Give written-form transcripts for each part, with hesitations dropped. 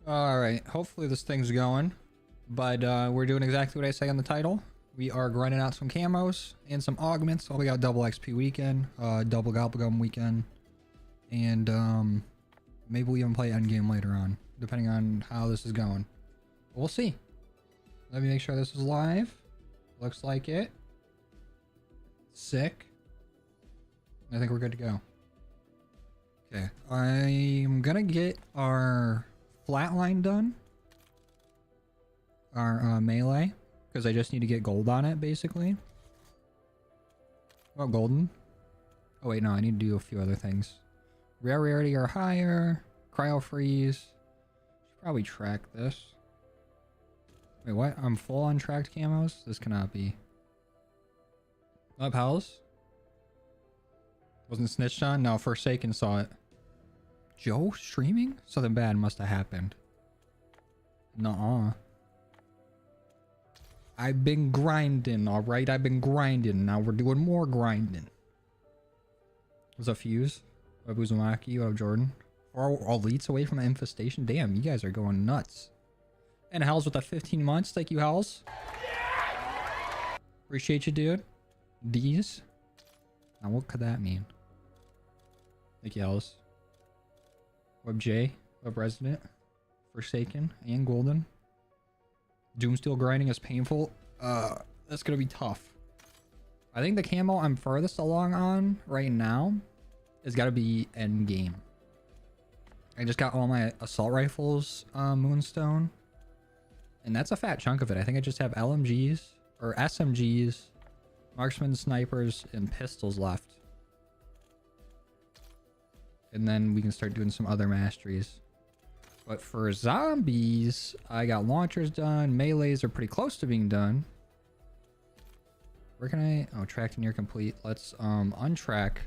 All right, hopefully this thing's going, but we're doing exactly what I say on the title. We are grinding out some camos and some augments. Oh, we got double XP weekend, double gobblegum weekend, and maybe we'll even play Endgame later on, depending on how this is going. But we'll see. Let me make sure this is live. Looks like it. Sick. I think we're good to go. Okay, I'm gonna get our flatline done. Our melee, because I just need to get gold on it, basically. Oh, golden. Oh wait, no, I need to do a few other things. Rarity or higher. Cryo freeze. Should probably track this. Wait, what? I'm full on tracked camos? This cannot be. Up, Hells? Wasn't snitched on? No, Forsaken saw it. Joe streaming? Something bad must have happened. Nuh-uh. I've been grinding, alright? I've been grinding. Now we're doing more grinding. What's up, Fuse? What up, Uzumaki? What up, Jordan? 4 elites away from the infestation? Damn, you guys are going nuts. And Hells with the 15 months. Thank you, Hells. Appreciate you, dude. D's. Now, what could that mean? Thank you, Hells. Web J. Web Resident. Forsaken. And Golden. Doomsteel grinding is painful. That's gonna be tough. I think the camo I'm furthest along on right now has got to be Endgame. I just got all my assault rifles moonstone, and that's a fat chunk of it. I think I just have LMGs or SMGs, marksman, snipers, and pistols left, and then we can start doing some other masteries. But for zombies, I got launchers done. Melees are pretty close to being done. Where can I? Oh, tracked near complete. Let's untrack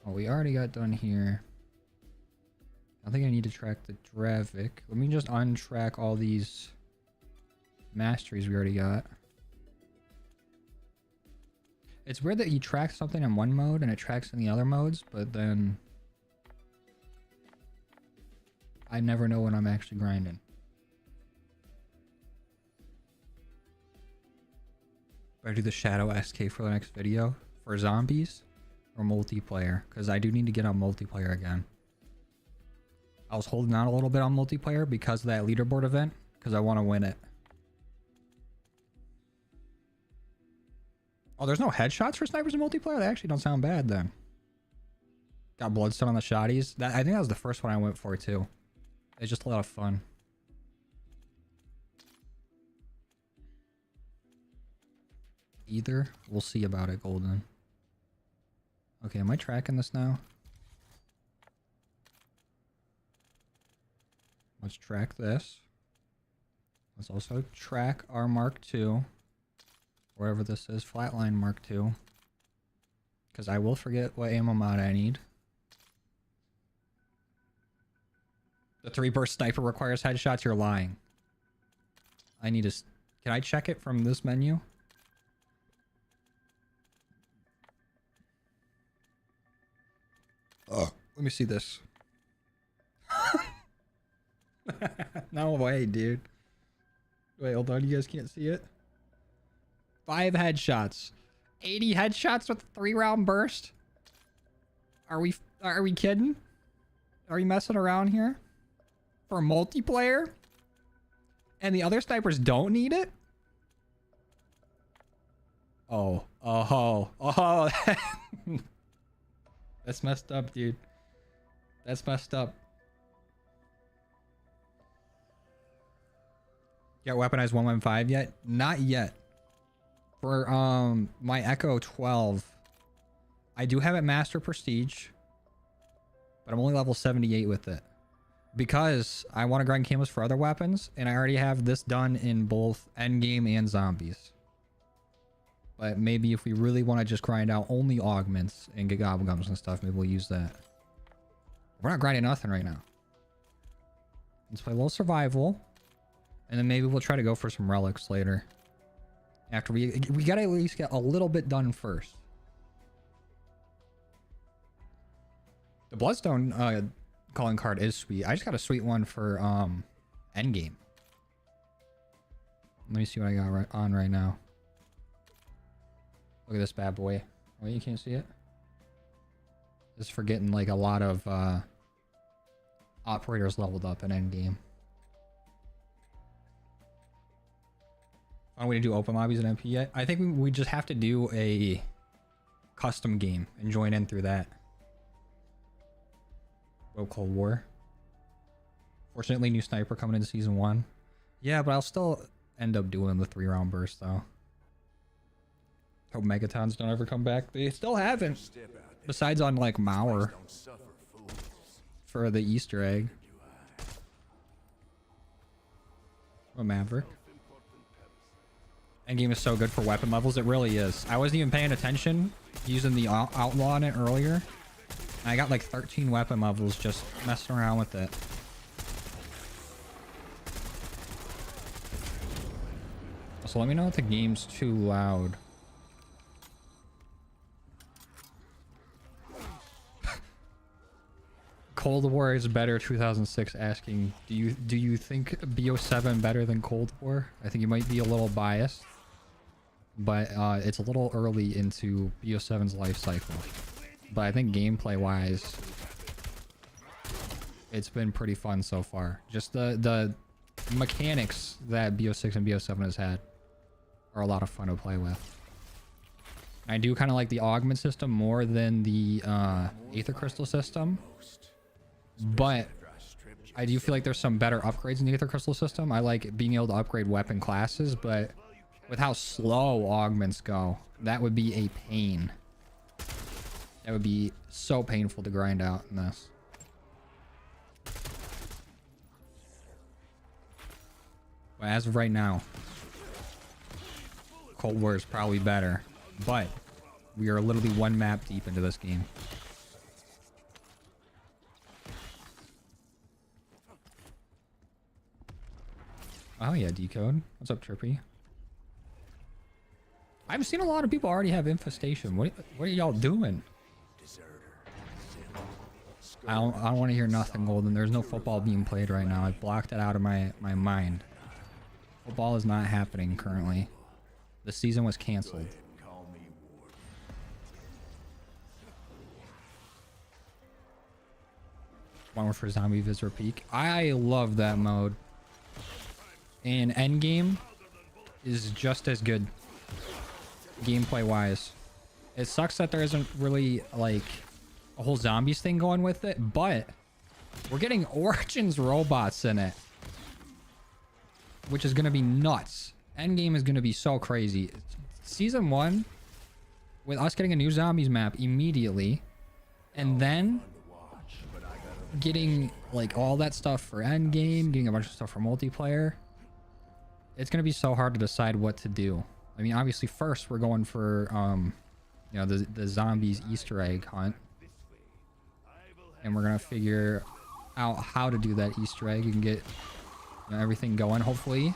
what we already got done here. I think I need to track the Dravik. Let me just untrack all these masteries we already got. It's weird that you track something in one mode and it tracks in the other modes, but then I never know when I'm actually grinding. Do I do the Shadow SK for the next video for zombies or multiplayer? Because I do need to get on multiplayer again. I was holding out a little bit on multiplayer because of that leaderboard event, because I want to win it. Oh, there's no headshots for snipers in multiplayer? They actually don't sound bad then. Got bloodstone on the shotties. I think that was the first one I went for too. It's just a lot of fun. Either. We'll see about it, Golden. Okay, am I tracking this now? Let's track this. Let's also track our Mark II. Wherever this is, Flatline Mark II. Because I will forget what ammo mod I need. The 3-burst sniper requires headshots? You're lying. I need to... Can I check it from this menu? Oh, let me see this. No way, dude. Wait, hold on. You guys can't see it? 5 headshots. 80 headshots with a 3-round burst? Are we kidding? Are you messing around here? For multiplayer? And the other snipers don't need it? Oh. Oh. Oh. That's messed up, dude. That's messed up. Got weaponized 115 yet? Not yet. For my Echo 12, I do have it Master Prestige, but I'm only level 78 with it because I want to grind camos for other weapons, and I already have this done in both Endgame and Zombies. But maybe if we really want to just grind out only augments and get gobblegums and stuff, maybe we'll use that. We're not grinding nothing right now. Let's play a little survival, and then maybe we'll try to go for some relics later. After we gotta at least get a little bit done first. The Bloodstone calling card is sweet. I just got a sweet one for Endgame. Let me see what I got right now. Look at this bad boy. Oh, you can't see it? This is for getting like a lot of operators leveled up in Endgame. Fun way to do open lobbies in MP yet? I think we just have to do a custom game and join in through that. Go Cold War. Fortunately, new sniper coming into season 1. Yeah, but I'll still end up doing the 3-round burst though. Hope Megatons don't ever come back. They still haven't. Besides on like Mauer for the Easter egg. A Maverick. Endgame is so good for weapon levels. It really is. I wasn't even paying attention using the outlaw on it earlier. And I got like 13 weapon levels just messing around with it. So let me know if the game's too loud. Cold War is better 2006 asking, do you think BO7 better than Cold War? I think you might be a little biased. But it's a little early into BO7's life cycle. But I think gameplay wise, it's been pretty fun so far. Just the mechanics that BO6 and BO7 has had are a lot of fun to play with. I do kind of like the augment system more than the Aether Crystal system. But I do feel like there's some better upgrades in the Aether Crystal system. I like being able to upgrade weapon classes, but with how slow augments go, that would be a pain. That would be so painful to grind out in this. But as of right now, Cold War is probably better. But we are literally one map deep into this game. Oh yeah, Decode. What's up, Trippy? I've seen a lot of people already have infestation. What are y'all doing? I don't want to hear nothing, Golden. There's no football being played right now. I've blocked it out of my mind. Football is not happening currently. The season was canceled. One more for Zombie Visitor Peak. I love that mode. And Endgame is just as good gameplay wise. It sucks that there isn't really like a whole zombies thing going with it, but we're getting Origins robots in it, which is going to be nuts. Endgame is going to be so crazy. Season 1 with us getting a new zombies map immediately, and then getting like all that stuff for Endgame, getting a bunch of stuff for multiplayer. It's going to be so hard to decide what to do. I mean, obviously first we're going for you know, the zombies Easter egg hunt, and we're going to figure out how to do that Easter egg and get, you know, everything going. Hopefully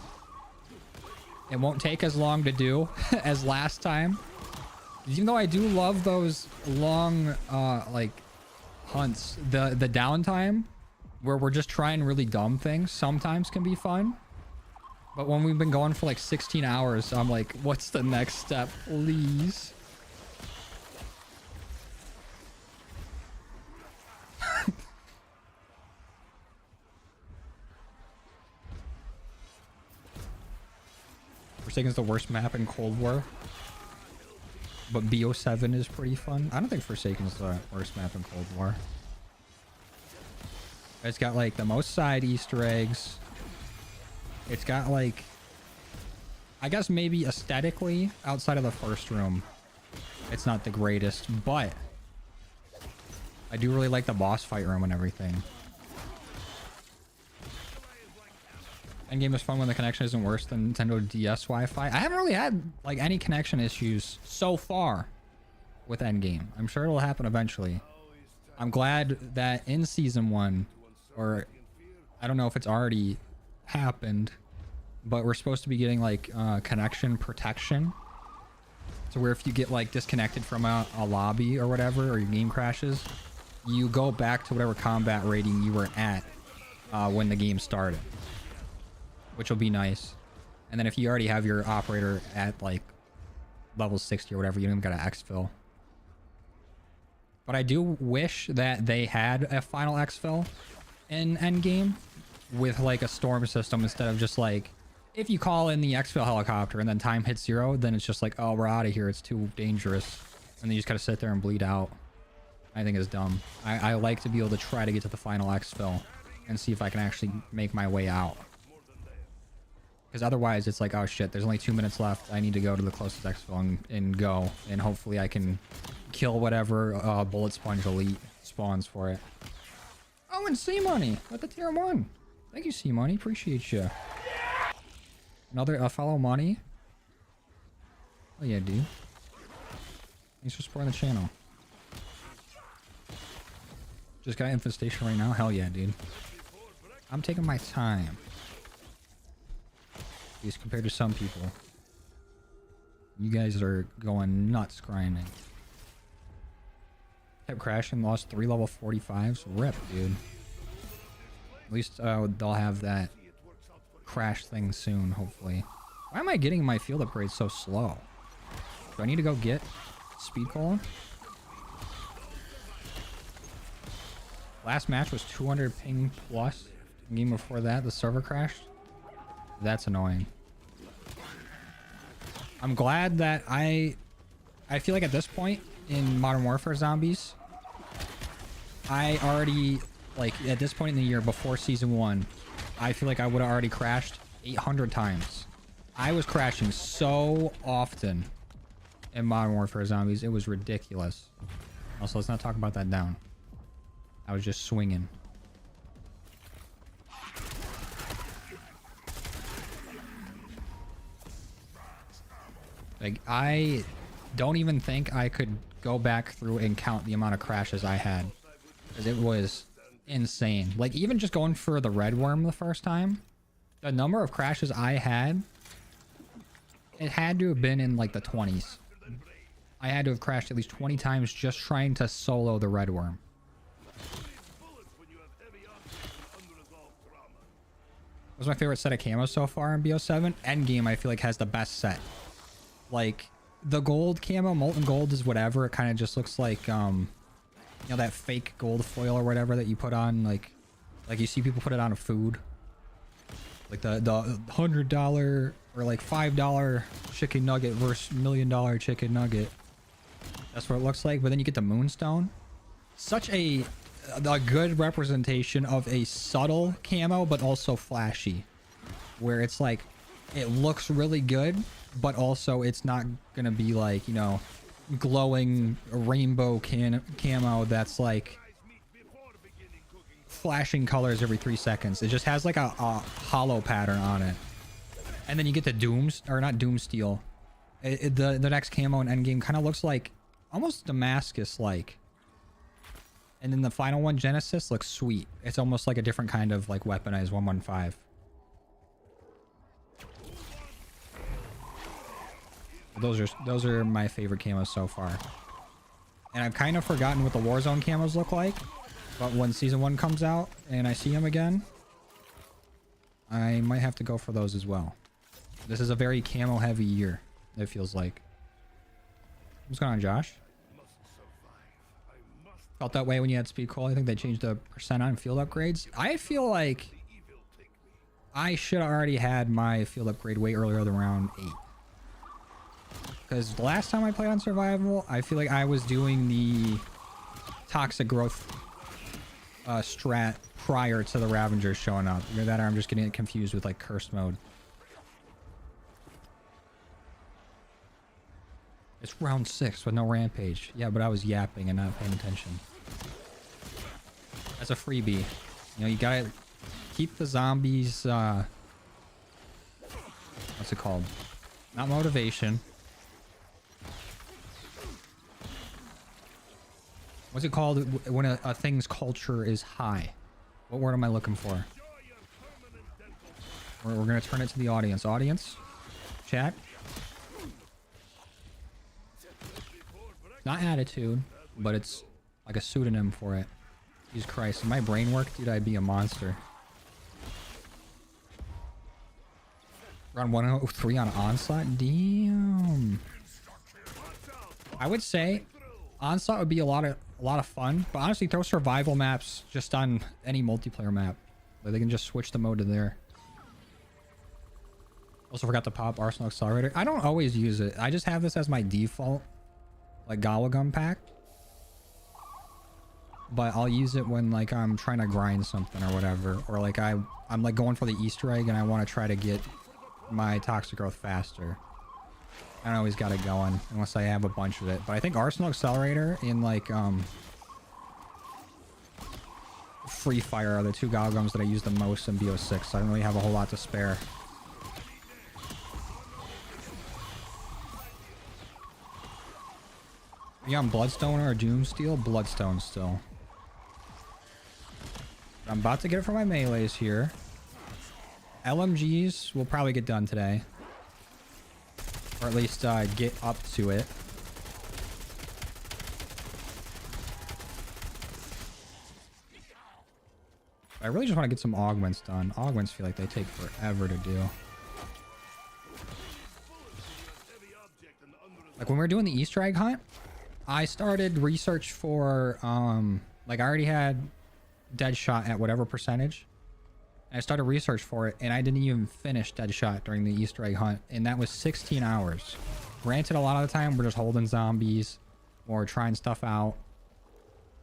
it won't take as long to do as last time, even though I do love those long like hunts. The downtime where we're just trying really dumb things sometimes can be fun. But when we've been going for like 16 hours, I'm like, what's the next step, please? Forsaken's the worst map in Cold War. But BO7 is pretty fun. I don't think Forsaken's the worst map in Cold War. It's got like the most side Easter eggs. It's got like, I guess maybe aesthetically, outside of the first room, it's not the greatest, but I do really like the boss fight room and everything. Endgame is fun when the connection isn't worse than Nintendo DS Wi-Fi. I haven't really had like any connection issues so far with Endgame. I'm sure it'll happen eventually. I'm glad that in season 1, or I don't know if it's already happened, but we're supposed to be getting like connection protection, so where if you get like disconnected from a lobby or whatever, or your game crashes, you go back to whatever combat rating you were at when the game started, which will be nice. And then if you already have your operator at like level 60 or whatever, you don't even got to exfil. But I do wish that they had a final exfil in Endgame with like a storm system instead of just like, if you call in the exfil helicopter and then time hits 0, then it's just like, oh, we're out of here. It's too dangerous. And then you just gotta sit there and bleed out. I think it's dumb. I like to be able to try to get to the final exfil and see if I can actually make my way out. Because otherwise it's like, oh shit, there's only 2 minutes left. I need to go to the closest exfil and go. And hopefully I can kill whatever bullet sponge elite spawns for it. Oh, and C-Money with the tier 1. Thank you, C-Money. Appreciate you. Another fellow money. Oh yeah, dude. Thanks for supporting the channel. Just got infestation right now. Hell yeah, dude. I'm taking my time. At least compared to some people. You guys are going nuts grinding. Kept crashing, lost 3 level 45s. Rip, dude. At least they'll have that crash thing soon, hopefully. Why am I getting my field upgrades so slow? Do I need to go get speed cola? Last match was 200 ping plus. The game before that, the server crashed. That's annoying. I'm glad that I feel like at this point in Modern Warfare Zombies, I already, like, at this point in the year before season 1, I feel like I would have already crashed 800 times. I was crashing so often in Modern Warfare Zombies. It was ridiculous. Also, let's not talk about that down. I was just swinging. Like, I don't even think I could go back through and count the amount of crashes I had. Because it was insane. Like, even just going for the red worm the first time, the number of crashes I had, it had to have been in like the 20s. I had to have crashed at least 20 times just trying to solo the red worm. What was my favorite set of camos so far in BO7? Endgame, I feel like, has the best set. Like, the gold camo, molten gold is whatever. It kind of just looks like, you know, that fake gold foil or whatever that you put on, like you see people put it on a food. Like the $100 or like $5 chicken nugget versus $1 million chicken nugget. That's what it looks like. But then you get the moonstone. Such a good representation of a subtle camo, but also flashy. Where it's like, it looks really good, but also it's not gonna be like, you know, glowing rainbow camo that's like flashing colors every 3 seconds. It just has like a hollow pattern on it. And then you get the dooms, or not doom steel. The next camo in Endgame kind of looks like almost Damascus like. And then the final one, Genesis, looks sweet. It's almost like a different kind of like weaponized 115. Those are my favorite camos so far. And I've kind of forgotten what the Warzone camos look like. But when season 1 comes out and I see them again, I might have to go for those as well. This is a very camo heavy year, it feels like. What's going on, Josh? Felt that way when you had speed coal. I think they changed the percent on field upgrades. I feel like I should have already had my field upgrade way earlier than round 8. Because the last time I played on survival, I feel like I was doing the toxic growth strat prior to the Ravengers showing up. Either that or I'm just getting it confused with like cursed mode. It's round 6 with no rampage. Yeah, but I was yapping and not paying attention. That's a freebie. You know, you gotta keep the zombies, what's it called? Not motivation. What's it called when a thing's culture is high? What word am I looking for? We're going to turn it to the audience. Audience? Chat? Not attitude, but it's like a pseudonym for it. Jesus Christ, if my brain worked, dude, I'd be a monster. Around 103 on Onslaught? Damn. I would say Onslaught would be a lot of fun, but honestly, throw survival maps just on any multiplayer map. Like they can just switch the mode to there. Also forgot to pop Arsenal Accelerator. I don't always use it. I just have this as my default, like Gilligan pack. But I'll use it when like I'm trying to grind something or whatever, or like I'm like going for the Easter egg and I want to try to get my toxic growth faster. I don't always got it going unless I have a bunch of it. But I think Arsenal Accelerator in like Free Fire are the two Gilligans that I use the most in BO6. So I don't really have a whole lot to spare. Are you on Bloodstone or Doomsteel? Bloodstone still. I'm about to get it for my melees here. LMGs will probably get done today. Or at least get up to it. I really just want to get some augments done. Augments feel like they take forever to do. Like when we were doing the Easter egg hunt, I started research for like I already had Deadshot at whatever percentage. I started research for it and I didn't even finish Deadshot during the Easter egg hunt, and that was 16 hours. Granted, a lot of the time we're just holding zombies or trying stuff out,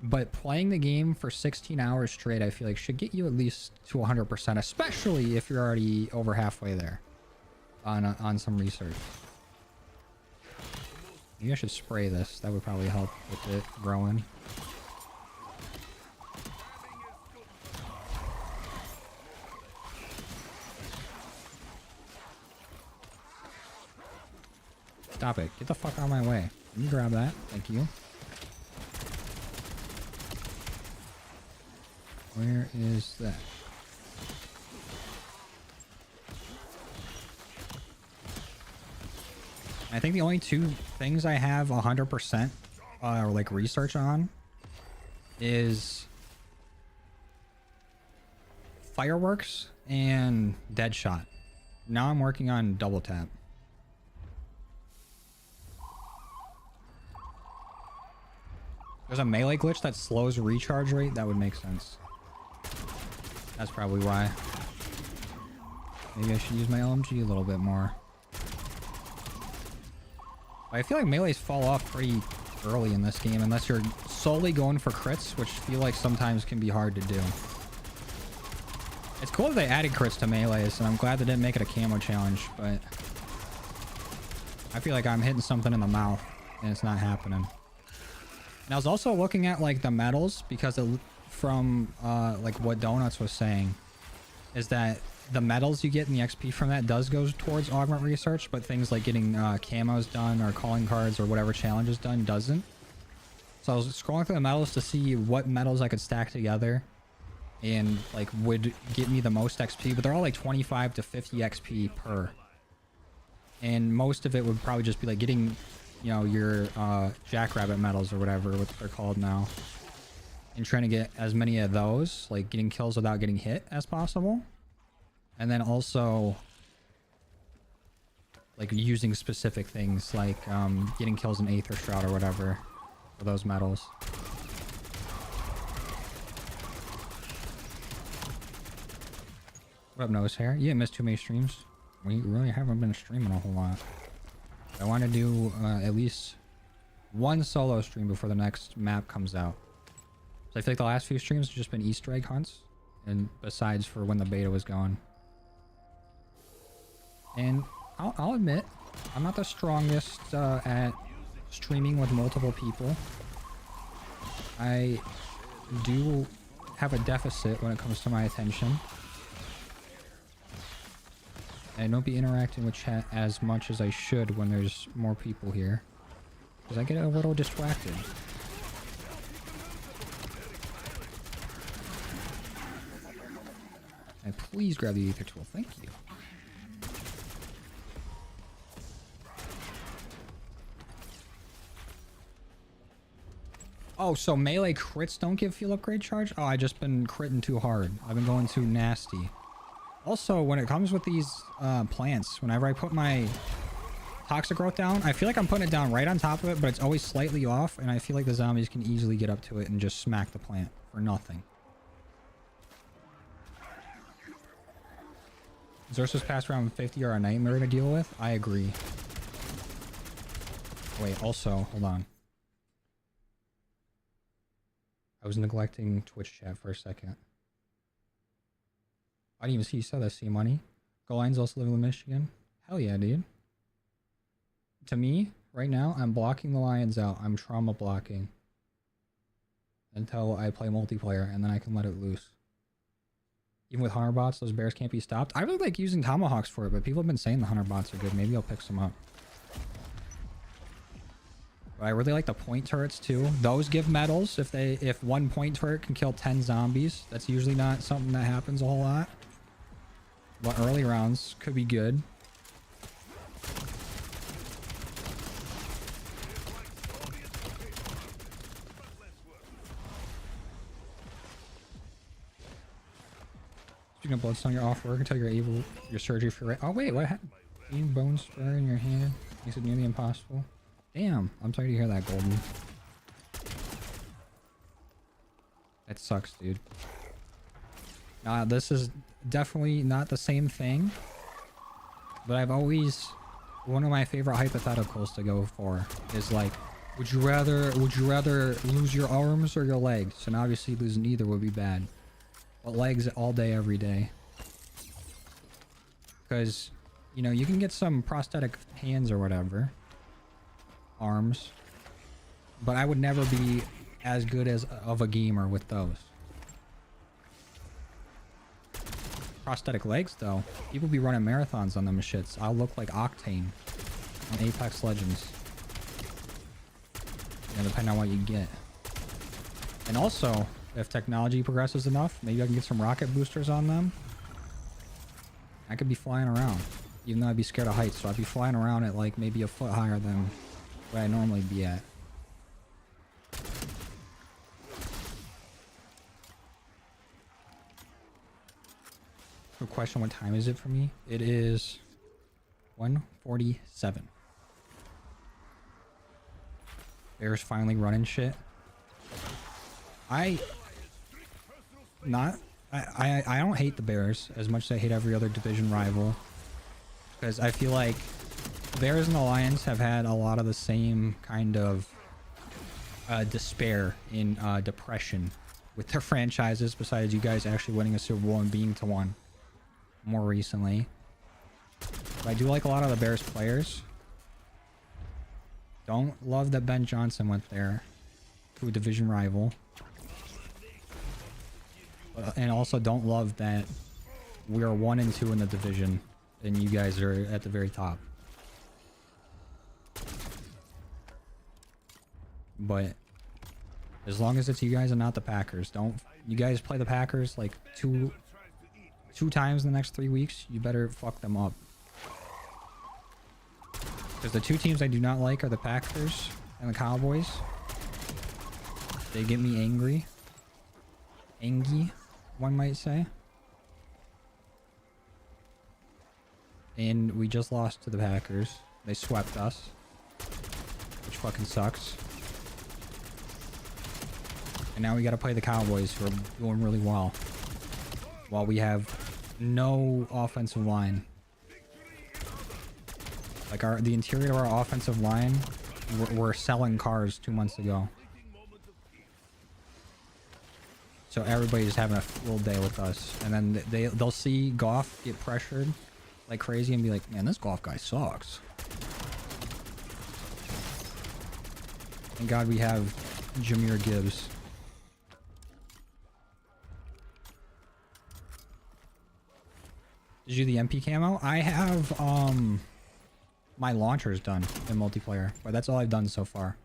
but playing the game for 16 hours straight I feel like should get you at least to 100%, especially if you're already over halfway there on some research. Maybe I should spray this. That would probably help with it growing. Stop it. Get the fuck out of my way. Let me grab that. Thank you. Where is that? I think the only two things I have 100% or like research on is fireworks and Deadshot. Now I'm working on double tap. There's a melee glitch that slows recharge rate. That would make sense. That's probably why. Maybe I should use my LMG a little bit more. I feel like melees fall off pretty early in this game unless you're solely going for crits, which I feel like sometimes can be hard to do. It's cool that they added crits to melees, and I'm glad they didn't make it a camo challenge, but I feel like I'm hitting something in the mouth and it's not happening. And I was also looking at like the medals because from like what Donuts was saying is that the medals you get in the XP from that does go towards augment research, but things like getting camos done or calling cards or whatever challenge is done doesn't. So I was scrolling through the medals to see what medals I could stack together and like would get me the most XP, but they're all like 25 to 50 XP per. And most of it would probably just be like getting, you know, your jackrabbit medals or whatever what they're called now, and trying to get as many of those, like getting kills without getting hit as possible. And then also like using specific things like getting kills in Aether Shroud or whatever for those medals. What up, Nose Hair? You didn't miss too many streams. We really haven't been streaming a whole lot. I want to do at least one solo stream before the next map comes out. So I feel like the last few streams have just been Easter egg hunts, and besides for when the beta was going. And I'll admit, I'm not the strongest at streaming with multiple people. I do have a deficit when it comes to my attention. I don't be interacting with chat as much as I should when there's more people here, because I get a little distracted. And please grab the Aether tool. Thank you. Oh, so melee crits don't give field upgrade charge? Oh, I just been critting too hard. I've been going too nasty. Also, when it comes with these plants, whenever I put my toxic growth down, I feel like I'm putting it down right on top of it, but it's always slightly off, and I feel like the zombies can easily get up to it and just smack the plant for nothing. Xerxes past round 50 are a nightmare to deal with. I agree. Wait, also, hold on. I was neglecting Twitch chat for a second. I didn't even see you said that. See money. Go Lions also live in Michigan. Hell yeah, dude. To me, right now, I'm blocking the Lions out. I'm trauma blocking until I play multiplayer, and then I can let it loose. Even with hunter bots, those bears can't be stopped. I really like using tomahawks for it, but people have been saying the hunter bots are good. Maybe I'll pick some up. But I really like the point turrets too. Those give medals if one point turret can kill 10 zombies. That's usually not something that happens a whole lot. But early rounds could be good. Speaking of bloodstone, you're off work until you're able your surgery for right. Oh wait, what happened? Being bone spur in your hand makes it nearly impossible. Damn, I'm sorry to hear that, Golden. That sucks, dude. This is definitely not the same thing. But I've always... One of my favorite hypotheticals to go for is like, would you rather lose your arms or your legs? And obviously losing either would be bad. But legs all day, every day. Because, you know, you can get some prosthetic hands or whatever. Arms, but I would never be as good as of a gamer with those. Prosthetic legs though, people be running marathons on them shits. I'll look like Octane on Apex Legends, you know, depending on what you get. And also, if technology progresses enough, maybe I can get some rocket boosters on them. I could be flying around, even though I'd be scared of heights, so I'd be flying around at like maybe a foot higher than where I normally be at. Good question, what time is it for me? It is 1:47. Bears finally running shit. I don't hate the Bears as much as I hate every other division rival, because I feel like Bears and the Lions have had a lot of the same kind of despair in depression with their franchises, besides you guys actually winning a Super Bowl and being to one more recently. But I do like a lot of the Bears players. Don't love that Ben Johnson went there to a division rival. And also don't love that we are 1 and 2 in the division and you guys are at the very top. But as long as it's you guys and not the Packers, don't you guys play the Packers like two times in the next 3 weeks, you better fuck them up. Because the two teams I do not like are the Packers and the Cowboys. They get me angry. Angy, one might say. And we just lost to the Packers. They swept us, which fucking sucks. And now we gotta play the Cowboys, who are doing really well, while we have no offensive line. Like the interior of our offensive line, we're selling cars 2 months ago. So everybody's having a field day with us, and then they'll see Goff get pressured like crazy and be like, man, this Goff guy sucks. Thank God we have Jahmyr Gibbs. Did you do the MP camo? I have my launchers done in multiplayer, but that's all I've done so far.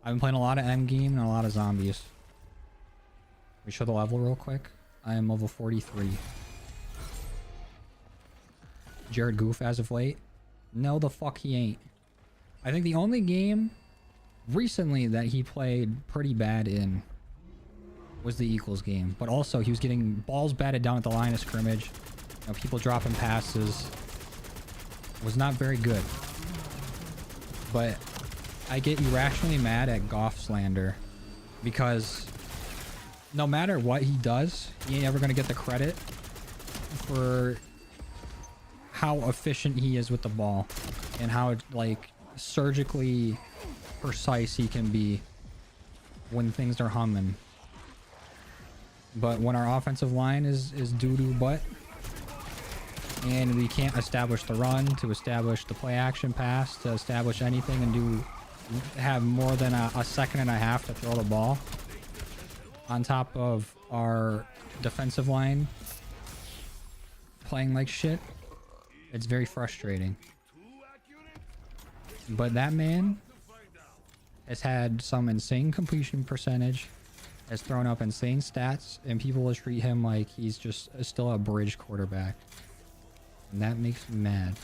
I've been playing a lot of Endgame and a lot of zombies. We show the level real quick. I am level 43. Jared goof as of late? No, the fuck he ain't. I think the only game recently that he played pretty bad in was the Equals game, but also he was getting balls batted down at the line of scrimmage. You know, people dropping passes. Was not very good. But I get irrationally mad at Goff slander because no matter what he does, he ain't ever gonna get the credit for how efficient he is with the ball and how like surgically precise he can be when things are humming. But when our offensive line is doo-doo butt and we can't establish the run, to establish the play action pass, to establish anything and have more than a second and a half to throw the ball on top of our defensive line playing like shit, it's very frustrating. But that man has had some insane completion percentage, has thrown up insane stats, and people will treat him like he's just still a bridge quarterback. And that makes me mad.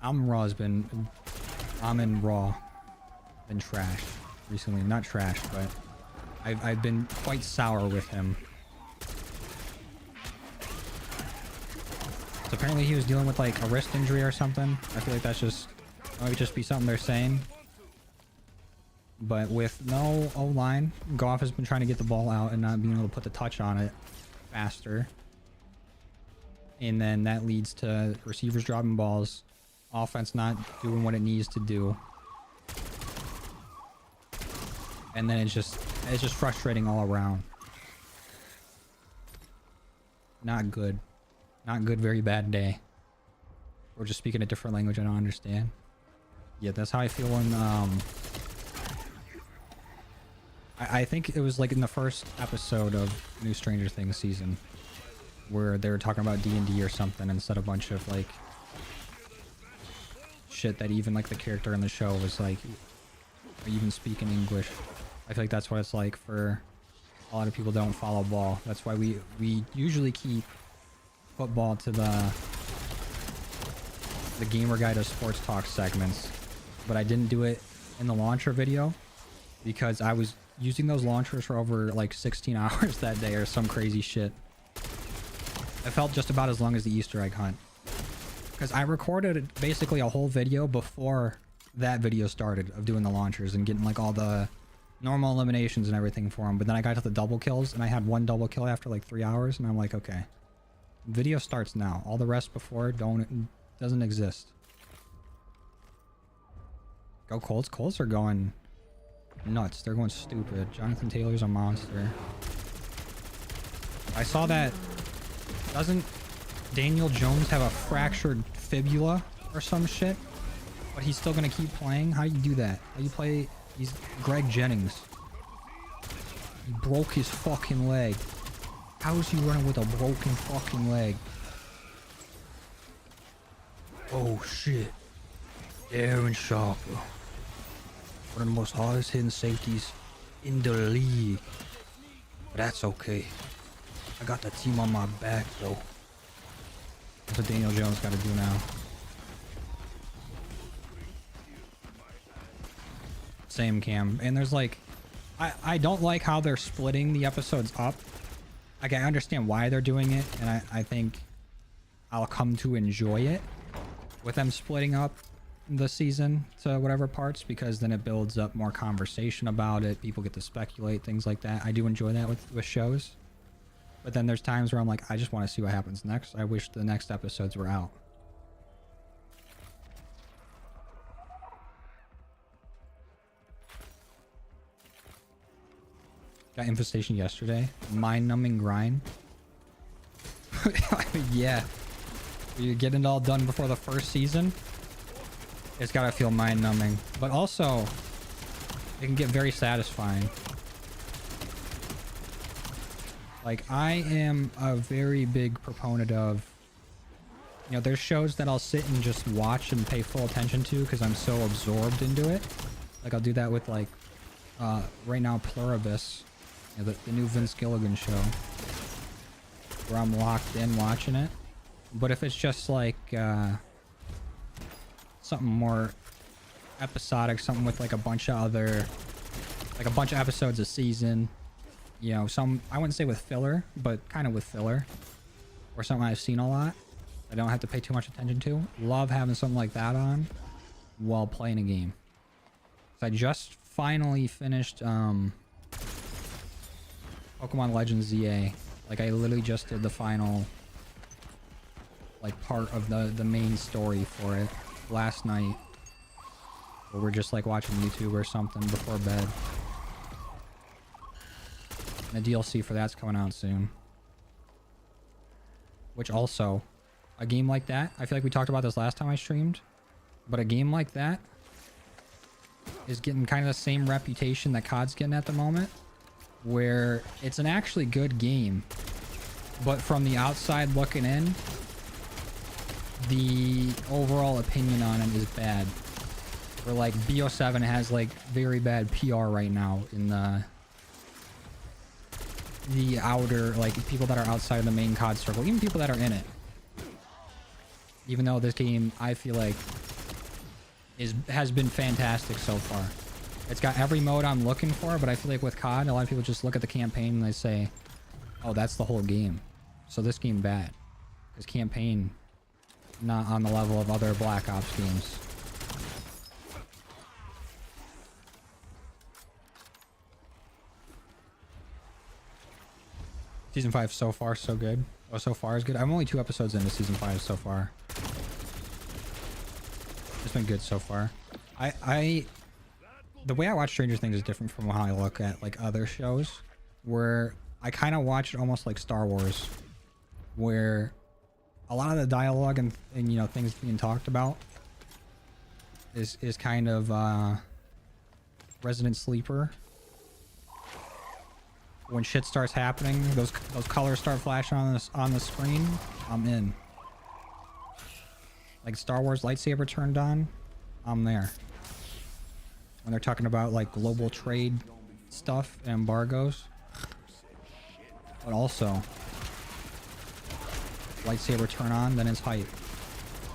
I'm in Raw, been trashed recently. Not trashed, but I've been quite sour with him. So apparently he was dealing with like a wrist injury or something. I feel like that might just be something they're saying. But with no O-line, Goff has been trying to get the ball out and not being able to put the touch on it faster. And then that leads to receivers dropping balls, offense not doing what it needs to do. And then it's just frustrating all around. Not good. Not good, very bad day. Or just speaking a different language I don't understand. Yeah, that's how I feel when I think it was like in the first episode of New Stranger Things season where they were talking about D&D or something and said a bunch of like shit that even like the character in the show was like, are you even speaking English? I feel like that's what it's like for a lot of people don't follow ball. That's why we usually keep football to the Gamer Guide of Sports Talk segments, but I didn't do it in the launcher video because I was using those launchers for over like 16 hours that day or some crazy shit. It felt just about as long as the Easter egg hunt because I recorded basically a whole video before that video started of doing the launchers and getting like all the normal eliminations and everything for them. But then I got to the double kills and I had one double kill after like 3 hours and I'm like, okay, video starts now. All the rest before doesn't exist. Go Colts. Colts are going nuts. They're going stupid. Jonathan Taylor's a monster. I saw that. Doesn't Daniel Jones have a fractured fibula or some shit? But he's still gonna keep playing? How do you do that? How do you play? He's Greg Jennings. He broke his fucking leg. How is he running with a broken fucking leg? Oh shit. Aaron Sharper. One of the most hardest hitting safeties in the league. But that's okay. I got the team on my back though. That's what Daniel Jones gotta do now. Same, Cam. And there's like, I don't like how they're splitting the episodes up. Like, I understand why they're doing it, and I think I'll come to enjoy it with them splitting up the season to whatever parts, because then it builds up more conversation about it. People get to speculate, things like that. I do enjoy that with shows. But then there's times where I'm like, I just want to see what happens next. I wish the next episodes were out. Got Infestation yesterday. Mind-numbing grind. Yeah. You get it all done before the first season. It's gotta feel mind-numbing. But also, it can get very satisfying. Like, I am a very big proponent of... You know, there's shows that I'll sit and just watch and pay full attention to because I'm so absorbed into it. Like, I'll do that with, like, right now, Pluribus. You know, the new Vince Gilligan show, where I'm locked in watching it. But if it's just like something more episodic, something with like a bunch of episodes a season, you know, I wouldn't say with filler, but kind of with filler, or something I've seen a lot, I don't have to pay too much attention to. Love having something like that on while playing a game. So I just finally finished Pokemon Legends ZA. Like, I literally just did the final like part of the main story for it last night. Or we're just like watching YouTube or something before bed. And the DLC for that's coming out soon. Which also, a game like that, I feel like we talked about this last time I streamed, but a game like that is getting kind of the same reputation that COD's getting at the moment, where it's an actually good game, but from the outside looking in, the overall opinion on it is bad. Where like BO7 has like very bad PR right now in the outer, like people that are outside of the main COD circle, even people that are in it. Even though this game, I feel like, has been fantastic so far. It's got every mode I'm looking for, but I feel like with COD, a lot of people just look at the campaign and they say, oh, that's the whole game. So this game bad. Because campaign not on the level of other Black Ops games. Season 5 so far so good. Oh, so far is good. I'm only 2 episodes into season 5 so far. It's been good so far. The way I watch Stranger Things is different from how I look at like other shows, where I kind of watch it almost like Star Wars, where a lot of the dialogue and you know, things being talked about is kind of resident sleeper. When shit starts happening, those colors start flashing on the screen, I'm in. Like Star Wars lightsaber turned on, I'm there. When they're talking about like global trade stuff and embargoes, but also lightsaber turn on, then it's hype.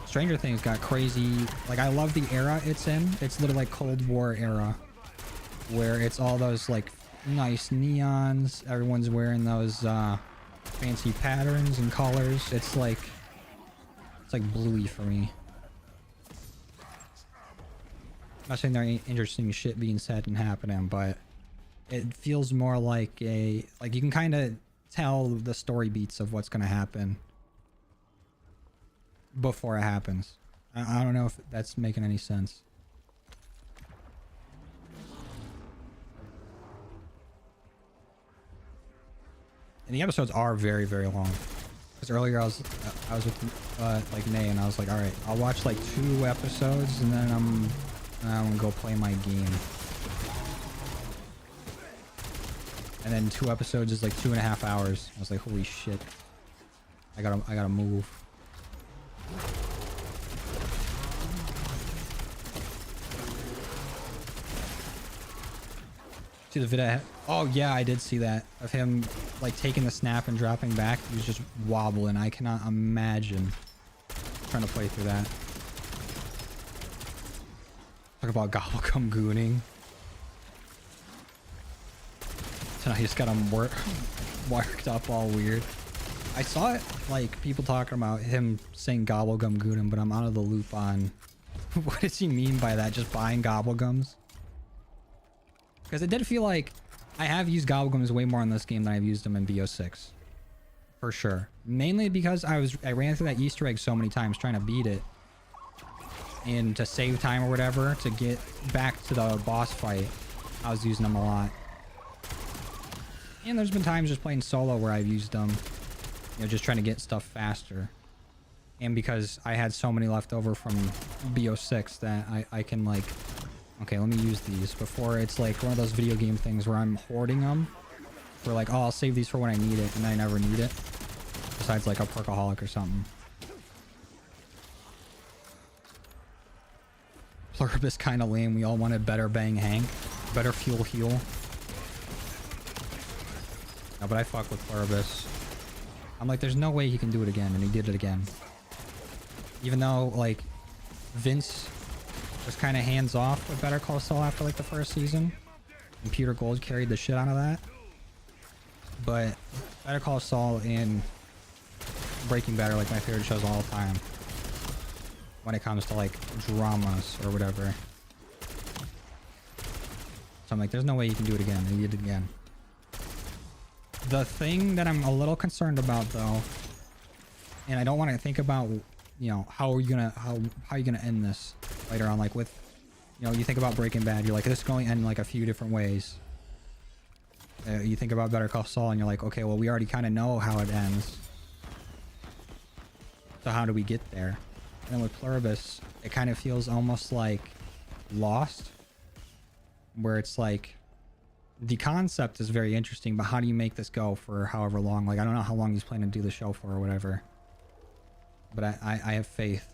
Stranger Things got crazy. Like, I love the era it's in. It's literally like Cold War era, where it's all those like nice neons, everyone's wearing those fancy patterns and colors. It's like bluey for me. I'm not saying there ain't interesting shit being said and happening, but it feels more like you can kind of tell the story beats of what's going to happen before it happens. I don't know if that's making any sense. And the episodes are very, very long. Because earlier I was with like Nay, and I was like, all right, I'll watch like 2 episodes and then I'm gonna go play my game. And then 2 episodes is like 2.5 hours. I was like, holy shit, I gotta move. See the video? Oh yeah, I did see that of him like taking the snap and dropping back. He was just wobbling. I cannot imagine trying to play through that. Talk about gobblegum gooning. So I just got him worked up all weird. I saw it, like, people talking about him saying gobblegum gooning, but I'm out of the loop on what does he mean by that? Just buying gobblegums? Because it did feel like I have used gobblegums way more in this game than I've used them in BO6. For sure. Mainly because I ran through that Easter egg so many times trying to beat it. And to save time or whatever, to get back to the boss fight, I was using them a lot. And there's been times just playing solo where I've used them, you know, just trying to get stuff faster. And because I had so many left over from BO6 that I can, like, okay, let me use these before it's like one of those video game things where I'm hoarding them. Where like, oh, I'll save these for when I need it, and I never need it. Besides like a perkaholic or something. Pluribus kind of lame. We all wanted better Bang Hank. Better Fuel Heal. No, but I fuck with Pluribus. I'm like, there's no way he can do it again, and he did it again. Even though like Vince was kind of hands off with Better Call Saul after like the first season, and Peter Gold carried the shit out of that. But Better Call Saul and Breaking Bad are like my favorite shows of all time when it comes to like dramas or whatever. So I'm like, there's no way you can do it again. And you did it again. The thing that I'm a little concerned about though, and I don't want to think about, you know, how are you gonna end this later on, like with, you know, you think about Breaking Bad, you're like, this is going to end like a few different ways. You think about Better Call Saul and you're like, okay, well, we already kind of know how it ends. So how do we get there? And then with Pluribus, it kind of feels almost like Lost, where it's like the concept is very interesting, but how do you make this go for however long? Like, I don't know how long he's planning to do the show for or whatever. But I have faith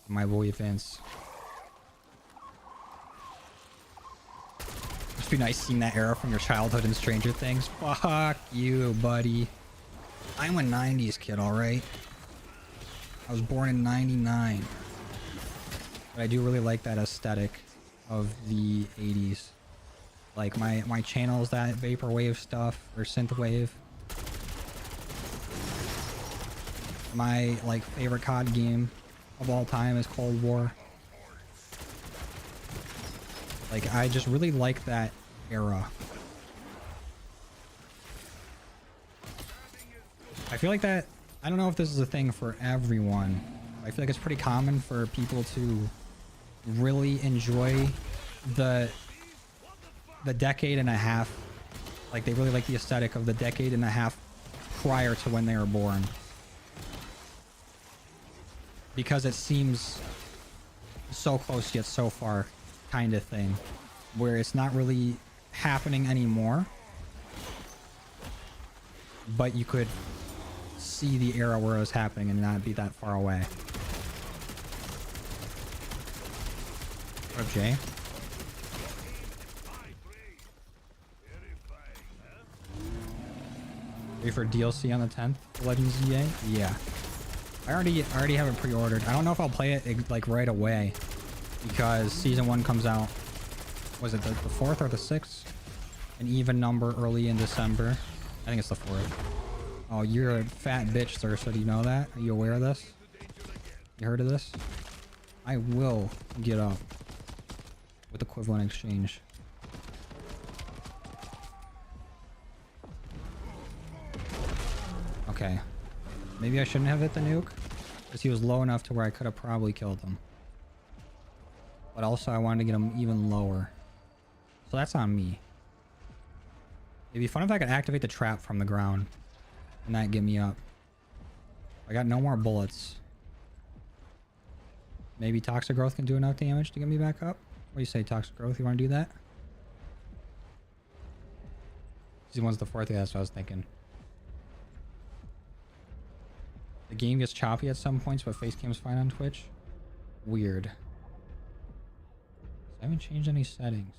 in my boy Vince. Must be nice seeing that era from your childhood in Stranger Things. Fuck you, buddy. I'm a 90s kid, alright? I was born in 99. But I do really like that aesthetic of the 80s. Like my channel is that vaporwave stuff or synthwave. My like favorite COD game of all time is Cold War. Like I just really like that era. I feel like that, I don't know if this is a thing for everyone. I feel like it's pretty common for people to really enjoy the decade and a half. Like they really like the aesthetic of the decade and a half prior to when they were born. Because it seems so close yet so far kind of thing. Where it's not really happening anymore. But you could see the era where it was happening and not be that far away. What up, Jay? Ready for DLC on the 10th for Legends EA? Yeah. I already have it pre-ordered. I don't know if I'll play it like right away because season 1 comes out, was it the 4th or the 6th? An even number early in December. I think it's the 4th. Oh, you're a fat bitch, sir. So do you know that? Are you aware of this? You heard of this? I will get up with equivalent exchange. Okay. Maybe I shouldn't have hit the nuke because he was low enough to where I could have probably killed him. But also I wanted to get him even lower. So that's on me. It'd be fun if I could activate the trap from the ground and that get me up. I got no more bullets. Maybe Toxic Growth can do enough damage to get me back up. What do you say, Toxic Growth? You want to do that? Season 1's the 4th. Yeah, that's what I was thinking. The game gets choppy at some points, but facecam's fine on Twitch. Weird. I haven't changed any settings.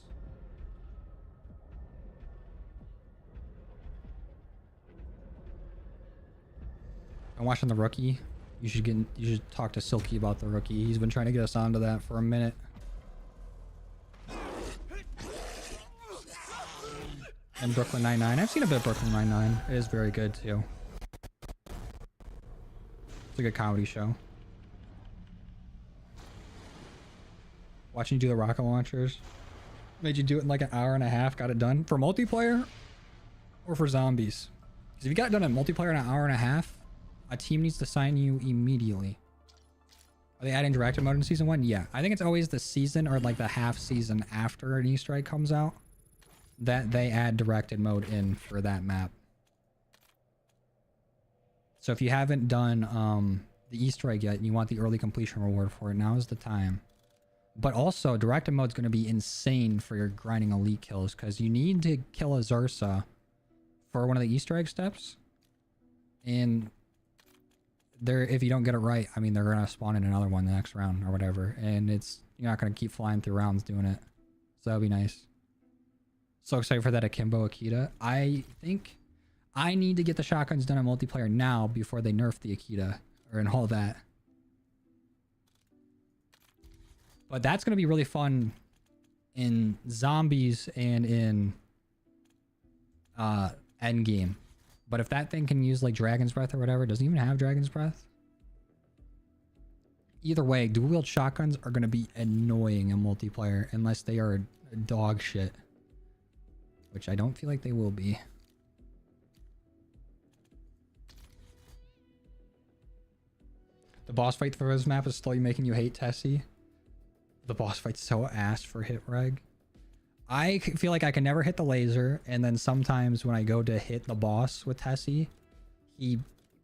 I'm watching The Rookie. You should talk to Silky about The Rookie. He's been trying to get us onto that for a minute. And Brooklyn Nine-Nine. I've seen a bit of Brooklyn Nine-Nine. It is very good too. It's a good comedy show. Watching you do the rocket launchers. Made you do it in like an hour and a half. Got it done. For multiplayer or for zombies? Because if you got it done in multiplayer in an hour and a half, a team needs to sign you immediately. Are they adding interactive mode in season 1? Yeah. I think it's always the season or like the half season after an Easter egg comes out that they add directed mode in for that map. So if you haven't done the Easter egg yet and you want the early completion reward for it, now is the time. But also, directed mode is going to be insane for your grinding elite kills because you need to kill a Zursa for one of the Easter egg steps. And if you don't get it right, I mean, they're going to spawn in another one the next round or whatever. And you're not going to keep flying through rounds doing it. So that'll be nice. So excited for that Akimbo Akita. I think I need to get the shotguns done in multiplayer now before they nerf the Akita and all that. But that's going to be really fun in Zombies and in Endgame. But if that thing can use like Dragon's Breath or whatever, it doesn't even have Dragon's Breath. Either way, dual wield shotguns are going to be annoying in multiplayer unless they are dog shit. Which I don't feel like they will be. The boss fight for this map is slowly making you hate Tessie. The boss fight's so ass for hit reg. I feel like I can never hit the laser, and then sometimes when I go to hit the boss with Tessie, he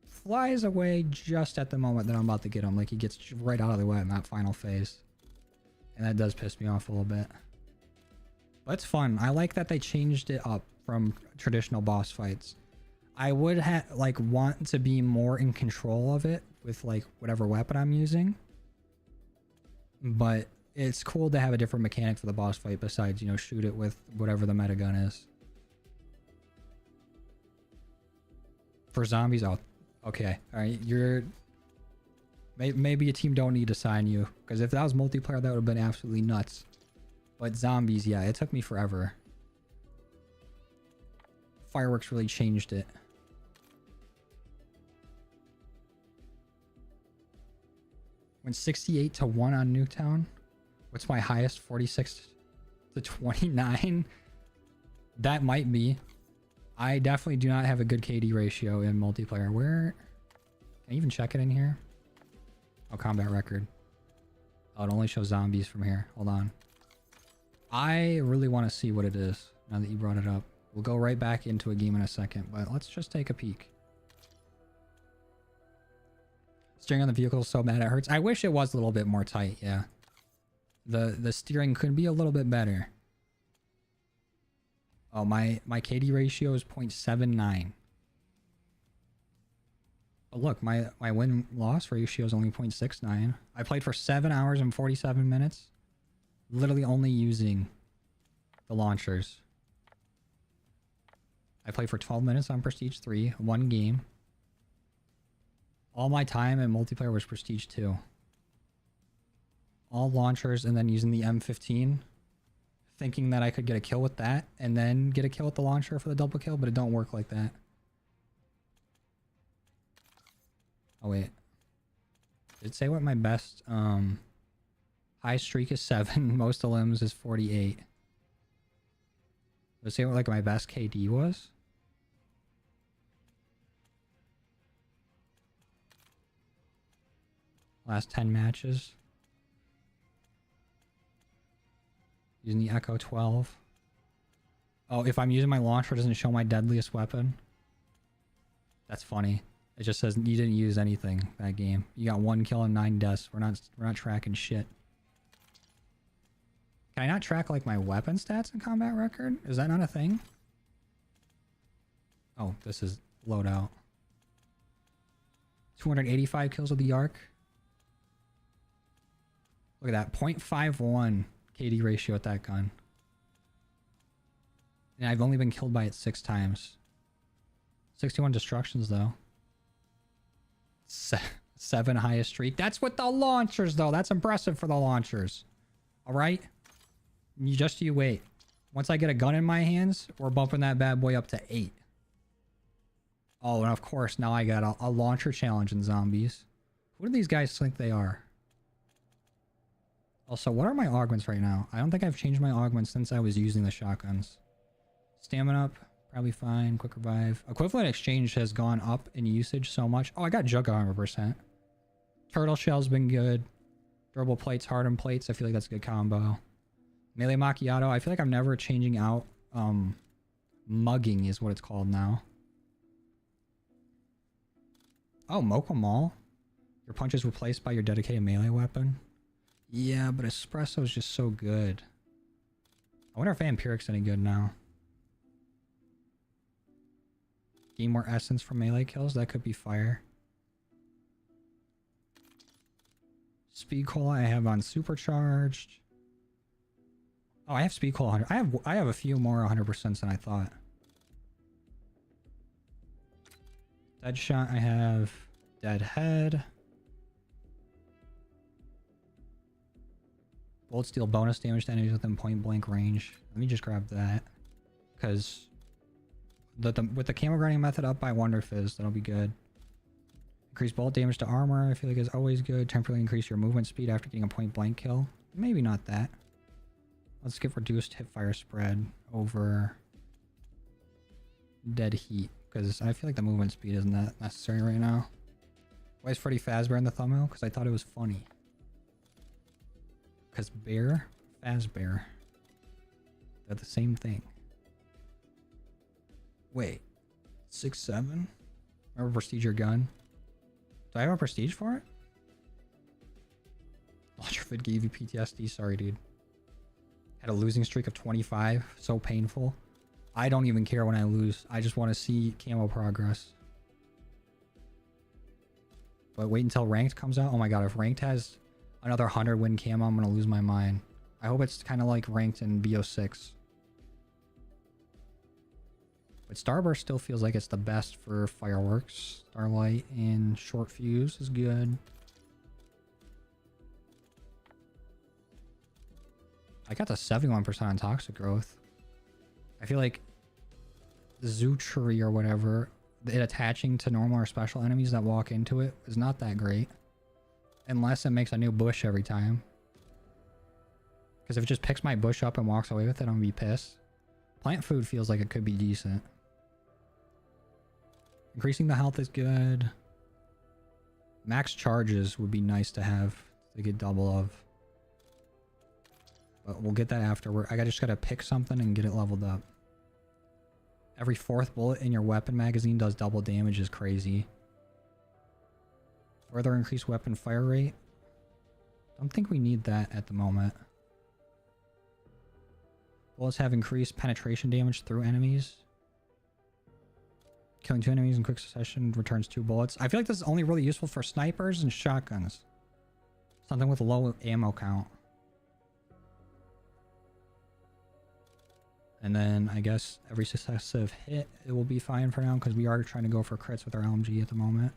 flies away just at the moment that I'm about to get him. Like he gets right out of the way in that final phase. And that does piss me off a little bit. But it's fun. I like that they changed it up from traditional boss fights. I would like want to be more in control of it with like whatever weapon I'm using. But it's cool to have a different mechanic for the boss fight besides, you know, shoot it with whatever the meta gun is. For zombies, oh, okay. All right, you're... Maybe a team don't need to sign you. Because if that was multiplayer, that would have been absolutely nuts. But zombies, yeah, it took me forever. Fireworks really changed it. Went 68 to 1 on Nuketown. What's my highest? 46 to 29? That might be. I definitely do not have a good KD ratio in multiplayer. Where? Can I even check it in here? Oh, combat record. Oh, it only shows zombies from here. Hold on. I really want to see what it is now that you brought it up. We'll go right back into a game in a second, but let's just take a peek. Steering on the vehicle is so bad it hurts. I wish it was a little bit more tight, yeah. The steering could be a little bit better. Oh, my KD ratio is 0.79. But look, my win-loss ratio is only 0.69. I played for 7 hours and 47 minutes. Literally only using the launchers. I played for 12 minutes on Prestige 3, one game. All my time in multiplayer was Prestige 2. All launchers and then using the M15. Thinking that I could get a kill with that and then get a kill with the launcher for the double kill, but it don't work like that. Oh wait. Did it say what my best high streak is 7, most of limbs is 48. Did it say what like my best KD was? Last 10 matches. Using the Echo 12. Oh, if I'm using my launcher, it doesn't show my deadliest weapon. That's funny. It just says you didn't use anything that game. You got 1 kill and 9 deaths. We're not tracking shit. Can I not track like my weapon stats in combat record? Is that not a thing? Oh, this is loadout. 285 kills with the Arc. Look at that, 0.51 KD ratio at that gun. And I've only been killed by it 6 times. 61 destructions though. 7 highest streak. That's with the launchers though. That's impressive for the launchers. Alright? You wait. Once I get a gun in my hands, we're bumping that bad boy up to 8. Oh, and of course now I got a launcher challenge in zombies. Who do these guys think they are? Also, what are my augments right now? I don't think I've changed my augments since I was using the shotguns. Stamina up, probably fine. Quick revive. Equivalent exchange has gone up in usage so much. Oh, I got Jug 100%. Turtle shell's been good. Durable plates, hardened plates. I feel like that's a good combo. Melee macchiato. I feel like I'm never changing out. Mugging is what it's called now. Oh, Mocha Mall. Your punch is replaced by your dedicated melee weapon. Yeah, but espresso is just so good. I wonder if Vampiric's any good now. Gain more essence from melee kills. That could be fire. Speed Cola I have on supercharged. Oh, I have Speed Cola 100. I have a few more 100% than I thought. Deadshot I have Deadhead. Bullets deal bonus damage to enemies within point blank range. Let me just grab that. Because with the camo grinding method up by Wonder Fizz, that'll be good. Increase bullet damage to armor, I feel like is always good. Temporarily increase your movement speed after getting a point blank kill. Maybe not that. Let's get reduced hipfire spread over dead heat. Because I feel like the movement speed isn't that necessary right now. Why is Freddy Fazbear in the thumbnail? Because I thought it was funny. Because Bear, Fazbear, they're the same thing. Wait, 6-7? Remember prestige your gun? Do I have a prestige for it? Launcher Fit gave you PTSD. Sorry, dude. Had a losing streak of 25. So painful. I don't even care when I lose. I just want to see camo progress. But wait until ranked comes out. Oh my god, if ranked has another 100 win camo, I'm going to lose my mind. I hope it's kind of like ranked in BO6. But Starburst still feels like it's the best for fireworks. Starlight and Short Fuse is good. I got the 71% on Toxic Growth. I feel like Zootree or whatever, it attaching to normal or special enemies that walk into it is not that great. Unless it makes a new bush every time. Because if it just picks my bush up and walks away with it, I'm gonna be pissed. Plant food feels like it could be decent. Increasing the health is good. Max charges would be nice to have to get double of. But we'll get that after. I just gotta pick something and get it leveled up. Every 4th bullet in your weapon magazine does double damage is crazy. Further increase weapon fire rate. Don't think we need that at the moment. Bullets have increased penetration damage through enemies. Killing 2 enemies in quick succession returns 2 bullets. I feel like this is only really useful for snipers and shotguns. Something with a low ammo count. And then I guess every successive hit, it will be fine for now because we are trying to go for crits with our LMG at the moment.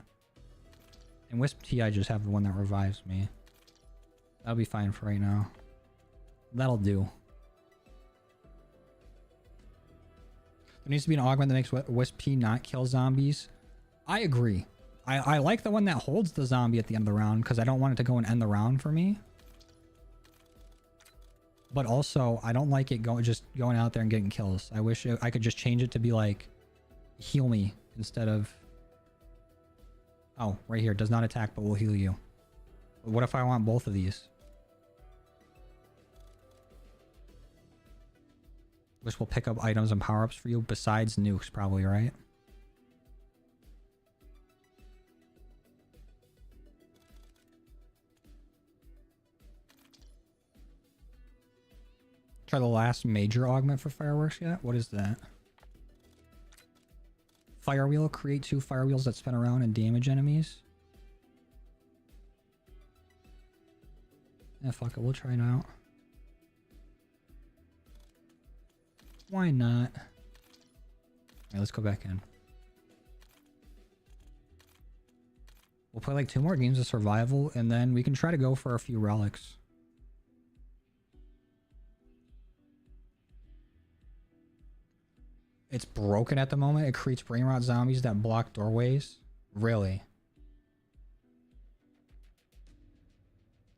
And Wisp T, I just have the one that revives me. That'll be fine for right now. That'll do. There needs to be an augment that makes Wisp T not kill zombies. I agree. I like the one that holds the zombie at the end of the round because I don't want it to go and end the round for me. But also, I don't like it just going out there and getting kills. I wish I could just change it to be like, heal me instead of... Oh, right here. Does not attack, but will heal you. But what if I want both of these? Which will pick up items and power-ups for you besides nukes, probably, right? Try the last major augment for fireworks yet? What is that? Fire wheel. Create 2 fire wheels that spin around and damage enemies. Yeah, fuck it. We'll try it out. Why not? Alright, let's go back in. We'll play like 2 more games of survival and then we can try to go for a few relics. It's broken at the moment. It creates brain rot zombies that block doorways. Really?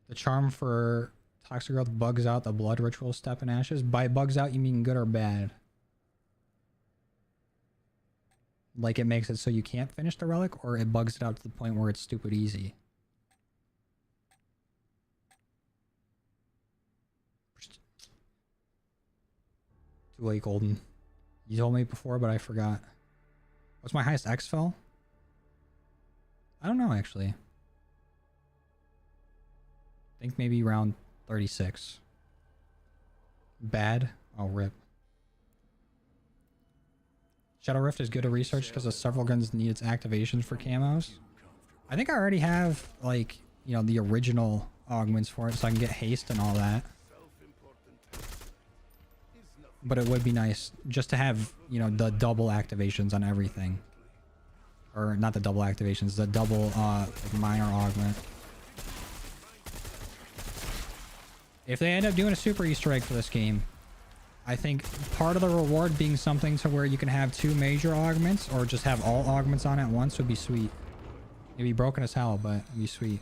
The charm for Toxic Growth bugs out the blood ritual step in ashes. By bugs out, you mean good or bad? Like it makes it so you can't finish the relic, or it bugs it out to the point where it's stupid easy? Too late, Golden. You told me before, but I forgot. What's my highest exfil? I don't know, actually. I think maybe around 36. Bad? Oh, rip. Shadow Rift is good to research because of several guns need its activations for camos. I think I already have, like, you know, the original augments for it, so I can get haste and all that. But it would be nice just to have, you know, the double activations on everything. Or not the double activations, the double like minor augment. If they end up doing a super Easter egg for this game, I think part of the reward being something to where you can have 2 major augments or just have all augments on at once would be sweet. It'd be broken as hell, but it'd be sweet.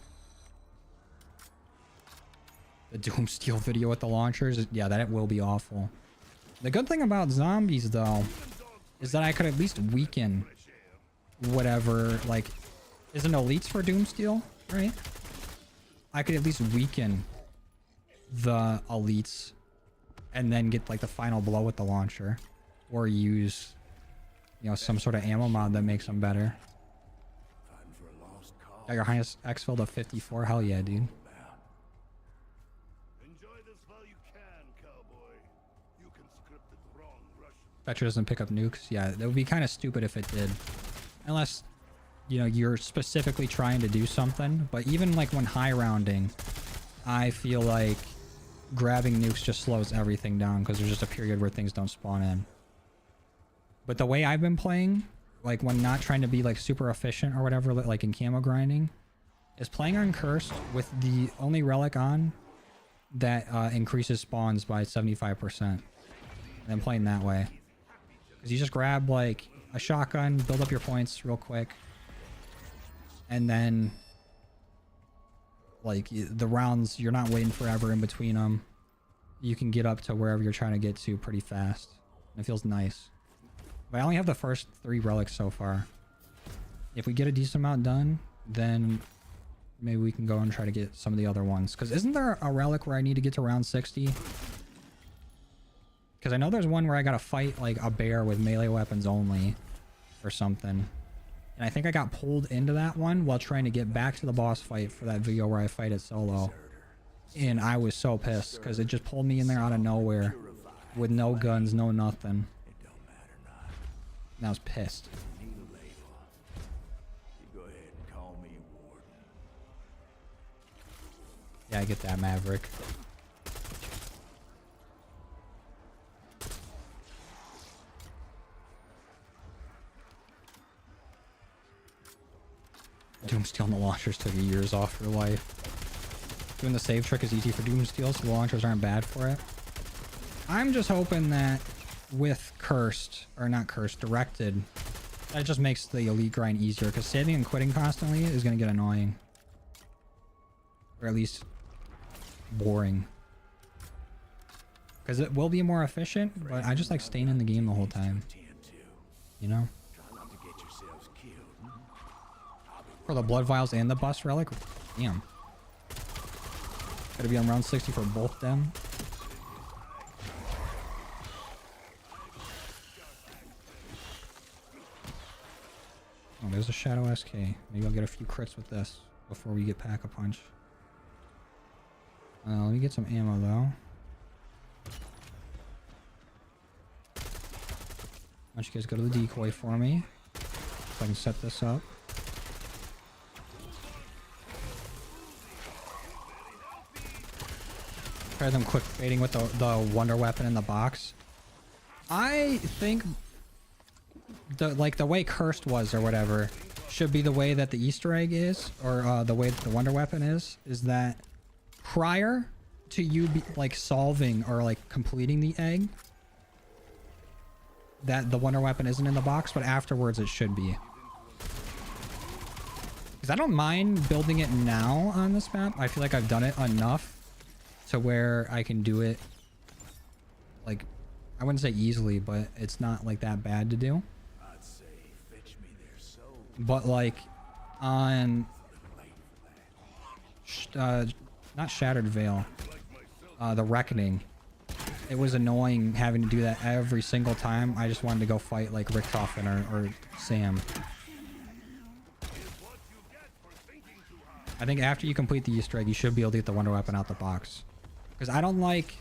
The Doomsteel video with the launchers, yeah, that will be awful. The good thing about zombies, though, is that I could at least weaken whatever, like, isn't elites for Doomsteel, right? I could at least weaken the elites and then get like the final blow with the launcher, or use, you know, some sort of ammo mod that makes them better. Got your highest exfil to 54. Hell yeah, dude. Fetcher doesn't pick up nukes. Yeah, that would be kind of stupid if it did, unless, you know, you're specifically trying to do something. But even like when high rounding, I feel like grabbing nukes just slows everything down because there's just a period where things don't spawn in. But the way I've been playing, like when not trying to be like super efficient or whatever, like in camo grinding, is playing on cursed with the only relic on that increases spawns by 75%, and then playing that way. Because you just grab like a shotgun, build up your points real quick, and then like the rounds, you're not waiting forever in between them. You can get up to wherever you're trying to get to pretty fast. And it feels nice. But I only have the first 3 relics so far. If we get a decent amount done, then maybe we can go and try to get some of the other ones. Because isn't there a relic where I need to get to round 60? Because I know there's one where I gotta fight like a bear with melee weapons only or something. And I think I got pulled into that one while trying to get back to the boss fight for that video where I fight it solo. And I was so pissed because it just pulled me in there out of nowhere with no guns, no nothing. And I was pissed. Yeah, I get that, Maverick. Doomsteel and the launchers took years off your life. Doing the save trick is easy for Doomsteel, so the launchers aren't bad for it. I'm just hoping that with cursed, or not cursed, directed, that just makes the elite grind easier, because saving and quitting constantly is going to get annoying. Or at least boring. Because it will be more efficient, but I just like staying in the game the whole time. You know? For the blood vials and the bust relic? Damn. Gotta be on round 60 for both them. Oh, there's a Shadow SK. Maybe I'll get a few crits with this before we get Pack-a-Punch. Let me get some ammo though. Why don't you guys go to the decoy for me, so I can set this up. Try them quick baiting with the wonder weapon in the box. I think the way cursed was or whatever should be the way that the Easter egg is, or the way that the wonder weapon is that prior to you like solving or like completing the egg, that the wonder weapon isn't in the box, but afterwards it should be. Because I don't mind building it now on this map. I feel like I've done it enough to where I can do it, like, I wouldn't say easily, but it's not like that bad to do. But like on not Shattered Veil, the Reckoning, it was annoying having to do that every single time. I just wanted to go fight like Richtofen or Sam. I think after you complete the Easter egg, you should be able to get the wonder weapon out the box. Because I don't like,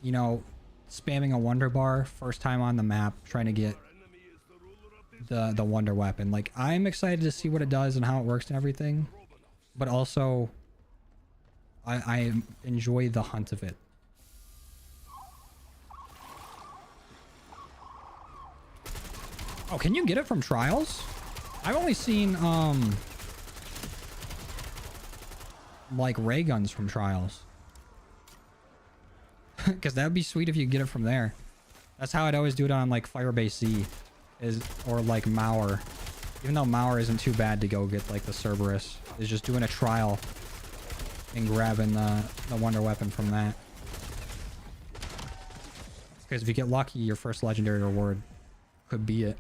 you know, spamming a wonder bar first time on the map trying to get the wonder weapon. Like, I'm excited to see what it does and how it works and everything, but also I enjoy the hunt of it. Oh, can you get it from trials? I've only seen like ray guns from trials. Because that would be sweet if you get it from there. That's how I'd always do it on like Firebase Z, or like Mauer. Even though Mauer isn't too bad to go get like the Cerberus, is just doing a trial and grabbing the wonder weapon from that. Because if you get lucky, your first legendary reward could be it.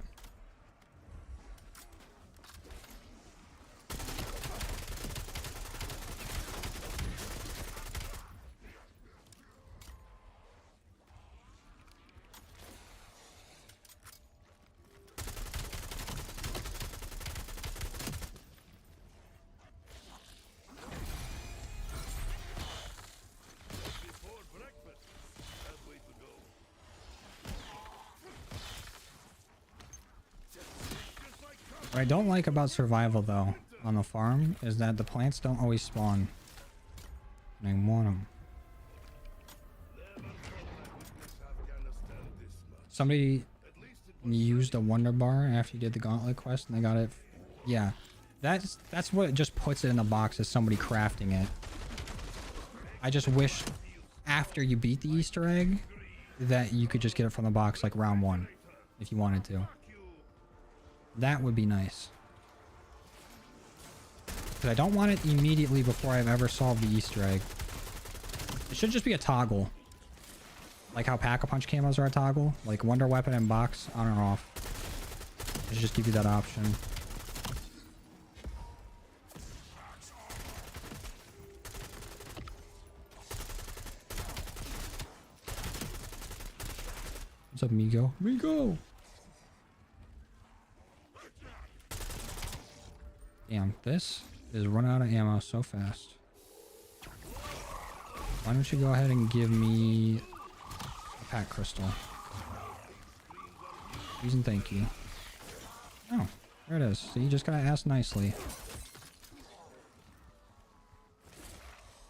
What I don't like about survival though on the farm is that the plants don't always spawn. And I want them. Somebody used a wonder bar after you did the gauntlet quest and they got it. Yeah, that's what just puts it in the box, is somebody crafting it. I just wish after you beat the Easter egg that you could just get it from the box like round 1 if you wanted to. That would be nice. Because I don't want it immediately before I've ever solved the Easter egg. It should just be a toggle. Like how Pack-a-Punch camos are a toggle. Like Wonder Weapon and Box on or off. It should just give you that option. What's up, Migo? Migo! Damn, this is running out of ammo so fast. Why don't you go ahead and give me a pack crystal? Please and thank you. Oh, there it is. So you just gotta ask nicely.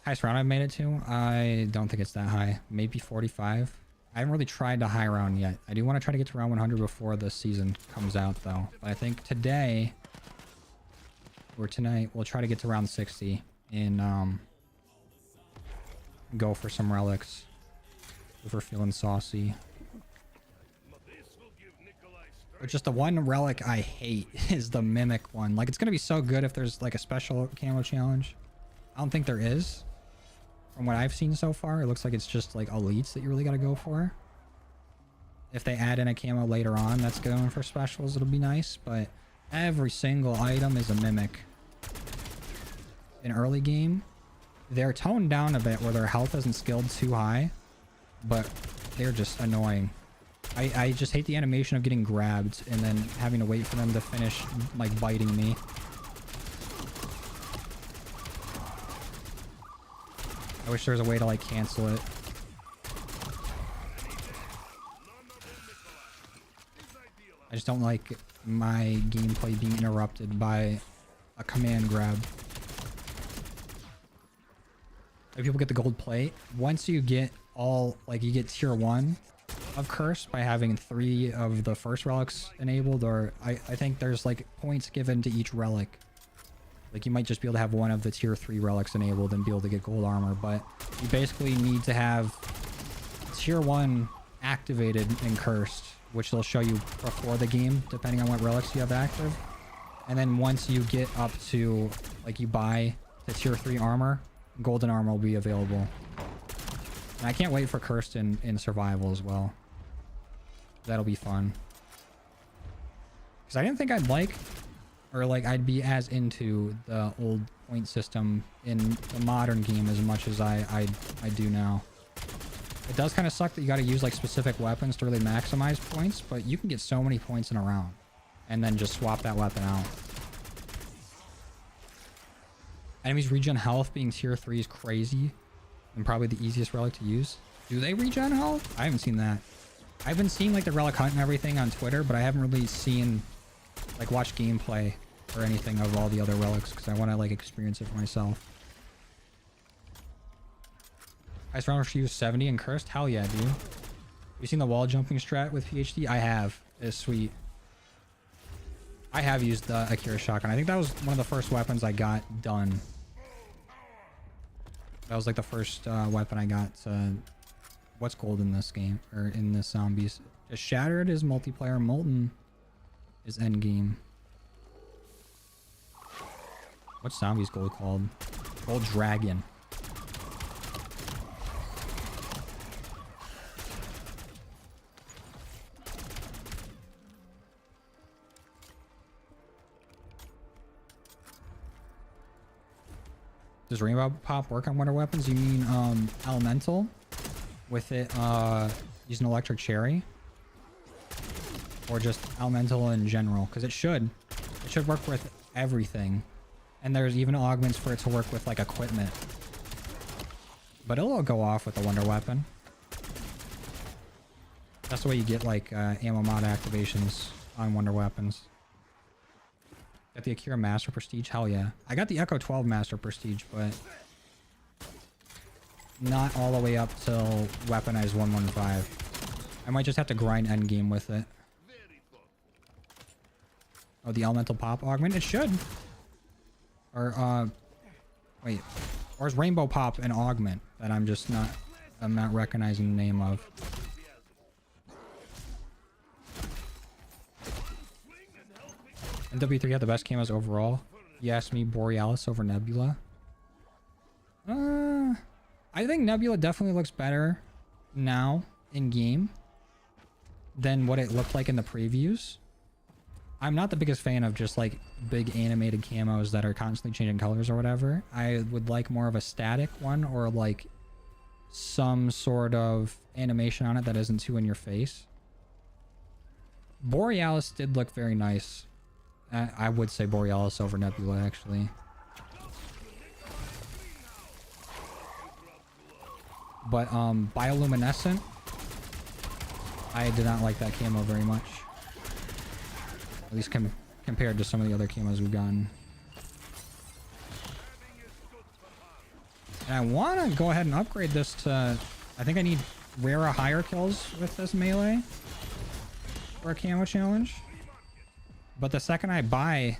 Highest round I've made it to? I don't think it's that high. Maybe 45. I haven't really tried the high round yet. I do want to try to get to round 100 before the season comes out though. But I think today, or tonight, we'll try to get to round 60 and go for some relics if we're feeling saucy. But just the one relic I hate is the mimic one. Like, it's gonna be so good if there's like a special camo challenge. I don't think there is. From what I've seen so far, it looks like it's just like elites that you really gotta go for. If they add in a camo later on that's going for specials, it'll be nice. But every single item is a mimic. In early game, they're toned down a bit where their health isn't skilled too high, but they're just annoying. I just hate the animation of getting grabbed and then having to wait for them to finish like biting me. I wish there was a way to like cancel it. I just don't like my gameplay being interrupted by a command grab. If people get the gold plate, once you get all, like, you get tier 1 of curse by having 3 of the first relics enabled, or I think there's like points given to each relic. Like, you might just be able to have 1 of the tier 3 relics enabled and be able to get gold armor, but you basically need to have tier 1 activated and cursed, which they'll show you before the game depending on what relics you have active. And then once you get up to, like, you buy the tier 3 armor, golden armor will be available. And I can't wait for cursed in survival as well. That'll be fun. Because I didn't think I'd like, or like I'd be as into the old point system in the modern game as much as I do now. It does kind of suck that you got to use like specific weapons to really maximize points, but you can get so many points in a round and then just swap that weapon out. Enemies regen health being tier 3 is crazy and probably the easiest relic to use. Do they regen health? I haven't seen that. I've been seeing like the relic hunt and everything on Twitter, but I haven't really seen, like, watch gameplay or anything of all the other relics because I want to like experience it for myself. Ice round for you 70 and cursed? Hell yeah, dude. Have you seen the wall jumping strat with PhD? I have. It's sweet. I have used the Akira shotgun. I think that was one of the first weapons I got done. That was like the first weapon I got to What's gold in this game, or in this zombies? Just Shattered is multiplayer, Molten is Endgame. What's zombies gold called? Gold Dragon. Does Rainbow Pop work on Wonder Weapons? You mean Elemental? With it using Electric Cherry? Or just Elemental in general? Because it should. It should work with everything. And there's even augments for it to work with like equipment. But it'll go off with the Wonder Weapon. That's the way you get like ammo mod activations on Wonder Weapons. Got the Akira Master Prestige? Hell yeah. I got the Echo 12 Master Prestige, but not all the way up till Weaponized 115. I might just have to grind Endgame with it. Oh, the Elemental Pop Augment? It should. Or, wait. Or is Rainbow Pop an Augment that I'm not recognizing the name of? NW3 had the best camos overall. You asked me Borealis over Nebula. I think Nebula definitely looks better now in game than what it looked like in the previews. I'm not the biggest fan of just like big animated camos that are constantly changing colors or whatever. I would like more of a static one, or like some sort of animation on it that isn't too in your face. Borealis did look very nice. I would say Borealis over Nebula, actually. But bioluminescent, I did not like that camo very much. At least compared to some of the other camos we've gotten. And I want to go ahead and upgrade this to... I think I need rarer higher kills with this melee for a camo challenge. But the second I buy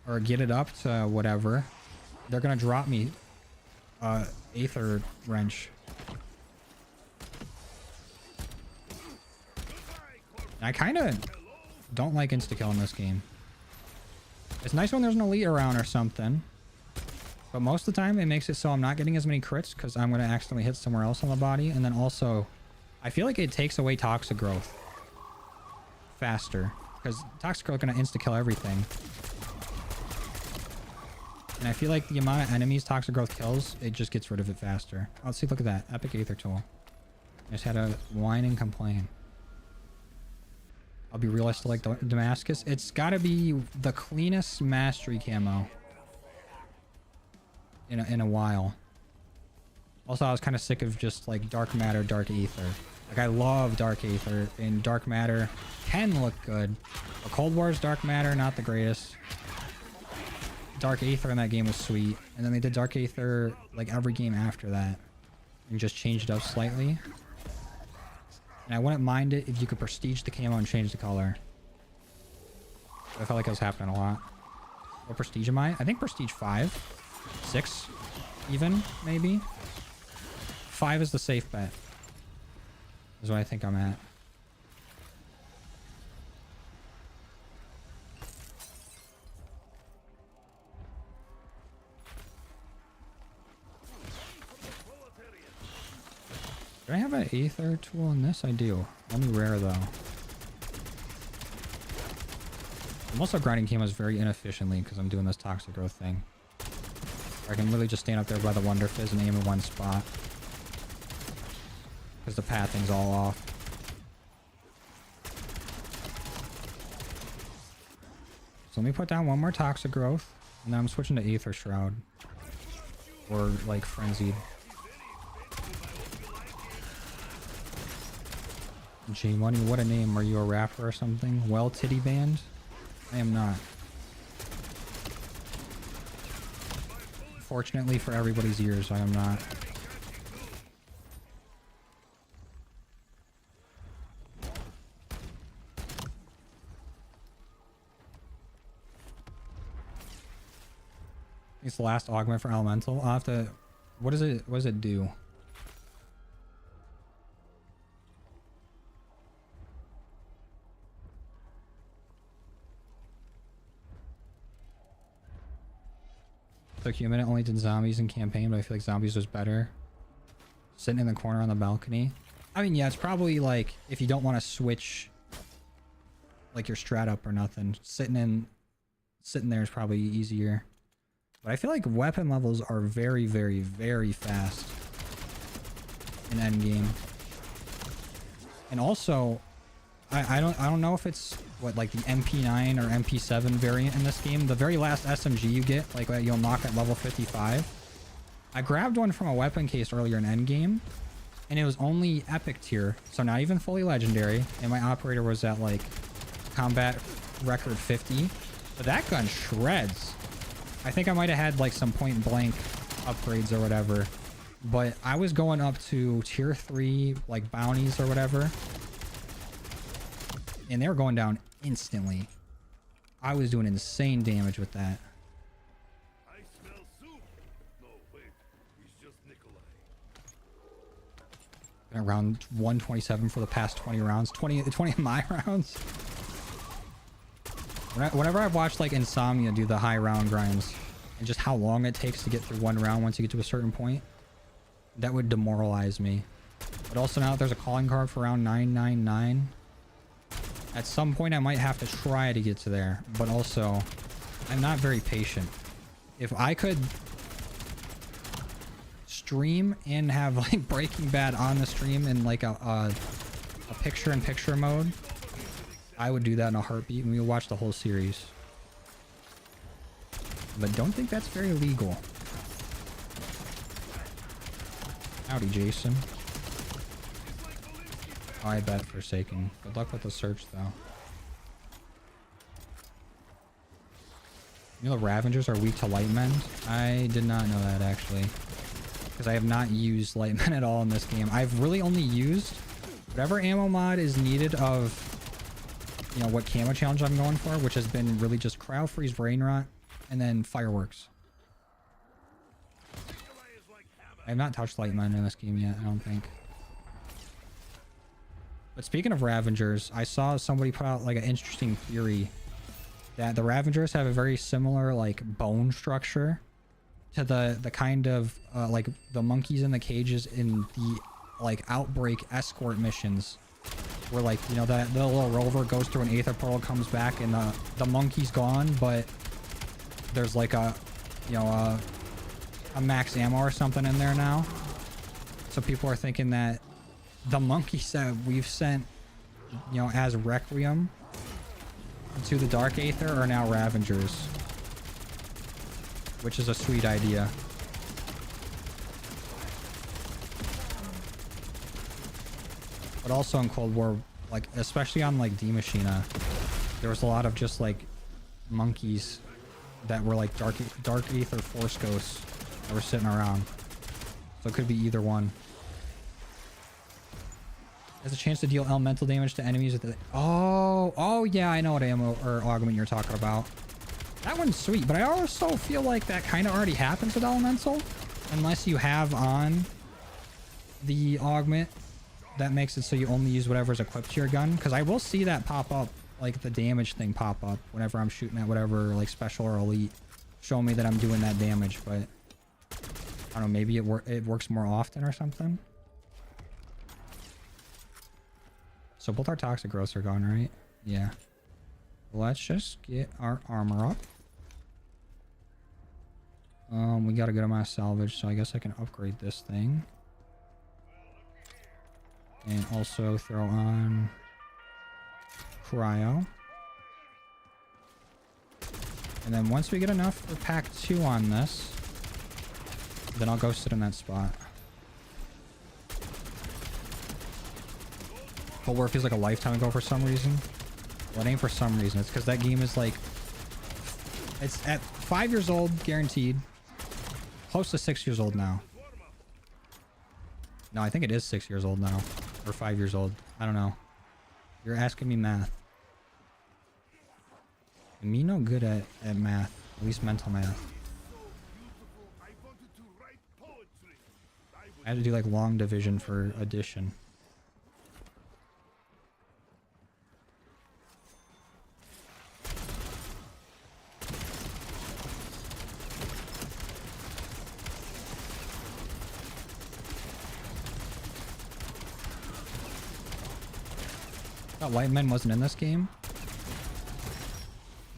or get it up to whatever, they're going to drop me Aether Wrench. I kind of don't like insta-kill in this game. It's nice when there's an elite around or something, but most of the time it makes it so I'm not getting as many crits because I'm going to accidentally hit somewhere else on the body. And then also, I feel like it takes away toxic growth faster, because toxic growth is going to insta-kill everything. And I feel like the amount of enemies toxic growth kills, it just gets rid of it faster. Oh, let's see, look at that. Epic Aether Tool. I just had to whine and complain. I'll be real, I still like Damascus. It's got to be the cleanest mastery camo in a while. Also, I was kind of sick of just like Dark Matter, Dark Aether. Like, I love Dark Aether, and Dark Matter can look good. But Cold War's Dark Matter, not the greatest. Dark Aether in that game was sweet. And then they did Dark Aether like every game after that. And just changed it up slightly. And I wouldn't mind it if you could prestige the camo and change the color. I felt like it was happening a lot. What prestige am I? I think prestige 5. 6 even, maybe. 5 is the safe bet. Is what I think I'm at. Do I have an Aether tool in this? I do. Only rare though. I'm also grinding camos very inefficiently because I'm doing this toxic growth thing. I can literally just stand up there by the Wonder Fizz and aim in one spot. Because the pathing's all off. So let me put down one more toxic growth. And then I'm switching to Aether Shroud. Or like Frenzied. G Money, what a name. Are you a rapper or something? Well, Titty Band? I am not. Fortunately for everybody's ears, I am not. It's the last augment for Elemental. I'll have to... What does it do? Took you a minute, only did zombies in campaign, but I feel like zombies was better. Sitting in the corner on the balcony. I mean, yeah, it's probably like if you don't want to switch like your strat up or nothing, sitting there is probably easier. But I feel like weapon levels are very, very, very fast in Endgame. And also, I don't know if it's what, like the MP9 or MP7 variant in this game. The very last SMG you get, like you'll knock at level 55. I grabbed one from a weapon case earlier in Endgame, and it was only epic tier, so not even fully legendary. And my operator was at like combat record 50, but that gun shreds. I think I might have had like some point blank upgrades or whatever, but I was going up to tier 3 like bounties or whatever, and they were going down instantly. I was doing insane damage with that. I smell soup. No, wait. He's just Nikolai. Been around 127 for the past 20 rounds. 20 of my rounds. Whenever I've watched like Insomnia do the high round grinds and just how long it takes to get through one round once you get to a certain point, that would demoralize me. But also now that there's a calling card for round 999, at some point I might have to try to get to there, but also I'm not very patient. If I could stream and have like Breaking Bad on the stream in like a picture-in-picture mode, I would do that in a heartbeat and we would watch the whole series. But don't think that's very legal. Howdy, Jason. Oh, I bet Forsaken. Good luck with the search, though. You know the Ravengers are weak to Lightmen? I did not know that, actually. Because I have not used Lightmen at all in this game. I've really only used whatever ammo mod is needed of, you know, what camo challenge I'm going for, which has been really just Cryo Freeze, Brain Rot, and then Fireworks. I have not touched Lightmen in this game yet, I don't think. But speaking of Ravengers, I saw somebody put out like an interesting theory that the Ravengers have a very similar like bone structure to the kind of like the monkeys in the cages in the like Outbreak escort missions, where like, you know, that the little rover goes through an aether portal, comes back, and the monkey's gone, but there's like a, you know, a max ammo or something in there now. So people are thinking that the monkeys that we've sent, you know, as Requiem to the Dark Aether are now Ravengers, which is a sweet idea. But also in Cold War, like especially on like D Machina, there was a lot of just like monkeys that were like Dark Aether Force Ghosts that were sitting around. So it could be either one. Has a chance to deal elemental damage to enemies with the... Oh yeah, I know what ammo or augment you're talking about. That one's sweet, but I also feel like that kind of already happens with elemental, unless you have on the augment that makes it so you only use whatever's equipped to your gun. Because I will see that pop up, like the damage thing pop up whenever I'm shooting at whatever like special or elite, show me that I'm doing that damage. But I don't know, maybe it works more often or something. So both our toxic growths are gone, right? Yeah. Let's just get our armor up. We got a good amount of salvage, so I guess I can upgrade this thing. And also throw on cryo. And then once we get enough for pack 2 on this, then I'll go sit in that spot. Cold War feels like a lifetime ago for some reason. Well, it ain't for some reason. It's because that game is like... It's at 5 years old, guaranteed. Close to 6 years old now. No, I think it is 6 years old now. Or 5 years old. I don't know. You're asking me math. Me no good at math. At least mental math. I had to do like long division for addition. Thought Lightman wasn't in this game.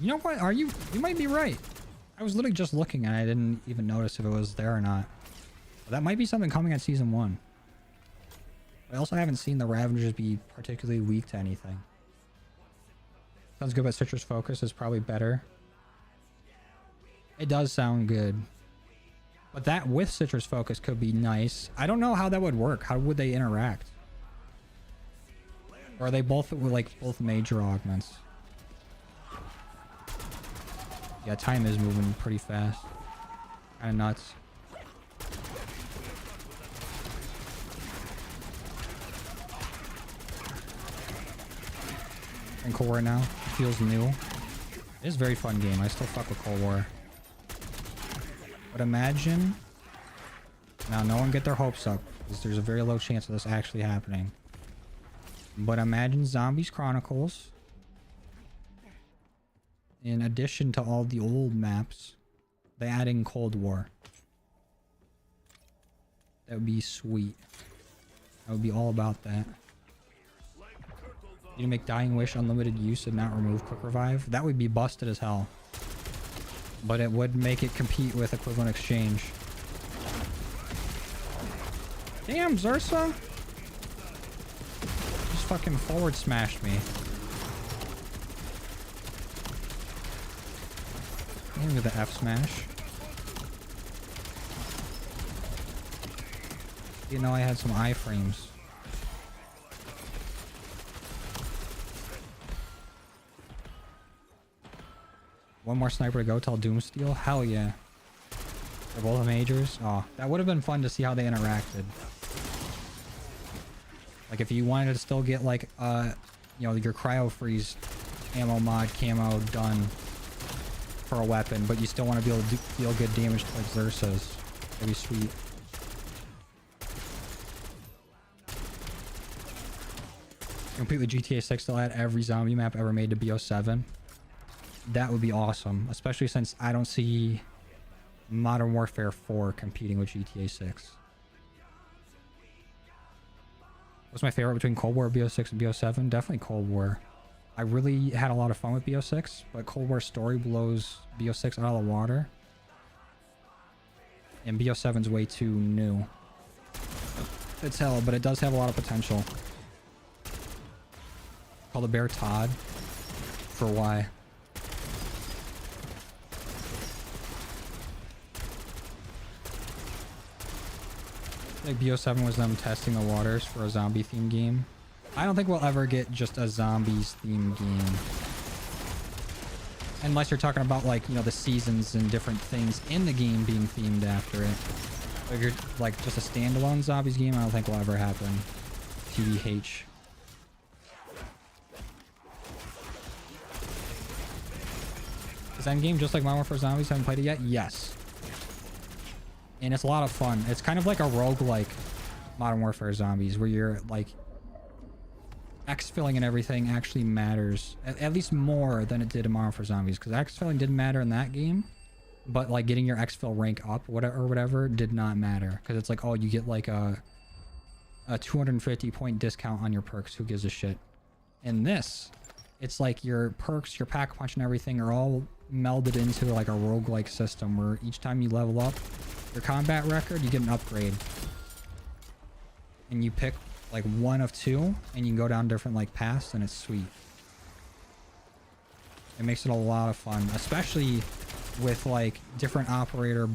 You know what? You might be right. I was literally just looking and I didn't even notice if it was there or not. But that might be something coming at season 1. I also haven't seen the Ravagers be particularly weak to anything. Sounds good, but Citrus Focus is probably better. It does sound good. But that with Citrus Focus could be nice. I don't know how that would work. How would they interact? Or are they both like both major augments? Yeah, time is moving pretty fast. Kind of nuts. In Cold War now. It feels new. It is a very fun game. I still fuck with Cold War. But imagine... Now, no one get their hopes up, because there's a very low chance of this actually happening. But imagine Zombies Chronicles. In addition to all the old maps, they add in Cold War. That would be sweet. I would be all about that. You make Dying Wish unlimited use and not remove Quick Revive. That would be busted as hell. But it would make it compete with Equivalent Exchange. Damn, Zursa! Just fucking forward smashed me. Look at the F smash. You know I had some iframes. One more sniper to go till Doomsteel? Hell yeah. They're both majors. Oh, that would have been fun to see how they interacted. Like if you wanted to still get like you know, your cryo freeze ammo mod camo done for a weapon, but you still want to be able to deal good damage to like Xerxes. That'd be sweet. Completely GTA 6 to add every zombie map ever made to BO7. That would be awesome, especially since I don't see Modern Warfare 4 competing with GTA 6. What's my favorite between Cold War, BO6, and BO7? Definitely Cold War. I really had a lot of fun with BO6, but Cold War story blows BO6 out of the water. And BO7's way too new. It's hell, but it does have a lot of potential. Call the bear Todd. For why? Like BO7 was them testing the waters for a zombie themed game. I don't think we'll ever get just a zombies themed game. Unless you're talking about like, you know, the seasons and different things in the game being themed after it. If you're like just a standalone zombies game, I don't think will ever happen. TBH. Is Endgame just like Modern Warfare Zombies? Haven't played it yet? Yes. And it's a lot of fun. It's kind of like a roguelike Modern Warfare Zombies, where you're like exfilling and everything actually matters. At least more than it did in Modern Warfare Zombies, because exfilling didn't matter in that game, but like getting your exfil rank up or whatever did not matter, because it's like, oh, you get like a 250 point discount on your perks. Who gives a shit? In this, it's like your perks, your pack punch and everything are all melded into like a roguelike system, where each time you level up your combat record, you get an upgrade. And you pick like one of two, and you can go down different like paths, and it's sweet. It makes it a lot of fun, especially with like different operator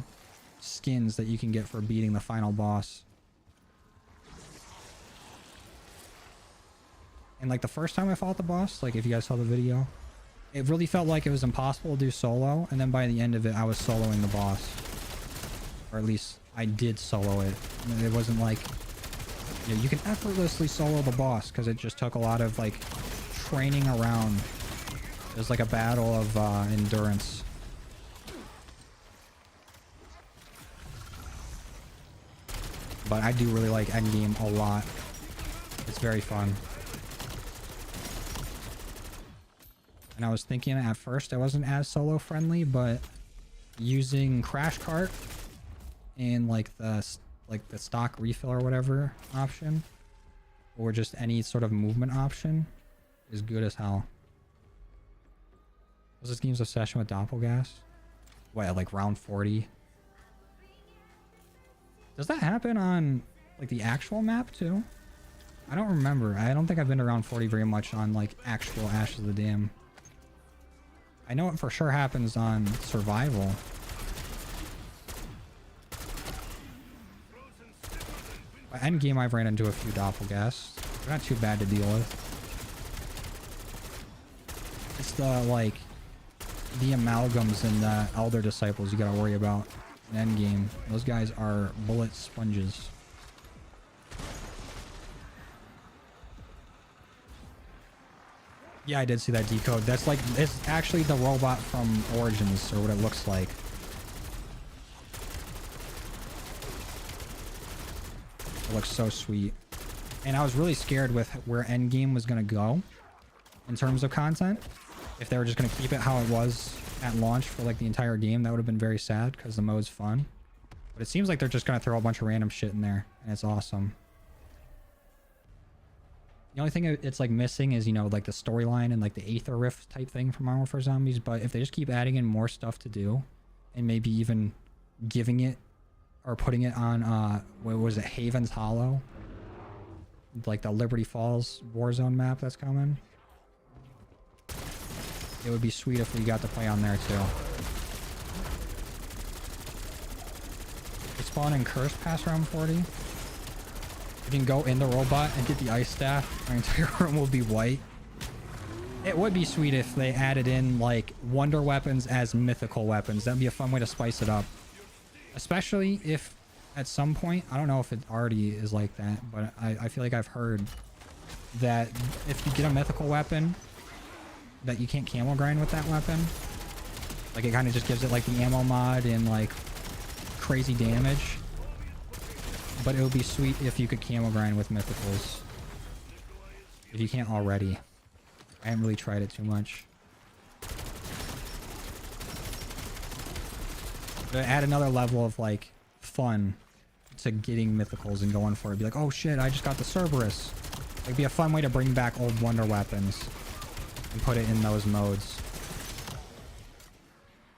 skins that you can get for beating the final boss. And like the first time I fought the boss, like if you guys saw the video, it really felt like it was impossible to do solo, and then by the end of it I was soloing the boss. Or at least I did solo it. It wasn't like, you know, you can effortlessly solo the boss, because it just took a lot of like training around. It was like a battle of endurance. But I do really like Endgame a lot. It's very fun. And I was thinking at first I wasn't as solo friendly, but using Crash Cart and like the stock refill or whatever option, or just any sort of movement option, is good as hell. Was this game's obsession with doppelgas? What, like round 40? Does that happen on like the actual map too? I don't remember. I don't think I've been to round 40 very much on like actual Ashes of the Dam. I know it for sure happens on survival. By Endgame, I've ran into a few doppelgas. They're not too bad to deal with. It's the like the amalgams and the elder disciples you gotta worry about in Endgame. Those guys are bullet sponges. Yeah, I did see that decode. That's like, it's actually the robot from Origins, or what it looks like. It looks so sweet. And I was really scared with where Endgame was going to go in terms of content. If they were just going to keep it how it was at launch for like the entire game, that would have been very sad because the mode's fun. But it seems like they're just going to throw a bunch of random shit in there, and it's awesome. The only thing it's like missing is, you know, like the storyline and like the Aether Rift type thing from Modern Warfare Zombies. But if they just keep adding in more stuff to do, and maybe even giving it or putting it on, what was it, Haven's Hollow? Like the Liberty Falls Warzone map that's coming. It would be sweet if we got to play on there too. We spawn in Curse past round 40. You can go in the robot and get the ice staff. Our entire room will be white. It would be sweet if they added in like wonder weapons as mythical weapons. That'd be a fun way to spice it up. Especially if at some point, I don't know if it already is like that, but I feel like I've heard that if you get a mythical weapon, that you can't camo grind with that weapon. Like it kind of just gives it like the ammo mod and like crazy damage. But it would be sweet if you could camo grind with mythicals. If you can't already. I haven't really tried it too much. But add another level of like fun to getting mythicals and going for it. Be like, oh shit, I just got the Cerberus. It'd be a fun way to bring back old wonder weapons and put it in those modes.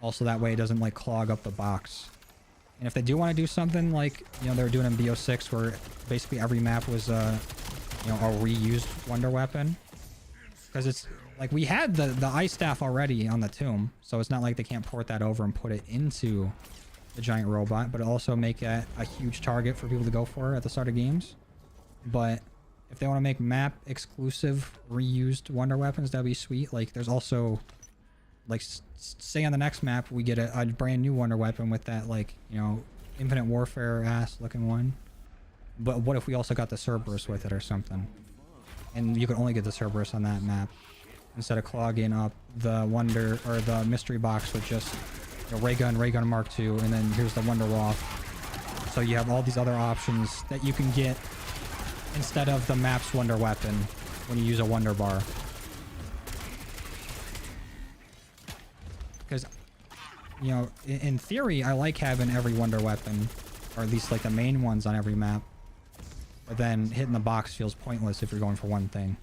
Also that way it doesn't like clog up the box. And if they do want to do something like, you know, they were doing in BO6 where basically every map was, you know, a reused wonder weapon. Because it's like we had the ice staff already on the tomb. So it's not like they can't port that over and put it into the giant robot. But also make it a huge target for people to go for at the start of games. But if they want to make map exclusive reused wonder weapons, that'd be sweet. Like there's also... like say on the next map we get a brand new wonder weapon with that, like, you know, Infinite Warfare ass looking one. But what if we also got the Cerberus with it or something? And you could only get the Cerberus on that map instead of clogging up the wonder or the mystery box with just, you know, ray gun Mark II, and then here's the wonder waff. So you have all these other options that you can get instead of the map's wonder weapon when you use a wonder bar. Because, you know, in theory, I like having every wonder weapon, or at least like the main ones on every map. But then hitting the box feels pointless if you're going for one thing.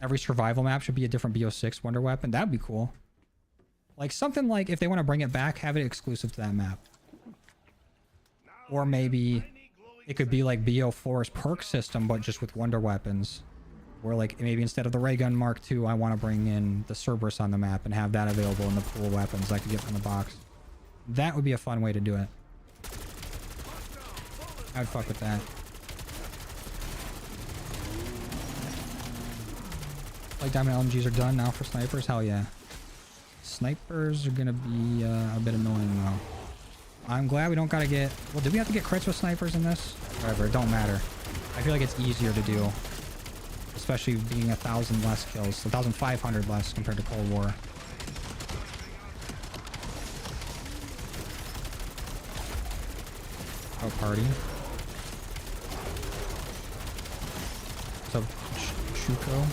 Every survival map should be a different BO6 wonder weapon. That'd be cool. Like something like, if they want to bring it back, have it exclusive to that map. Or maybe it could be like BO4's perk system, but just with wonder weapons. Or like maybe instead of the ray gun Mark II, I want to bring in the Cerberus on the map and have that available in the pool of weapons I could get from the box. That would be a fun way to do it. I'd fuck with that. Like diamond LMGs are done now for snipers? Hell yeah. Snipers are gonna be a bit annoying though. I'm glad we don't gotta get... well, did we have to get crits with snipers in this? Whatever, it don't matter. I feel like it's easier to do. Especially being 1,000 less kills. 1,500 less compared to Cold War. Oh, party. What's up, Shuko?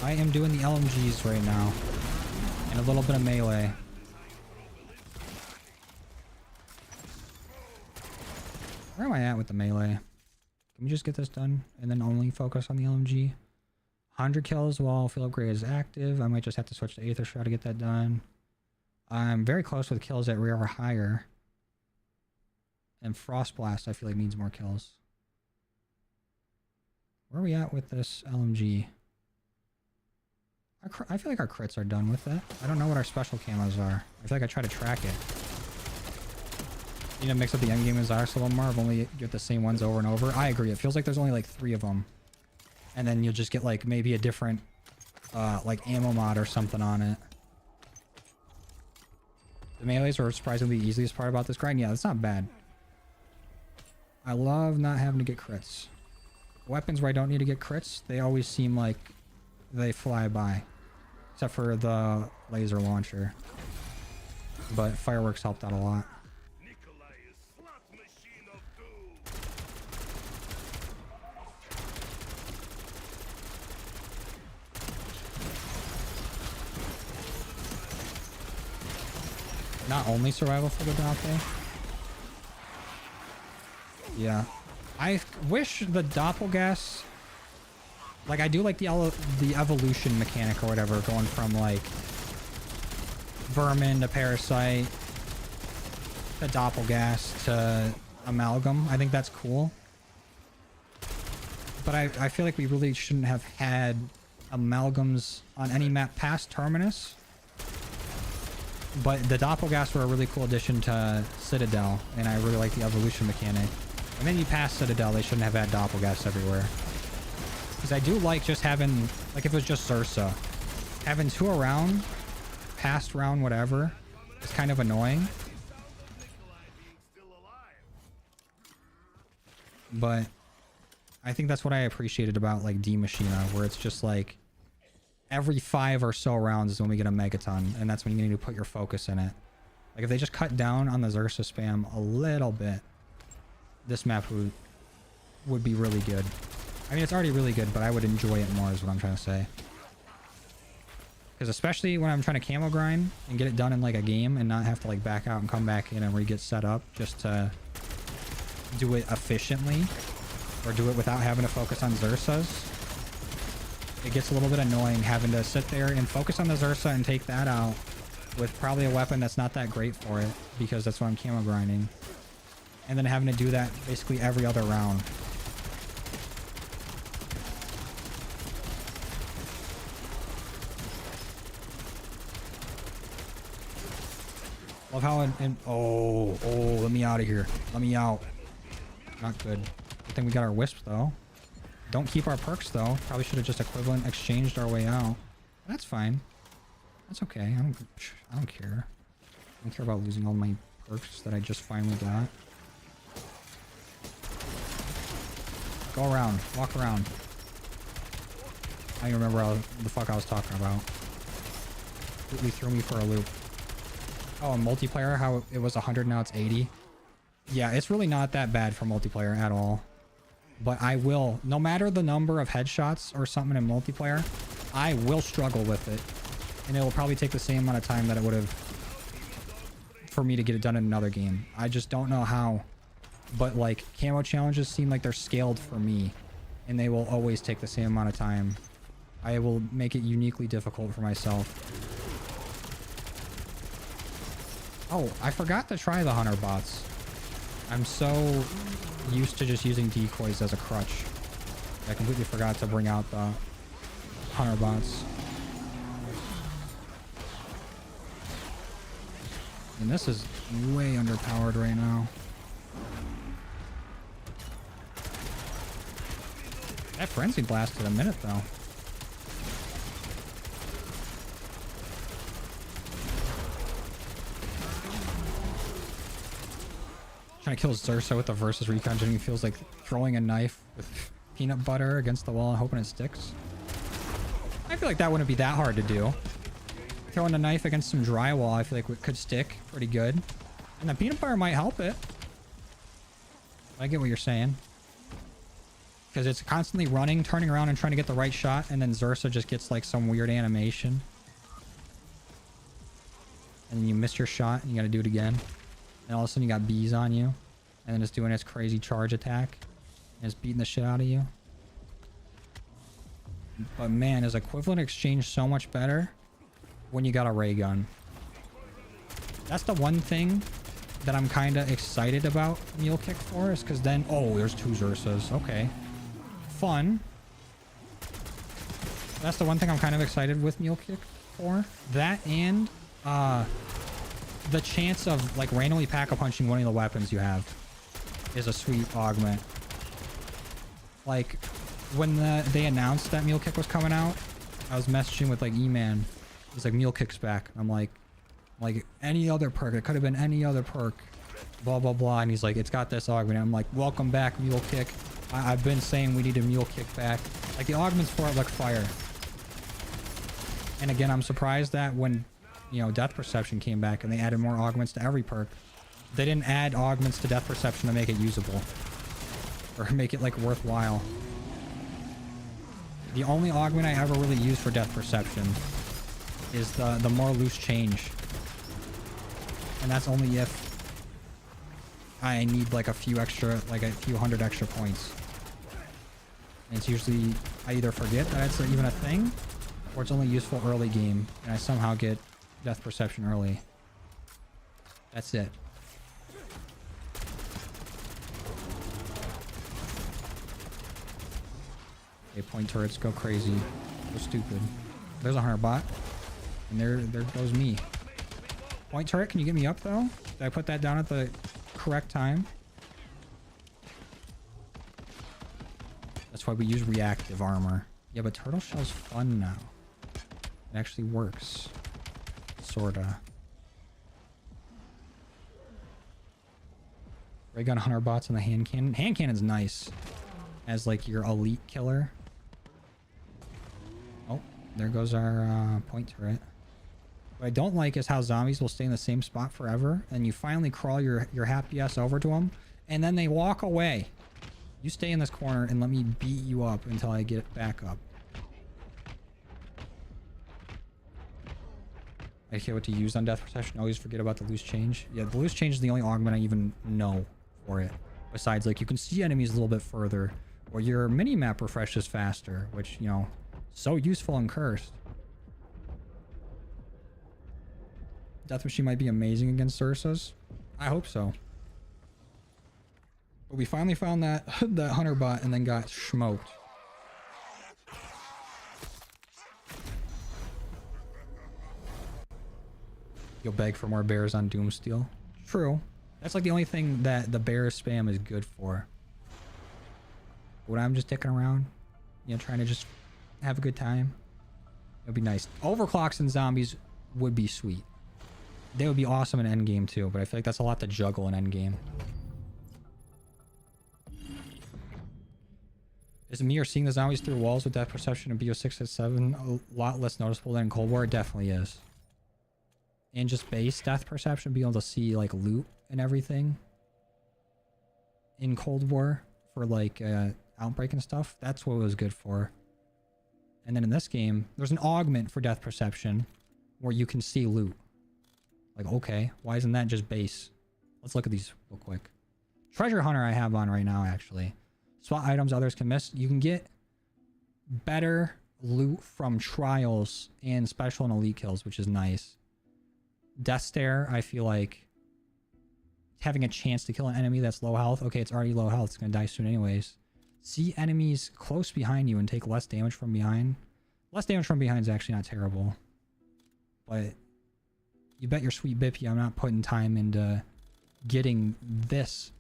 I am doing the LMGs right now. And a little bit of melee. Where am I at with the melee? Can we just get this done and then only focus on the LMG? 100 kills while field upgrade is active. I might just have to switch to Aether Shroud to get that done. I'm very close with kills at rear or higher. And Frost Blast, I feel like, needs more kills. Where are we at with this LMG? I feel like our crits are done with it. I don't know what our special camos are. I feel like I try to track it. You know, mix up the endgame and Zarks a little more. I've only get the same ones over and over. I agree. It feels like there's only like 3 of them. And then you'll just get like maybe a different like ammo mod or something on it. The melees are surprisingly the easiest part about this grind. Yeah, that's not bad. I love not having to get crits. Weapons where I don't need to get crits, they always seem like they fly by. Except for the laser launcher. But fireworks helped out a lot. Not only survival for the Doppel. Yeah. I wish the Doppelgas... Like, I do like the evolution mechanic or whatever, going from, like, Vermin to Parasite to Doppelgas to Amalgam. I think that's cool. But I feel like we really shouldn't have had Amalgams on any map past Terminus. But the Doppelgas were a really cool addition to Citadel, and I really like the evolution mechanic. And then you pass Citadel, they shouldn't have had Doppelgas everywhere. Because I do like just having, like if it was just Zursa, having 2 around, past round whatever, is kind of annoying. But I think that's what I appreciated about like D Machina, where it's just like every 5 or so rounds is when we get a Megaton, and that's when you need to put your focus in it. Like if they just cut down on the Zursa spam a little bit, this map would be really good. I mean, it's already really good, but I would enjoy it more is what I'm trying to say. Because especially when I'm trying to camo grind and get it done in like a game and not have to like back out and come back in and re-get set up just to do it efficiently or do it without having to focus on Zursas. It gets a little bit annoying having to sit there and focus on the Zursa and take that out with probably a weapon that's not that great for it because that's what I'm camo grinding. And then having to do that basically every other round. Love how let me out of here. Let me out. Not good. Good thing we got our wisp though. Don't keep our perks though. Probably should have just equivalent exchanged our way out. That's fine. That's okay. I don't care. I don't care about losing all my perks that I just finally got. Go around. Walk around. I don't remember what the fuck I was talking about. Completely threw me for a loop. Oh, and multiplayer, how it was 100, now it's 80. Yeah, it's really not that bad for multiplayer at all. But I will, no matter the number of headshots or something in multiplayer, I will struggle with it. And it will probably take the same amount of time that it would have for me to get it done in another game. I just don't know how. But like, camo challenges seem like they're scaled for me. And they will always take the same amount of time. I will make it uniquely difficult for myself. Oh, I forgot to try the hunter bots. I'm so used to just using decoys as a crutch. I completely forgot to bring out the hunter bots. And this is way underpowered right now. That frenzy lasted a minute though. Trying to kill Zursa with the versus recon genuinely feels like throwing a knife with peanut butter against the wall and hoping it sticks. I feel like that wouldn't be that hard to do. Throwing a knife against some drywall, I feel like it could stick pretty good. And the peanut butter might help it. I get what you're saying. Because it's constantly running, turning around and trying to get the right shot, and then Zursa just gets like some weird animation. And then you miss your shot and you gotta do it again. And all of a sudden you got bees on you. And then it's doing its crazy charge attack. And it's beating the shit out of you. But man, is equivalent exchange so much better when you got a ray gun. That's the one thing that I'm kind of excited about Mule Kick for, is because then... Oh, there's 2 Xursas. Okay. Fun. That's the one thing I'm kind of excited with Mule Kick for. That and the chance of like randomly pack-a-punching one of the weapons you have is a sweet augment. Like when they announced that Mule Kick was coming out, I was messaging with like E-Man. He's like, Mule Kick's back. I'm like any other perk. It could have been any other perk. Blah, blah, blah. And he's like, it's got this augment. I'm like, welcome back, Mule Kick. I've been saying we need a Mule Kick back. Like the augments for it look fire. And again, I'm surprised that when, you know, Death Perception came back and they added more augments to every perk, they didn't add augments to Death Perception to make it usable. Or make it like worthwhile. The only augment I ever really use for Death Perception is the more loose change. And that's only if I need like a few hundred extra points. And it's usually, I either forget that it's even a thing, or it's only useful early game, and I somehow get Death Perception early. That's it. Okay, point turrets go crazy. Go stupid. There's a hunter bot. And there goes me. Point turret, can you get me up though? Did I put that down at the correct time? That's why we use reactive armor. Yeah, but turtle shell's fun now. It actually works. Sorta. Ray gun hunter bots and the hand cannon. Hand cannon's nice as like your elite killer. Oh, there goes our point turret. What I don't like is how zombies will stay in the same spot forever, and you finally crawl your happy ass over to them, and then they walk away. You stay in this corner and let me beat you up until I get back up. I forget what to use on Death Perception. Always forget about the loose change. Yeah, the loose change is the only augment I even know for it. Besides, like, you can see enemies a little bit further, or your mini-map refreshes faster, which, you know, so useful and cursed. Death Machine might be amazing against Xursas. I hope so. But we finally found that hunter bot and then got smoked. You'll beg for more bears on Doomsteel. True. That's like the only thing that the bear spam is good for. When I'm just dicking around, you know, trying to just have a good time, it'd be nice. Overclocks and zombies would be sweet. They would be awesome in Endgame too, but I feel like that's a lot to juggle in Endgame. Is it me or seeing the zombies through walls with Death Perception and BO6 at 7 a lot less noticeable than in Cold War? It definitely is. And just base Death Perception, being able to see like loot and everything in Cold War for like Outbreak and stuff, that's what it was good for. And then in this game, there's an augment for Death Perception where you can see loot. Like, okay, why isn't that just base? Let's look at these real quick. Treasure Hunter I have on right now, actually. SWAT items others can miss. You can get better loot from trials and special and elite kills, which is nice. Death Stare, I feel like having a chance to kill an enemy that's low health. Okay, it's already low health. It's going to die soon anyways. See enemies close behind you and take less damage from behind. Less damage from behind is actually not terrible. But you bet your sweet Bippy I'm not putting time into getting this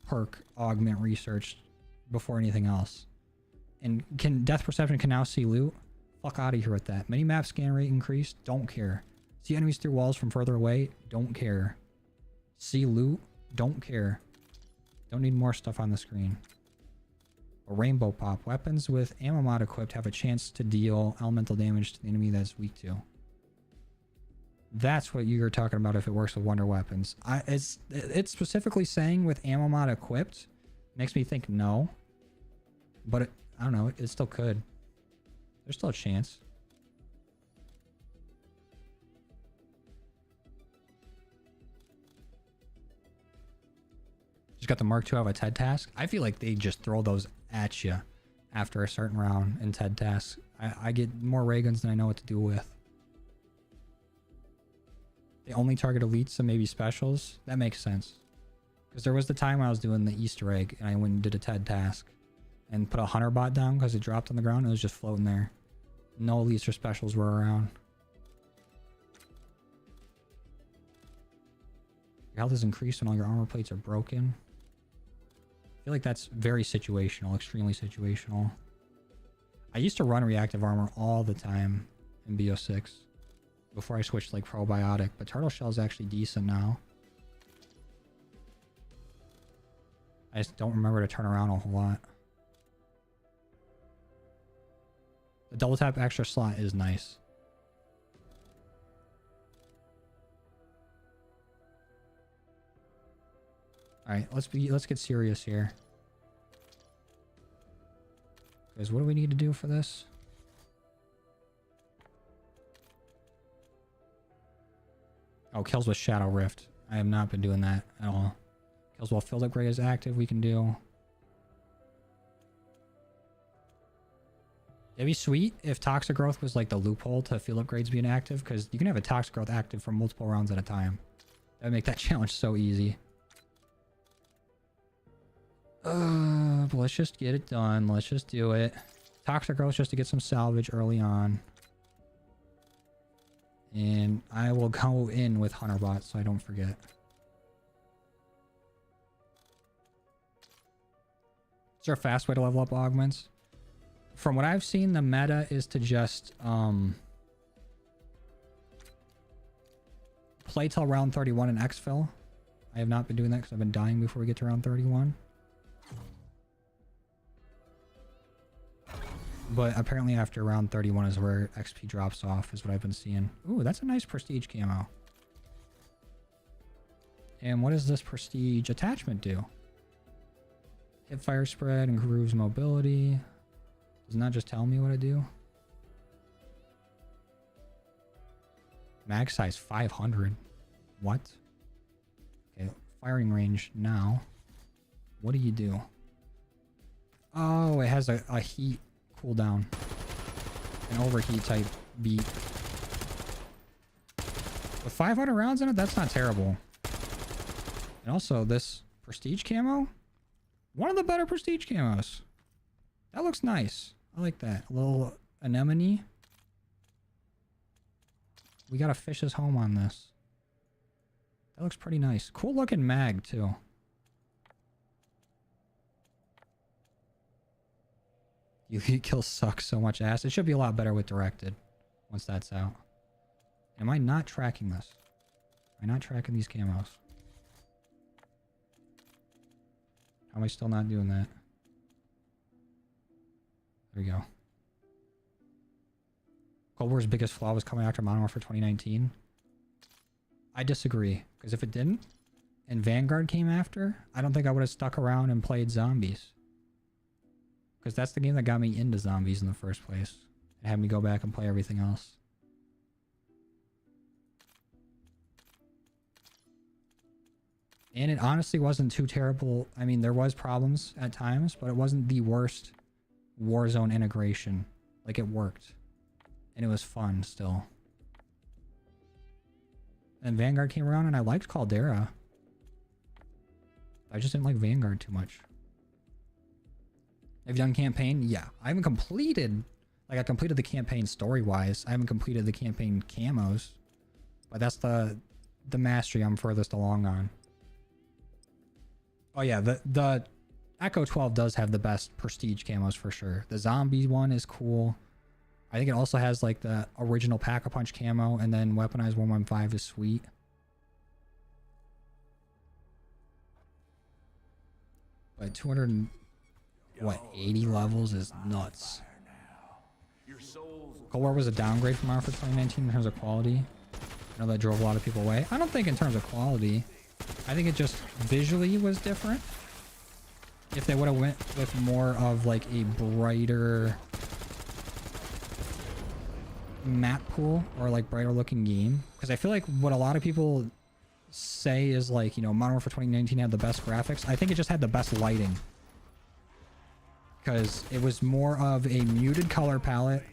perk augment researched before anything else. And Death Perception can now see loot? Fuck out of here with that. Minimap scan rate increased? Don't care. See enemies through walls from further away? Don't care. See loot? Don't care. Don't need more stuff on the screen. A rainbow pop. Weapons with ammo mod equipped have a chance to deal elemental damage to the enemy that's weak to. That's what you're talking about if it works with wonder weapons. It's specifically saying with ammo mod equipped. Makes me think no. But I don't know. It still could. There's still a chance. Just got the Mark II out of a TED task. I feel like they just throw those at you after a certain round in TED tasks. I get more ray guns than I know what to do with. They only target elites and maybe specials. That makes sense. Because there was the time I was doing the Easter egg and I went and did a TED task and put a hunter bot down because it dropped on the ground and it was just floating there. No elites or specials were around. Your health is increased when all your armor plates are broken. I feel like that's very situational, extremely situational. I used to run reactive armor all the time in BO6 before I switched like probiotic, but turtle shell is actually decent now. I just don't remember to turn around a whole lot. The double tap extra slot is nice. All right, let's get serious here. Guys, what do we need to do for this? Oh, kills with Shadow Rift. I have not been doing that at all. Kills while field upgrade is active, we can do. It'd be sweet if toxic growth was like the loophole to field upgrades being active, because you can have a toxic growth active for multiple rounds at a time. That would make that challenge so easy. But let's just get it done. Let's just do it. Toxic growth just to get some salvage early on. And I will go in with Hunter Bot so I don't forget. Is there a fast way to level up augments? From what I've seen, the meta is to just play till round 31 and exfil. I have not been doing that because I've been dying before we get to round 31. But apparently after round 31 is where XP drops off, is what I've been seeing. Ooh, that's a nice prestige camo. And what does this prestige attachment do? Hip fire spread, improves mobility. Does not just tell me what to do. Mag size 500. What? Okay, firing range now. What do you do? Oh, it has a heat cooldown. An overheat type beat. With 500 rounds in it, that's not terrible. And also this prestige camo. One of the better prestige camos. That looks nice. I like that. A little anemone. We got a fish's home on this. That looks pretty nice. Cool looking mag too. UV kills suck so much ass. It should be a lot better with directed once that's out. Am I not tracking this? Am I not tracking these camos? How am I still not doing that? There we go. Cold War's biggest flaw was coming after Modern Warfare 2019. I disagree, because if it didn't, and Vanguard came after, I don't think I would have stuck around and played Zombies. Because that's the game that got me into Zombies in the first place. And had me go back and play everything else. And it honestly wasn't too terrible. I mean, there was problems at times, but it wasn't the worst Warzone integration. Like, it worked. And it was fun still. And Vanguard came around and I liked Caldera. I just didn't like Vanguard too much. Have you done campaign? Yeah. I haven't completed... Like, I completed the campaign story-wise. I haven't completed the campaign camos. But that's the mastery I'm furthest along on. Oh yeah, the Echo 12 does have the best prestige camos for sure. The zombie one is cool. I think it also has like the original Pack-a-Punch camo, and then weaponized 115 is sweet. But 280 levels is nuts. Cold War was a downgrade from Modern Warfare 2019 in terms of quality. I know that drove a lot of people away. I don't think in terms of quality. I think it just visually was different. If they would have went with more of like a brighter map pool or like brighter looking game, because I feel like what a lot of people say is like, you know, Modern Warfare 2019 had the best graphics. I think it just had the best lighting, because it was more of a muted color palette.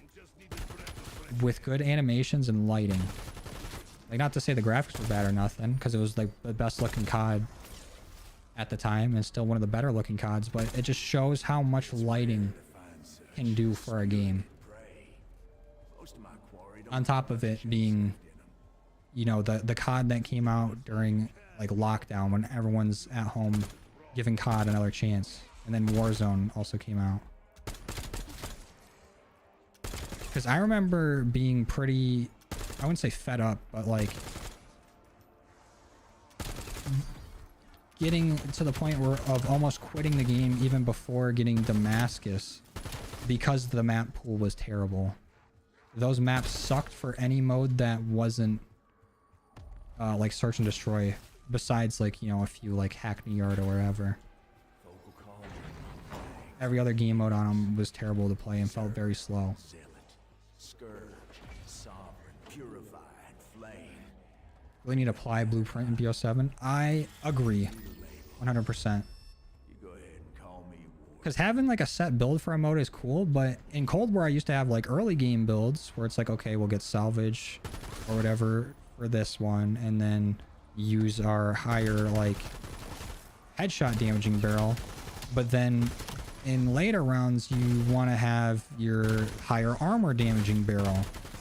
with good animations and lighting. Like, not to say the graphics were bad or nothing, because it was like the best looking COD at the time and still one of the better looking CODs, but it just shows how much lighting can do for a game. On top of it being, you know, the COD that came out during like lockdown when everyone's at home giving COD another chance. And then Warzone also came out. Because I remember being pretty, I wouldn't say fed up, but like getting to the point where of almost quitting the game even before getting Damascus because the map pool was terrible. Those maps sucked for any mode that wasn't like search and destroy, besides like, you know, a few like Hackney Yard or wherever. Every other game mode on them was terrible to play and felt very slow. Really need to apply blueprint in BO7. I agree 100%. Because having like a set build for a mode is cool, but in Cold War I used to have like early game builds where it's like, okay, we'll get salvage or whatever for this one and then use our higher like headshot damaging barrel. But then in later rounds you want to have your higher armor damaging barrel,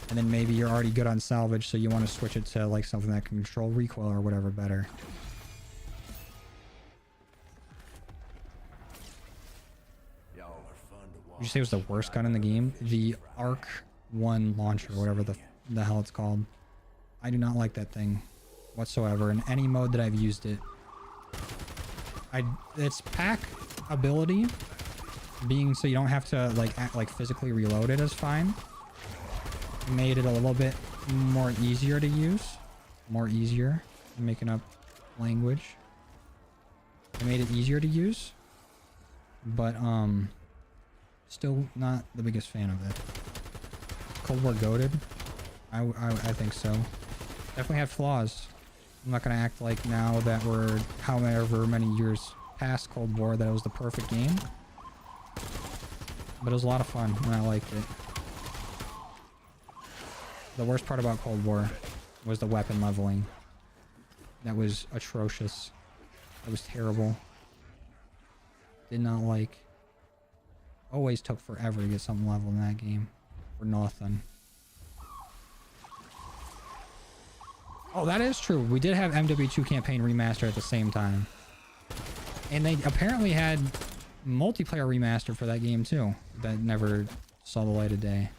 and then maybe you're already good on salvage, so you want to switch it to like something that can control recoil or whatever better. Would you say it was the worst gun in the game? The Arc 1 launcher, whatever the hell it's called. I do not like that thing whatsoever in any mode that I've used it. Its pack ability being so you don't have to like physically reload it is fine. It made it a little bit more easier to use. More easier. I'm making up language. It made it easier to use. But still not the biggest fan of it. Cold War goated? I think so. Definitely had flaws. I'm not gonna act like now that we're however many years past Cold War that it was the perfect game. But it was a lot of fun and I liked it. The worst part about Cold War was the weapon leveling. That was atrocious. That was terrible. Did not like. Always took forever to get something leveled in that game. For nothing. Oh, that is true. We did have MW2 campaign remaster at the same time. And they apparently had multiplayer remaster for that game too. That never saw the light of day.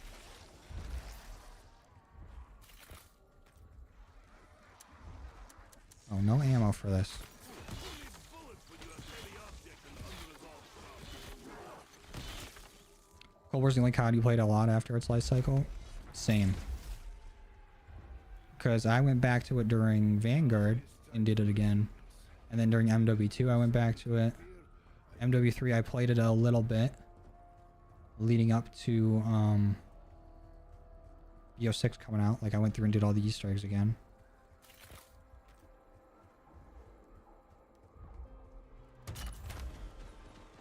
Oh, no ammo for this. Cold War's the only COD you played a lot after its life cycle? Same. Because I went back to it during Vanguard and did it again. And then during MW2 I went back to it. MW3 I played it a little bit. Leading up to BO6 coming out. Like I went through and did all the Easter eggs again.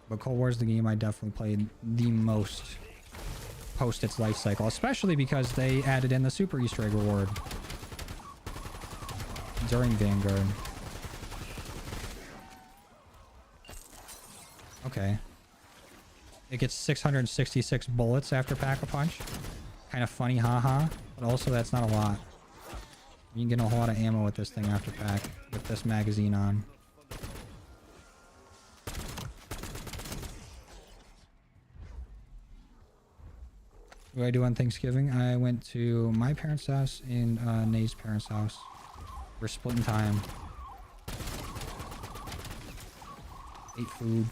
But Cold War is the game I definitely played the most post its life cycle, especially because they added in the super Easter egg reward during Vanguard. Okay. It gets 666 bullets after Pack-a-Punch. Kind of funny, haha. But also that's not a lot. You can get a whole lot of ammo with this thing after Pack with this magazine on. What did I do on Thanksgiving? I went to my parents' house and Nate's parents' house. We're splitting time. Ate food.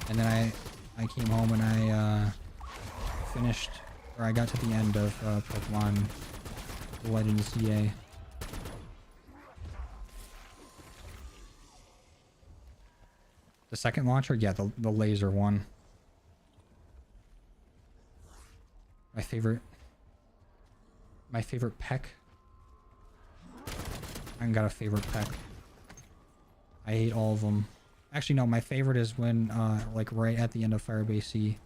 And then I came home and I finished, or I got to the end of Pokemon The Legends ZA. The second launcher? Yeah, the laser one. My favorite peck. I haven't got a favorite peck. I hate all of them. Actually, no, my favorite is when, like, right at the end of Firebase C.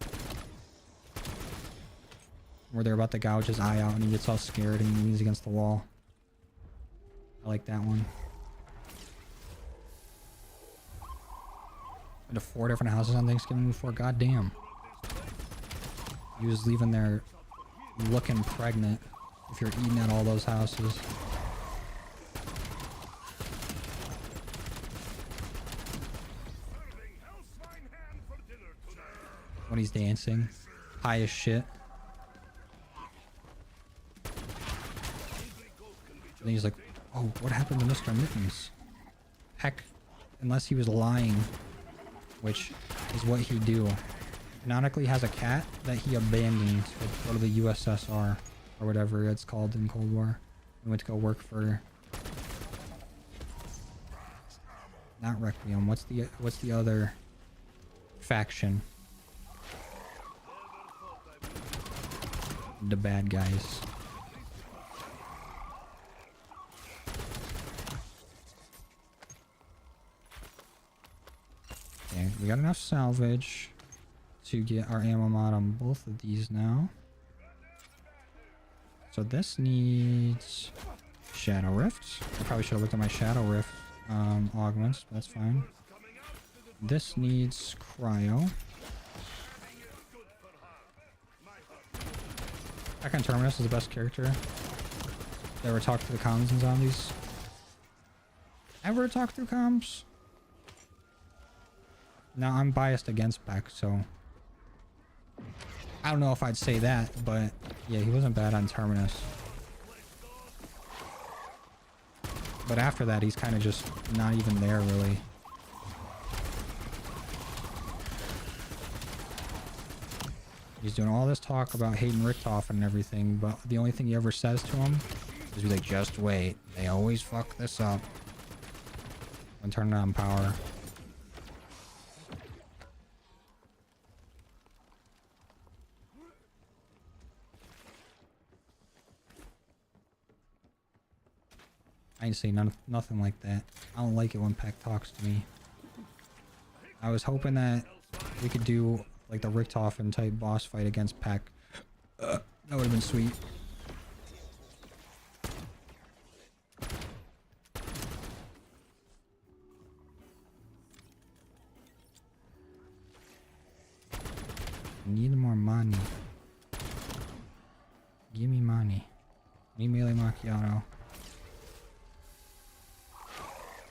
where they're about to gouge his eye out and he gets all scared and he leans against the wall. I like that one. Been to 4 different houses on Thanksgiving before. Goddamn. He was leaving there looking pregnant if you're eating at all those houses. When he's dancing. High as shit. And he's like, oh, what happened to Mr. Mittens? Heck, unless he was lying, which is what he do. Canonically has a cat that he abandoned to go to the USSR or whatever it's called in Cold War. He went to go work for, not Requiem. What's the other faction? The bad guys. Okay, we got enough salvage to get our ammo mod on both of these now. So this needs Shadow Rift. I probably should have looked at my Shadow Rift augments, but that's fine. This needs Cryo. Back on Terminus is the best character that ever talked to the comms and zombies. Ever talk through comms? Now I'm biased against Beck, so I don't know if I'd say that, but yeah, he wasn't bad on Terminus. But after that, he's kind of just not even there, really. He's doing all this talk about hating Richtofen and everything, but the only thing he ever says to him is he's like, just wait. They always fuck this up. And turn it on power. I ain't say nothing like that. I don't like it when Peck talks to me. I was hoping that we could do like the Richtofen type boss fight against Peck. That would have been sweet. Need more money. Give me money. Need melee macchiato.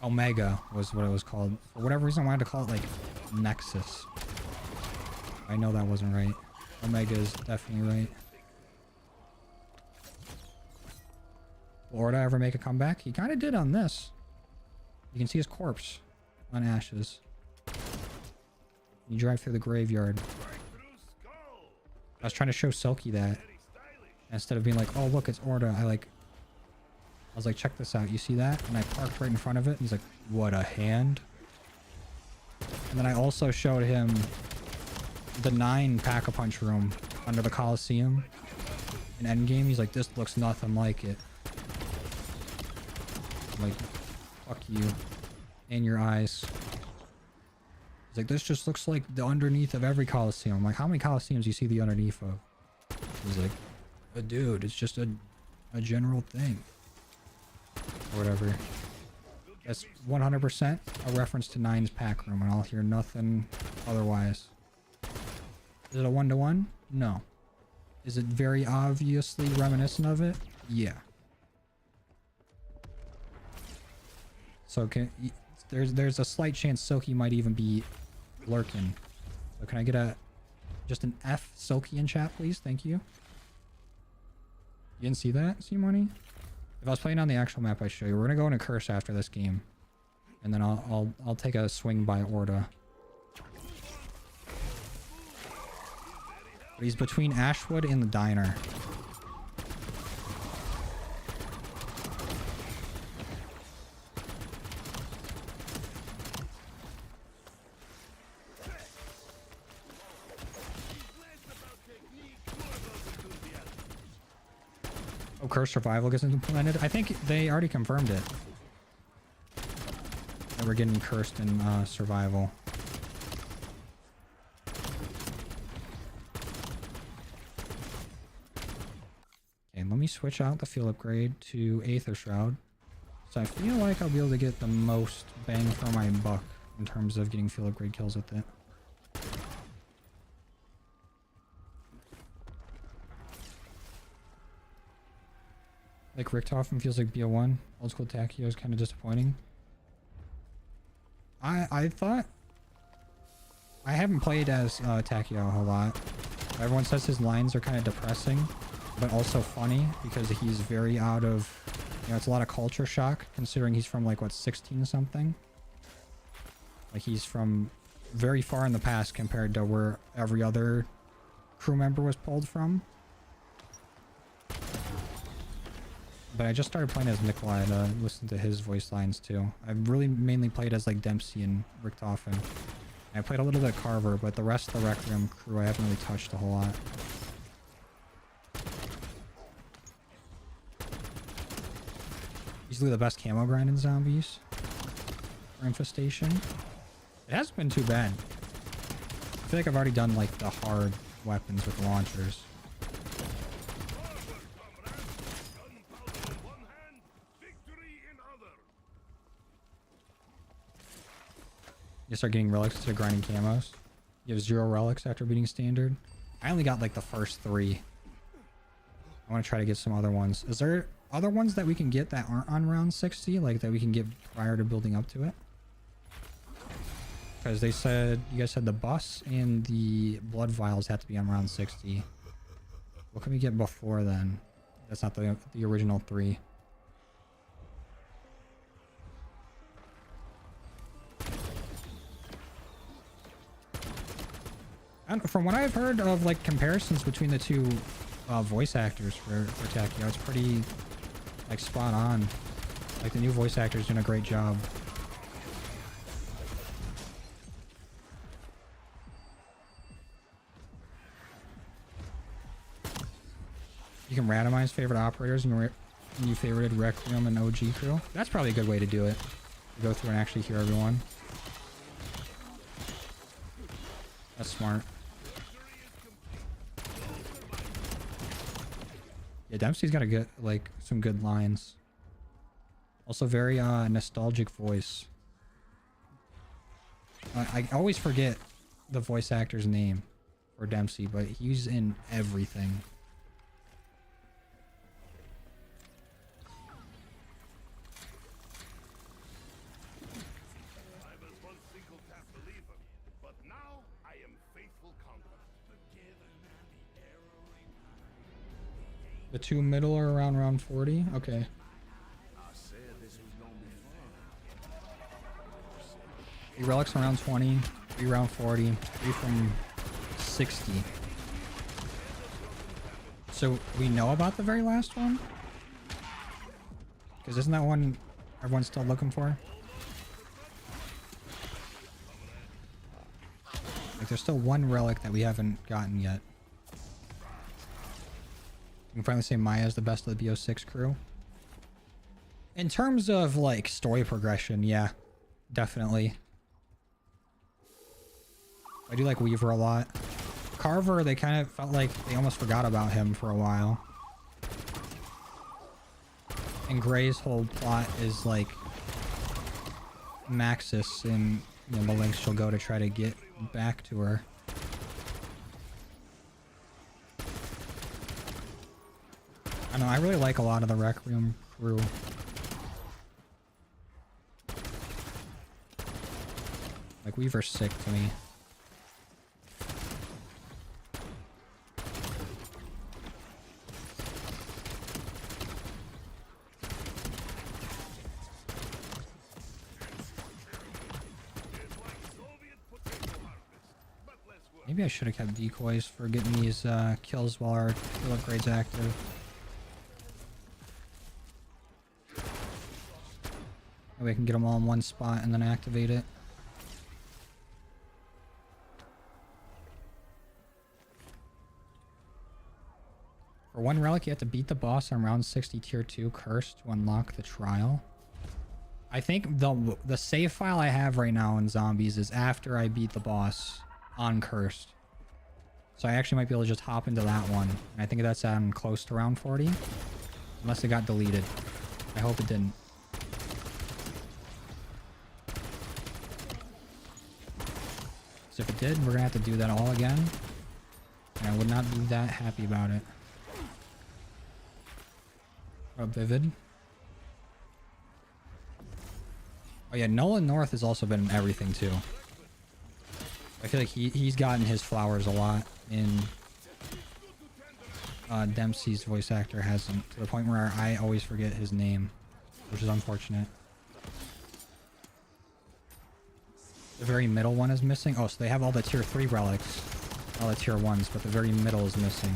Omega was what it was called. For whatever reason, I wanted to call it like Nexus. I know that wasn't right. Omega is definitely right. Will Orda ever make a comeback? He kind of did on this. You can see his corpse on ashes. You drive through the graveyard. I was trying to show Silky that. Instead of being like, oh look, it's Orda, I was like, check this out. You see that? And I parked right in front of it. And he's like, what a hand. And then I also showed him the 9 Pack-a-Punch room under the Coliseum in Endgame. He's like, this looks nothing like it. I'm like, fuck you. And your eyes. He's like, this just looks like the underneath of every Coliseum. I'm like, how many Coliseums do you see the underneath of? He's like, dude, it's just a general thing. Or whatever. That's 100% a reference to 9's pack room, and I'll hear nothing otherwise. Is it a 1-to-1? No. Is it very obviously reminiscent of it? Yeah. So there's a slight chance Silky might even be lurking. So can I get just an F Silky in chat, please? Thank you. You didn't see that, C-Money? If I was playing on the actual map, I'd show you. We're gonna go into Curse after this game, and then I'll take a swing by Orda. But he's between Ashwood and the diner. Oh, Curse Survival gets implemented? I think they already confirmed it. That we're getting cursed in Survival. let me switch out the field upgrade to Aether Shroud. So I feel like I'll be able to get the most bang for my buck in terms of getting field upgrade kills with it. Like Richthofen feels like BO1. Old school Tachyo is kind of disappointing. I thought... I haven't played as Tachyo a whole lot. Everyone says his lines are kind of depressing, but also funny because he's very out of... You know, it's a lot of culture shock considering he's from like, what, 16 something? Like he's from very far in the past compared to where every other crew member was pulled from. But I just started playing as Nikolai to listen to his voice lines too. I've really mainly played as like Dempsey and Richthofen. I played a little bit of Carver, but the rest of the Requiem crew I haven't really touched a whole lot. Easily the best camo grind in Zombies. For Infestation. It hasn't been too bad. I feel like I've already done like the hard weapons with launchers. You start getting relics instead of grinding camos. You have 0 relics after beating standard. I only got like the first 3. I want to try to get some other ones. Is there other ones that we can get that aren't on round 60? Like that we can get prior to building up to it? Because they said, you guys said the bus and the blood vials have to be on round 60. What can we get before then? That's not the original 3. And from what I've heard of like comparisons between the two voice actors for Tachyo, it's pretty like spot on. Like the new voice actor's doing a great job. You can randomize favorite operators and you favorited Requiem and OG crew. That's probably a good way to do it. To go through and actually hear everyone. That's smart. Yeah, Dempsey's got a good, like, some good lines. Also very nostalgic voice. I always forget the voice actor's name for Dempsey, but he's in everything. The 2 middle are around round 40? Okay. 3 relics around 20, 3 round 40, 3 from 60. So we know about the very last one? Because isn't that one everyone's still looking for? Like there's still 1 relic that we haven't gotten yet. You can finally say Maya is the best of the BO6 crew. In terms of like story progression, yeah, definitely. I do like Weaver a lot. Carver, they kind of felt like they almost forgot about him for a while. And Gray's whole plot is like Maxis and, you know, the lengths she'll go to try to get back to her. I know, I really like a lot of the Requiem crew. Like, Weaver's sick to me. Maybe I should have kept decoys for getting these kills while our skill upgrade's active. Maybe I can get them all in one spot and then activate it. For 1 relic, you have to beat the boss on round 60 tier 2 curse to unlock the trial. I think the save file I have right now in Zombies is after I beat the boss on cursed. So I actually might be able to just hop into that one. And I think that's on close to round 40. Unless it got deleted. I hope it didn't. So if it did, we're gonna have to do that all again. And I would not be that happy about it. Oh, Vivid. Oh yeah, Nolan North has also been in everything too. I feel like he's gotten his flowers a lot in Dempsey's voice actor hasn't, to the point where I always forget his name, which is unfortunate. The very middle one is missing. Oh, so they have all the tier 3 relics, all the tier 1s, but the very middle is missing.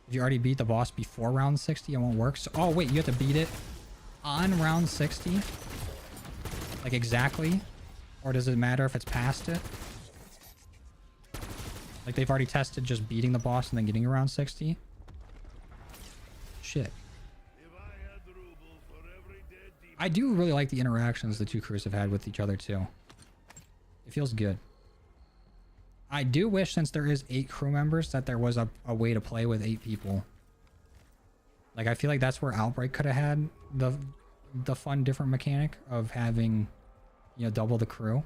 If you already beat the boss before round 60, it won't work. So, oh wait, you have to beat it on round 60? Like exactly? Or does it matter if it's past it? Like they've already tested just beating the boss and then getting around 60? Shit. I do really like the interactions the two crews have had with each other too. It feels good. I do wish, since there is 8 crew members, that there was a way to play with 8 people. Like I feel like that's where Outbreak could have had the fun different mechanic of having, you know, double the crew.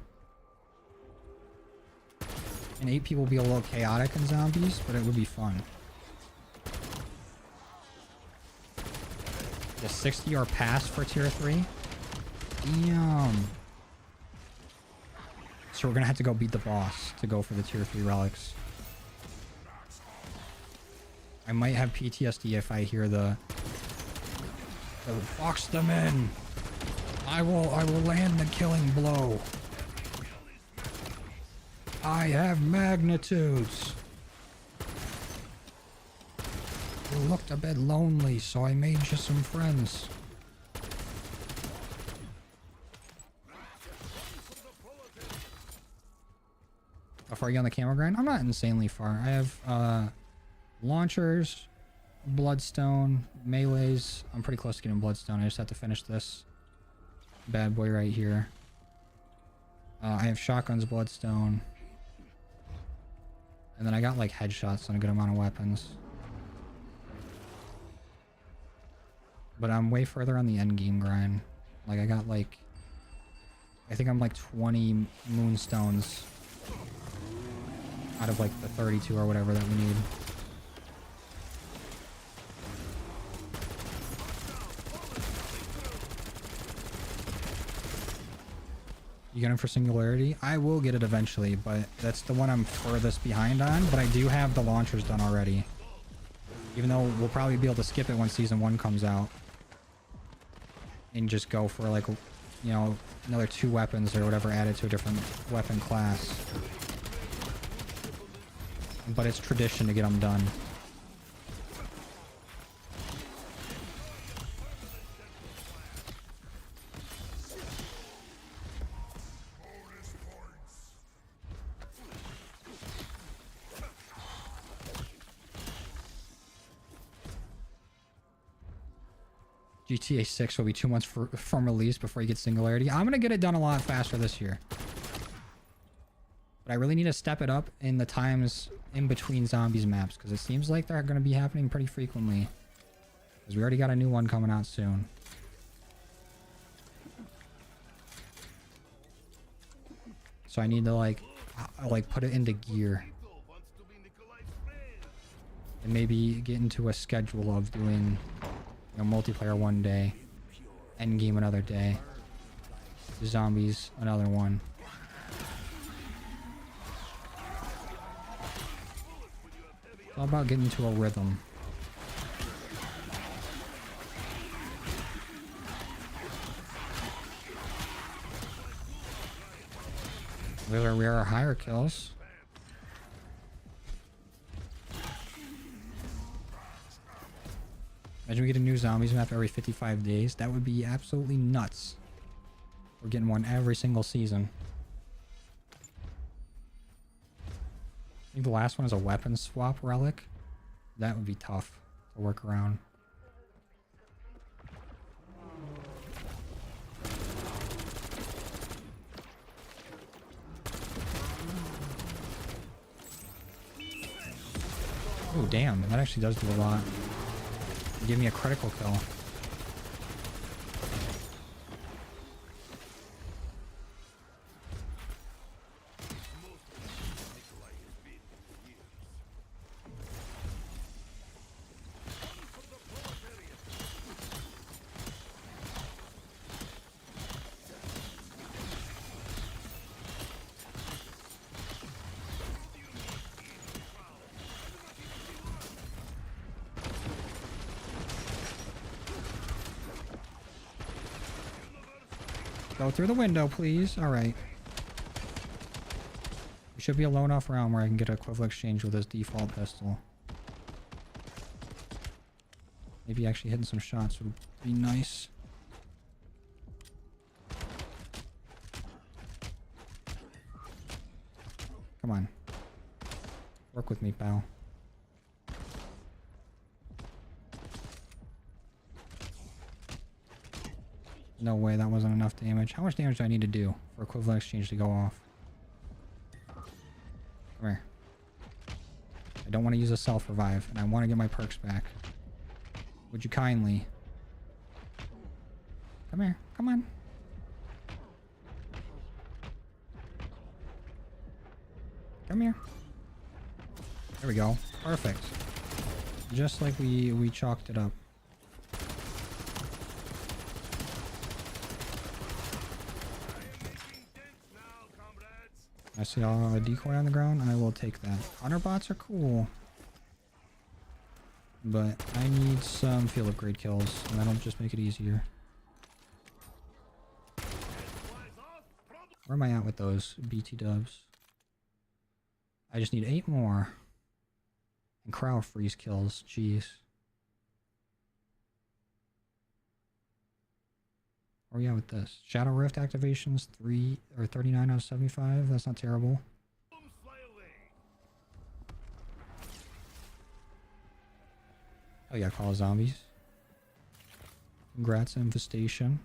And 8 people would be a little chaotic in zombies, but it would be fun. The 60 are passed for tier 3. Damn. So we're gonna have to go beat the boss to go for the tier 3 relics. I might have PTSD if I hear the box them in. I will land the killing blow. I have magnitudes. You looked a bit lonely, so I made you some friends. How far are you on the camo grind? I'm not insanely far. I have launchers, bloodstone, melees. I'm pretty close to getting bloodstone. I just have to finish this bad boy right here. I have shotguns, bloodstone. And then I got like headshots on a good amount of weapons. But I'm way further on the endgame grind. Like I got like, I think I'm like 20 moonstones out of like the 32 or whatever that we need. You get him for singularity? I will get it eventually, but that's the one I'm furthest behind on. But I do have the launchers done already. Even though we'll probably be able to skip it when season 1 comes out. And just go for like, you know, another 2 weapons or whatever added to a different weapon class. But it's tradition to get them done. GTA 6 will be 2 months from release before you get singularity. I'm going to get it done a lot faster this year. But I really need to step it up in the times in between zombies maps, because it seems like they're going to be happening pretty frequently. Because we already got a new one coming out soon. So I need to like put it into gear. And maybe get into a schedule of doing, you know, multiplayer one day, endgame another day, zombies another one. It's all about getting into a rhythm. Those are rare or higher kills. Imagine we get a new zombies map every 55 days. That would be absolutely nuts. We're getting one every single season. I think the last one is a weapon swap relic. That would be tough to work around. Oh, damn. That actually does do a lot. Give me a critical kill. Go through the window, please. All right. We should be a low enough round where I can get an equivalent exchange with this default pistol. Maybe actually hitting some shots would be nice. Come on. Work with me, pal. No way, that wasn't enough damage. How much damage do I need to do for equivalent exchange to go off? Come here. I don't want to use a self-revive, and I want to get my perks back. Would you kindly? Come here. Come on. Come here. There we go. Perfect. Just like we chalked it up. I see a decoy on the ground. I will take that. Hunter bots are cool. But I need some field upgrade kills, and that'll just make it easier. Where am I at with those BT dubs? I just need 8 more. And crowd freeze kills. Jeez. Where are we at with this? Shadow Rift activations, 39 out of 75. That's not terrible. Oh yeah, Call of Zombies. Congrats, Infestation.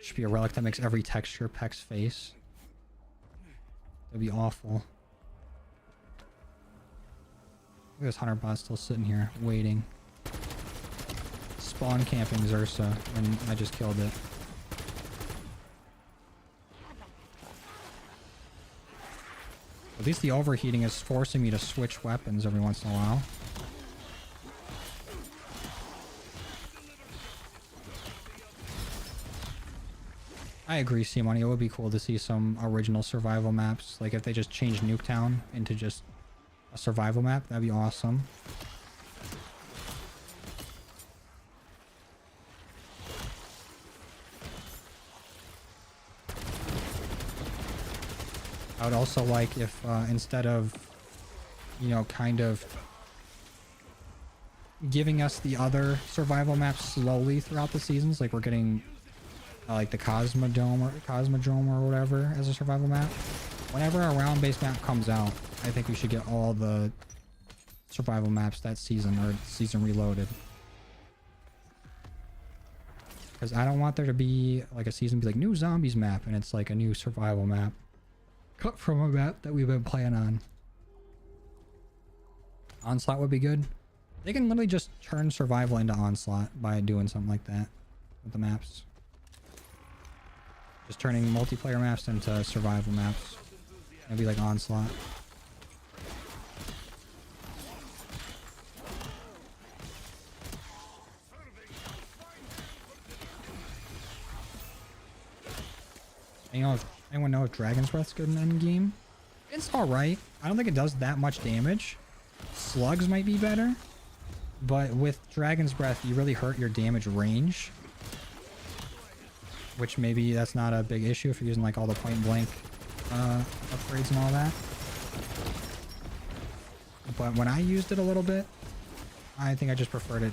Should be a relic that makes every texture Peck's face. That'd be awful. Look at this hunter bot still sitting here, waiting. Spawn camping Xursa, and I just killed it. At least the overheating is forcing me to switch weapons every once in a while. I agree, C-Money. It would be cool to see some original survival maps. Like if they just changed Nuketown into just a survival map, that'd be awesome. I would also like if instead of, you know, kind of giving us the other survival maps slowly throughout the seasons, like we're getting like the Cosmodrome or whatever as a survival map. Whenever a round-based map comes out, I think we should get all the survival maps that season, or season reloaded. Because I don't want there to be like a season be like new zombies map and it's like a new survival map cut from a map that we've been playing on. Onslaught would be good. They can literally just turn survival into Onslaught by doing something like that with the maps. Just turning multiplayer maps into survival maps. It'd be like Onslaught. Anyone know if Dragon's Breath's good in Endgame? It's alright. I don't think it does that much damage. Slugs might be better. But with Dragon's Breath, you really hurt your damage range. Which maybe that's not a big issue if you're using like all the point blank upgrades and all that. But when I used it a little bit, I think I just preferred it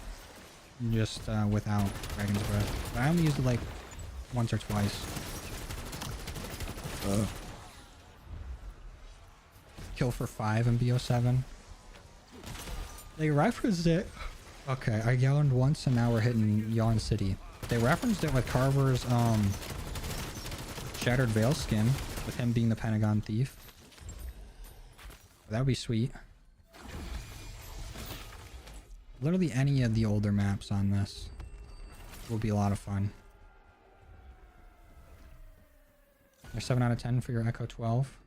just without Dragon's Breath. But I only used it like once or twice. Kill for 5 in BO7. They referenced it. Okay, I yawned once and now we're hitting Yawn City. They referenced it with Carver's Shattered Veil skin. with him being the Pentagon Thief. That would be sweet. Literally any of the older maps on this will be a lot of fun. You're 7 out of 10 for your Echo 12.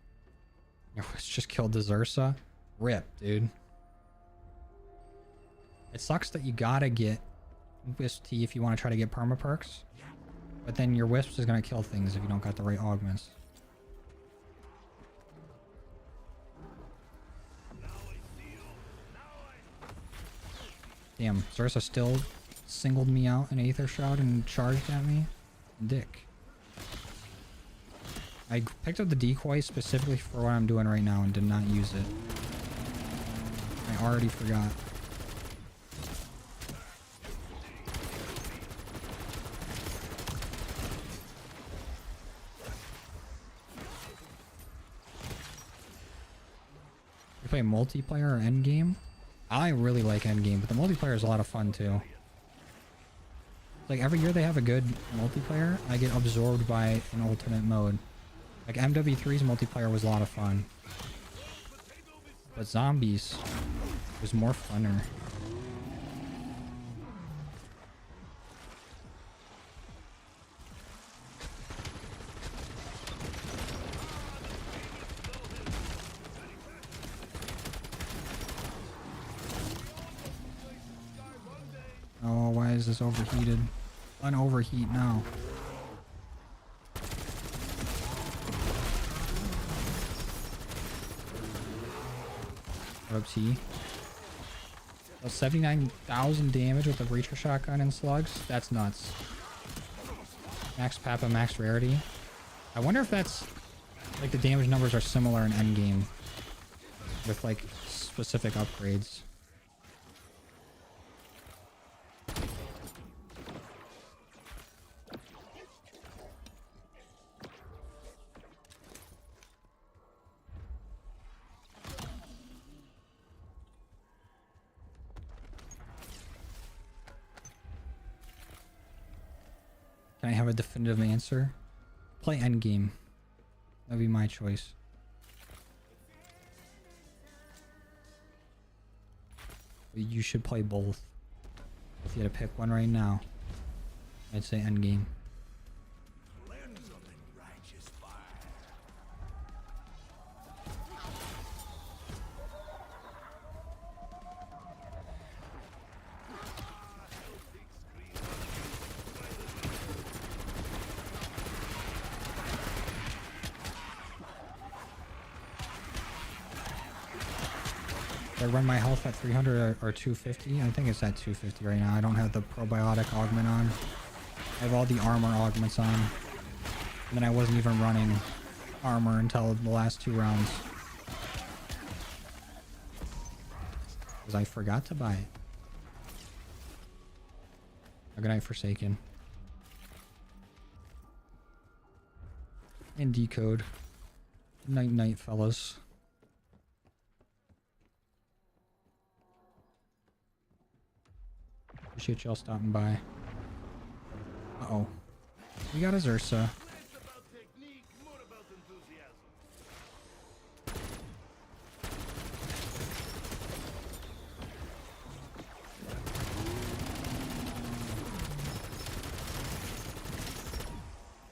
It's just killed the Zursa. Rip, dude. It sucks that you gotta get Wisp T if you want to try to get perma perks. But then your Wisp is gonna kill things if you don't got the right augments. Damn, Zursa still singled me out in Aether Shroud and charged at me. Dick. I picked up the decoy specifically for what I'm doing right now and did not use it. I already forgot. You play multiplayer or endgame? I really like Endgame, but the multiplayer is a lot of fun too. Like every year they have a good multiplayer, I get absorbed by an alternate mode. Like MW3's multiplayer was a lot of fun. But Zombies was more funner. Oh, why is this overheated? Unoverheat now. What up, T? 79,000 damage with a breacher shotgun and slugs? That's nuts. Max Papa, max rarity. I wonder if that's like the damage numbers are similar in endgame with like specific upgrades. Can I have a definitive answer? Play Endgame. That'd be my choice. But you should play both. If you had to pick one right now, I'd say Endgame. I run my health at 300 or 250. I think it's at 250 right now. I don't have the probiotic augment on. I have all the armor augments on. And then I wasn't even running armor until the last 2 rounds. Because I forgot to buy it. Good night, Forsaken. And Decode. Night night, fellas. Appreciate y'all stopping by. Uh-oh. We got a Zursa.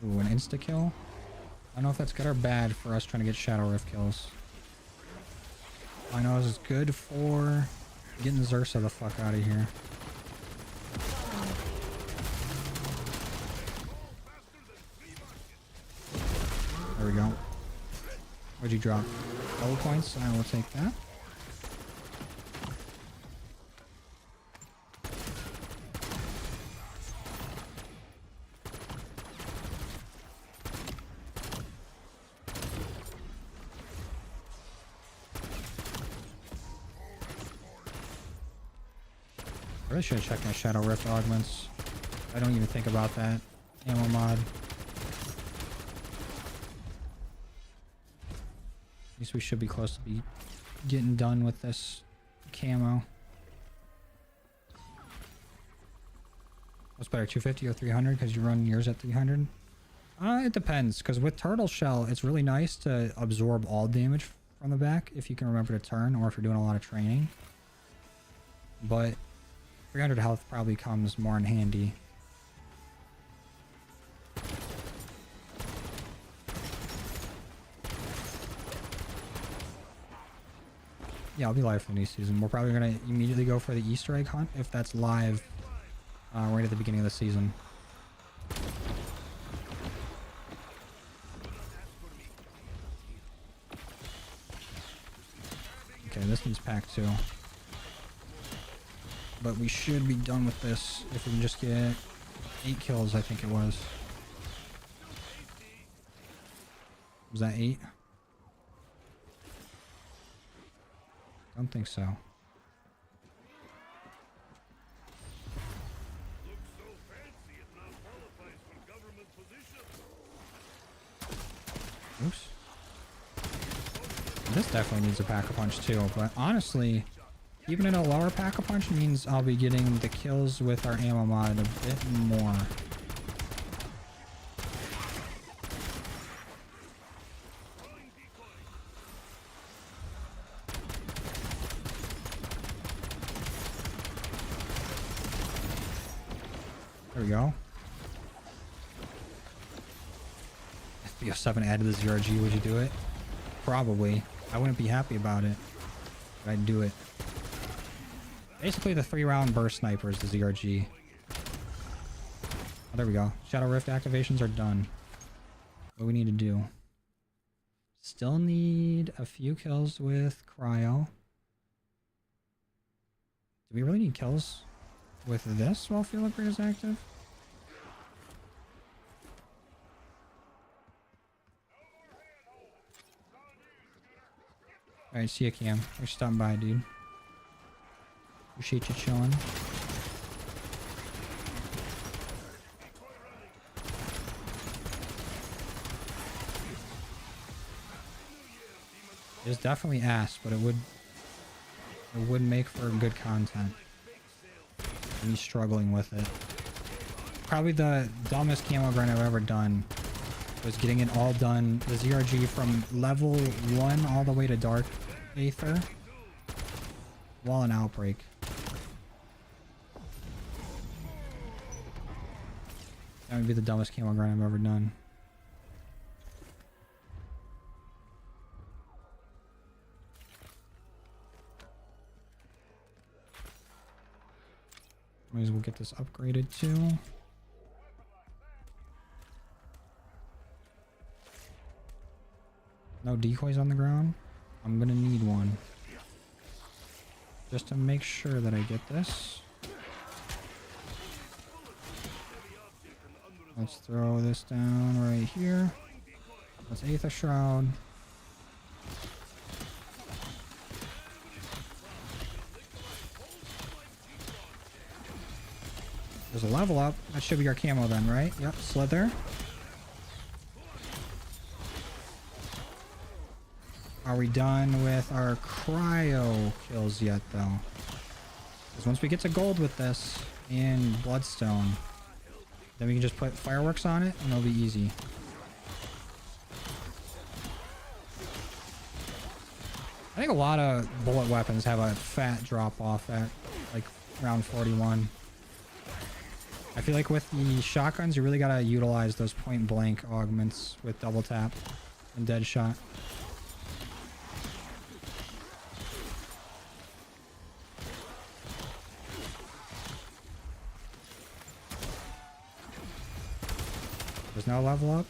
Ooh, an insta-kill? I don't know if that's good or bad for us trying to get Shadow Rift kills. All I know is it's good for getting Zursa the fuck out of here. There we go. What'd you drop? Double points? I will take that. I really should have checked my Shadow Rift augments. I don't even think about that. Ammo mod. At least we should be close to be getting done with this camo. What's better, 250 or 300? Because you run yours at 300? It depends, because with turtle shell, it's really nice to absorb all damage from the back if you can remember to turn, or if you're doing a lot of training. But 300 health probably comes more in handy. Yeah, I'll be live for the new season. We're probably going to immediately go for the Easter egg hunt if that's live right at the beginning of the season. Okay, this needs pack too. But we should be done with this if we can just get 8 kills, I think it was. Was that 8? Don't think so. Looks so fancy it now qualifies for government position. Oops. This definitely needs a pack-a-punch too, but honestly, even in a lower pack-a-punch means I'll be getting the kills with our ammo mod a bit more. There we go. If BO7 added the ZRG, would you do it? Probably. I wouldn't be happy about it, but I'd do it. Basically, the 3-round burst sniper is the ZRG. Oh, there we go. Shadow Rift activations are done. What we need to do. Still need a few kills with Cryo. Do we really need kills with this while Field Upgrade is active? Alright, see ya, Cam. Thanks for stopping by, dude. Appreciate you chilling. It's definitely ass, but it would make for good content. Me struggling with it. Probably the dumbest camo grind I've ever done was getting it all done, the ZRG from level 1 all the way to Dark Aether while an Outbreak. That would be the dumbest camo grind I've ever done. Might as well get this upgraded too. No decoys on the ground. I'm gonna need one. Just to make sure that I get this. Let's throw this down right here. That's Aether Shroud. There's a level up. That should be our camo then, right? Yep, Slither. Are we done with our cryo kills yet, though? Because once we get to gold with this and bloodstone, then we can just put fireworks on it and it'll be easy. I think a lot of bullet weapons have a fat drop off at like round 41. I feel like with the shotguns, you really gotta utilize those point blank augments with double tap and dead shot. There's no level up.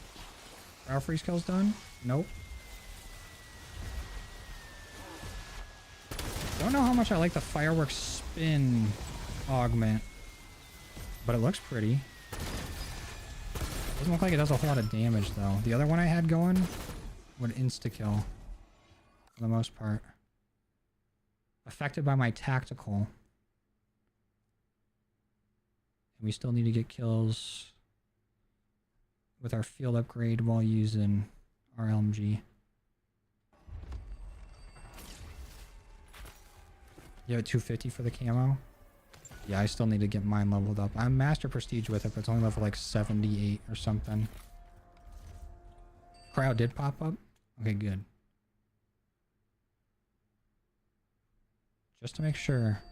Our freeze kill's done? Nope. Don't know how much I like the fireworks spin augment, but it looks pretty. Doesn't look like it does a whole lot of damage though. The other one I had going would insta-kill for the most part. Affected by my tactical. And we still need to get kills with our field upgrade while using our LMG. You have a 250 for the camo? Yeah, I still need to get mine leveled up. I'm master prestige with it, but it's only level like 78 or something. Crowd did pop up? Okay, good. Just to make sure.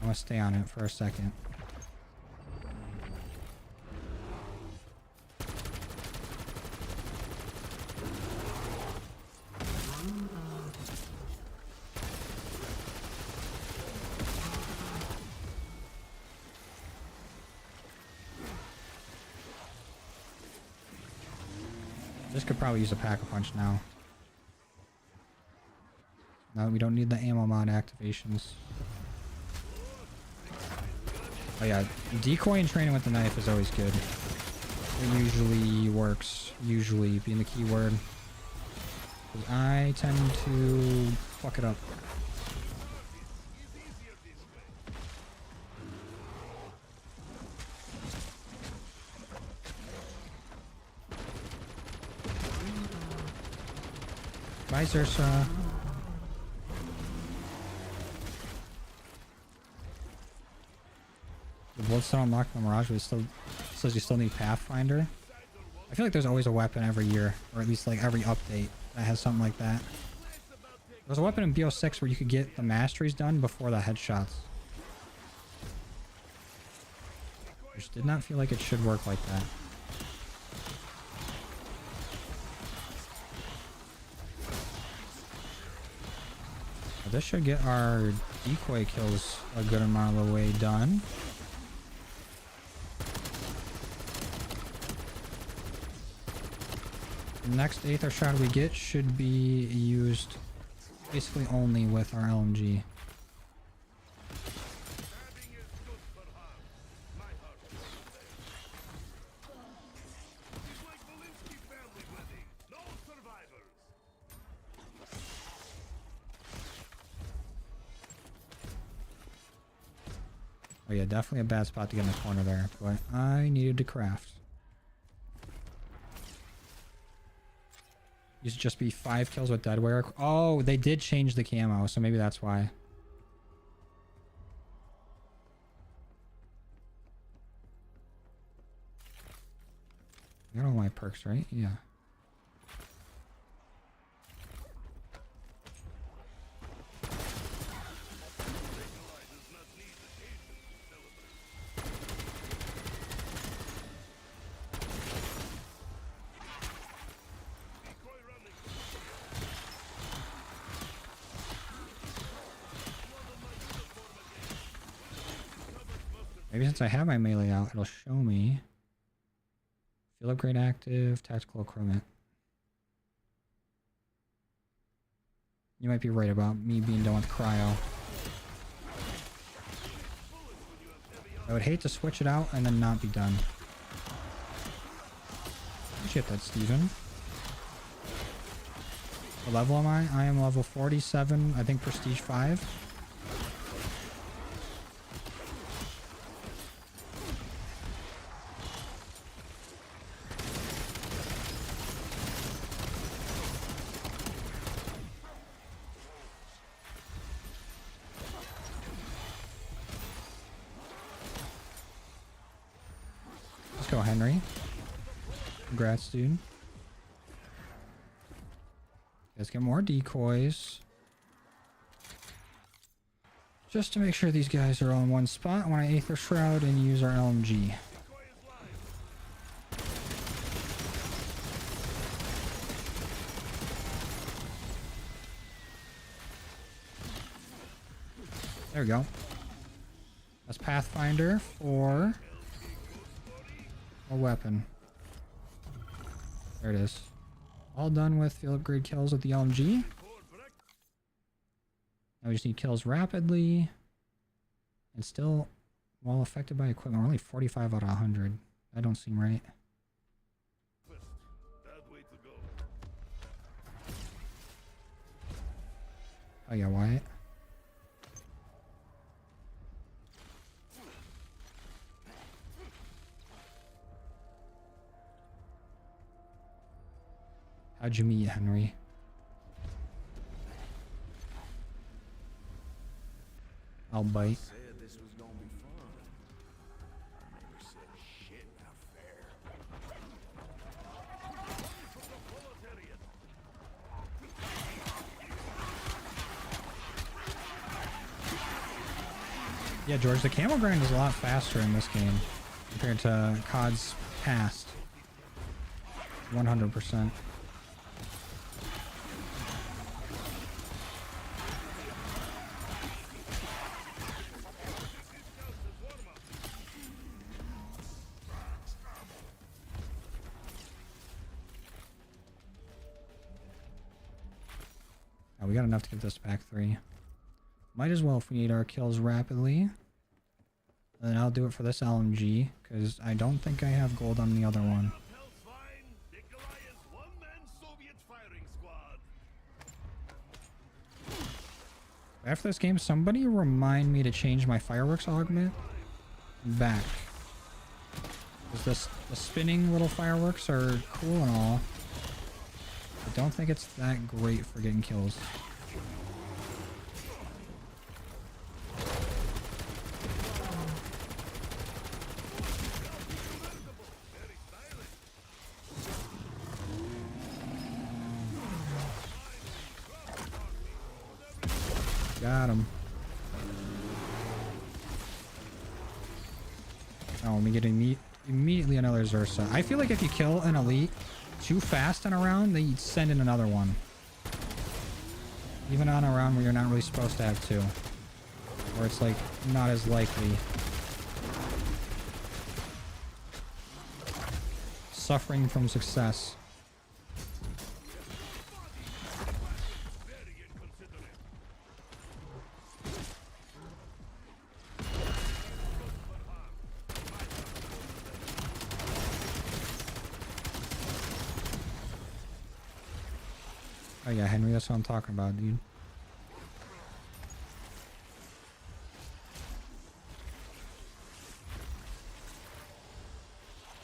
I'm gonna stay on it for a second. This could probably use a pack-a-punch now. No, we don't need the ammo mod activations. Oh yeah, decoy and training with the knife is always good. It usually works. Usually being the key word. 'Cause I tend to fuck it up. Vice versa. The Bloodstone unlocked the Mirage, but it still says you still need Pathfinder. I feel like there's always a weapon every year, or at least like every update that has something like that. There was a weapon in BO6 where you could get the masteries done before the headshots. Which did not feel like it should work like that. This should get our decoy kills a good amount of the way done. The next Aether shot we get should be used basically only with our LMG. Oh yeah, definitely a bad spot to get in the corner there, but I needed to craft. Used to just be 5 kills with deadware. Oh, they did change the camo, so maybe that's why. I got all my perks, right? Yeah. Maybe since I have my melee out, it'll show me. Field upgrade active, tactical equipment. You might be right about me being done with cryo. I would hate to switch it out and then not be done. Shit, that's Steven. What level am I? I am level 47, I think prestige 5. Let's go, Henry. Congrats, dude. Let's get more decoys. Just to make sure these guys are all in one spot, I want to Aether Shroud and use our LMG. There we go. That's Pathfinder for a weapon. There it is. All done with field upgrade kills with the LMG. Now we just need kills rapidly. And still, while affected by equipment, we're only 45 out of 100. That don't seem right. Oh yeah, Wyatt. How'd you meet Henry? I'll bite. Yeah, George, the camo grind is a lot faster in this game compared to COD's past. 100%. Oh, we got enough to get this to pack 3. Might as well if we need our kills rapidly. And then I'll do it for this LMG, because I don't think I have gold on the other one. After this game, somebody remind me to change my fireworks augment back. Because the spinning little fireworks are cool and all. I don't think it's that great for getting kills. Got him. Oh, we get immediately another Zursa. I feel like if you kill an elite too fast in a round, they send in another one. Even on a round where you're not really supposed to have two. Where it's like not as likely. Suffering from success. Oh yeah, Henry, that's what I'm talking about, dude.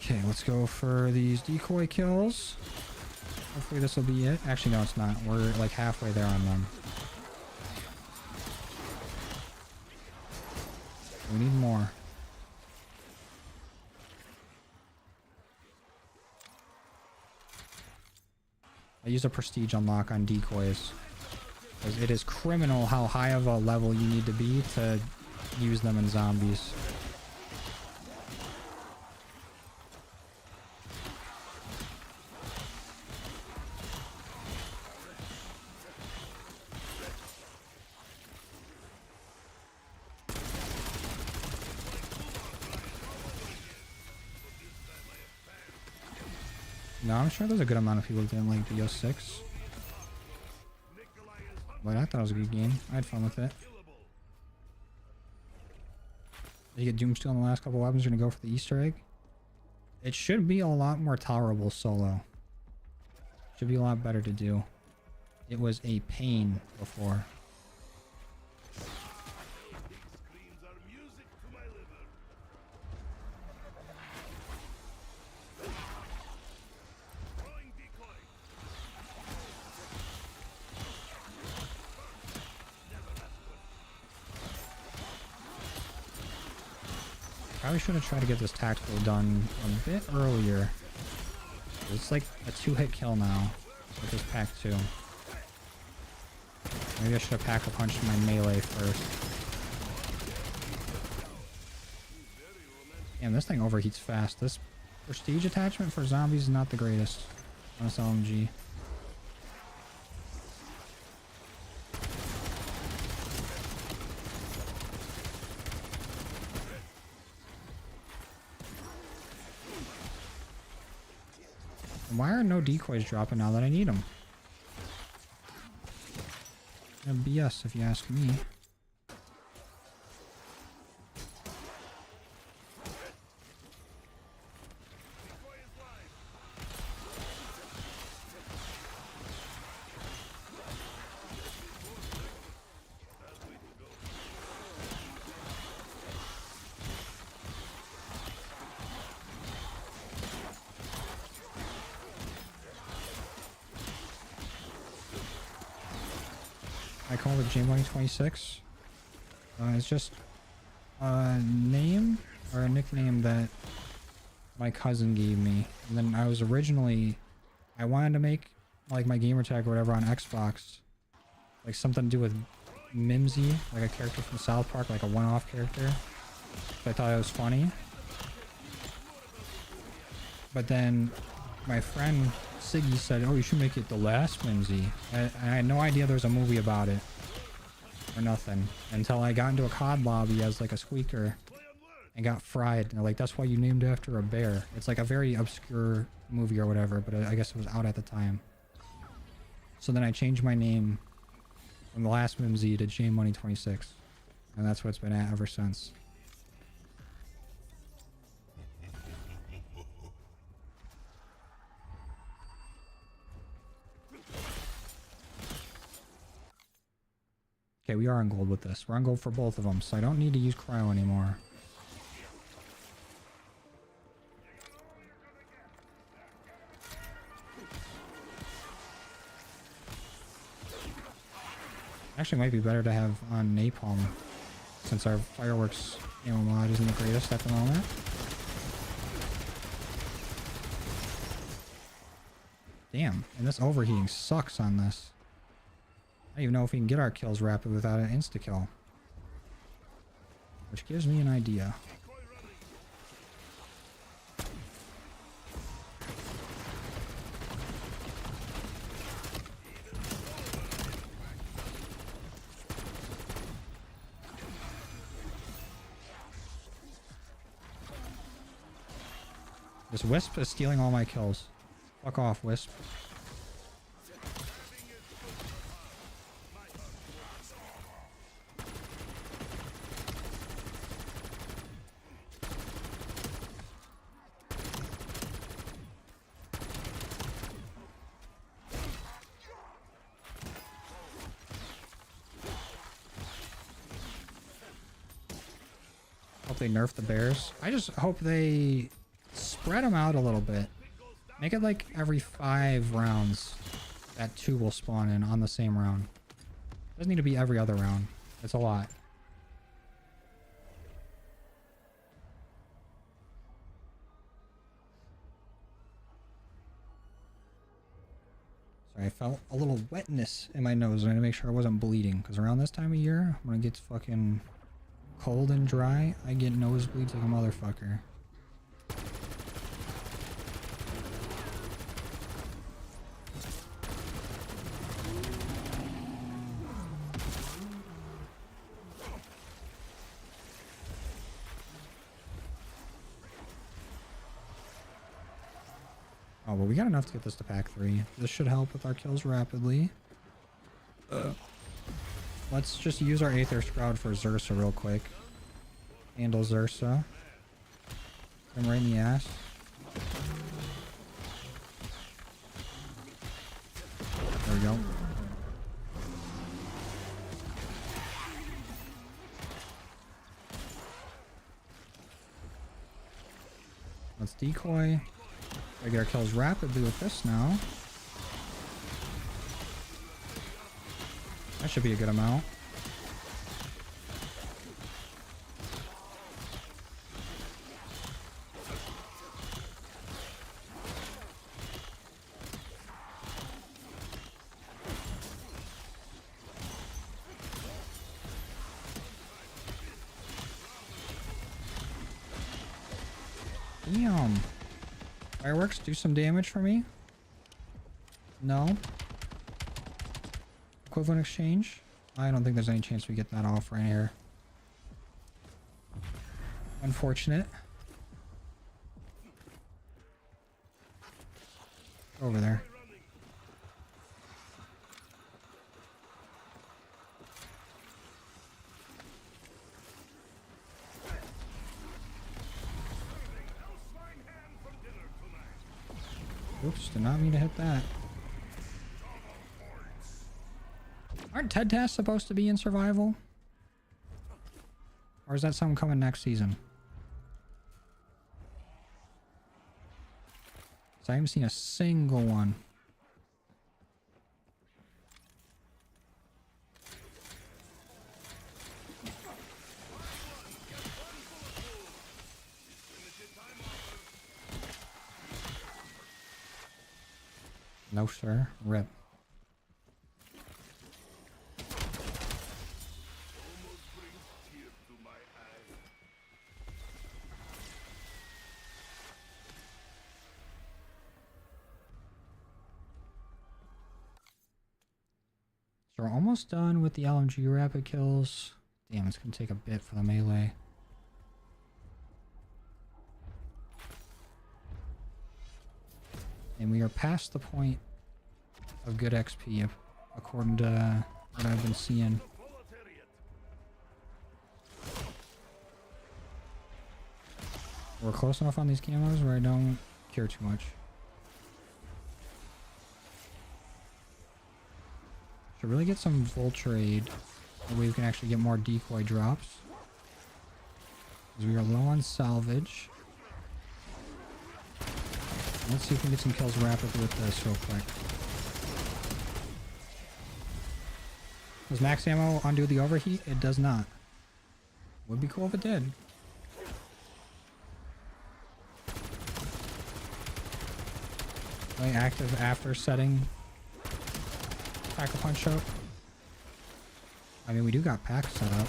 Okay, let's go for these decoy kills. Hopefully this will be it. Actually, no, it's not. We're like halfway there on them. We need more. I use a prestige unlock on decoys. Because it is criminal how high of a level you need to be to use them in zombies. No, I'm sure there's a good amount of people that didn't like BO6. But I thought it was a good game. I had fun with it. Did you get Doomsteel in the last couple weapons? You're gonna go for the Easter egg? It should be a lot more tolerable solo. Should be a lot better to do. It was a pain before. Probably should have tried to get this tactical done a bit earlier. It's like a 2-hit kill now with this pack 2. Maybe I should have pack-a-punched my melee first. Damn, this thing overheats fast. This prestige attachment for zombies is not the greatest on this LMG. Why are no decoys dropping now that I need them? BS if you ask me. I call it J-Money26. It's just a name or a nickname that my cousin gave me. And then I was originally, I wanted to make like my gamer tag or whatever on Xbox, like something to do with Mimsy, like a character from South Park, like a one-off character. So I thought it was funny. But then my friend Siggy said, oh, you should make it the last Mimsy. And I had no idea there was a movie about it. Or nothing. Until I got into a COD lobby as like a squeaker. And got fried. And they're like, that's why you named it after a bear. It's like a very obscure movie or whatever. But I guess it was out at the time. So then I changed my name from the last Mimsy to JMoney26. And that's what it's been at ever since. Okay, we are on gold with this. We're on gold for both of them, so I don't need to use cryo anymore. Actually, might be better to have on napalm, since our fireworks ammo mod isn't the greatest at the moment. Damn, and this overheating sucks on this. I don't even know if we can get our kills rapid without an insta-kill. Which gives me an idea. This Wisp is stealing all my kills. Fuck off, Wisp. Hope they nerf the bears. I just hope they spread them out a little bit. Make it like every 5 rounds that 2 will spawn in on the same round. Doesn't need to be every other round. It's a lot. Sorry, I felt a little wetness in my nose. I had to make sure I wasn't bleeding, because around this time of year, when it gets fucking cold and dry, I get nosebleeds like a motherfucker. Oh, well, we got enough to get this to pack 3. This should help with our kills rapidly. Let's just use our Aether Shroud for Zersa real quick. Handle Zersa. Him right in the ass. There we go. Let's decoy. I get our kills rapidly with this now. That should be a good amount. Damn. Fireworks, do some damage for me? No. Equivalent exchange? I don't think there's any chance we get that off right here. Unfortunate. Over there. Oops, did not mean to hit that. Aren't TED tasks supposed to be in survival? Or is that something coming next season? So I haven't seen a single one. No, sir. Rip. So we're almost done with the LMG rapid kills. Damn, it's gonna take a bit for the melee. And we are past the point of good XP, according to what I've been seeing. We're close enough on these camos where I don't care too much. Should really get some Voltrade. That way we can actually get more decoy drops. Because we are low on salvage. Let's see if we can get some kills rapidly with this real quick. Does max ammo undo the overheat? It does not. Would be cool if it did. Only active after setting Pack-a-Punch up. I mean, we do got packs set up.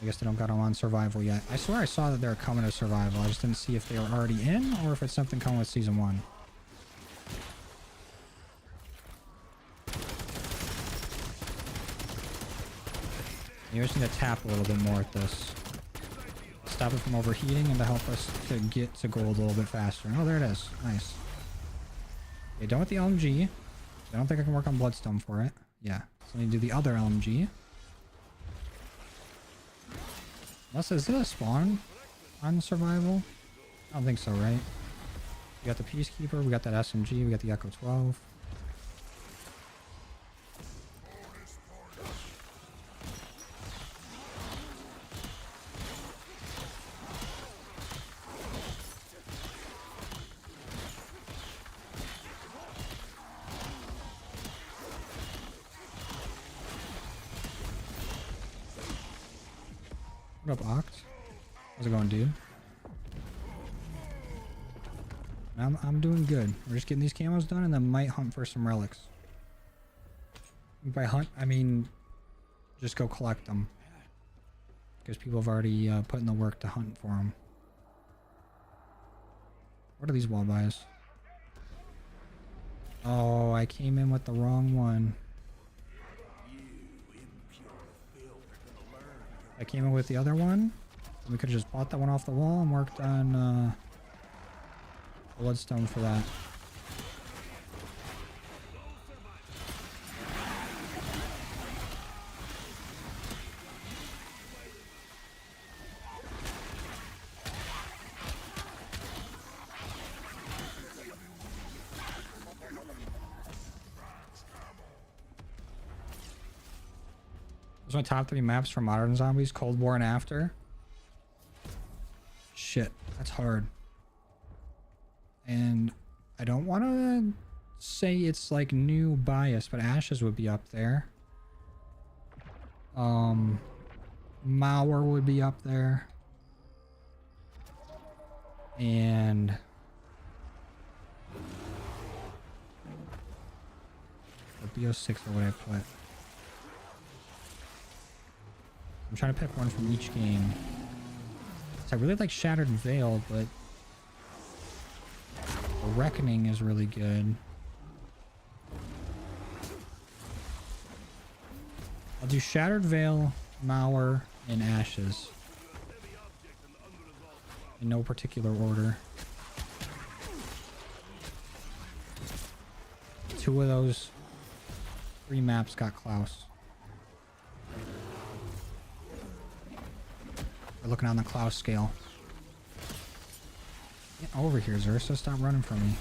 I guess they don't got them on survival yet. I swear I saw that they were coming to survival. I just didn't see if they were already in or if it's something coming with season 1. You just need to tap a little bit more at this. Stop it from overheating and to help us to get to gold a little bit faster. Oh, there it is. Nice. Okay, done with the LMG. I don't think I can work on Bloodstone for it. Yeah. So I need to do the other LMG. Unless, is it a spawn on survival? I don't think so, right? We got the Peacekeeper, we got that SMG, we got the Echo 12. What up, Oct? How's it going, dude? I'm doing good. We're just getting these camos done and then might hunt for some relics. By hunt, I mean just go collect them. Because people have already put in the work to hunt for them. What are these wall buys? Oh, I came in with the wrong one. I came in with the other one. We could have just bought that one off the wall and worked on Bloodstone for that. Those are my top 3 maps for Modern Zombies, Cold War and after. Shit, that's hard. And I don't want to say it's like new bias, but Ashes would be up there. Mauer would be up there. And the BO6 or what I put. I'm trying to pick one from each game. So I really like Shattered Veil, but the Reckoning is really good. I'll do Shattered Veil, Mauer, and Ashes. In no particular order. 2 of those 3 maps got Klaus. We're looking on the Klaus scale. Get over here, Zursa. Stop running from me.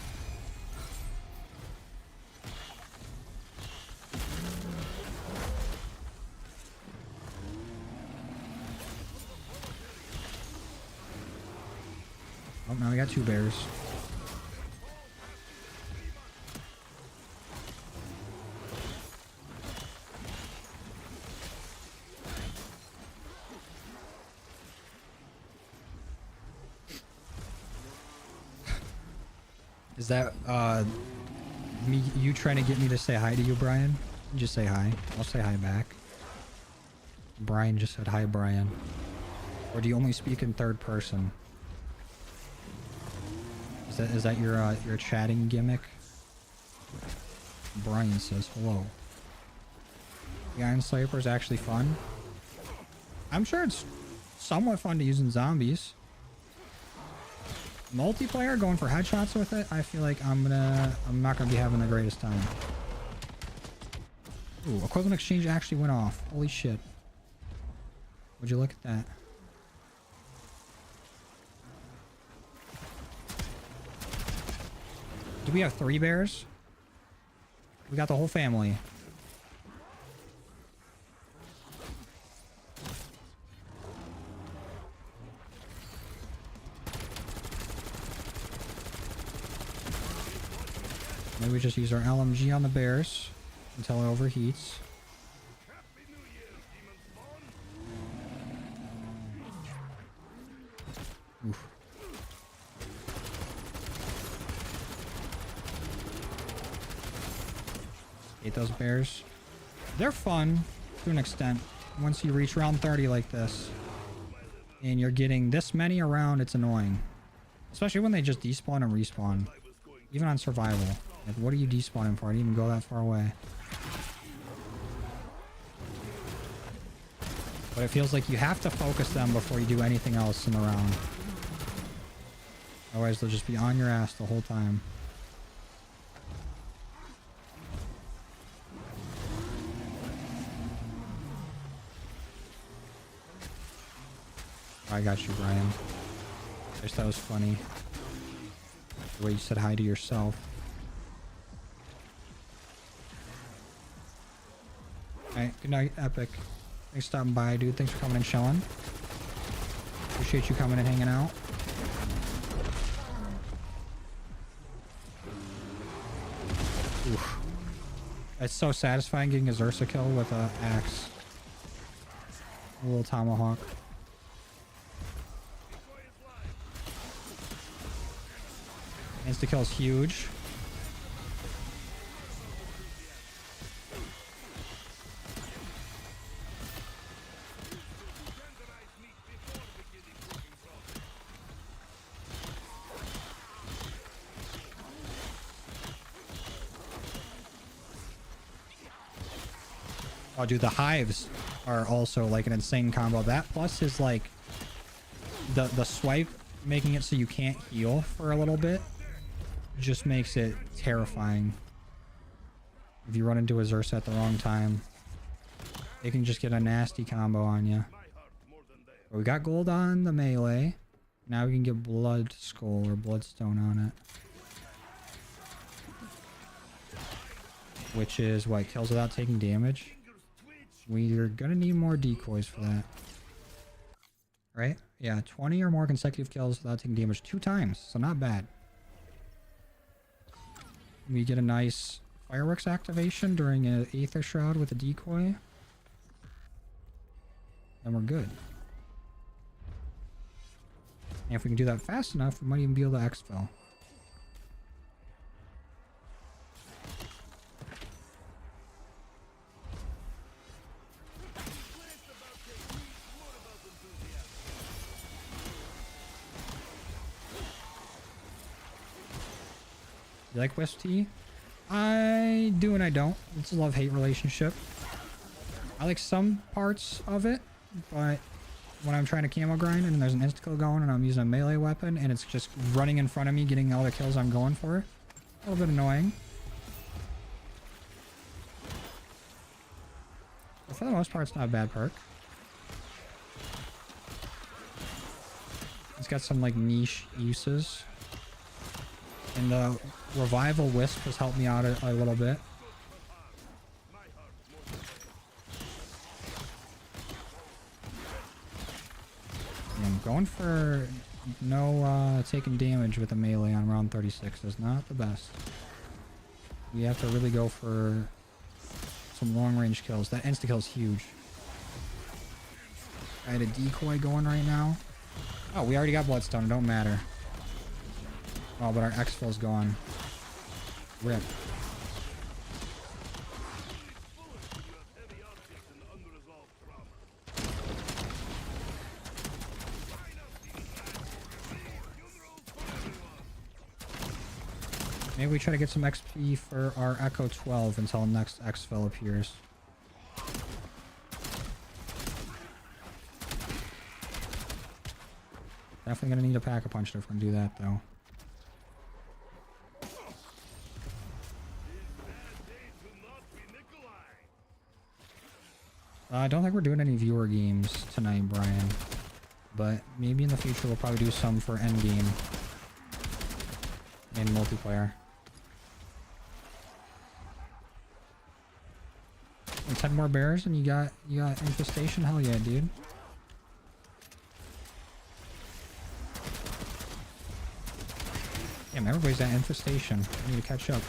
Oh, now we got 2 bears. Is that you trying to get me to say hi to you, Brian? Just say hi. I'll say hi back. Brian just said hi, Brian. Or do you only speak in third person? Is that your chatting gimmick? Brian says hello. The Iron Sniper is actually fun. I'm sure it's somewhat fun to use in zombies. Multiplayer, going for headshots with it, I feel like I'm not gonna be having the greatest time. Ooh, equivalent exchange actually went off. Holy shit. Would you look at that? Do we have 3 bears? We got the whole family. Maybe we just use our LMG on the bears until it overheats. Oof. Hate those bears. They're fun to an extent. Once you reach round 30 like this and you're getting this many around, it's annoying. Especially when they just despawn and respawn. Even on survival. Like, what are you despawning for? I didn't even go that far away. But it feels like you have to focus them before you do anything else in the round. Otherwise, they'll just be on your ass the whole time. I got you, Brian. I just thought it was funny. The way you said hi to yourself. Alright, good night, Epic. Thanks for stopping by, dude. Thanks for coming and chilling. Appreciate you coming and hanging out. Oof. It's so satisfying getting a Zersa kill with an axe. A little tomahawk. Insta-kill is huge. Oh, dude, the hives are also like an insane combo. That plus is like the swipe making it so you can't heal for a little bit just makes it terrifying. If you run into a Zersa at the wrong time, they can just get a nasty combo on you. But we got gold on the melee. Now we can get blood skull or bloodstone on it. Which is what kills without taking damage. We're gonna need more decoys for that. Right? Yeah, 20 or more consecutive kills without taking damage 2 times. So not bad. We get a nice fireworks activation during an Aether Shroud with a decoy. And we're good. And if we can do that fast enough, we might even be able to exfil. You like Wisp Tea? I do and I don't. It's a love-hate relationship. I like some parts of it, but when I'm trying to camo grind and there's an insta-kill going and I'm using a melee weapon and it's just running in front of me getting all the kills I'm going for, a little bit annoying. But for the most part, it's not a bad perk. It's got some like niche uses. And the revival wisp has helped me out a little bit. I'm going for no taking damage with a melee on round 36 is not the best. We have to really go for some long range kills. That insta kill is huge. I had a decoy going right now. Oh, we already got bloodstone. It don't matter. Oh, but our exfil's gone. Rip. Maybe we try to get some XP for our Echo 12 until next exfil appears. Definitely gonna need a pack-a-punch if we're gonna do that, though. I don't think we're doing any viewer games tonight, Brian. But maybe in the future we'll probably do some for Endgame and multiplayer. And 10 more bears and you got infestation? Hell yeah, dude. Damn, everybody's at infestation. I need to catch up.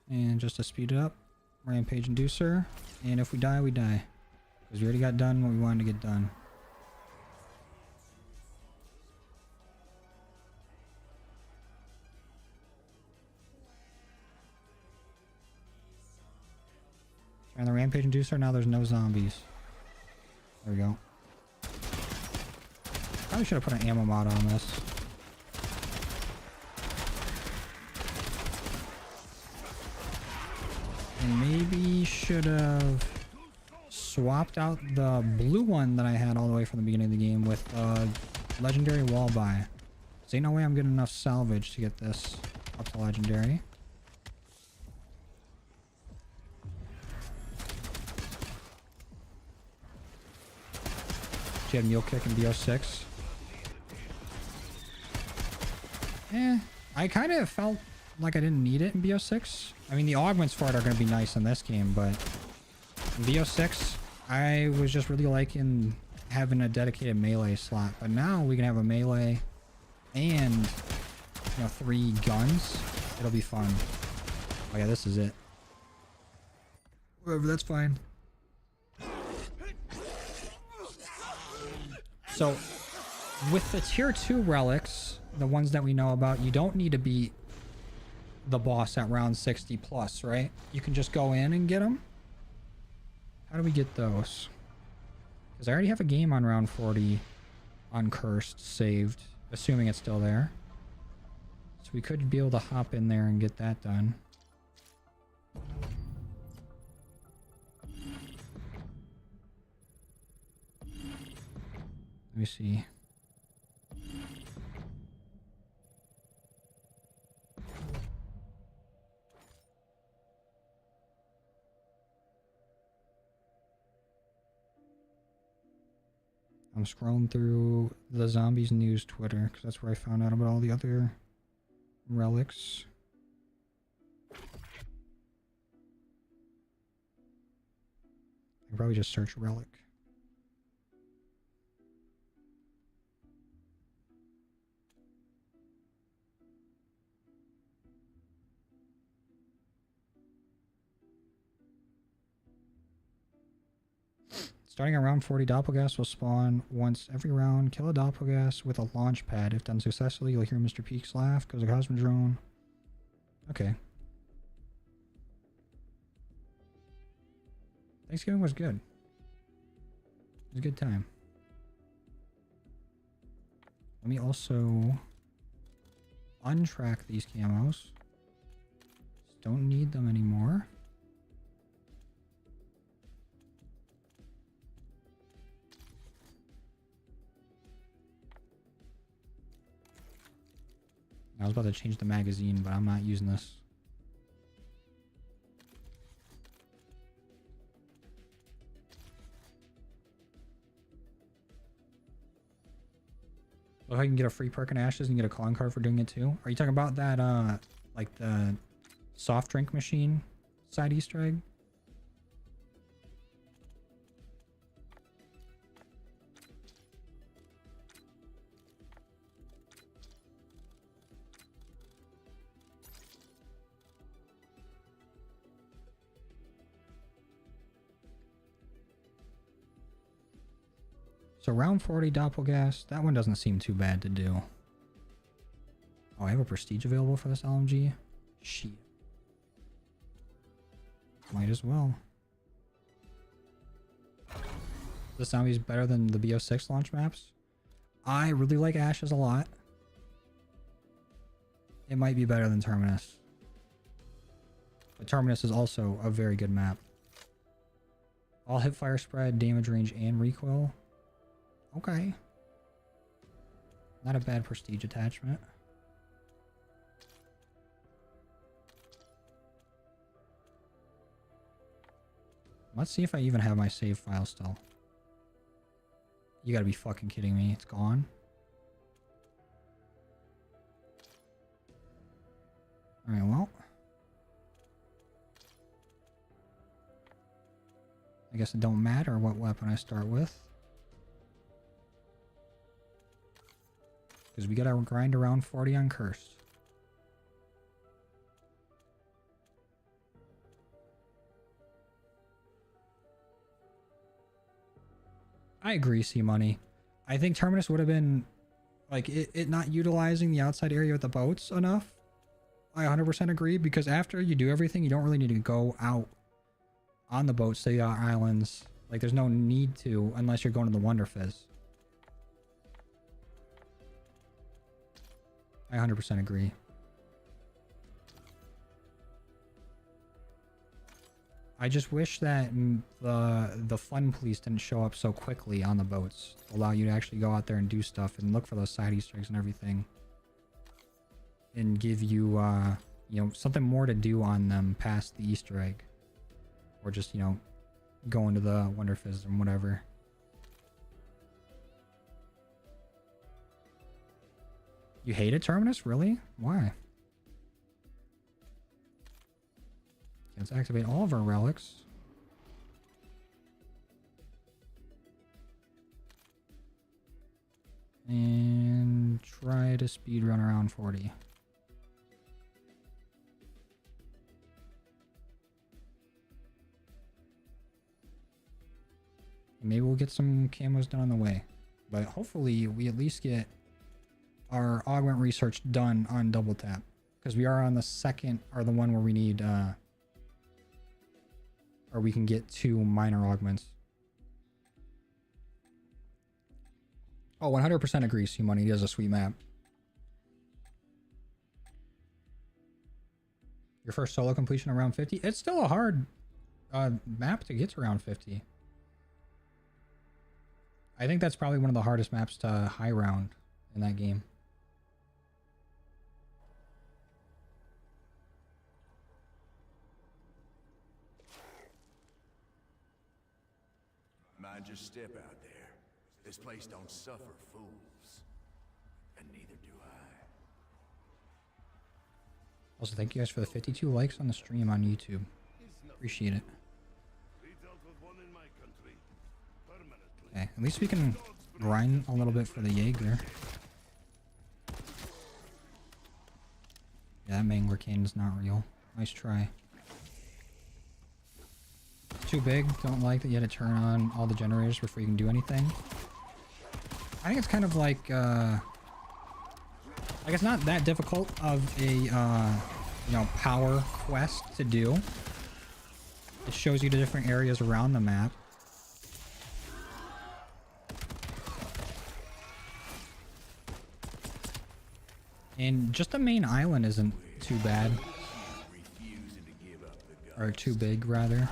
And just to speed it up, rampage inducer. And if we die, we die. Because we already got done what we wanted to get done. And the rampage inducer, now there's no zombies. There we go. Probably should have put an ammo mod on this. And maybe should have swapped out the blue one that I had all the way from the beginning of the game with legendary wall buy. So ain't no way I'm getting enough salvage to get this up to legendary. She had mule kick in BO6. I kind of felt like I didn't need it in BO6. I mean, the augments for it are going to be nice in this game, but in BO6, I was just really liking having a dedicated melee slot. But now we can have a melee and, you know, 3 guns. It'll be fun. Oh yeah, this is it. Whatever, that's fine. So, with the tier 2 relics, the ones that we know about, you don't need to beat the boss at round 60 plus, right? You can just go in and get them. How do we get those? Because I already have a game on round 40 uncursed saved, assuming it's still there. So we could be able to hop in there and get that done. Let me see. I'm scrolling through the Zombies news Twitter because that's where I found out about all the other relics. I can probably just search relic. Starting at round 40, Doppelgas will spawn once every round. Kill a Doppelgas with a launch pad. If done successfully, you'll hear Mr. Peak's laugh. Goes a Cosmodrone. Okay. Thanksgiving was good. It was a good time. Let me also untrack these camos. Just don't need them anymore. I was about to change the magazine, but I'm not using this. Look, I can get a free perk in Ashes and get a calling card for doing it too. Are you talking about that, like the soft drink machine side Easter egg? So round 40 doppelgas, that one doesn't seem too bad to do. Oh, I have a prestige available for this LMG? Shit. Might as well. The zombies better than the BO6 launch maps? I really like Ashes a lot. It might be better than Terminus. But Terminus is also a very good map. All hip fire spread, damage range, and recoil. Okay. Not a bad prestige attachment. Let's see if I even have my save file still. You gotta be fucking kidding me. It's gone. Alright, well. I guess it don't matter what weapon I start with. Because we gotta grind around 40 on Cursed. I agree, C-Money. I think Terminus would have been, like, it not utilizing the outside area with the boats enough. I 100% agree, because after you do everything, you don't really need to go out on the boats to the islands. Like, there's no need to, unless you're going to the Wonder Fizz. I 100% agree. I just wish that the fun police didn't show up so quickly on the boats to allow you to actually go out there and do stuff and look for those side Easter eggs and everything, and give you you know, something more to do on them past the Easter egg, or just, you know, go into the Wonder Fizz and whatever. You hated Terminus? Really? Why? Let's activate all of our relics. And try to speed run around 40. Maybe we'll get some camos done on the way. But hopefully we at least get our augment research done on double tap. Because we are on the second, or the one where we need or we can get 2 minor augments. Oh, 100% agree, C-Money. He has a sweet map. Your first solo completion around 50? It's still a hard map to get to around 50. I think that's probably one of the hardest maps to high round in that game. Mind your step out there. This place don't suffer fools. And neither do I. Also, thank you guys for the 52 likes on the stream on YouTube. Appreciate it. Okay, at least we can grind a little bit for the Jaeger. Yeah, that Mangler Cannon's not real. Nice try. Too big. Don't like that you had to turn on all the generators before you can do anything. I think it's kind of like it's not that difficult of a you know, power quest to do. It shows you the different areas around the map. And just the main island isn't too bad. Or too big, rather.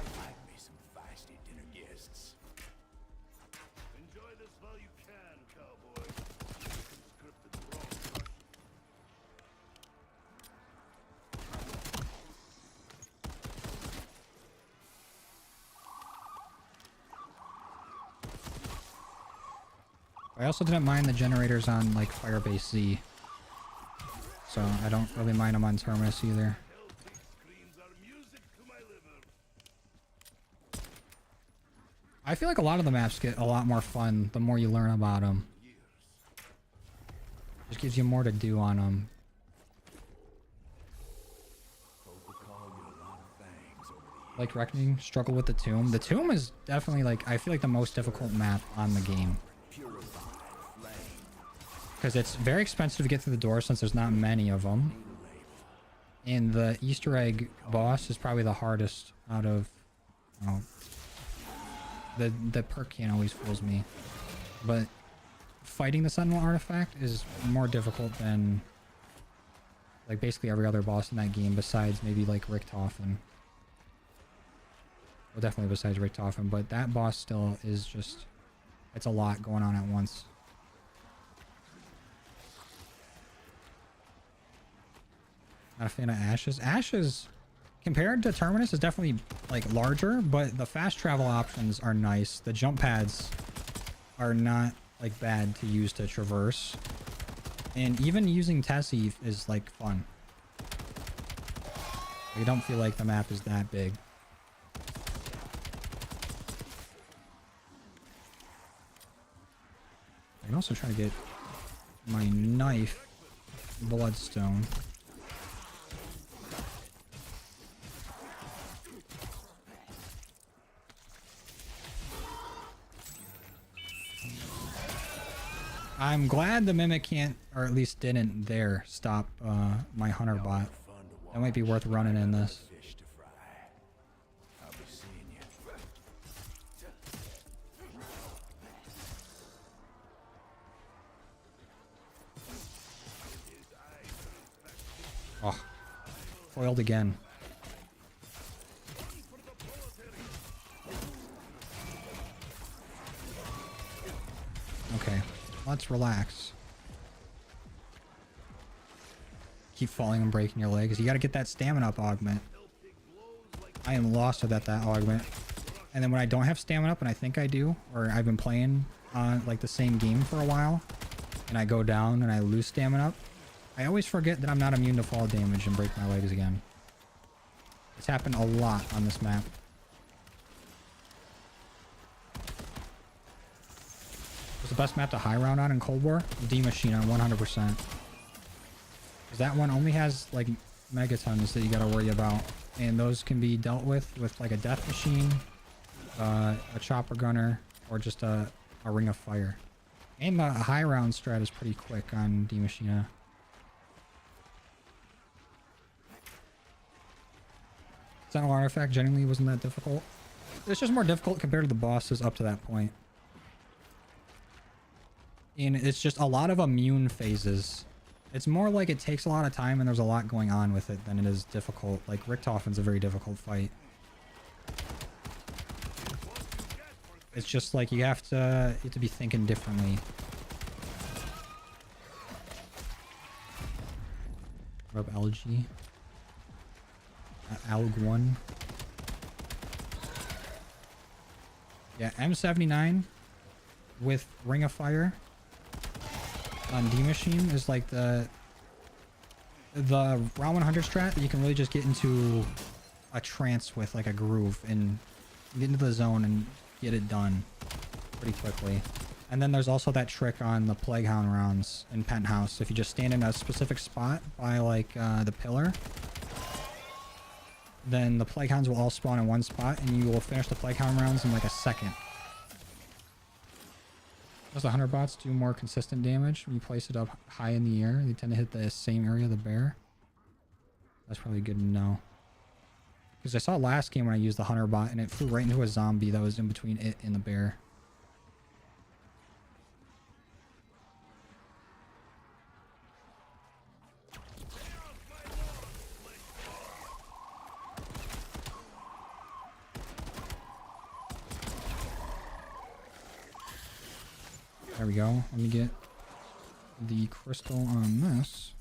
I also didn't mind the generators on, like, Firebase Z. So I don't really mind them on Terminus either. I feel like a lot of the maps get a lot more fun the more you learn about them. Just gives you more to do on them. Like Reckoning, struggle with the Tomb. The Tomb is definitely, like, I feel like the most difficult map on the game. Because it's very expensive to get through the door since there's not many of them. And the Easter egg boss is probably the hardest out of... Oh, the perk can't always fools me. But fighting the Sentinel artifact is more difficult than like basically every other boss in that game besides maybe like Richtofen. Well, definitely besides Richtofen, but that boss still is just... It's a lot going on at once. Not a fan of Ashes. Ashes, compared to Terminus, is definitely like larger, but the fast travel options are nice. The jump pads are not like bad to use to traverse. And even using Tessie is like fun. You don't feel like the map is that big. I can also try to get my knife bloodstone. I'm glad the Mimic can't, or at least didn't dare stop my Hunter bot. That might be worth running in this. Oh, foiled again. Okay, let's relax. Keep falling and breaking your legs. You gotta get that stamina up, Augment. I am lost without that Augment. And then when I don't have stamina up, and I think I do, or I've been playing on like the same game for a while, and I go down and I lose stamina up, I always forget that I'm not immune to fall damage and break my legs again. It's happened a lot on this map. What's the best map to high round on in Cold War? D Machine on 100%. Because that one only has like megatons that you gotta worry about. And those can be dealt with like a death machine, a chopper gunner, or just a ring of fire. And the high round strat is pretty quick on D Machina. Sentinel artifact genuinely wasn't that difficult. It's just more difficult compared to the bosses up to that point. And it's just a lot of immune phases. It's more like it takes a lot of time and there's a lot going on with it than it is difficult. Like Richtofen's a very difficult fight. It's just like you have to be thinking differently. Rub LG. Alg1. Yeah, M79 with Ring of Fire on D Machine is like the round 100 strat that you can really just get into a trance with, like a groove, and get into the zone and get it done pretty quickly. And then there's also that trick on the Plague Hound rounds in Penthouse. If you just stand in a specific spot by like the pillar, then the Plague Hounds will all spawn in one spot and you will finish the Plague Hound rounds in like a second. Does the Hunter bots do more consistent damage when you place it up high in the air? They tend to hit the same area of the bear. That's probably good to know. Because I saw last game when I used the Hunter bot and it flew right into a zombie that was in between it and the bear. There we go. Let me get the crystal on this.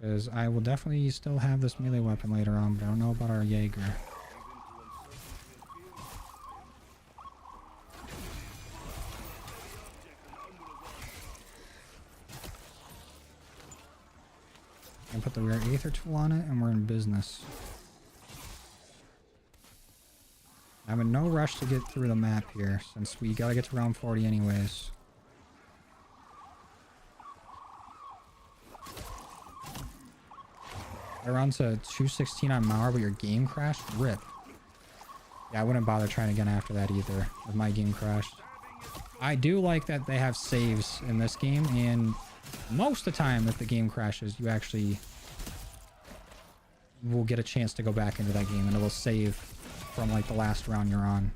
Because I will definitely still have this melee weapon later on, but I don't know about our Jaeger. And put the rare Aether tool on it and we're in business. I'm in no rush to get through the map here, since we gotta get to round 40 anyways. I run to 216 on Mauer, but your game crashed? RIP. Yeah, I wouldn't bother trying again after that either, if my game crashed. I do like that they have saves in this game, and most of the time if the game crashes, you actually will get a chance to go back into that game, and it will save from like the last round you're on.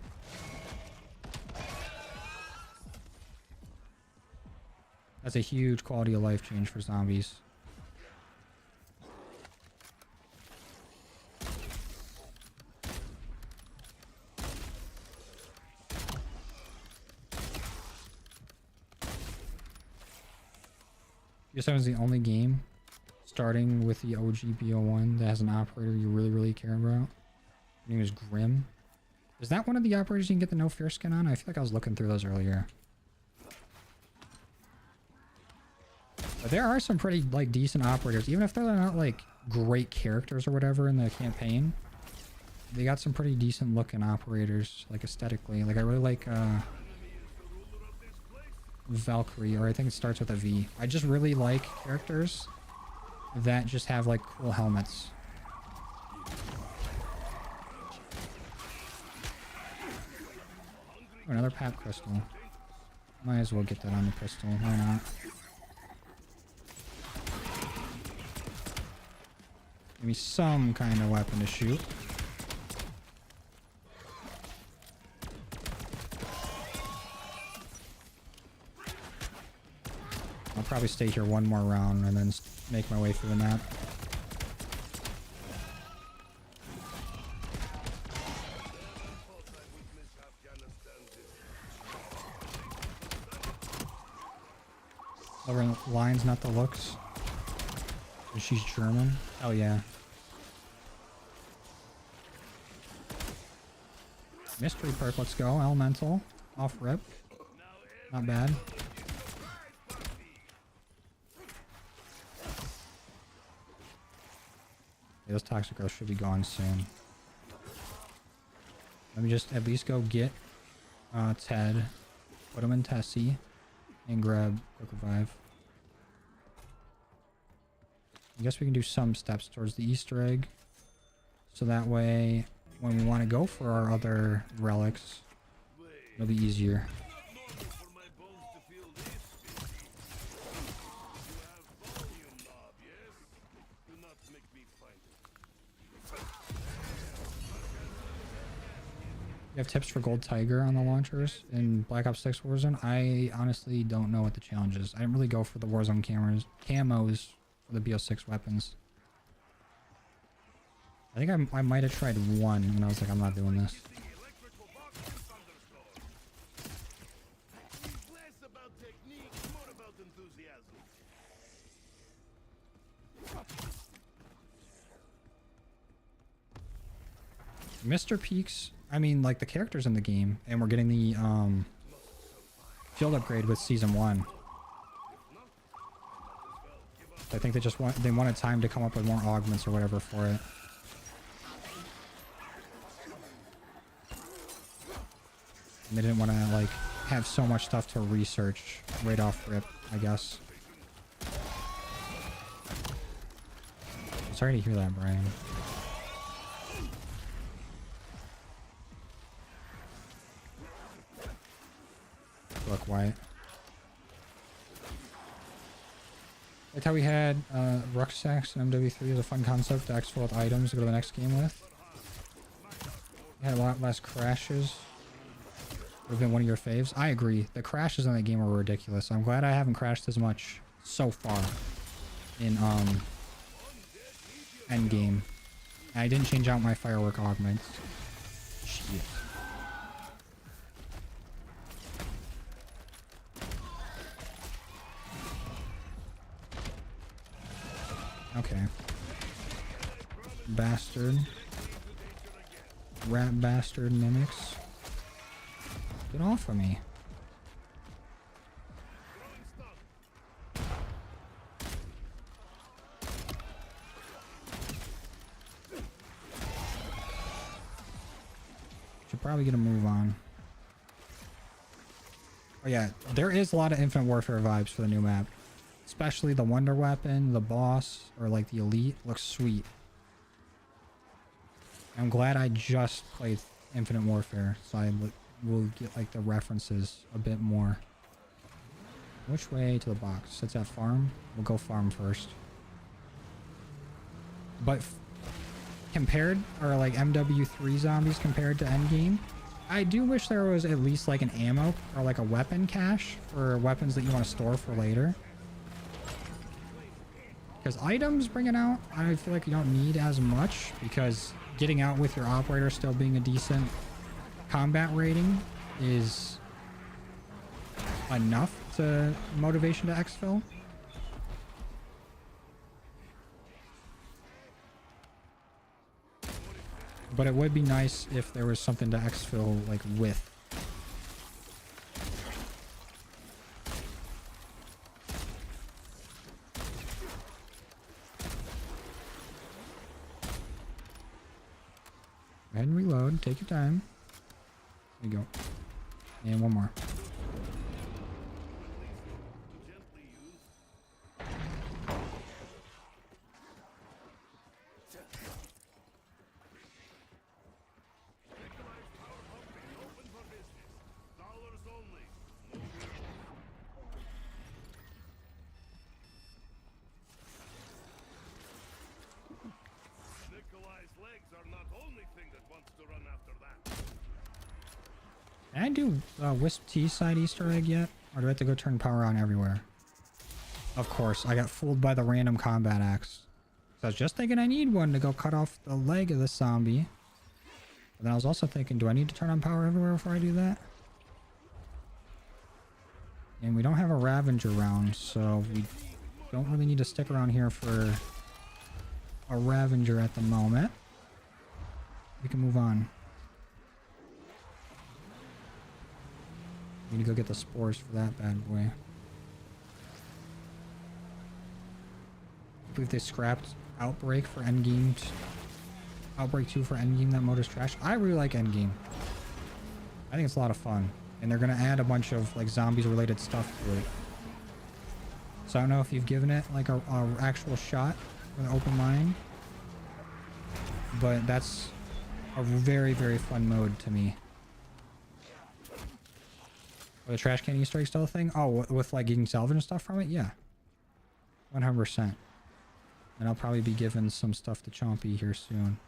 That's a huge quality of life change for zombies. BO7 is the only game, starting with the OG BO1, that has an operator you really care about. Her name is Grim. Is that one of the operators you can get the no fear skin on? I feel like I was looking through those earlier. But there are some pretty like decent operators, even if they're not like great characters or whatever in the campaign. They got some pretty decent looking operators, like aesthetically. Like I really like Valkyrie, or I think it starts with a V. I just really like characters that just have like cool helmets. Oh, another pap crystal. Might as well get that on the pistol. Why not? Give me some kind of weapon to shoot. I'll probably stay here one more round and then make my way through the map. Covering lines, not the looks. And she's German. Oh yeah. Mystery perk, let's go. Elemental. Off rip. Not bad. Yeah, those toxic girls should be gone soon. Let me just at least go get Ted, put him in Tessie, and grab quick revive. I guess we can do some steps towards the Easter egg, so that way when we want to go for our other relics, it'll be easier. You have tips for Gold Tiger on the launchers in Black Ops 6 Warzone? I honestly don't know what the challenge is. I didn't really go for the Warzone camos for the BO6 weapons. I think I might have tried one and I was like, I'm not doing this. Mr. Peaks, I mean, like the characters in the game, and we're getting the field upgrade with season 1. I think they wanted time to come up with more augments or whatever for it. And they didn't want to like have so much stuff to research right off rip, I guess. Sorry to hear that, Brian. Look, Wyatt. Like how we had rucksacks in MW3 as a fun concept to exfil with items to go to the next game with. We had a lot less crashes. Would have been one of your faves. I agree. The crashes in that game were ridiculous. I'm glad I haven't crashed as much so far in Endgame. I didn't change out my firework augments. Shit. Okay. Bastard. Rat bastard mimics. Get off of me. Should probably get a move on. Oh yeah, there is a lot of Infinite Warfare vibes for the new map. Especially the Wonder Weapon, the boss, or like the Elite looks sweet. I'm glad I just played Infinite Warfare, so I will get like the references a bit more. Which way to the box? It's at farm. We'll go farm first. But compared, or like MW3 zombies compared to Endgame, I do wish there was at least like an ammo or like a weapon cache for weapons that you want to store for later. Because items bringing out, I feel like you don't need as much, because getting out with your operator still being a decent combat rating is enough to motivation to exfil. But it would be nice if there was something to exfil like with. Go ahead and reload. Take your time. There you go. And one more. Can I do Wisp T side Easter egg yet? Or do I have to go turn power on everywhere? Of course, I got fooled by the random combat axe. So I was just thinking I need one to go cut off the leg of the zombie. But then I was also thinking, do I need to turn on power everywhere before I do that? And we don't have a ravager round, so we don't really need to stick around here for a ravager at the moment. We can move on. We need to go get the spores for that bad boy. I believe they scrapped Outbreak for Endgame. Outbreak 2 for Endgame. That mode is trash. I really like Endgame. I think it's a lot of fun. And they're going to add a bunch of like zombies related stuff to it. So I don't know if you've given it like a actual shot with an open mind. But that's a very, very fun mode to me. Are the trash can Easter egg still a thing? Oh, with like getting salvage and stuff from it? Yeah. 100%. And I'll probably be giving some stuff to Chompy here soon.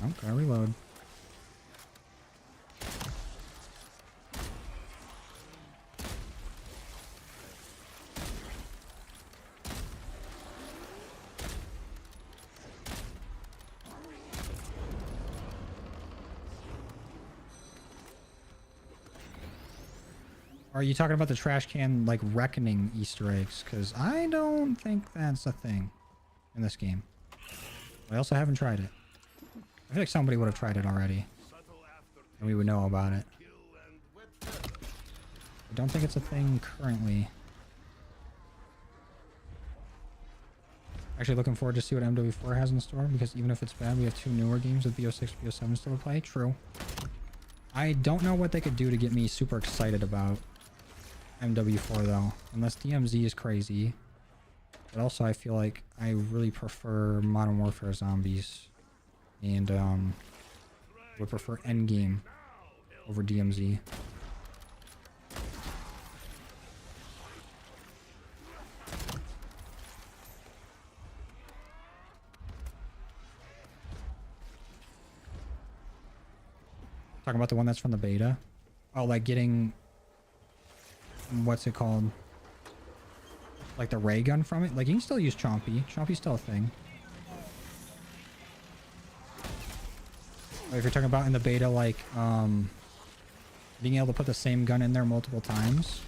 Oh, gotta reload. Are you talking about the trash can like reckoning Easter eggs? Because I don't think that's a thing in this game. I also haven't tried it. I feel like somebody would have tried it already, and we would know about it. I don't think it's a thing currently. Actually looking forward to see what MW4 has in store, because even if it's bad, we have 2 newer games with BO6 and BO7 still to play. True. I don't know what they could do to get me super excited about MW4 though, unless DMZ is crazy. But also I feel like I really prefer Modern Warfare Zombies. And would prefer Endgame over DMZ. Talking about the one that's from the beta. Oh, like getting, what's it called? Like the ray gun from it. Like you can still use Chompy. Chompy's still a thing. If you're talking about in the beta, like being able to put the same gun in there multiple times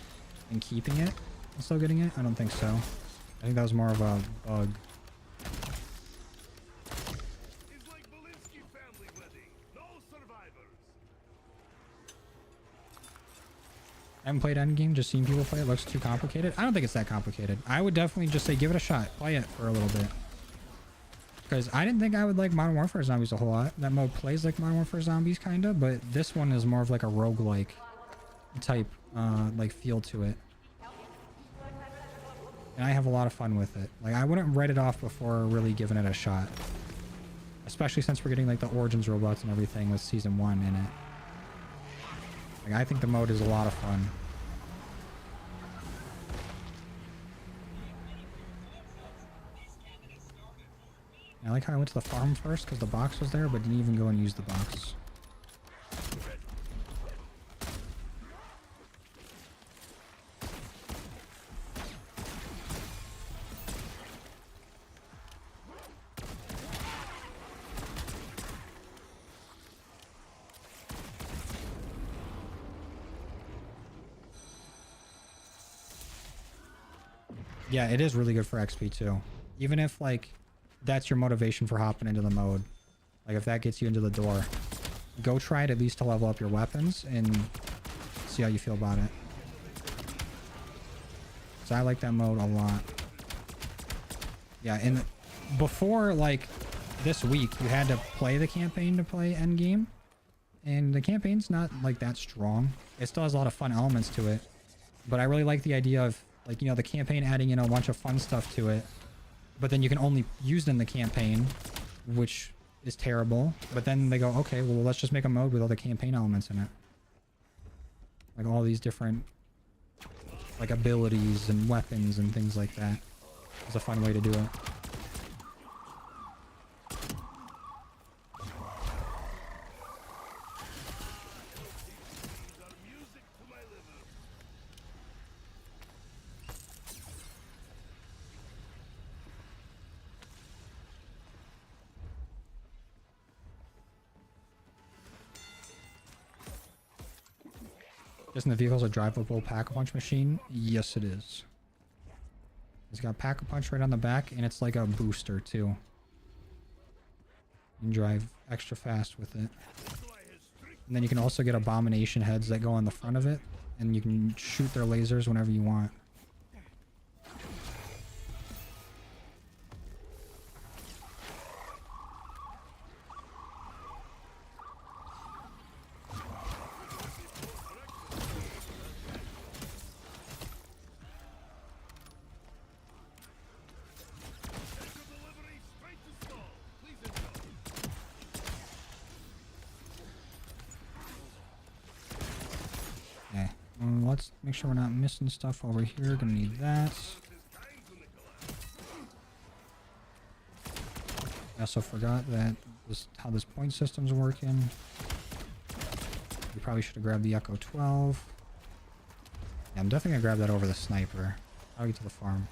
and keeping it and still getting it, I don't think so. I think that was more of a bug. I haven't played Endgame, just seen people play it. Looks too complicated. I don't think it's that complicated. I would definitely just say give it a shot. Play it for a little bit. Because I didn't think I would like Modern Warfare Zombies a whole lot. That mode plays like Modern Warfare Zombies kind of, but this one is more of like a roguelike type like feel to it. And I have a lot of fun with it. Like I wouldn't write it off before really giving it a shot. Especially since we're getting like the Origins robots and everything with Season 1 in it. Like, I think the mode is a lot of fun. I like how I went to the farm first because the box was there, but didn't even go and use the box. Yeah, it is really good for XP too. Even if like that's your motivation for hopping into the mode. Like if that gets you into the door, go try it at least to level up your weapons and see how you feel about it. So I like that mode a lot. Yeah, and before like this week, you had to play the campaign to play Endgame. And the campaign's not like that strong. It still has a lot of fun elements to it. But I really like the idea of like, you know, the campaign adding in a bunch of fun stuff to it. But then you can only use it in the campaign, which is terrible. But then they go, okay, well, let's just make a mode with all the campaign elements in it. Like all these different like abilities and weapons and things like that. It's a fun way to do it. Isn't the vehicle's a drivable pack-a-punch machine? Yes, it is. It's got pack-a-punch right on the back, and it's like a booster, too. You can drive extra fast with it. And then you can also get abomination heads that go on the front of it, and you can shoot their lasers whenever you want. Let's make sure we're not missing stuff over here. Gonna need that. I also forgot that how this point system's working. We probably should have grabbed the Echo 12. Yeah, I'm definitely gonna grab that over the sniper. I'll get to the farm.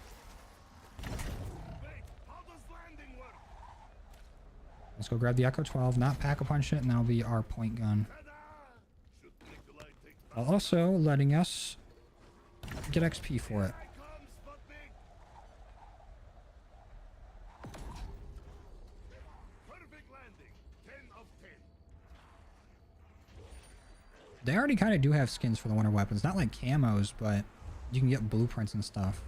Let's go grab the Echo 12, not pack-a-punch it, and that'll be our point gun. While also letting us get XP for it. They already kind of do have skins for the winter weapons. Not like camos, but you can get blueprints and stuff.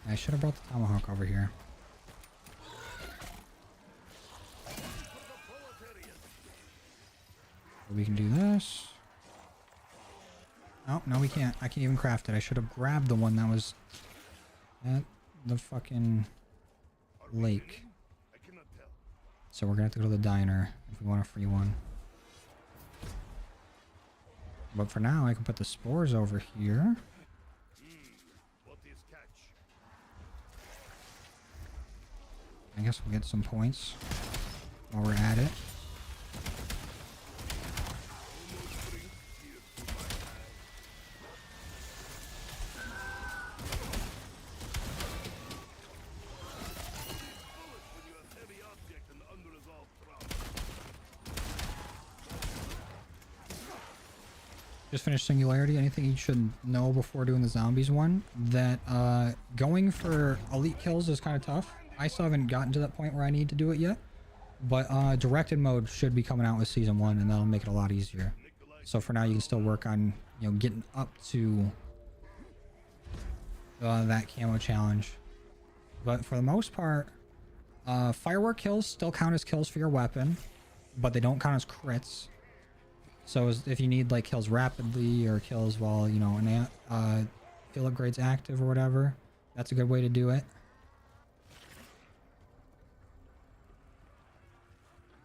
I should have brought the tomahawk over here. We can do this. Oh, no, we can't. I can't even craft it. I should have grabbed the one that was at the fucking lake. So we're gonna have to go to the diner if we want a free one. But for now, I can put the spores over here. I guess we'll get some points while we're at it. Just finished Singularity. Anything you should know before doing the zombies one? That going for elite kills is kind of tough. I still haven't gotten to that point where I need to do it yet. But directed mode should be coming out with season 1, and that'll make it a lot easier. So for now, you can still work on, you know, getting up to that camo challenge. But for the most part, firework kills still count as kills for your weapon, but they don't count as crits. So if you need like kills rapidly or kills while, you know, an field upgrade's active or whatever, that's a good way to do it.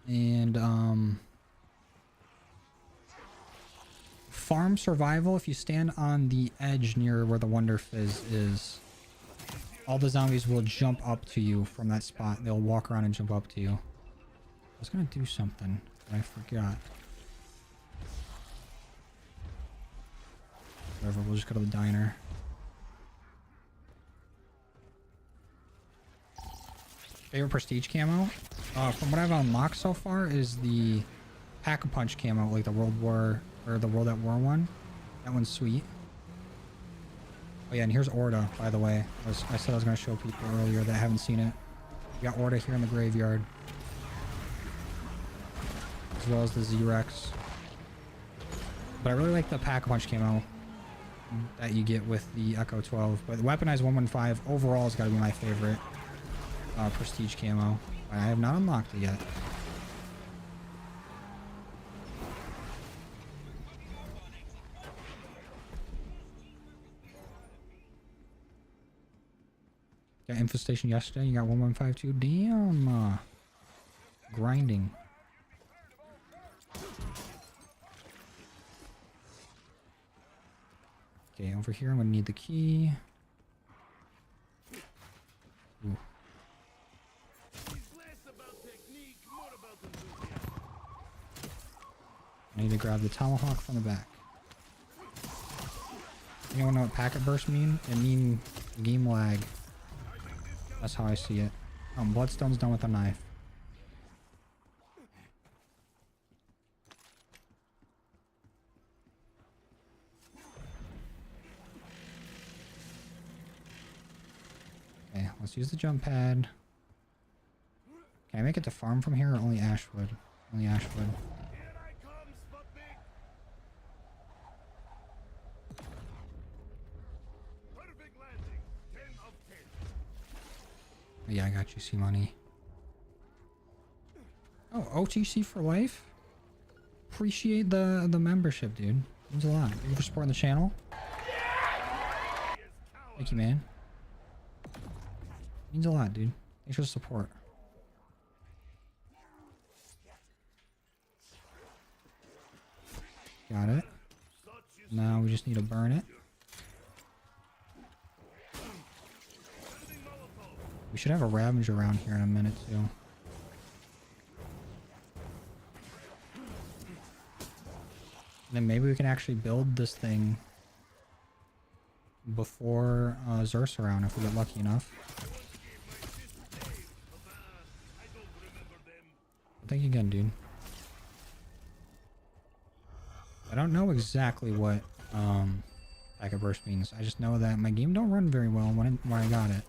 And farm survival, if you stand on the edge near where the Wonder Fizz is, all the zombies will jump up to you from that spot. They'll walk around and jump up to you. I was gonna do something, but I forgot. Whatever, we'll just go to the diner. Favorite prestige camo? From what I've unlocked so far is the Pack-a-Punch camo, like the World War, or the World at War one. That one's sweet. Oh yeah, and here's Orda, by the way. I said I was going to show people earlier that haven't seen it. We got Orda here in the graveyard. As well as the Z-Rex. But I really like the Pack-a-Punch camo that you get with the Echo 12. But the Weaponized 115 overall has got to be my favorite prestige camo. I have not unlocked it yet. Got Infestation yesterday. You got 1152. Damn. Grinding. Okay, over here I'm gonna need the key. Ooh. I need to grab the tomahawk from the back. Anyone know what packet burst mean? It mean game lag. That's how I see it. Oh, Bloodstone's done with a knife. Okay, let's use the jump pad. Can I make it to farm from here or only Ashwood? Only Ashwood. Yeah, I got you, C-Money. Oh, OTC for life? Appreciate the membership, dude. Means a lot. Thank you for supporting the channel. Thank you, man. Means a lot, dude. Thanks for the support. Got it. Now we just need to burn it. We should have a ravager around here in a minute too. And then maybe we can actually build this thing before Zer's around if we get lucky enough. Thank you again, dude. I don't know exactly what packet burst means. I just know that my game don't run very well when I got it.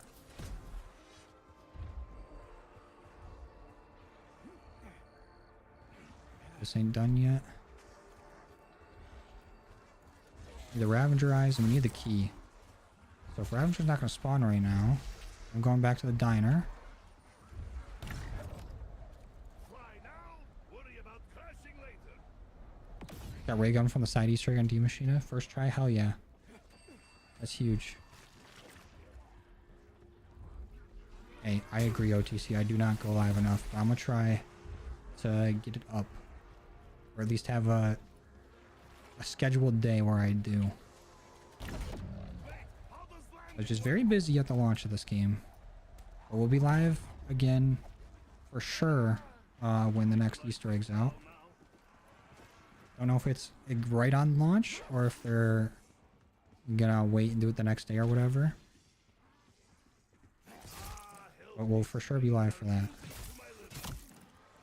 This ain't done yet. Need the Ravager eyes and we need the key. So if Ravager's not going to spawn right now, I'm going back to the diner. Got ray gun from the side Easter egg on D Machina. First try? Hell yeah. That's huge. Hey, I agree, OTC. I do not go live enough, but I'm going to try to get it up. Or at least have a scheduled day where I do. I was just very busy at the launch of this game. But we'll be live again for sure when the next Easter egg's out. Don't know if it's right on launch or if they're gonna wait and do it the next day or whatever. But we'll for sure be live for that.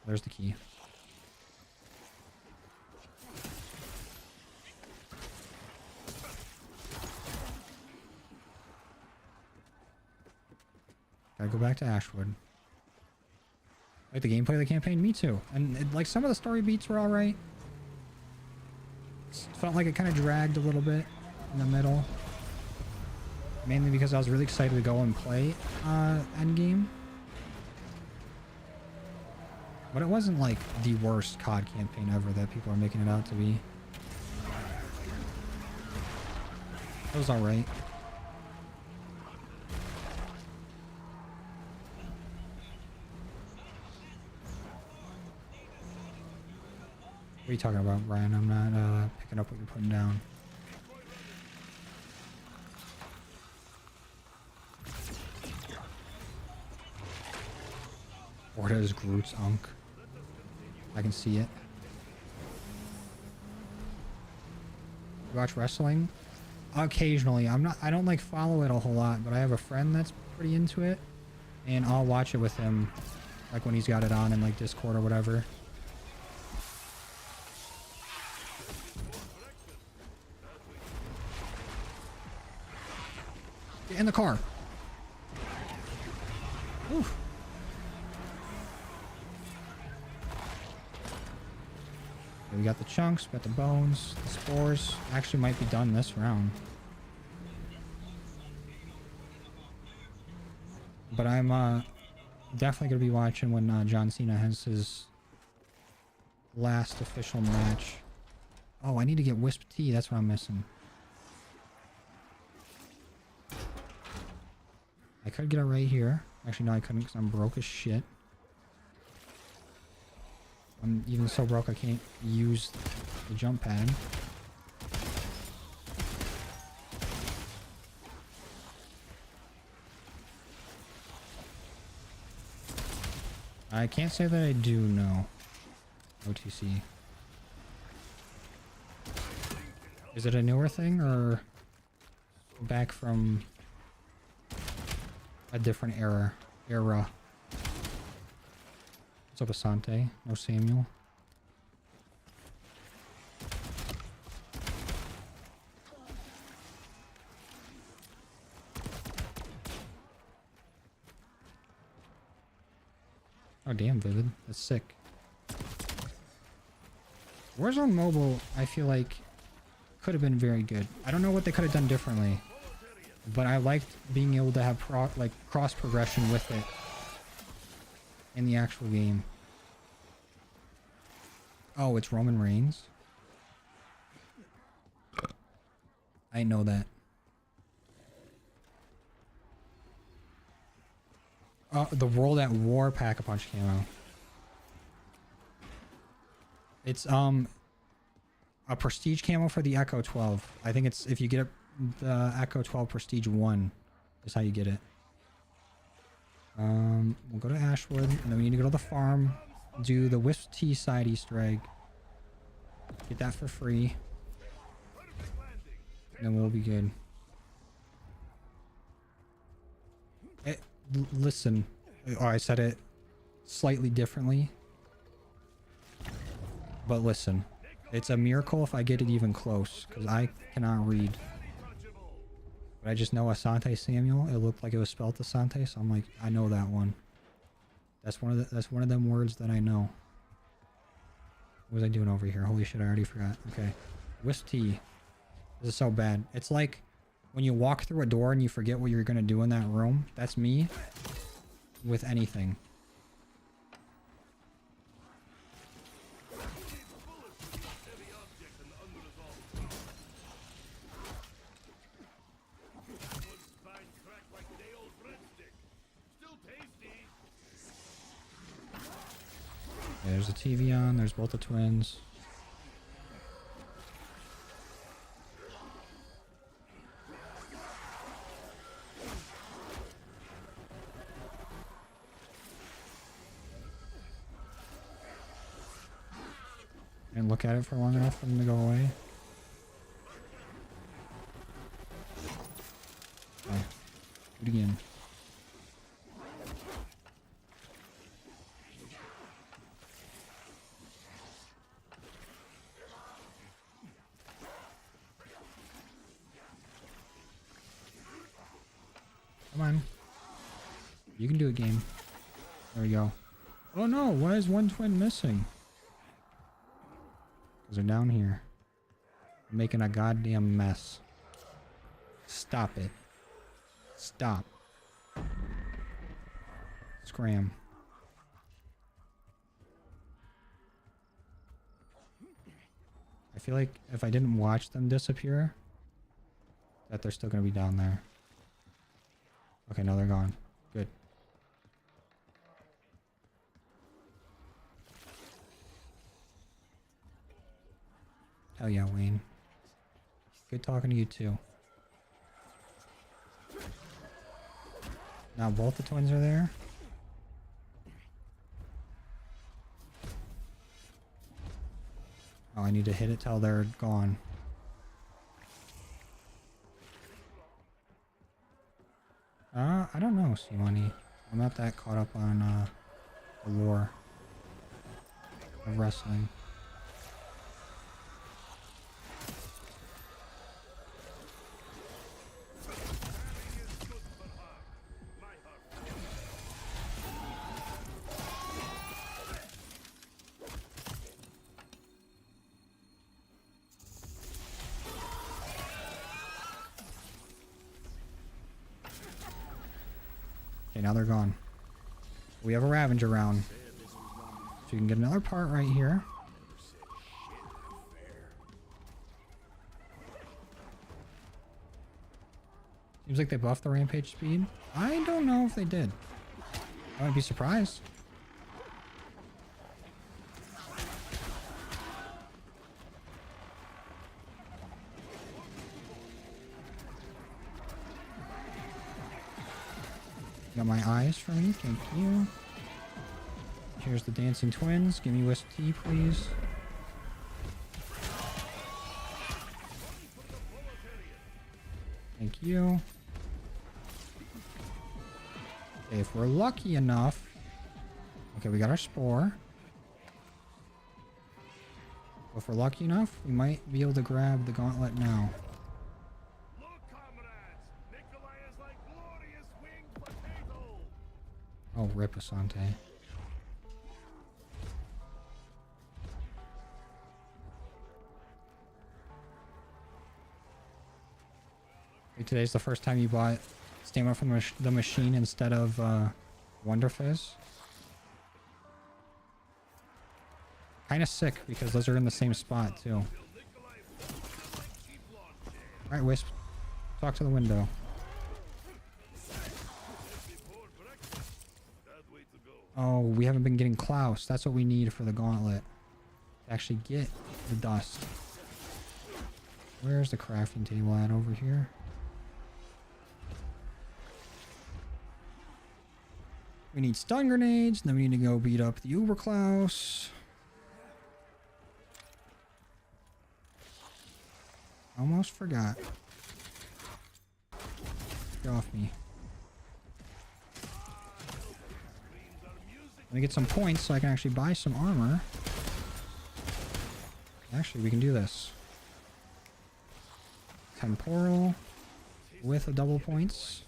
There's the key. Gotta go back to Ashwood. Like the gameplay of the campaign? Me too. And like some of the story beats were alright. Felt like it kind of dragged a little bit in the middle. Mainly because I was really excited to go and play Endgame. But it wasn't like the worst COD campaign ever that people are making it out to be. It was alright. What are you talking about, Brian? I'm not picking up what you're putting down. Or does Groot's Unk? I can see it. You watch wrestling? Occasionally. I don't like follow it a whole lot, but I have a friend that's pretty into it. And I'll watch it with him. Like when he's got it on in like Discord or whatever. Get in the car. Oof. Okay, we got the chunks, we got the bones, the spores. Actually might be done this round. But I'm definitely going to be watching when John Cena has his last official match. Oh, I need to get Wisp Tea. That's what I'm missing. I could get it right here. Actually, no, I couldn't because I'm broke as shit. I'm even so broke I can't use the jump pad. I can't say that I do know. OTC. Is it a newer thing or back from a different era? What's up, Asante? No Samuel. Oh damn, Vivid. That's sick. Warzone Mobile, I feel like, could have been very good. I don't know what they could have done differently, but I liked being able to have cross progression with it in the actual game. Oh, it's Roman Reigns. I know that. The World at War Pack-a-Punch camo. It's a prestige camo for the Echo 12. I think it's if you get the Echo 12 Prestige 1 is how you get it. We'll go to Ashwood, and then we need to go to the farm, do the Wisp Tea side Easter egg, get that for free, and then we'll be good. Listen, oh, I said it slightly differently, but listen, it's a miracle if I get it even close, because I cannot read. But I just know Asante Samuel. It looked like it was spelled Asante, so I'm like, I know that one. That's one of them words that I know. What was I doing over here? Holy shit, I already forgot. Okay. Wisp Tea. This is so bad. It's like when you walk through a door and you forget what you're gonna do in that room. That's me with anything. Yeah, there's a TV on. There's both the twins. And look at it for long enough for them to go away. Okay. Do it again. Come on. You can do it, game. There we go. Oh no, why is one twin missing? Because they're down here. Making a goddamn mess. Stop it. Stop. Scram. I feel like if I didn't watch them disappear, that they're still going to be down there. Okay, no, they're gone. Good. Hell yeah, Wayne. Good talking to you too. Now both the twins are there. Oh, I need to hit it till they're gone. I don't know, C-Money. I'm not that caught up on the lore of wrestling. Okay, now they're gone. We have a ravager round. So you can get another part right here. Seems like they buffed the rampage speed. I don't know if they did. I wouldn't be surprised. Got my eyes for me, thank you. Here's the dancing twins. Give me whiskey tea, please. Thank you. Okay, if we're lucky enough. Okay, we got our spore. If we're lucky enough, we might be able to grab the gauntlet now. Oh, rip Asante. Today's the first time you bought stamina from the machine instead of Wonder Fizz. Kind of sick because those are in the same spot too. Alright, Wisp. Talk to the window. Oh, we haven't been getting Klaus. That's what we need for the gauntlet. To actually get the dust. Where's the crafting table at over here? We need stun grenades, and then we need to go beat up the Uber Klaus. Almost forgot. Get off me. Let me get some points so I can actually buy some armor. Actually, we can do this. Temporal with a double points.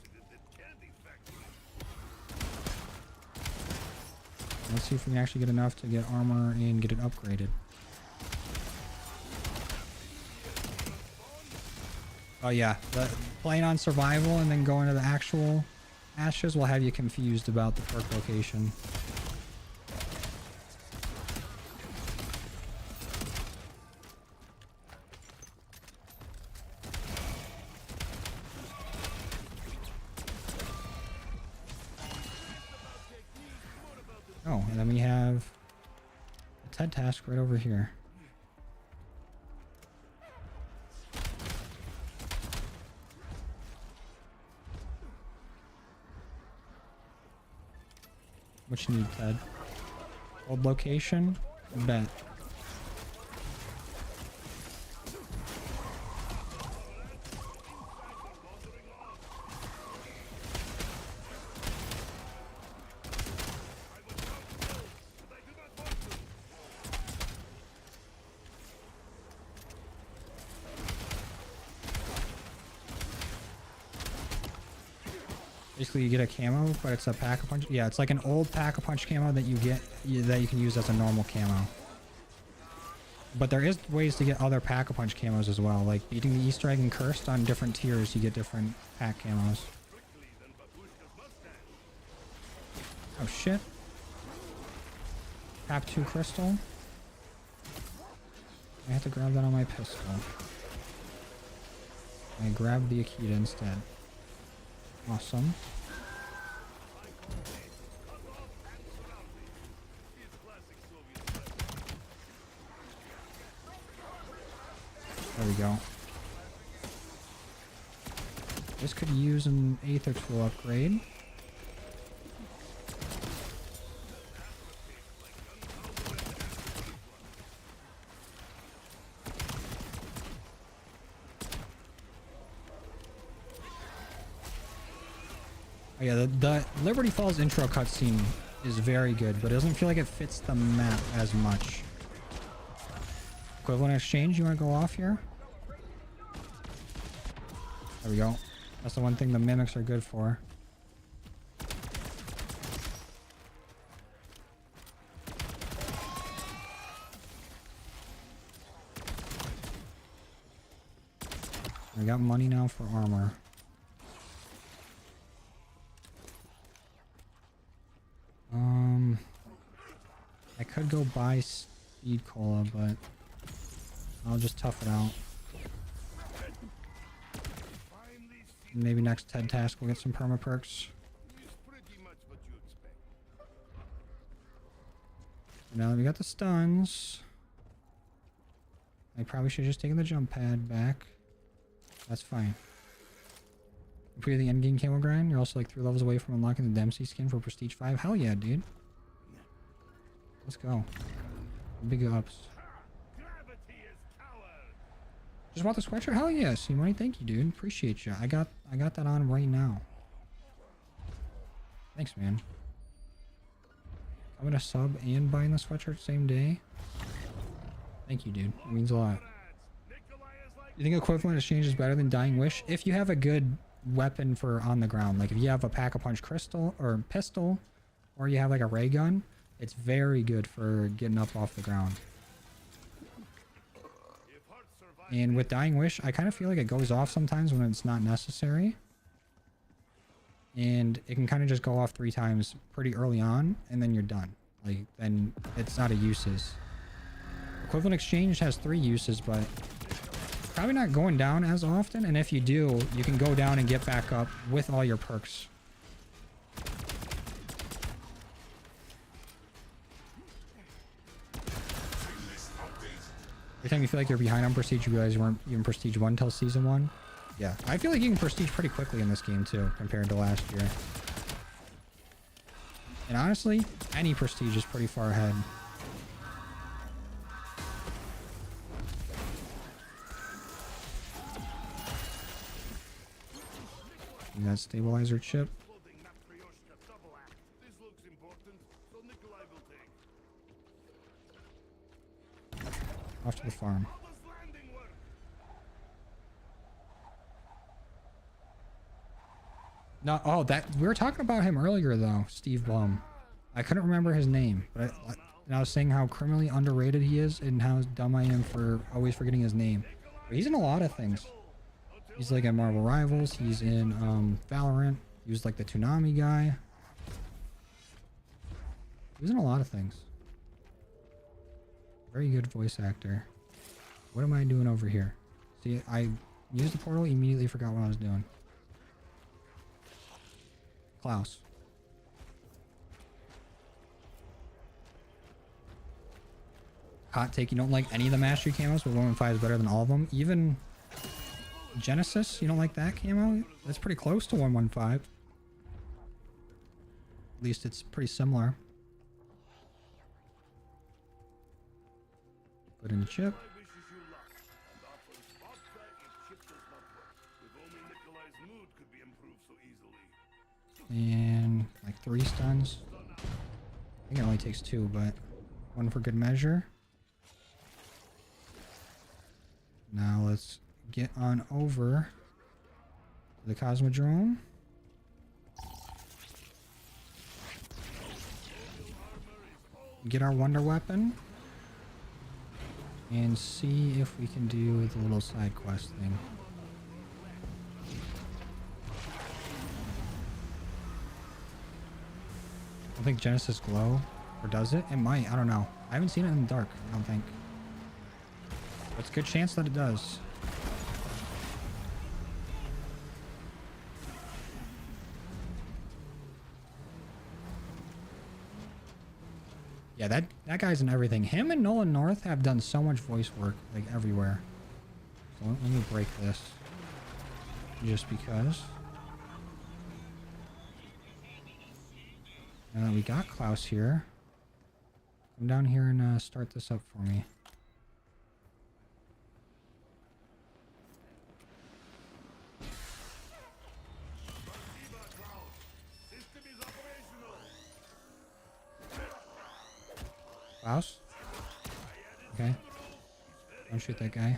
Let's see if we can actually get enough to get armor and get it upgraded. Oh yeah, playing on survival and then going to the actual ashes will have you confused about the perk location. Oh, and then we have a TED task right over here. What you need, Ted? Old location? Bet. Basically, you get a camo, but it's a pack-a-punch. Yeah, it's like an old pack-a-punch camo that you get that you can use as a normal camo. But there is ways to get other pack-a-punch camos as well. Like beating the Easter egg and cursed on different tiers, you get different pack camos. Oh shit. Tap 2 crystal. I have to grab that on my pistol. I grabbed the Akita instead. Awesome. There we go. This could use an Aether tool upgrade. Oh yeah, the Liberty Falls intro cutscene is very good, but it doesn't feel like it fits the map as much. Equivalent exchange, you want to go off here? There we go. That's the one thing the mimics are good for. We got money now for armor. I could go buy speed cola, but I'll just tough it out. Maybe next TED task we'll get some perma perks. Now that we got the stuns, I probably should have just taken the jump pad back. That's fine. If you're the endgame camo grind, you're also like 3 levels away from unlocking the Dempsey skin for Prestige 5. Hell yeah, dude. Let's go. Big ups. Just want the sweatshirt? Hell yeah, C-Money. Thank you, dude. Appreciate you. I got that on right now. Thanks, man. I'm gonna sub and buying the sweatshirt same day. Thank you, dude. It means a lot. You think equivalent exchange is better than Dying Wish? If you have a good weapon for on the ground, like if you have a pack-a-punch crystal or pistol, or you have like a ray gun, it's very good for getting up off the ground. And with Dying Wish, I kind of feel like it goes off sometimes when it's not necessary. And it can kind of just go off 3 times pretty early on, and then you're done. Like, then it's not a uses. Equivalent exchange has 3 uses, but probably not going down as often. And if you do, you can go down and get back up with all your perks. Every time you feel like you're behind on Prestige, you realize you weren't even Prestige 1 till Season 1. Yeah, I feel like you can Prestige pretty quickly in this game too, compared to last year. And honestly, any Prestige is pretty far ahead. You got stabilizer chip. Off to the farm. No, oh, that we were talking about him earlier though, Steve Blum. I couldn't remember his name, but I was saying how criminally underrated he is and how dumb I am for always forgetting his name. But he's in a lot of things. He's like in Marvel Rivals. He's in Valorant. He was like the Toonami guy. He was in a lot of things. Very good voice actor. What am I doing over here? See, I used the portal, immediately forgot what I was doing. Klaus. Hot take, you don't like any of the mastery camos, but 115 is better than all of them. Even Genesis, you don't like that camo? That's pretty close to 115. At least it's pretty similar. Put in the chip. And like 3 stuns. I think it only takes 2, but 1 for good measure. Now let's get on over to the Cosmodrome. get our wonder weapon and see if we can do the little side quest thing. I don't think Genesis glow, or does it? It might, I don't know. I haven't seen it in the dark, I don't think. But it's a good chance that it does. Yeah, that guy's in everything. Him and Nolan North have done so much voice work, like everywhere. So let me break this. Just because. Now that we got Klaus here, come down here and start this up for me. Klaus? Okay. Don't shoot that guy.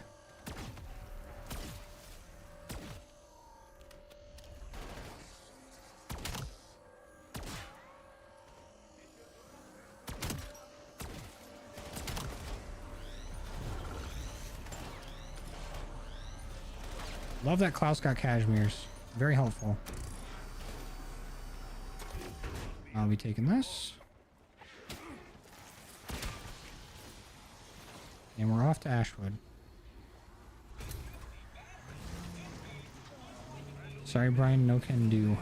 Love that Klaus got cashmeres. Very helpful. I'll be taking this. And we're off to Ashwood. Sorry, Brian, no can do.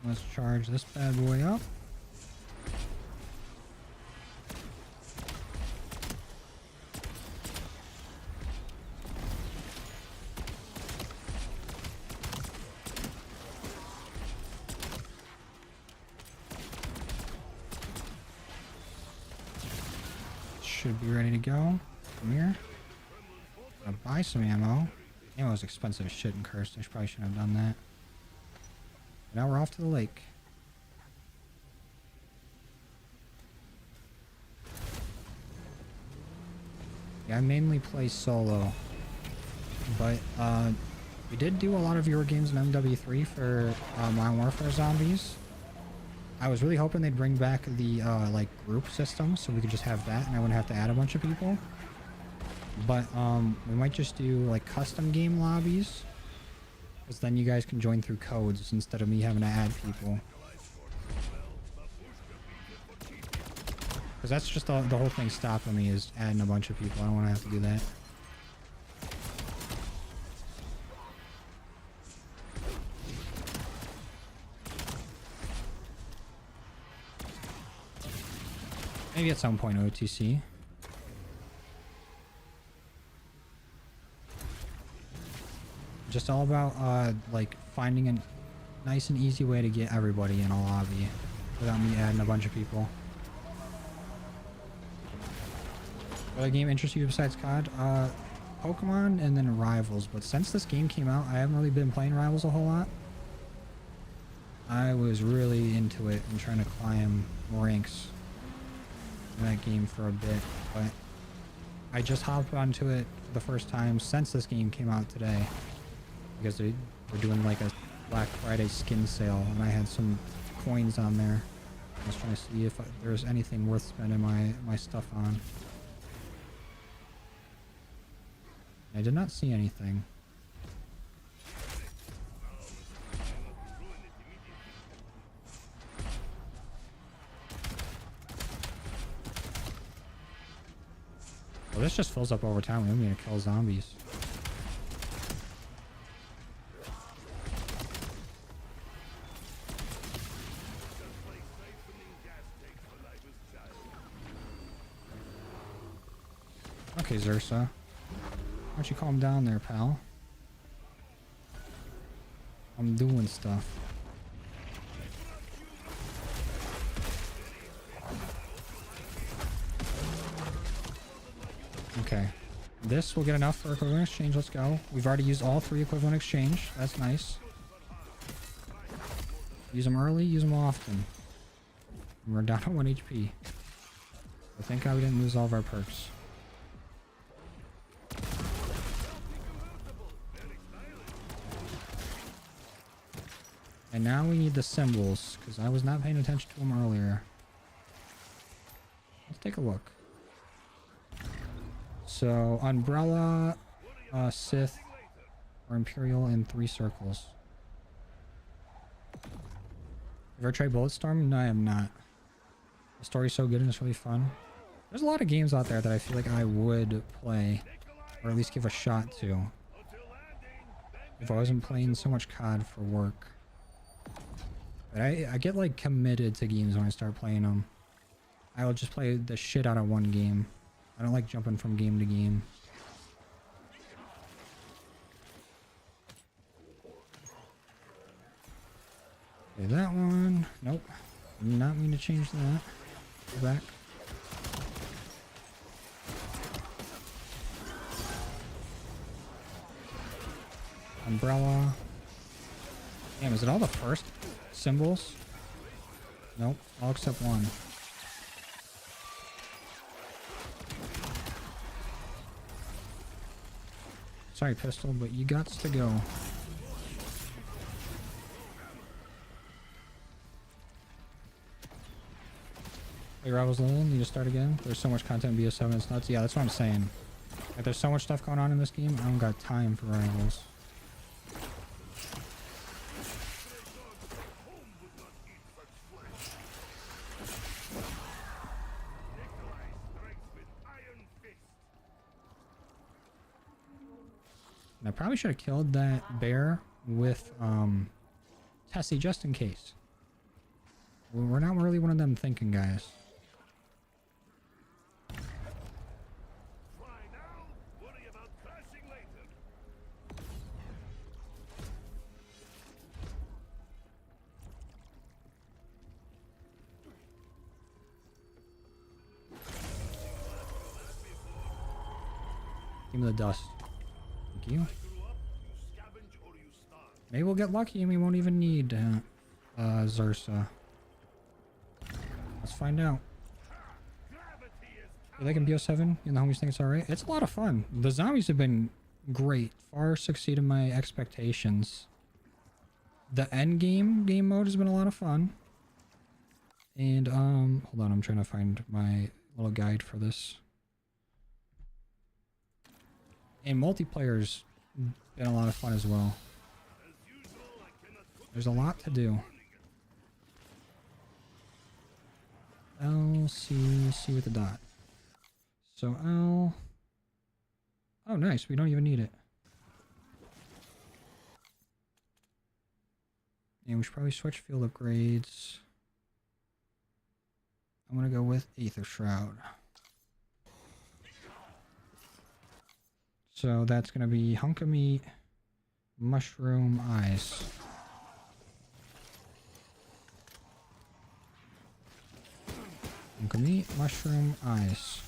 Let's charge this bad boy up. Should be ready to go. Come here. I'll buy some ammo. Ammo is expensive as shit in Cursed. I probably shouldn't have done that. Now we're off to the lake. Yeah, I mainly play solo. But we did do a lot of your games in MW3 for Modern Warfare Zombies. I was really hoping they'd bring back the like group system so we could just have that and I wouldn't have to add a bunch of people. But we might just do like custom game lobbies. Because then you guys can join through codes instead of me having to add people. Because that's just the whole thing stopping me is adding a bunch of people. I don't want to have to do that. Maybe at some point OTC. Just all about like finding a nice and easy way to get everybody in a lobby without me adding a bunch of people. What other game interests you besides COD? Pokemon and then Rivals, but since this game came out I haven't really been playing Rivals a whole lot. I was really into it and trying to climb ranks in that game for a bit, but I just hopped onto it for the first time since this game came out today. Because they're doing like a Black Friday skin sale and I had some coins on there. I was trying to see if there was anything worth spending my stuff on. I did not see anything. Well, this just fills up over time. We don't need to kill zombies. Okay, Zursa. Why don't you calm down there, pal? I'm doing stuff. this will get enough for equivalent exchange. Let's go. We've already used all 3 equivalent exchange. That's nice. Use them early, use them often. And we're down to 1 HP. But thank God we didn't lose all of our perks. And now we need the symbols, because I was not paying attention to them earlier. Let's take a look. So, Umbrella, Sith, or Imperial in 3 circles. Have you ever tried Bulletstorm? No, I have not. The story's so good and it's really fun. There's a lot of games out there that I feel like I would play, or at least give a shot to, if I wasn't playing so much COD for work. But I get like committed to games when I start playing them. I will just play the shit out of one game. I don't like jumping from game to game. Okay, that one. Nope. Did not mean to change that. Go back. Umbrella. Damn, is it all the first symbols? Nope, all except one. Sorry, pistol, but you gots to go. Hey, Rivals Lil, need to start again? There's so much content in BO7, it's nuts. Yeah, that's what I'm saying. Like, there's so much stuff going on in this game, I don't got time for Rivals. And I probably should have killed that bear with Tessie just in case. We're not really one of them thinking guys. Give me the dust. Thank you. Maybe we'll get lucky and we won't even need Zursa. Let's find out. You liking BO7? You and the homies think it's alright? It's a lot of fun. The zombies have been great. Far exceeded my expectations. The Endgame game mode has been a lot of fun. And, hold on, I'm trying to find my little guide for this. And multiplayer's been a lot of fun as well. There's a lot to do. L, C, C with the dot. So L. Oh, nice. We don't even need it. And we should probably switch field upgrades. I'm going to go with Aether Shroud. So that's going to be hunk of meat, mushroom eyes. Hunk of meat, mushroom eyes.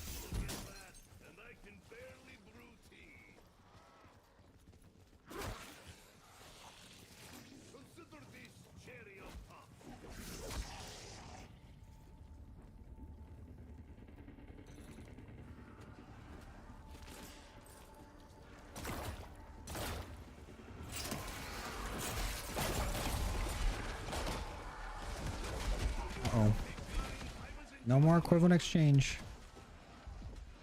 Uh-oh. No more equivalent exchange.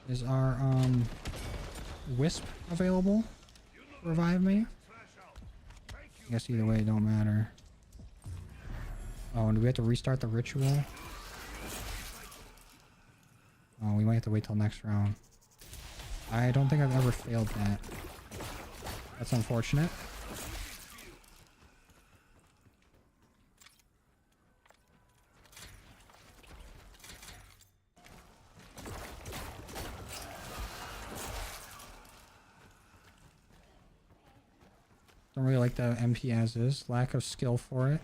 Is our wisp available to revive me? I guess either way it don't matter. Oh, and do we have to restart the ritual? Oh, we might have to wait till next round. I don't think I've ever failed that. That's unfortunate. Don't really like the MP as is. Lack of skill for it.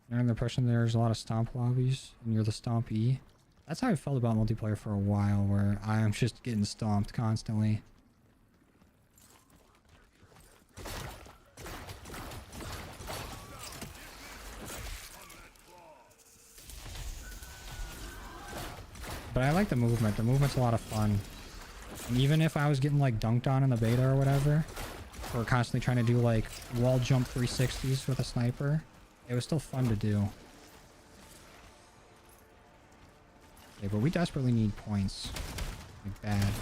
You're under the impression there's a lot of stomp lobbies and you're the stompee. That's how I felt about multiplayer for a while, where I'm just getting stomped constantly. But I like the movement. The movement's a lot of fun. And even if I was getting like dunked on in the beta or whatever, or constantly trying to do like wall jump 360s with a sniper, it was still fun to do. Okay, but we desperately need points. Like bad.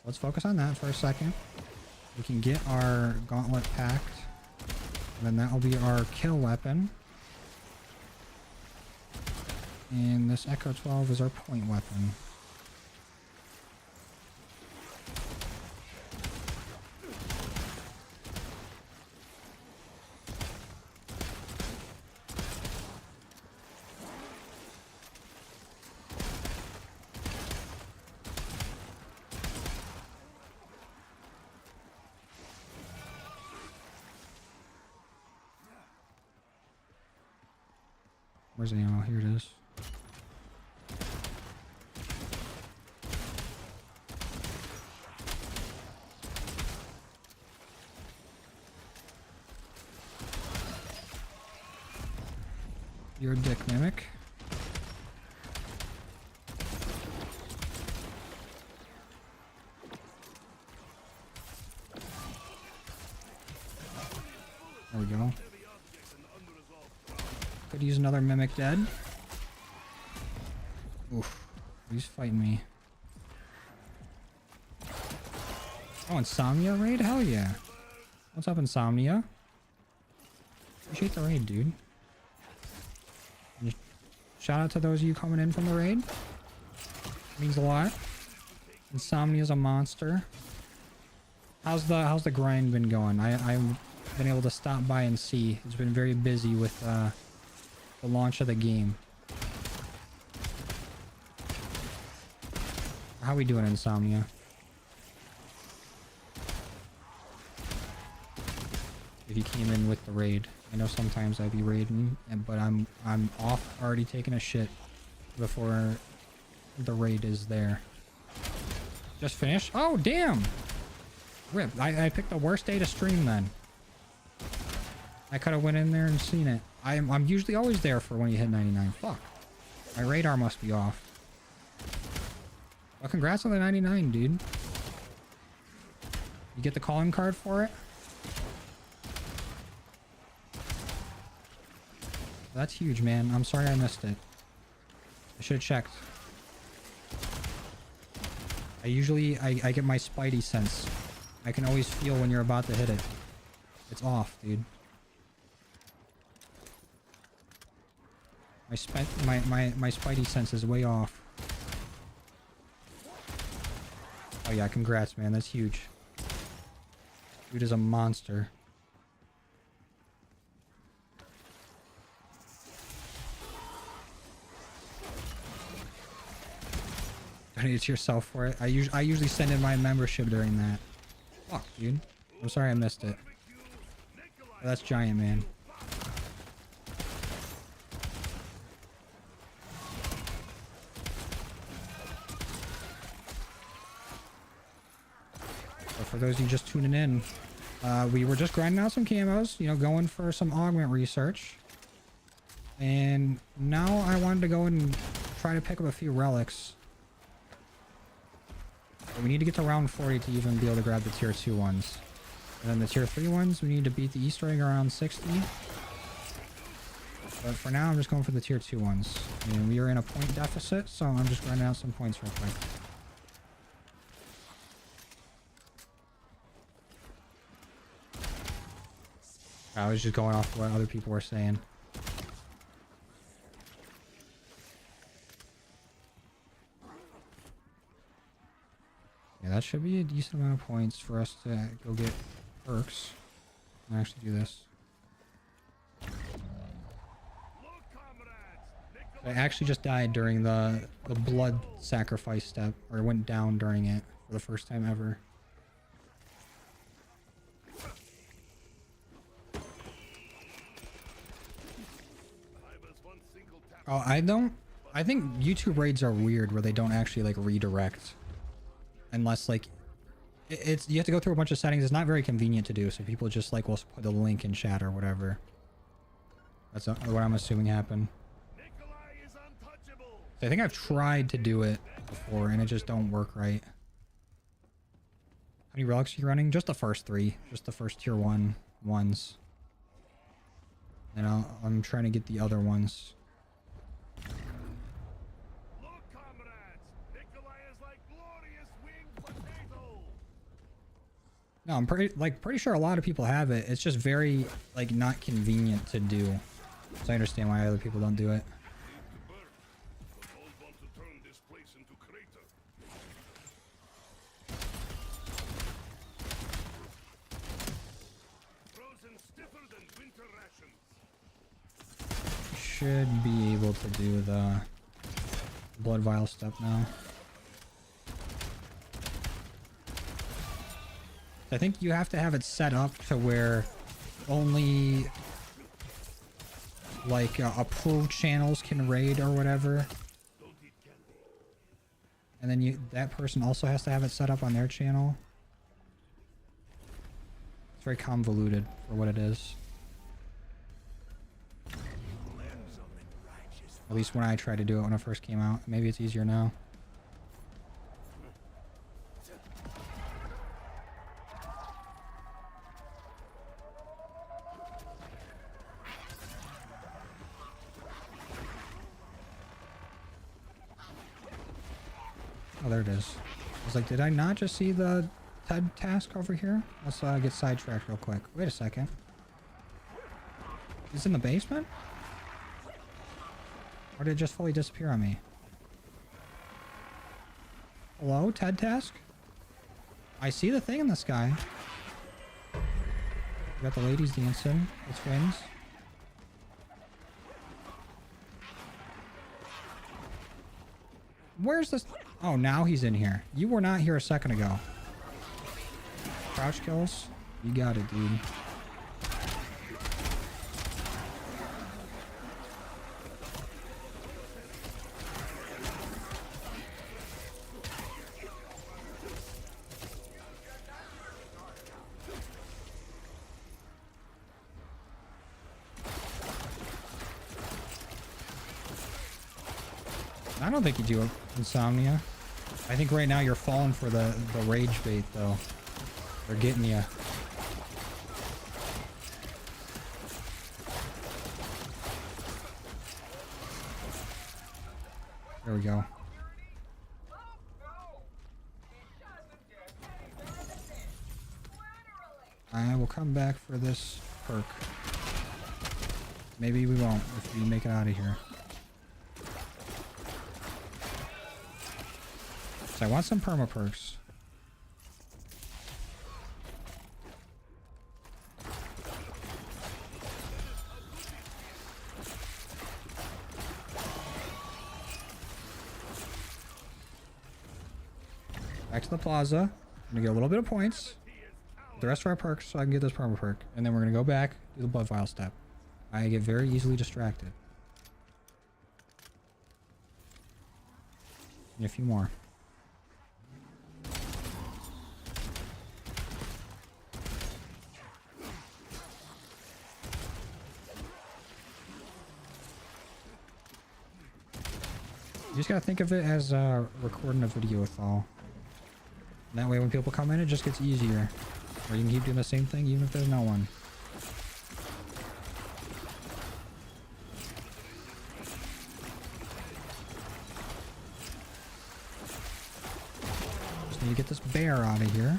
Let's focus on that for a second. We can get our gauntlet packed. And then that will be our kill weapon. And this Echo 12 is our point weapon. Where's the ammo? Here it is. You're a dick, Mimic. There we go. Could use another Mimic dead. Oof. He's fighting me. Oh, Insomnia raid? Hell yeah. What's up, Insomnia? Appreciate the raid, dude. Shout out to those of you coming in from the raid. Means a lot. Insomnia's a monster. How's the grind been going? I've been able to stop by and see. It's been very busy with the launch of the game. How we doing, Insomnia? If you came in with the raid. I know sometimes I'd be raiding, but I'm off already taking a shit before the raid is there. Just finished? Oh, damn! Rip. I picked the worst day to stream then. I could have went in there and seen it. I'm usually always there for when you hit 99. Fuck. My radar must be off. Well, congrats on the 99, dude. You get the calling card for it? That's huge, man. I'm sorry I missed it. I should have checked. I get my spidey sense. I can always feel when you're about to hit it. It's off, dude. My spidey sense is way off. Oh yeah, congrats, man. That's huge. Dude is a monster. Donate to yourself for it. I usually send in my membership during that. Fuck, dude. I'm sorry I missed it. Oh, that's giant, man. So for those of you just tuning in, we were just grinding out some camos, you know, going for some augment research. And now I wanted to go and try to pick up a few relics. But we need to get to round 40 to even be able to grab the tier 2 ones. And then the tier 3 ones, we need to beat the Easter egg around 60. But for now, I'm just going for the tier 2 ones. And we are in a point deficit, so I'm just grinding out some points real quick. I was just going off what other people were saying. Yeah, that should be a decent amount of points for us to go get perks. And actually do this. I actually just died during the blood sacrifice step, or went down during it for the first time ever. Oh, I think YouTube raids are weird where they don't actually like redirect. Unless like it's you have to go through a bunch of settings. It's not very convenient to do, so people just like will put the link in chat or whatever. That's what I'm assuming happened. I think I've tried to do it before and it just don't work right. How many relics are you running? Just the first 3. Just the first tier 1 ones. And I'm trying to get the other ones. Look, comrades, Nikolai is like glorious winged potato. No, I'm pretty sure a lot of people have it. It's just very like not convenient to do. So I understand why other people don't do it. Should be able to do the blood vial step now. I think you have to have it set up to where only like approved channels can raid or whatever. And then that person also has to have it set up on their channel. It's very convoluted for what it is. At least when I tried to do it when it first came out. Maybe it's easier now. Oh, there it is. I was like, did I not just see the TED task over here? Let's get sidetracked real quick. Wait a second. Is it in the basement? Or did it just fully disappear on me? Hello, TED task? I see the thing in the sky. We got the ladies dancing. The twins. Where's this? Oh, now he's in here. You were not here a second ago. Crouch kills. You got it, dude. I don't think you do insomnia. I think right now you're falling for the rage bait though. They're getting you. There we go. I will come back for this perk. Maybe we won't if we make it out of here. So I want some perma perks. Back to the plaza. I'm gonna get a little bit of points. The rest of our perks so I can get this perma perk. And then we're gonna go back, do the blood vial step. I get very easily distracted. And a few more. You just gotta think of it as recording a video with all. That way when people come in, it just gets easier. Or you can keep doing the same thing even if there's no one. Just need to get this bear out of here.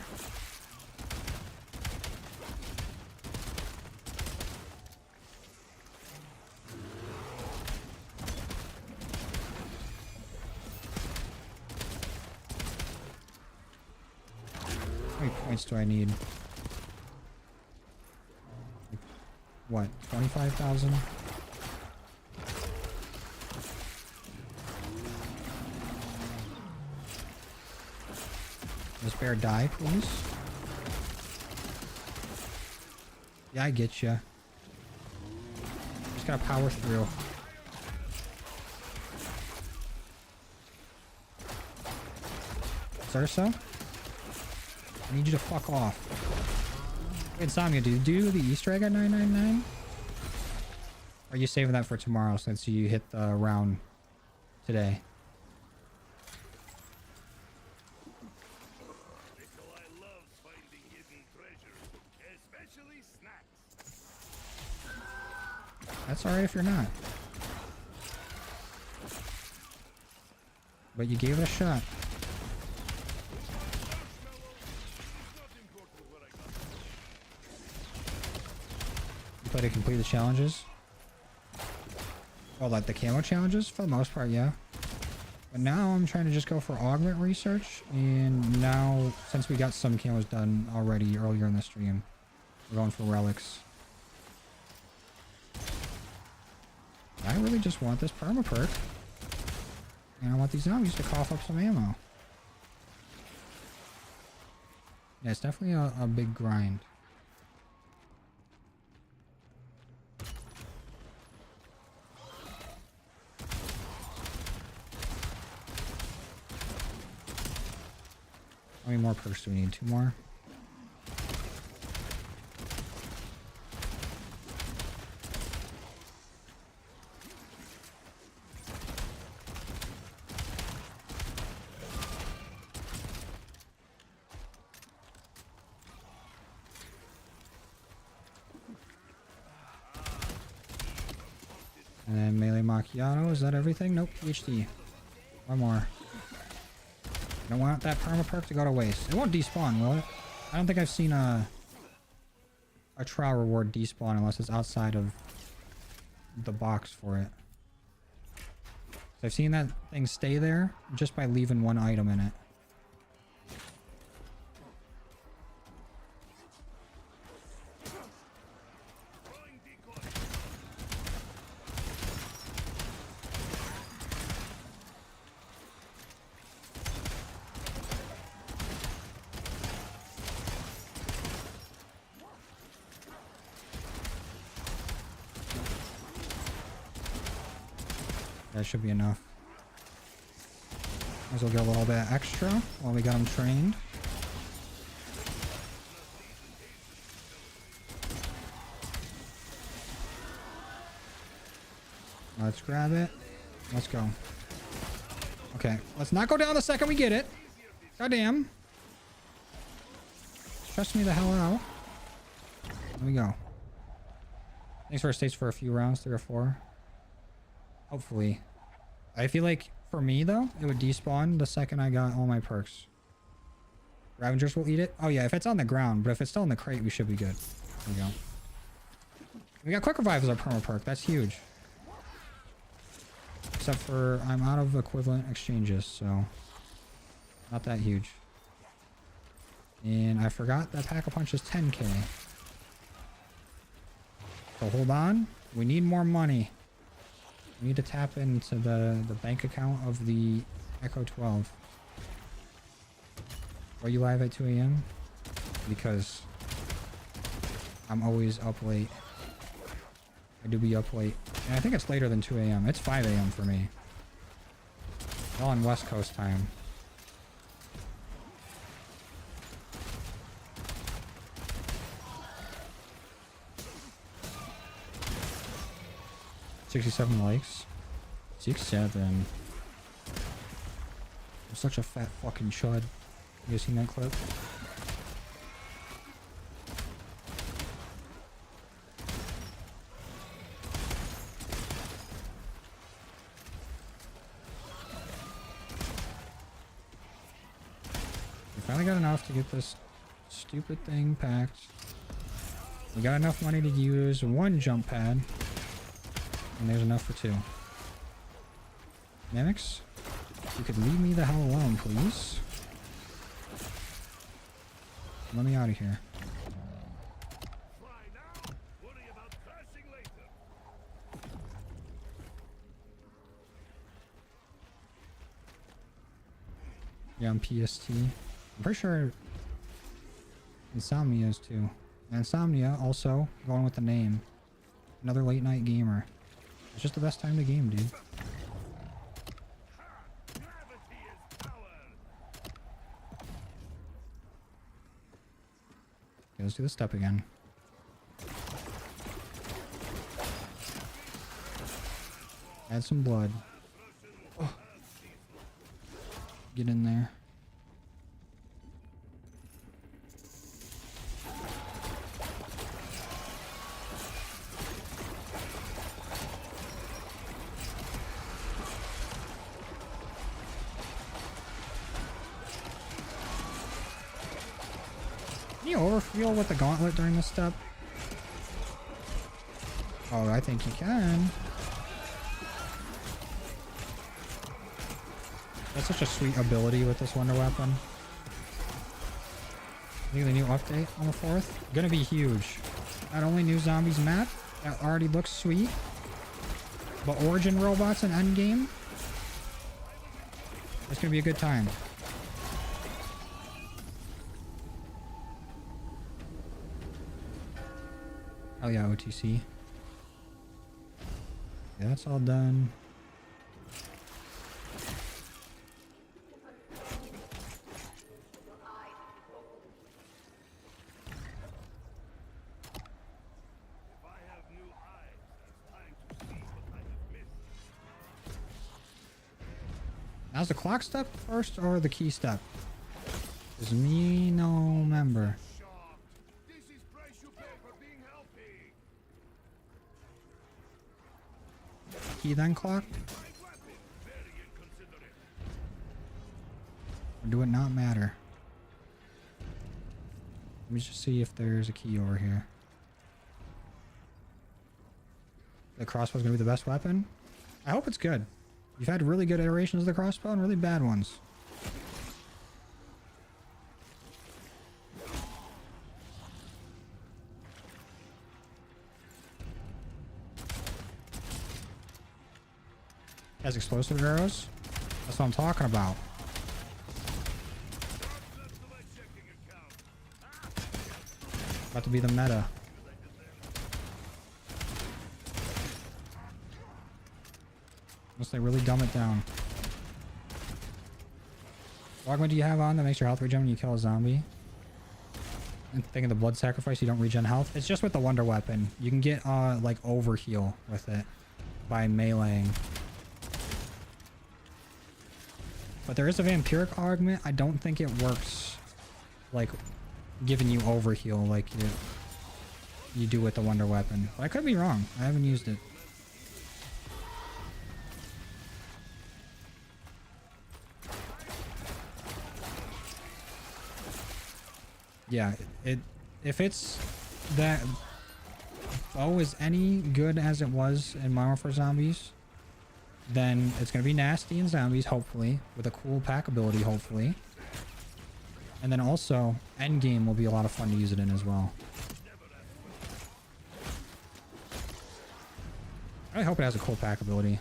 How many points do I need? What, 25,000? This bear die, please? Yeah, I get you. Just gotta power through. Ursa? I need you to fuck off. Insomnia, do you do the Easter egg at 999? Or are you saving that for tomorrow since you hit the round today? Nikolai loves finding hidden treasure, especially snacks. That's alright if you're not. But you gave it a shot. You play to complete the challenges? Oh, like the camo challenges? For the most part, yeah. But now I'm trying to just go for augment research. And now, since we got some camos done already earlier in the stream, we're going for relics. I really just want this perma perk. And I want these zombies to cough up some ammo. Yeah, it's definitely a big grind. How many more perks do we need? 2 more? And then melee macchiato. Is that everything? Nope. PhD. One more. Don't want that perma perk to go to waste. It won't despawn, will it? I don't think I've seen a trial reward despawn unless it's outside of the box for it. So I've seen that thing stay there just by leaving one item in it. That should be enough. Might as well get a little bit extra while we got him trained. Let's grab it. Let's go. Okay, let's not go down the second we get it. Goddamn. Trust me the hell out. There we go. Thanks for our states for a few rounds, 3 or 4. Hopefully. I feel like, for me though, it would despawn the second I got all my perks. Ravagers will eat it? Oh yeah, if it's on the ground, but if it's still in the crate, we should be good. There we go. We got Quick Revive as our perma perk. That's huge. Except for, I'm out of equivalent exchanges, so... not that huge. And I forgot that Pack-a-Punch is 10k. So hold on. We need more money. We need to tap into the bank account of the Echo 12. Are you live at 2 a.m.? Because I'm always up late. I do be up late. And I think it's later than 2 a.m. It's 5 a.m. for me. All on West Coast time. $67 likes. 67. I'm such a fat fucking chud. You guys seen that clip? We finally got enough to get this stupid thing packed. We got enough money to use 1 jump pad. And there's enough for 2. Mimics, you could leave me the hell alone, please. Let me out of here. Fly now, worry about crashing later. Yeah, I'm PST. I'm pretty sure Insomnia is too. And Insomnia also going with the name. Another late night gamer. It's just the best time to game, dude. Gravity is power. Okay, let's do the step again. Add some blood. Oh. Get in there. Can you overfeel with the gauntlet during this step? Oh, I think you can. That's such a sweet ability with this wonder weapon. I think the new update on the 4th, gonna be huge. Not only new zombies map, that already looks sweet, but origin robots in Endgame. It's gonna be a good time. Oh yeah, OTC. Yeah, that's all done. Now's the clock step first or the key step? Is me no member. This is price you pay for being healthy. Key then clock? My weapon, very inconsiderate. Or do it not matter? Let me just see if there's a key over here. The crossbow's gonna be the best weapon? I hope it's good. You've had really good iterations of the crossbow and really bad ones. Has explosive arrows? That's what I'm talking about. About to be the meta. Unless they really dumb it down. What augment do you have on that makes your health regen when you kill a zombie? And think of the blood sacrifice, you don't regen health. It's just with the wonder weapon. You can get like overheal with it by meleeing. But there is a vampiric augment. I don't think it works like giving you overheal like you do with the wonder weapon. But I could be wrong. I haven't used it. Yeah, if it's that bow is any good as it was in Modern Warfare Zombies, then it's going to be nasty in Zombies, hopefully, with a cool pack ability, hopefully. And then also, Endgame will be a lot of fun to use it in as well. I really hope it has a cool pack ability.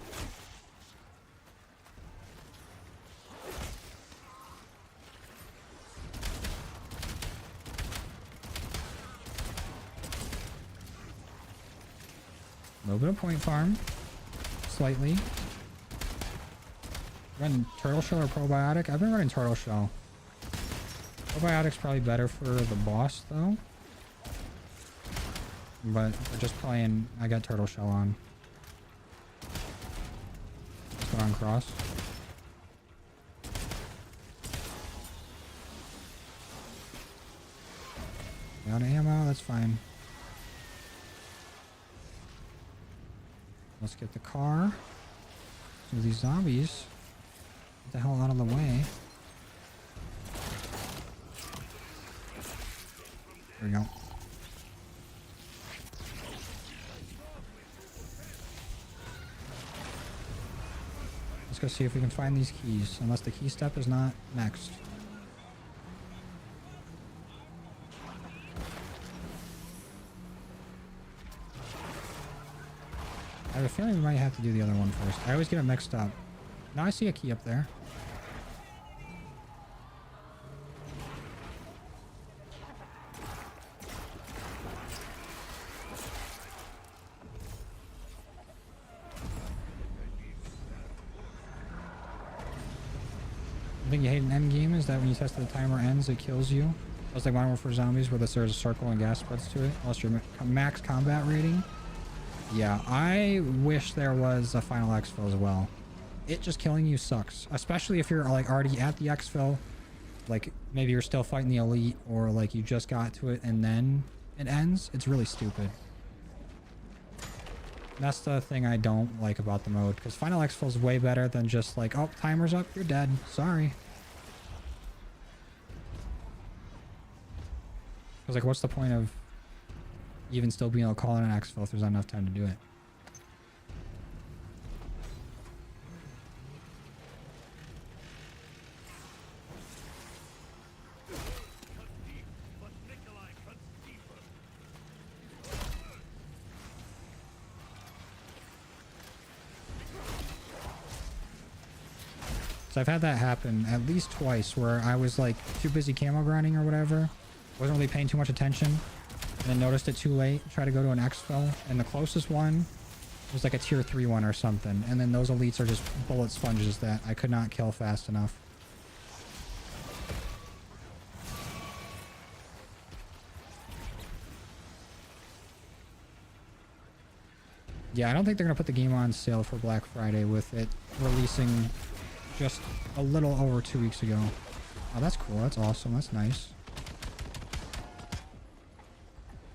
A little bit of point farm. Slightly. Run turtle shell or probiotic? I've been running turtle shell. Probiotic's probably better for the boss though. But we're just playing. I got turtle shell on. Let's go on cross. Out of ammo, that's fine. Let's get the car. Some of these zombies. Get the hell out of the way. There we go. Let's go see if we can find these keys. Unless the key step is not next. I have a feeling we might have to do the other one first. I always get it mixed up. Now I see a key up there. The thing you hate in Endgame is that when you test the timer ends, it kills you. was like Modern Warfare Zombies, where there's a circle and gas spreads to it. Unless your max combat rating. Yeah, I wish there was a final exfil as well. It just killing you sucks, especially if you're like already at the exfil. Like maybe you're still fighting the elite, or like you just got to it and then it ends. It's really stupid. That's the thing I don't like about the mode, because final exfil is way better than just like, oh, timer's up, you're dead, sorry. Because like, what's the point of even still being able to call in an exfil if there's not enough time to do it? So I've had that happen at least twice, where I was like too busy camo grinding or whatever, wasn't really paying too much attention, and then noticed it too late, tried to go to an exfil, and the closest one was like a tier 3 one or something, and then those elites are just bullet sponges that I could not kill fast enough. Yeah, I don't think they're gonna put the game on sale for Black Friday with it releasing just a little over 2 weeks ago. Oh, that's cool. That's awesome. That's nice.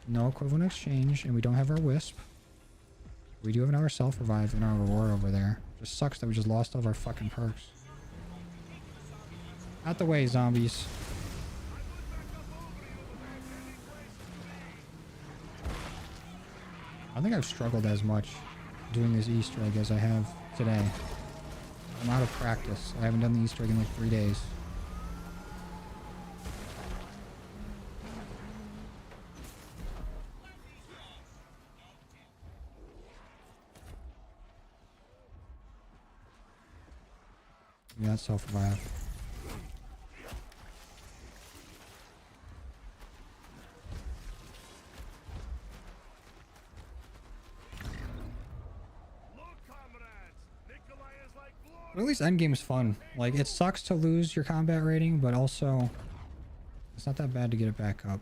No equivalent exchange, and we don't have our wisp. We do have another self-revive in our reward over there. Just sucks that we just lost all of our fucking perks. Out the way, zombies. I think I've struggled as much doing this Easter egg as I have today. I'm out of practice. I haven't done the Easter egg in like 3 days. Yeah, that's self-revive. But at least Endgame is fun. Like, it sucks to lose your combat rating, but also it's not that bad to get it back up.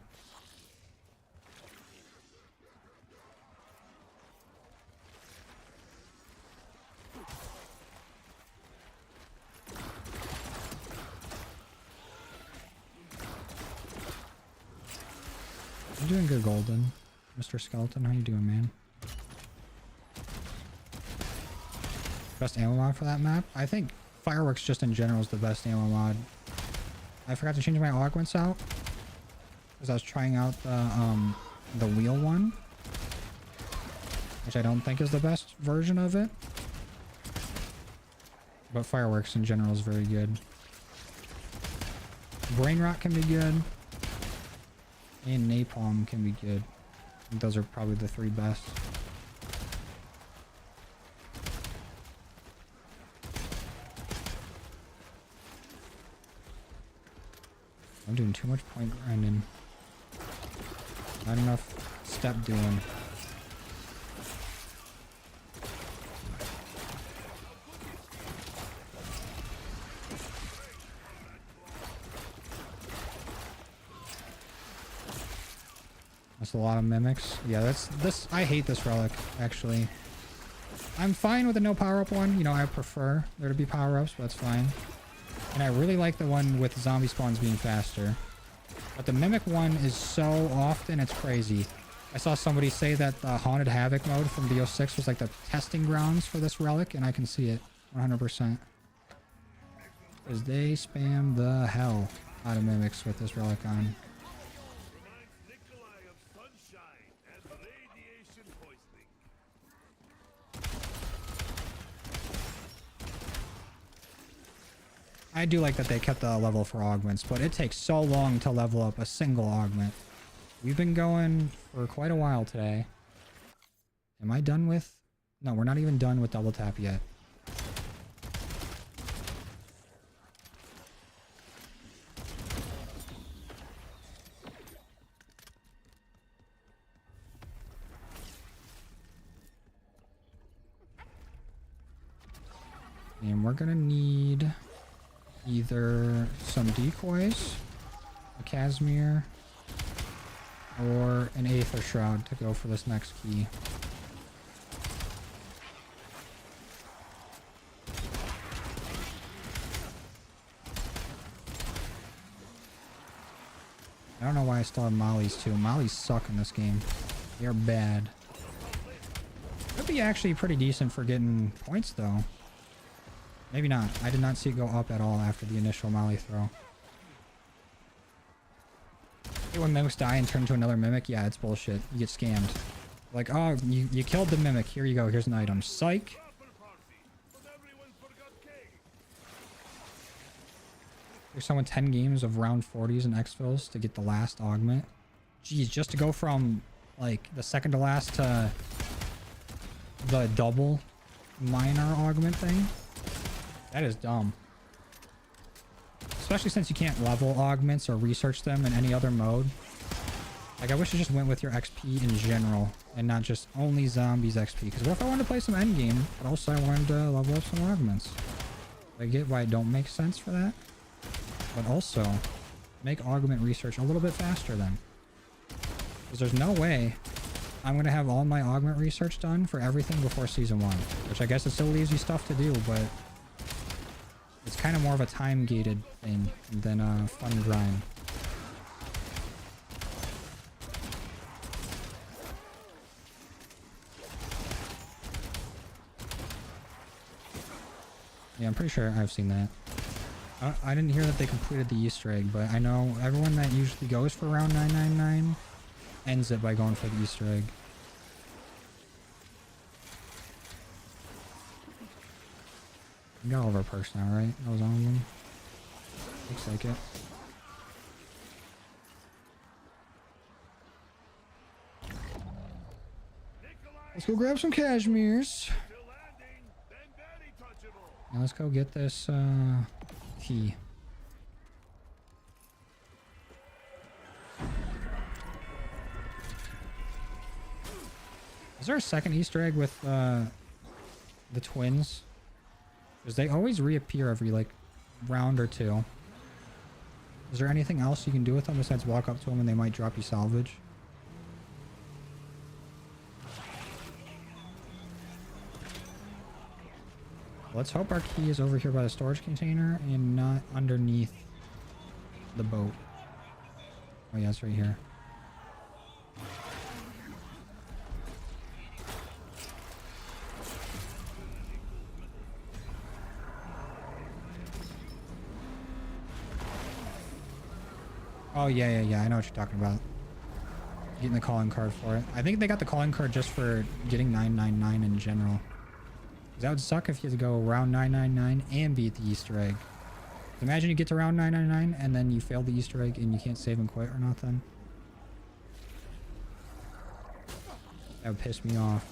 You're doing good, Golden. Mr. Skeleton, how you doing, man? Best ammo mod for that map? I think fireworks just in general is the best ammo mod. I forgot to change my augments out because I was trying out the wheel one, which I don't think is the best version of it. But fireworks in general is very good. Brain rot can be good, and napalm can be good. I think those are probably the 3 best. I'm doing too much point grinding. Not enough step doing. That's a lot of mimics. Yeah, that's this. I hate this relic, actually. I'm fine with the no power-up one. You know, I prefer there to be power-ups, but that's fine. And I really like the one with zombie spawns being faster. But the Mimic one is so often, it's crazy. I saw somebody say that the Haunted Havoc mode from BO6 was like the testing grounds for this relic, and I can see it 100%. Because they spam the hell out of Mimics with this relic on. I do like that they kept the level for augments, but it takes so long to level up a single augment. We've been going for quite a while today. Am I done with? No, we're not even done with double tap yet. And we're gonna need either some decoys a Casimir or an Aether Shroud to go for this next key. I don't know why I still have mollies too. Mollies suck in this game. They're bad. Could be actually pretty decent for getting points though. Maybe not. I did not see it go up at all after the initial molly throw. Hey, when mimics die and turn into another mimic, yeah, it's bullshit. You get scammed. Like, oh, you killed the mimic. Here you go. Here's an item. Psych. There's someone 10 games of round 40s and exfils to get the last augment. Jeez, just to go from like the second to last to the double minor augment thing. That is dumb. Especially since you can't level augments or research them in any other mode. Like, I wish you just went with your XP in general and not just only zombies XP. Because what if I wanted to play some endgame, but also I wanted to level up some augments? I get why it don't make sense for that. But also, make augment research a little bit faster then. Because there's no way I'm going to have all my augment research done for everything before Season 1. Which I guess it still leaves you stuff to do, but it's kind of more of a time-gated thing than a fun grind. Yeah, I'm pretty sure I've seen that. I didn't hear that they completed the Easter egg, but I know everyone that usually goes for round 999 ends it by going for the Easter egg. We got all of our perks now, right? That was all of them. Looks like it. Let's go grab some cashmeres. Now let's go get this key. Is there a second Easter egg with the twins? Because they always reappear every like round or two. Is there anything else you can do with them besides walk up to them and they might drop you salvage? Let's hope our key is over here by the storage container and not underneath the boat. Oh yeah, it's right here. Oh yeah, I know what you're talking about. Getting the calling card for it. I think they got the calling card just for getting 999 in general. That would suck if you had to go around 999 and beat the Easter egg. Imagine you get to round 999 and then you fail the Easter egg and you can't save and quit or nothing. That would piss me off.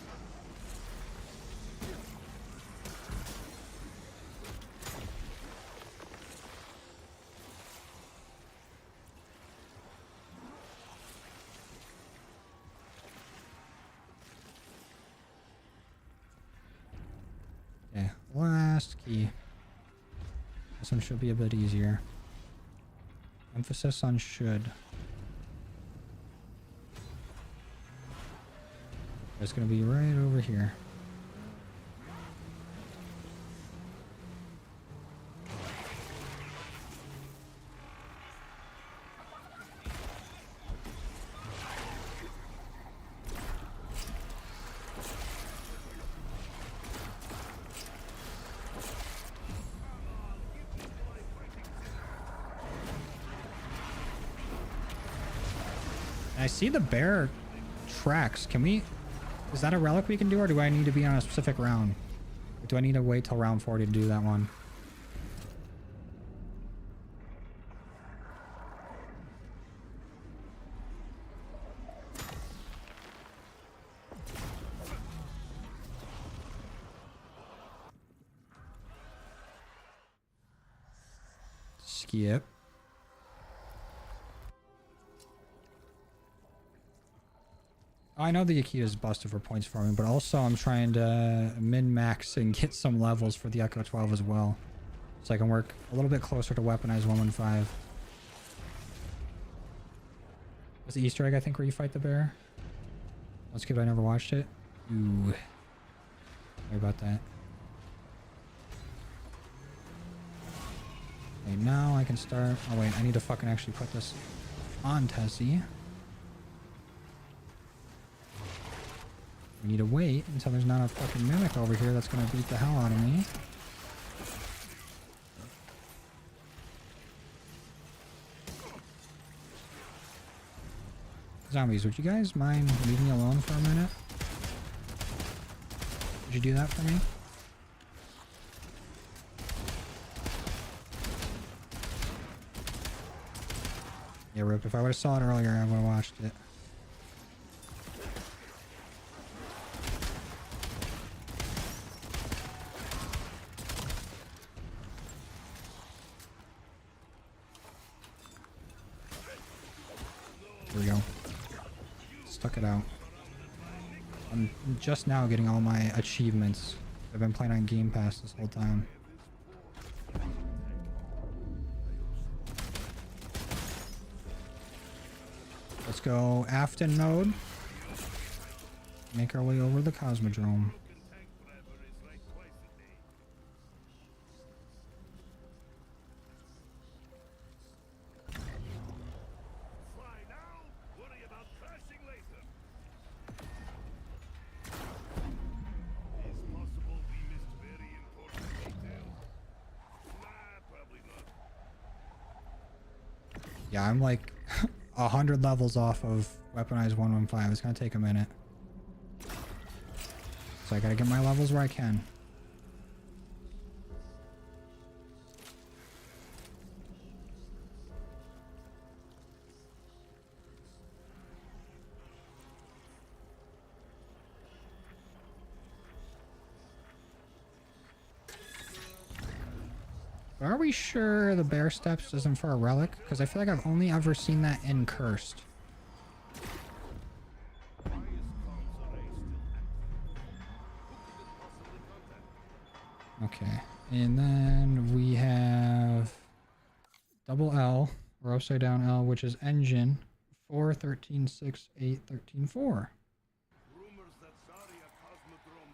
Okay, last key. This one should be a bit easier. Emphasis on should. It's gonna be right over here. I see the bear tracks. Can we... Is that a relic we can do, or do I need to be on a specific round? Or do I need to wait till round 40 to do that one? Skip. I know the Akita is busted for points for me, but also I'm trying to min-max and get some levels for the Echo 12 as well. So I can work a little bit closer to weaponized 115. What's the Easter egg, I think, where you fight the bear? Let's skip, I never watched it. Ooh. Sorry about that. Okay, now I can start. Oh wait, I need to fucking actually put this on Tessie. We need to wait until there's not a fucking mimic over here that's gonna beat the hell out of me. Zombies, would you guys mind leaving me alone for a minute? Would you do that for me? Yeah, Rip, if I would have saw it earlier, I would have watched it. Here we go. Stuck it out. I'm just now getting all my achievements. I've been playing on Game Pass this whole time. Let's go Afton mode. Make our way over the Cosmodrome. Yeah, I'm like 100 levels off of weaponized 115. It's gonna take a minute. So I gotta get my levels where I can. Are we sure the bear steps isn't for a relic? Because I feel like I've only ever seen that in Cursed. Okay. And then we have double L, or upside down L, which is engine 4, 13, 6, 8, 13, 4.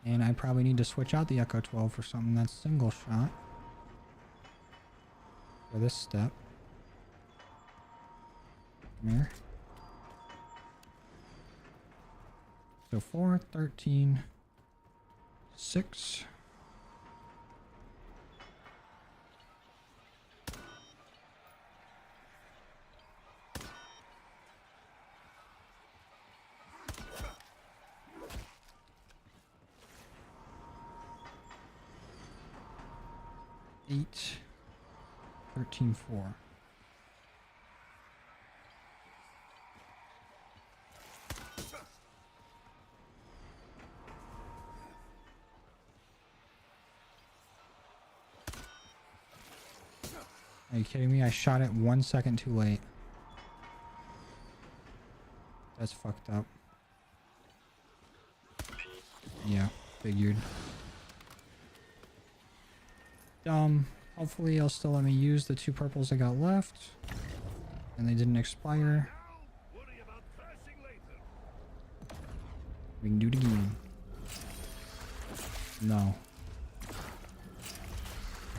And I probably need to switch out the Echo 12 for something that's single shot. For this step. Come here. So 4, 13, 6. Eight. 13, 4. Are you kidding me? I shot it 1 second too late. That's fucked up. Yeah, figured. Dumb. Hopefully he'll still let me use the 2 purples I got left. And they didn't expire. We can do it again. No.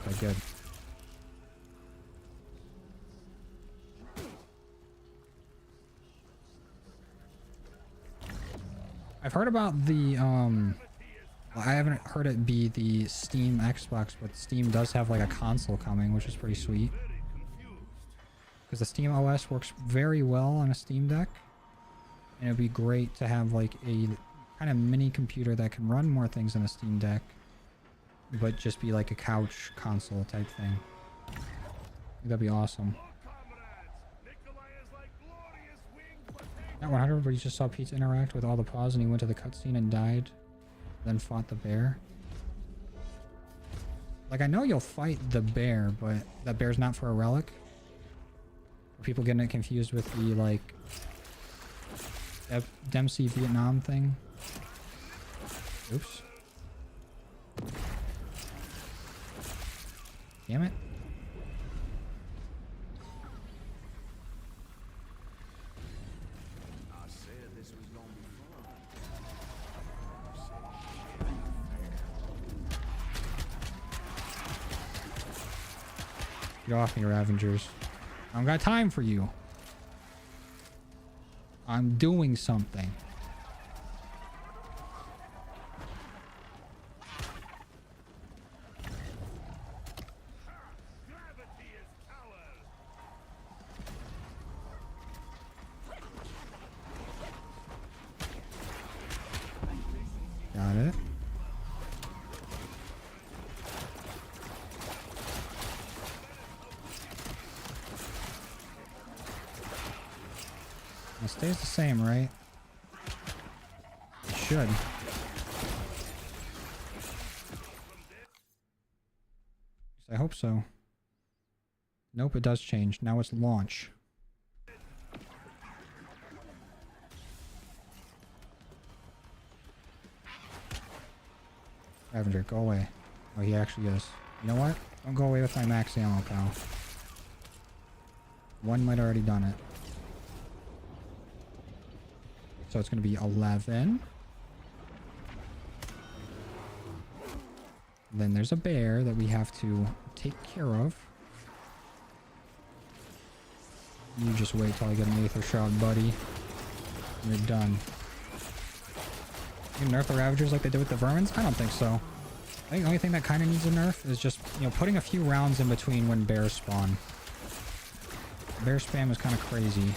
Okay, good. I've heard about the, well, I haven't heard it be the Steam Xbox, but Steam does have like a console coming, which is pretty sweet. Because the Steam OS works very well on a Steam Deck. And it'd be great to have like a kind of mini computer that can run more things than a Steam Deck. But just be like a couch console type thing. That'd be awesome. At 100, where you just saw Pizza interact with all the paws and he went to the cutscene and died. Then fought the bear. Like, I know you'll fight the bear, but that bear's not for a relic. Are people getting it confused with the, like, Dempsey Vietnam thing? Oops. Damn it. Get off me, Ravengers. I don't got time for you. I'm doing something. Gravity is power. Got it. It stays the same, right? It should. I hope so. Nope, it does change. Now it's launch. Ravager, go away. Oh, he actually is. You know what? Don't go away with my max ammo, pal. One might already done it. So it's going to be 11. Then there's a bear that we have to take care of. You just wait till I get an Aether Shroud, buddy. You're done. You nerf the Ravagers like they did with the Vermins? I don't think so. I think the only thing that kind of needs a nerf is just, you know, putting a few rounds in between when bears spawn. Bear spam is kind of crazy.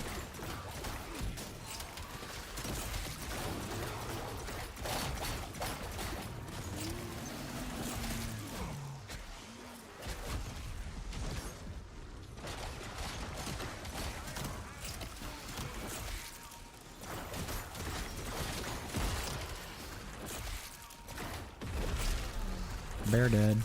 Bear dead.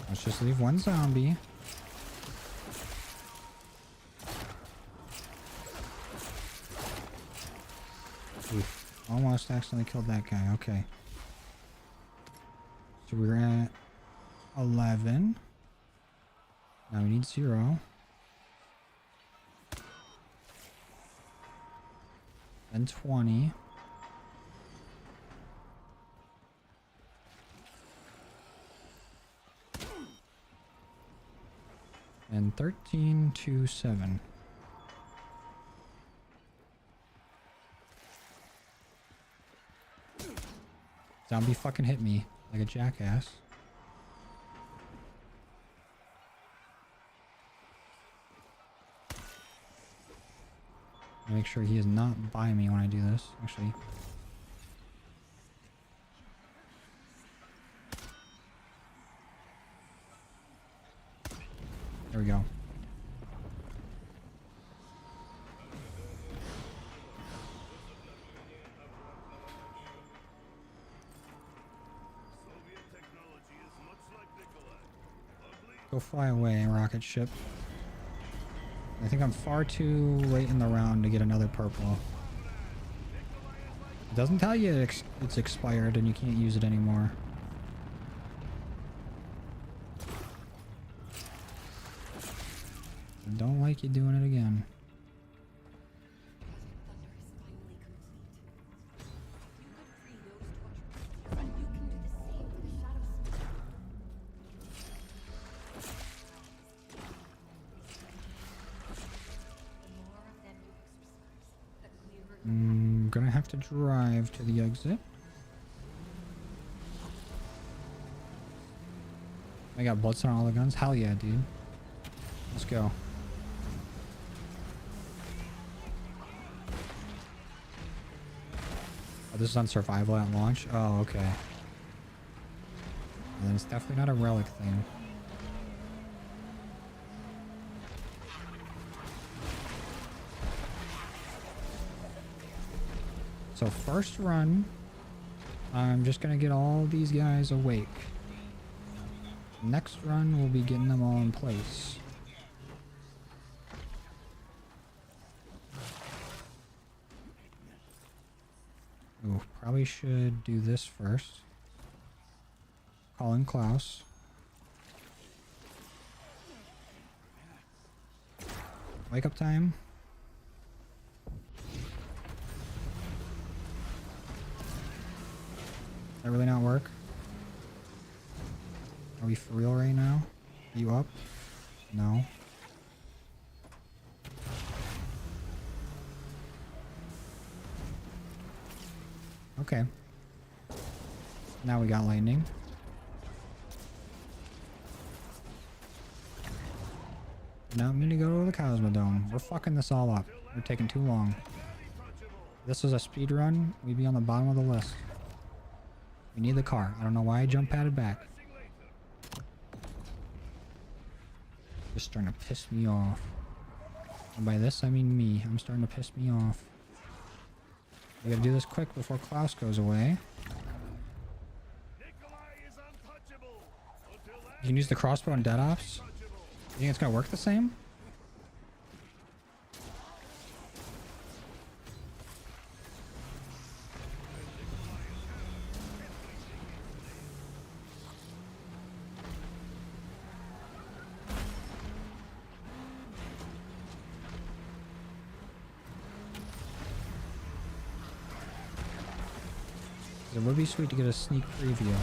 Let's just leave one zombie. Oof, almost accidentally killed that guy. Okay. So we're at 11. Now we need 0. Then 20. And 13 to 7. Zombie fucking hit me like a jackass. Make sure he is not by me when I do this, actually. There we go. Go fly away, rocket ship. I think I'm far too late in the round to get another purple. It doesn't tell you it's expired and you can't use it anymore. I don't like you doing it again. Gonna have to drive to the exit. I got bloodstone on all the guns. Hell yeah, dude. Let's go. Oh, this is on survival at launch? Oh, okay. And then it's definitely not a relic thing. So first run, I'm just gonna get all these guys awake. Next run, we'll be getting them all in place. Ooh, probably should do this first. Call in Klaus. Wake up time. That really not work? Are we for real right now? You up? No. Okay. Now we got lightning. Not mean to go to the Cosmodome. We're fucking this all up. We're taking too long. If this was a speed run, we'd be on the bottom of the list. We need the car. I don't know why I jump padded back. Just starting to piss me off. And by this I mean me. I'm starting to piss me off. We gotta do this quick before Klaus goes away. You can use the crossbow in Dead Ops. You think it's gonna work the same? It would be sweet to get a sneak preview.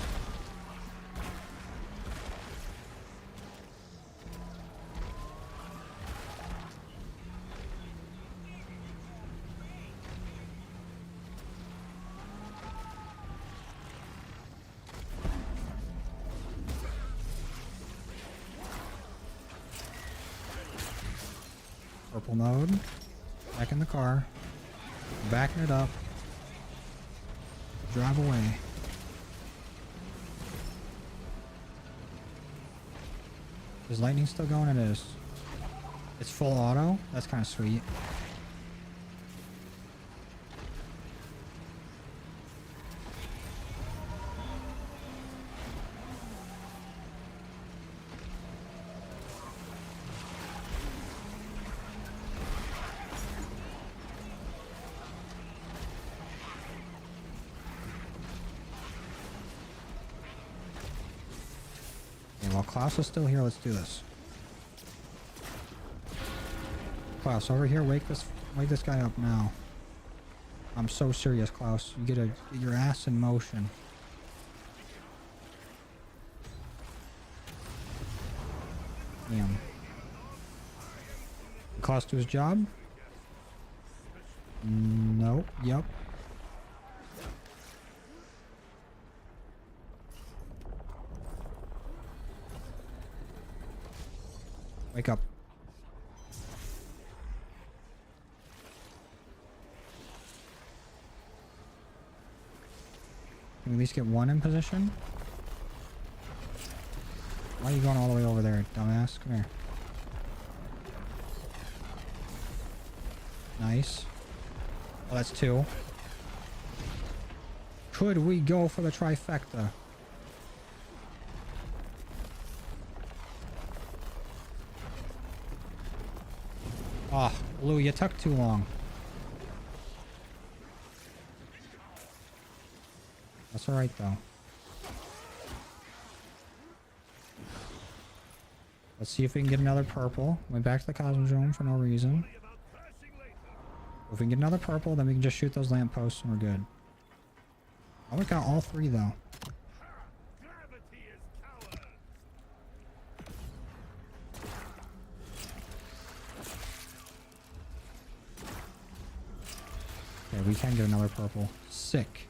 Purple mode. Back in the car. Backing it up. Drive away. Is lightning still going? It is. It's full auto? That's kind of sweet. While Klaus is still here, let's do this. Klaus, over here, wake this guy up now. I'm so serious, Klaus. You get your ass in motion. Damn. Did Klaus do his job? Nope. Yep. Wake up. Can we at least get one in position? Why are you going all the way over there, dumbass? Come here. Nice. Oh, that's two. Could we go for the trifecta? Oh, Lou, you took too long. That's alright, though. Let's see if we can get another purple. Went back to the Cosmodrome for no reason. If we can get another purple, then we can just shoot those lampposts and we're good. Oh, we got all three, though. Okay, we can get another purple. Sick.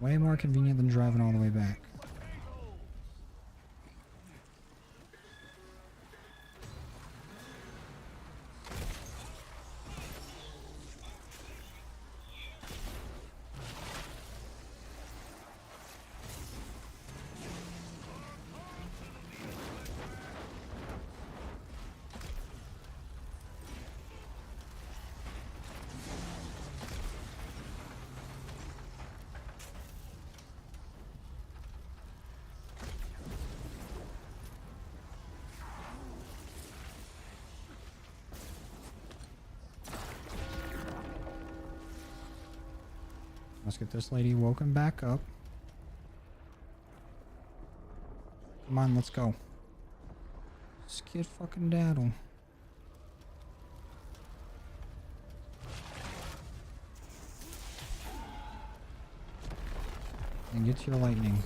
Way more convenient than driving all the way back. Let's get this lady woken back up. Come on, let's go. Skid fucking daddle. And get to your lightning.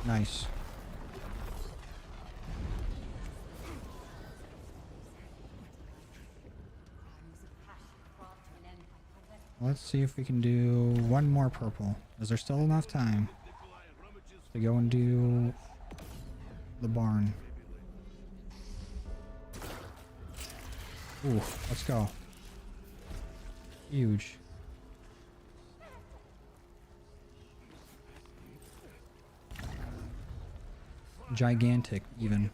Nice. Let's see if we can do one more purple. Is there still enough time to go and do the barn? Ooh, let's go. Huge. Gigantic, even.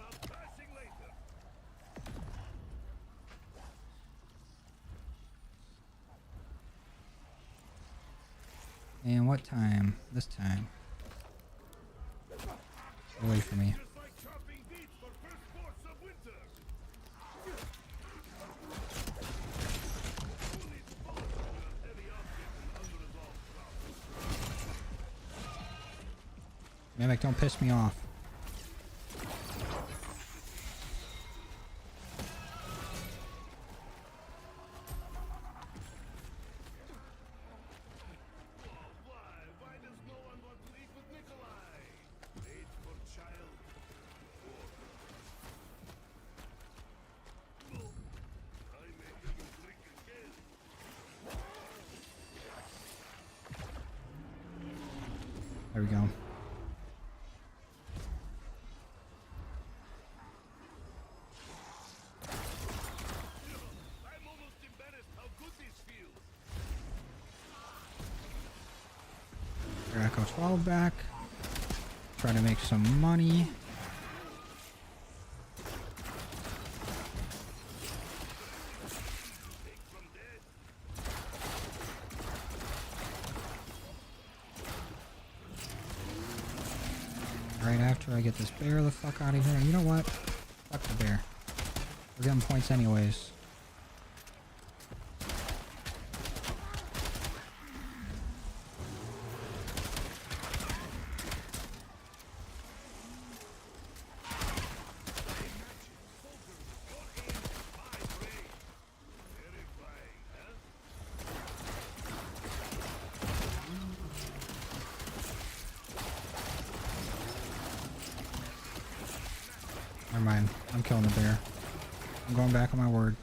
And what time? This time. Away from me. Mimic, don't piss me off. There we go. Echo 12 back. Try to make some money. Right after I get this bear the fuck out of here. You know what? Fuck the bear. We're getting points anyways. Never mind. I'm killing the bear. I'm going back on my word.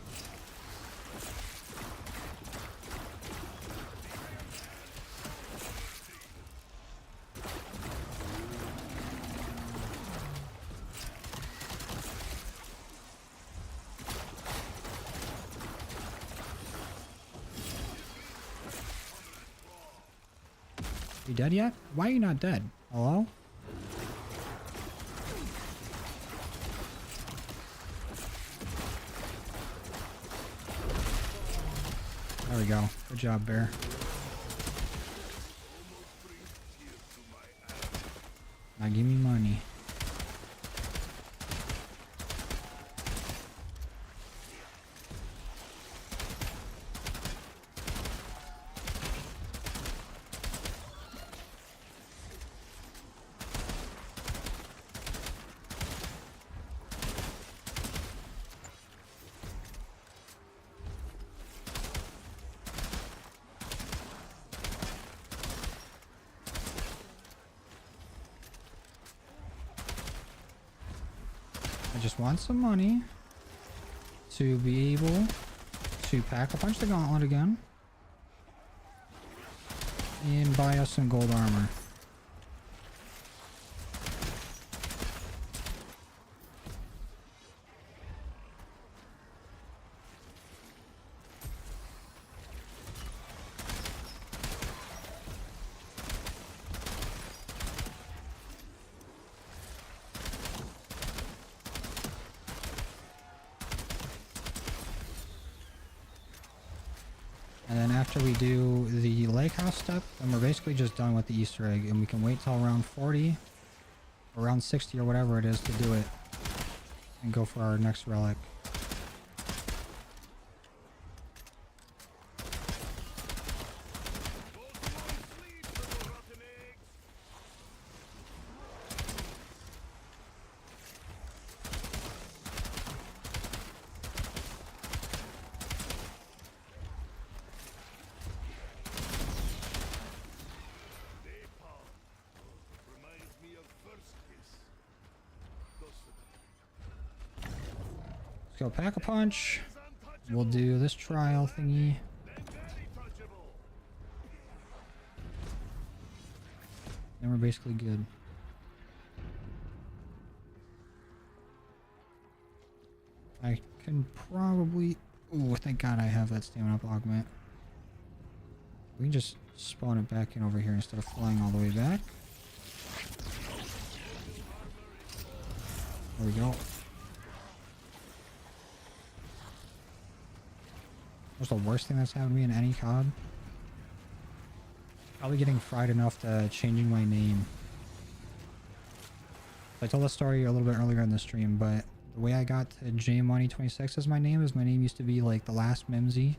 You dead yet? Why are you not dead? Hello? There we go. Good job, bear. Now give me money. I just want some money to be able to pack a punch the gauntlet again and buy us some gold armor. And then after we do the lake house step, then we're basically just done with the Easter egg, and we can wait till around 40 or around 60 or whatever it is to do it and go for our next relic. go pack a punch. We'll do this trial thingy. Then we're basically good. I can probably... Oh, thank God I have that stamina up augment. We can just spawn it back in over here instead of flying all the way back. There we go. What's the worst thing that's happened to me in any COD? Probably getting fried enough to changing my name. I told the story a little bit earlier in the stream, but the way I got to JMoney26 as my name is my name used to be like the last Mimsy.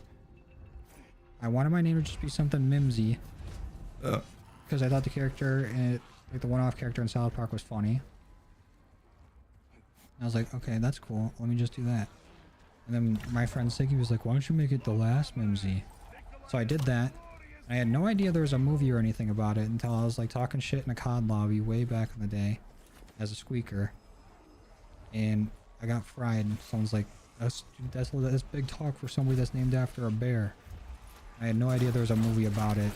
I wanted my name to just be something Mimsy. Because I thought the character, like the one-off character in South Park was funny. I was like, okay, that's cool. Let me just do that. And then my friend Siggy was like, why don't you make it the last Mimsy? So I did that. I had no idea there was a movie or anything about it until I was like talking shit in a COD lobby way back in the day as a squeaker. And I got fried. Someone's like, that's big talk for somebody that's named after a bear. I had no idea there was a movie about it.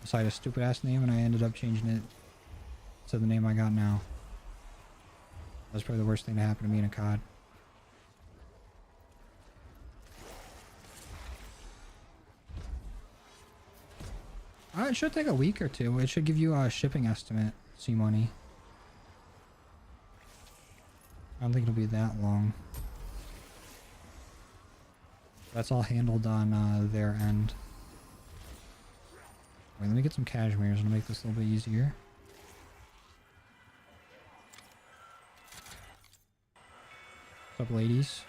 So I had a stupid ass name and I ended up changing it to the name I got now. That was probably the worst thing to happen to me in a COD. It should take a week or two. It should give you a shipping estimate, C-Money. I don't think it'll be that long. That's all handled on their end. Wait, let me get some cashmeres to make this a little bit easier. What's up, ladies?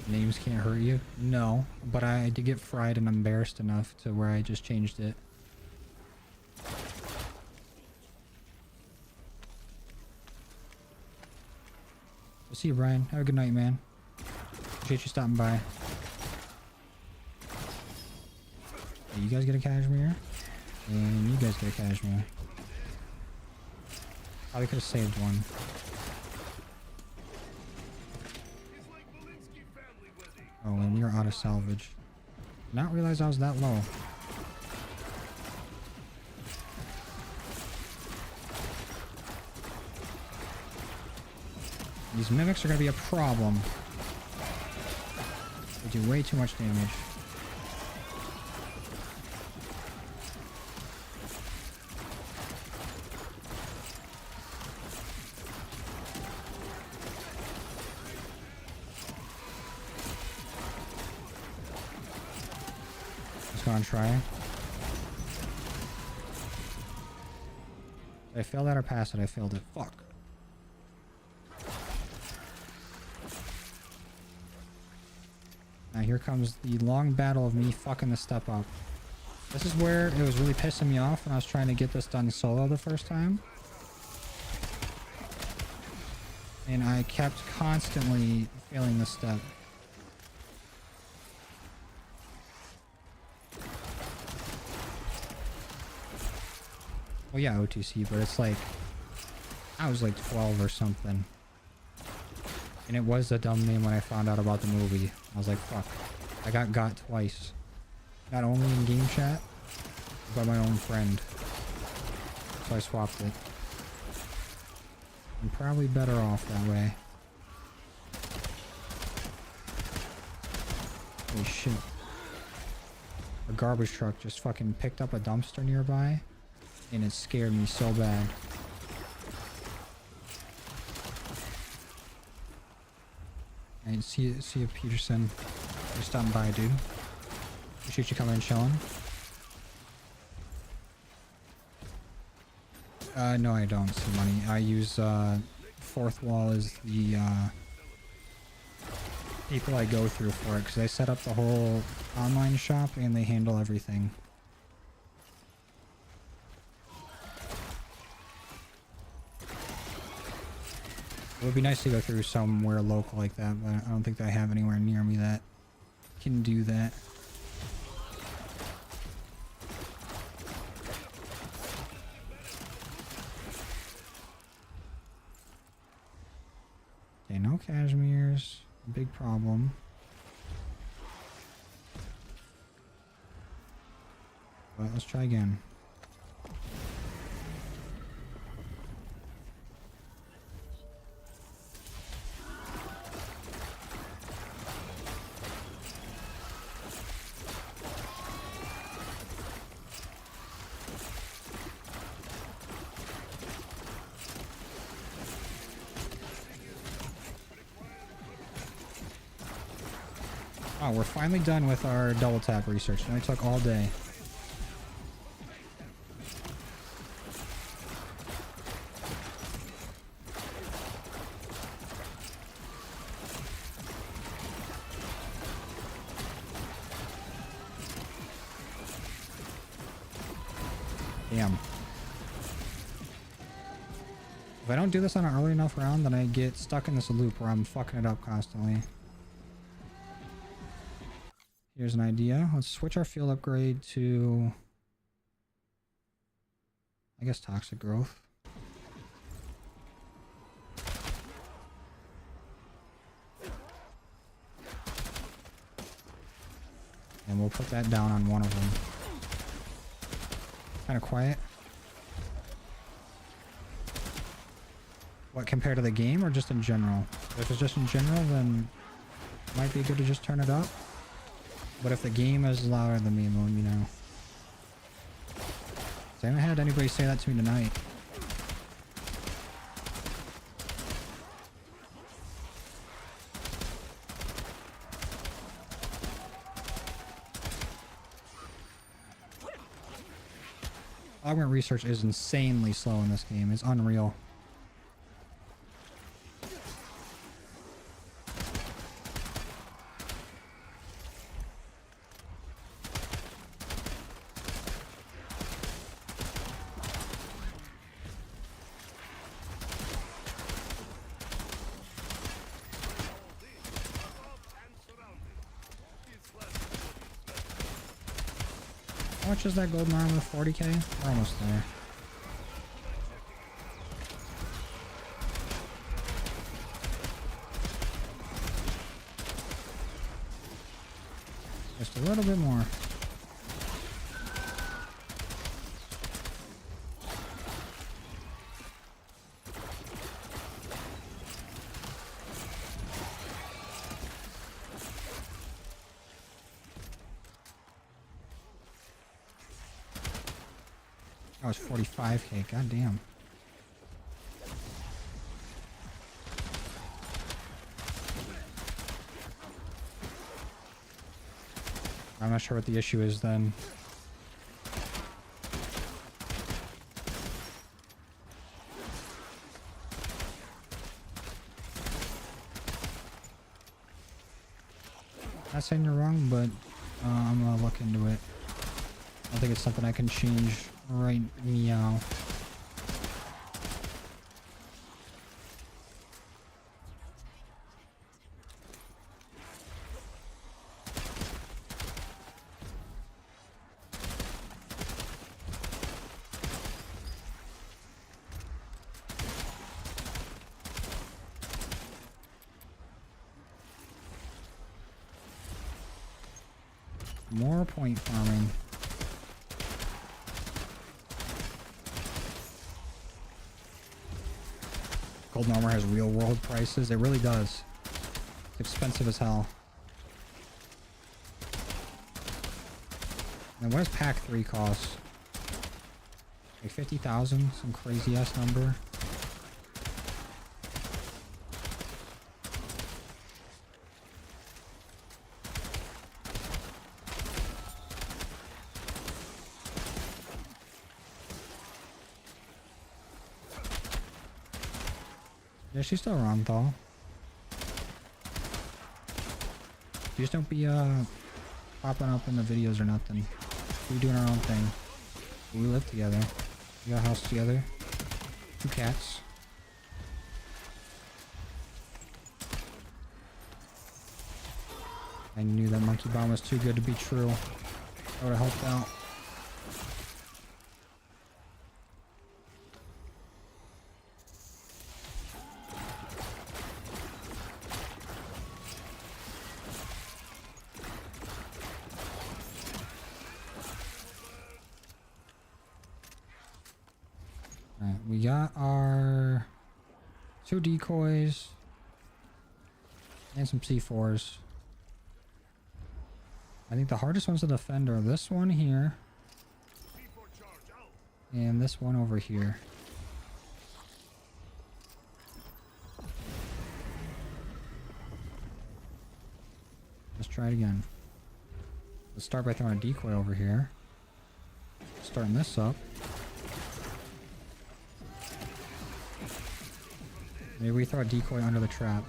Names can't hurt you? No, but I did get fried and embarrassed enough to where I just changed it. I'll see you, Brian. Have a good night, man. Appreciate you stopping by. Hey, you guys get a cashmere? And you guys get a cashmere. Probably could have saved one. Oh, and we are out of salvage. Did not realize I was that low. These mimics are going to be a problem. They do way too much damage. Try. Did I fail that or pass it? I failed it. Fuck. Now here comes the long battle of me fucking the step up. This is where it was really pissing me off when I was trying to get this done solo the first time. And I kept constantly failing this step. Well, yeah, OTC, but it's like, I was like 12 or something. And it was a dumb name when I found out about the movie. I was like, fuck. I got twice. Not only in game chat, but my own friend. So I swapped it. I'm probably better off that way. Holy shit. A garbage truck just fucking picked up a dumpster nearby. And it scared me so bad. And see you, Peterson. You're stopping by, dude. Appreciate you coming and chilling. No, I don't see money. I use fourth wall as the people I go through for it because they set up the whole online shop and they handle everything. It would be nice to go through somewhere local like that, but I don't think I have anywhere near me that can do that. Okay, no cashmeres. Big problem. But let's try again. Oh, we're finally done with our double tap research. It only took all day. Damn. If I don't do this on an early enough round, then I get stuck in this loop where I'm fucking it up constantly. Here's an idea. Let's switch our field upgrade to, I guess, toxic growth. And we'll put that down on one of them. Kind of quiet. What, compared to the game or just in general? If it's just in general, then it might be good to just turn it up. But if the game is louder than me, let me know. I haven't had anybody say that to me tonight. Augment research is insanely slow in this game. It's unreal. How much is that golden armor? 40k? We're almost there. Just a little bit more. Oh, it's 45k. God damn. I'm not sure what the issue is then. Not saying you're wrong, but I'm gonna look into it. I think it's something I can change right meow. More point farming. Golden armor has real world prices. It really does. It's expensive as hell. And what does pack 3 cost? Like 50,000? Some crazy ass number. Yeah, she's still around though. Just don't be popping up in the videos or nothing. We're doing our own thing. We live together. We got a house together. 2 cats. I knew that monkey bomb was too good to be true. That would have helped out. Alright, we got our 2 decoys and some C4s. I think the hardest ones to defend are this one here and this one over here. Let's try it again. Let's start by throwing a decoy over here. Starting this up. Maybe we throw a decoy under the trap.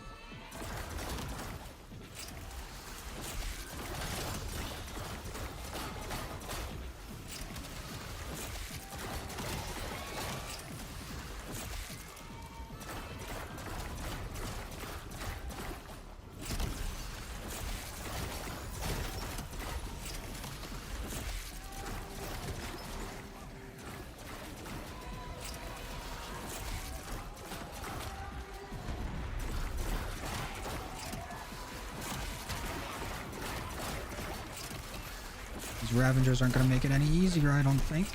These Ravagers aren't going to make it any easier, I don't think.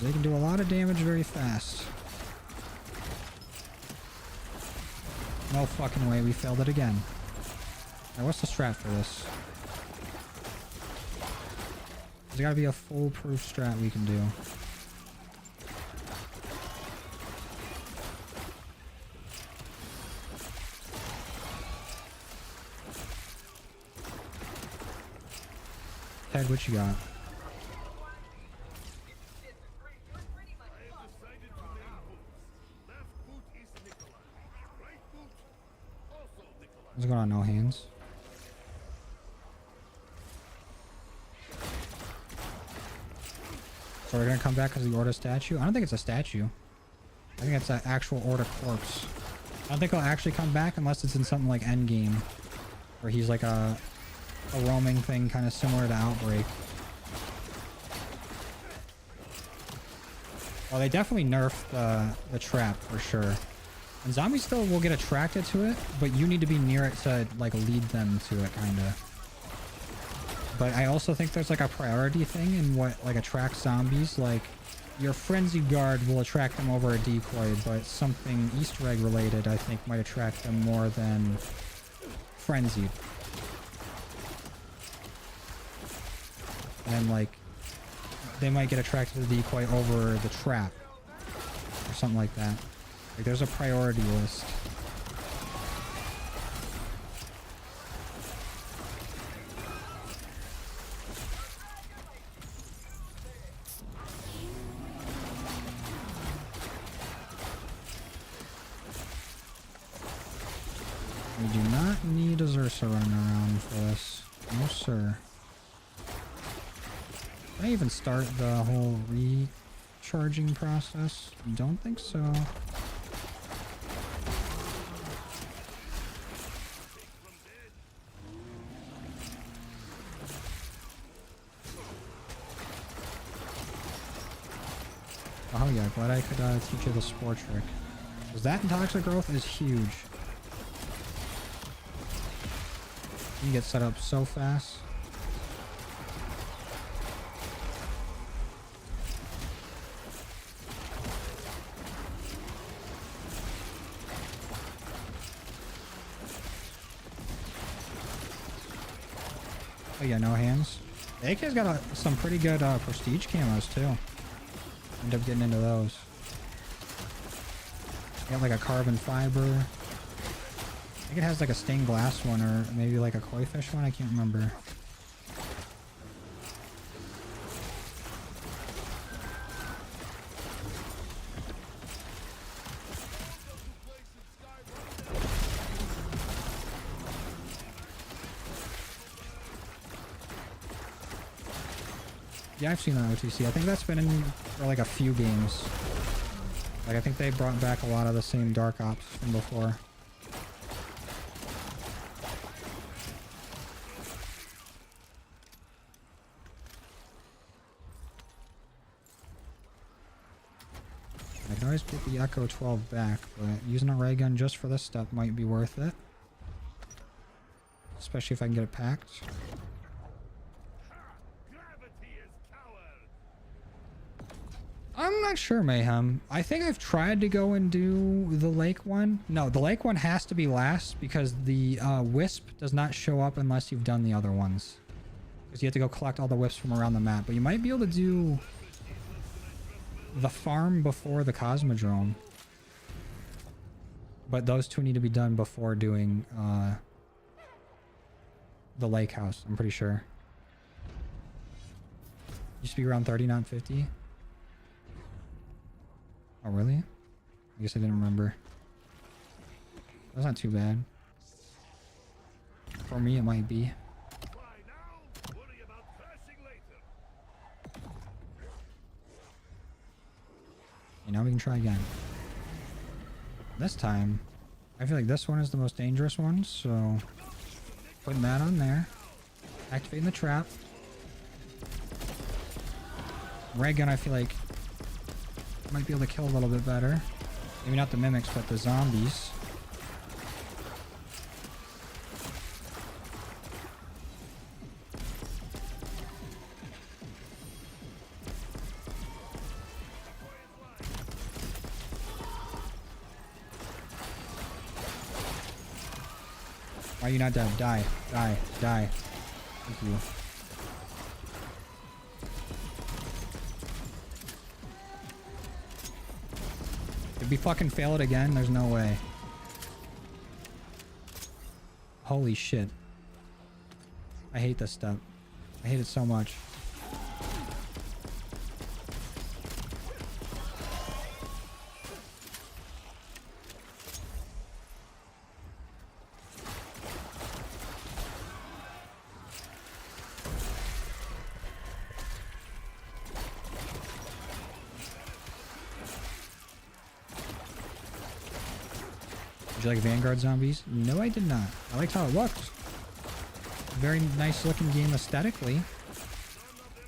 They can do a lot of damage very fast. No fucking way, we failed it again. Now what's the strat for this? There's got to be a foolproof strat we can do. Ted, what you got? What's going on? No hands. So we're gonna come back as the Orda statue? I don't think it's a statue. I think it's an actual Orda corpse. I don't think he'll actually come back unless it's in something like Endgame, where he's like a roaming thing, kind of similar to Outbreak. Well, they definitely nerfed the trap for sure. And zombies still will get attracted to it, but you need to be near it to like lead them to it, kind of. But I also think there's like a priority thing in what like attracts zombies. Like your frenzy guard will attract them over a decoy, but something Easter egg related I think might attract them more than frenzied. And like they might get attracted to the decoy over the trap or something like that. Like there's a priority list. We do not need a Zersa running around for this. No sir. Did I even start the whole recharging process? Don't think so. Oh yeah, glad I could teach you the spore trick. Because that in toxic growth is huge. You can get set up so fast. Oh yeah, no hands. The AK's got some pretty good prestige camos too. End up getting into those. Got like a carbon fiber. I think it has like a stained glass one or maybe like a koi fish one. I can't remember. Yeah, I've seen that OTC. I think that's been in for like a few games. Like, I think they brought back a lot of the same Dark Ops from before. I can always get the Echo 12 back, but using a ray gun just for this step might be worth it. Especially if I can get it packed. I'm not sure, Mayhem. I think I've tried to go and do the lake one. No, the lake one has to be last because the wisp does not show up unless you've done the other ones. Because you have to go collect all the wisps from around the map. But you might be able to do the farm before the Cosmodrome. But those two need to be done before doing the lake house, I'm pretty sure. Used to be around 30, not 50. Oh, really? I guess I didn't remember. That's not too bad. For me, it might be. Okay, now we can try again. This time, I feel like this one is the most dangerous one, so putting that on there. Activating the trap. Ray gun, I feel like might be able to kill a little bit better. Maybe not the mimics, but the zombies. Why are you not dead? Die. Die. Die. Thank you. Did we fucking fail it again? There's no way. Holy shit. I hate this step. I hate it so much. Did you like Vanguard Zombies? No, I did not. I liked how it looked. Very nice looking game aesthetically.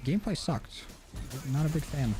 Gameplay sucked. Not a big fan.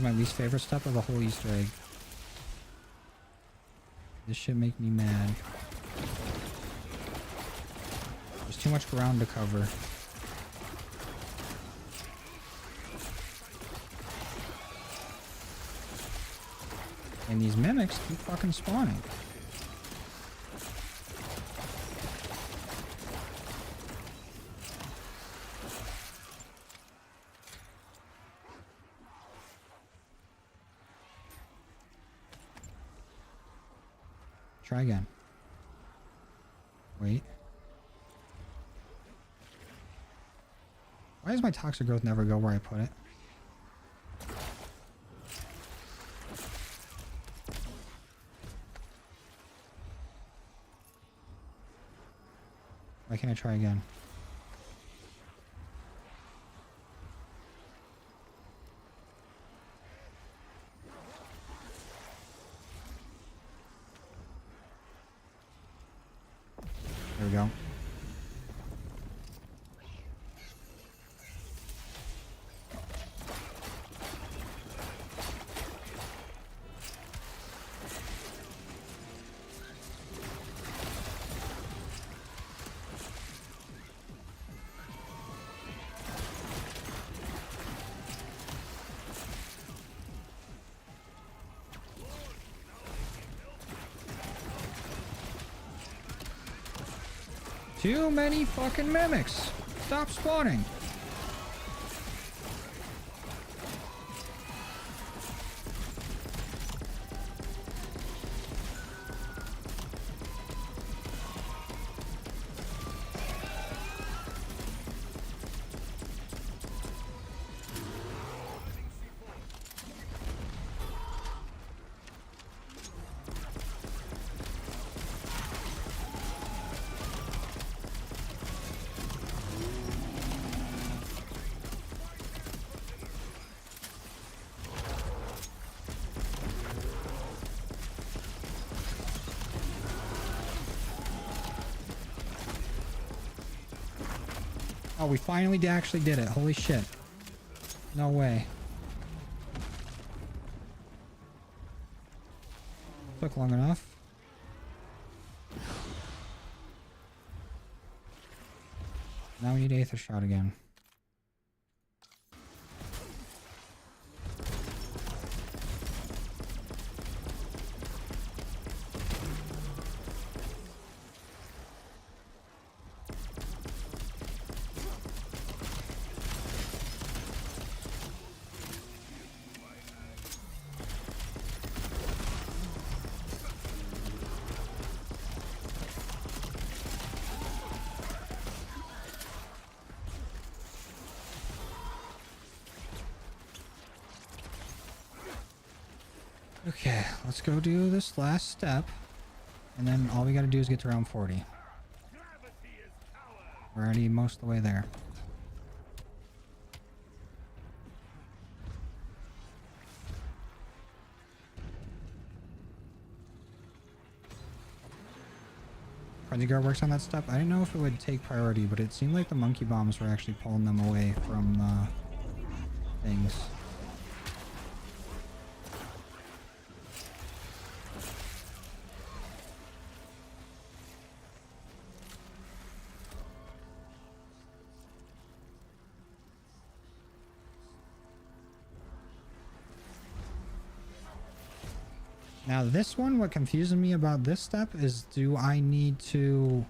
My least favorite step of the whole Easter egg. This shit make me mad. There's too much ground to cover. And these mimics keep fucking spawning. Try again. Wait. Why does my toxic growth never go where I put it? Why can't I try again? There we go. Too many fucking mimics. Stop spawning. Oh, we finally actually did it. Holy shit. No way. Took long enough. Now we need Aether Shot again. Okay, let's go do this last step. And then all we gotta do is get to round 40. We're already most of the way there. Frenzy Guard works on that step. I didn't know if it would take priority, but it seemed like the monkey bombs were actually pulling them away from the things. Now this one, what confuses me about this step is, do I need to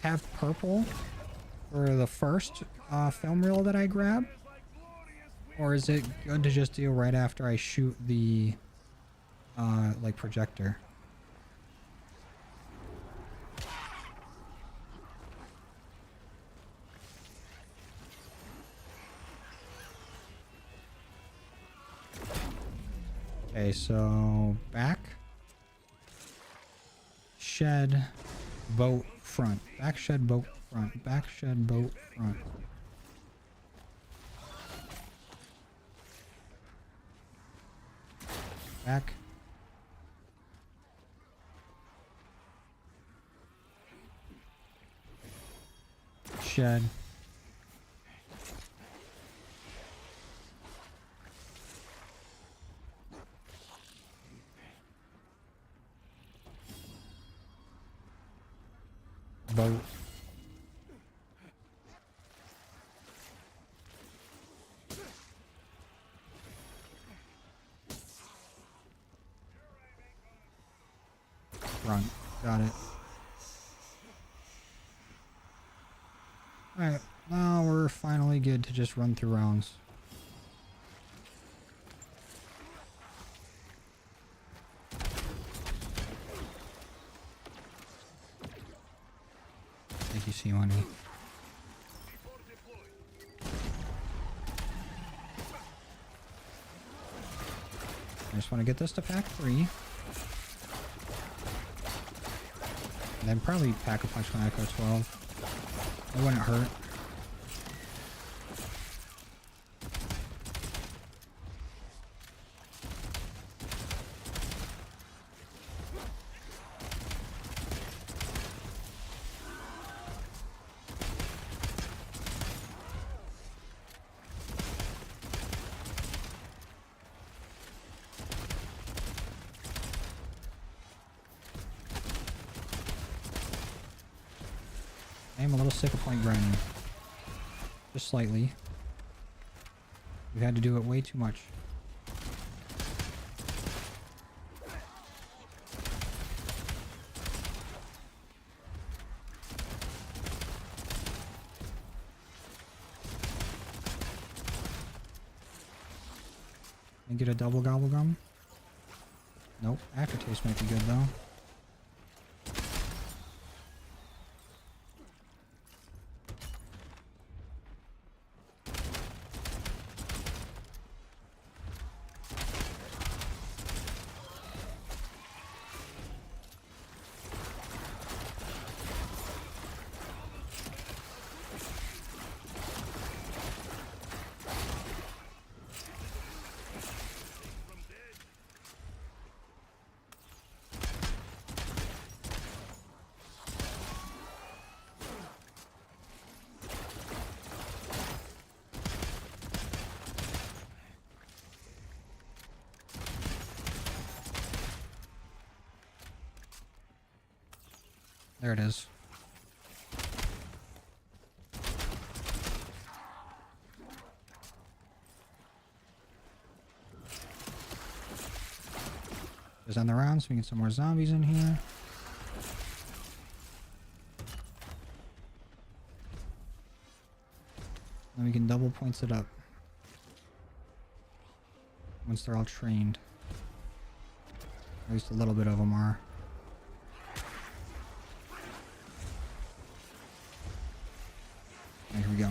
have purple for the first film reel that I grab? Or is it good to just do right after I shoot the like projector? Okay, so back, shed, boat, front, back, shed, boat, front, back, shed, boat, front. Back. Shed. Boat. Front. Got it. Alright, now we're finally good to just run through rounds. Thank you, C1E. I just want to get this to pack 3. And then probably pack a punch when I go 12. It wouldn't hurt. I'm a little sick of point grinding. Just slightly. We've had to do it way too much. And get a double gobble gum. Nope. Aftertaste might be good though. There it is. Just end the round so we can get some more zombies in here. Then we can double points it up. Once they're all trained. At least a little bit of them are. Here we go.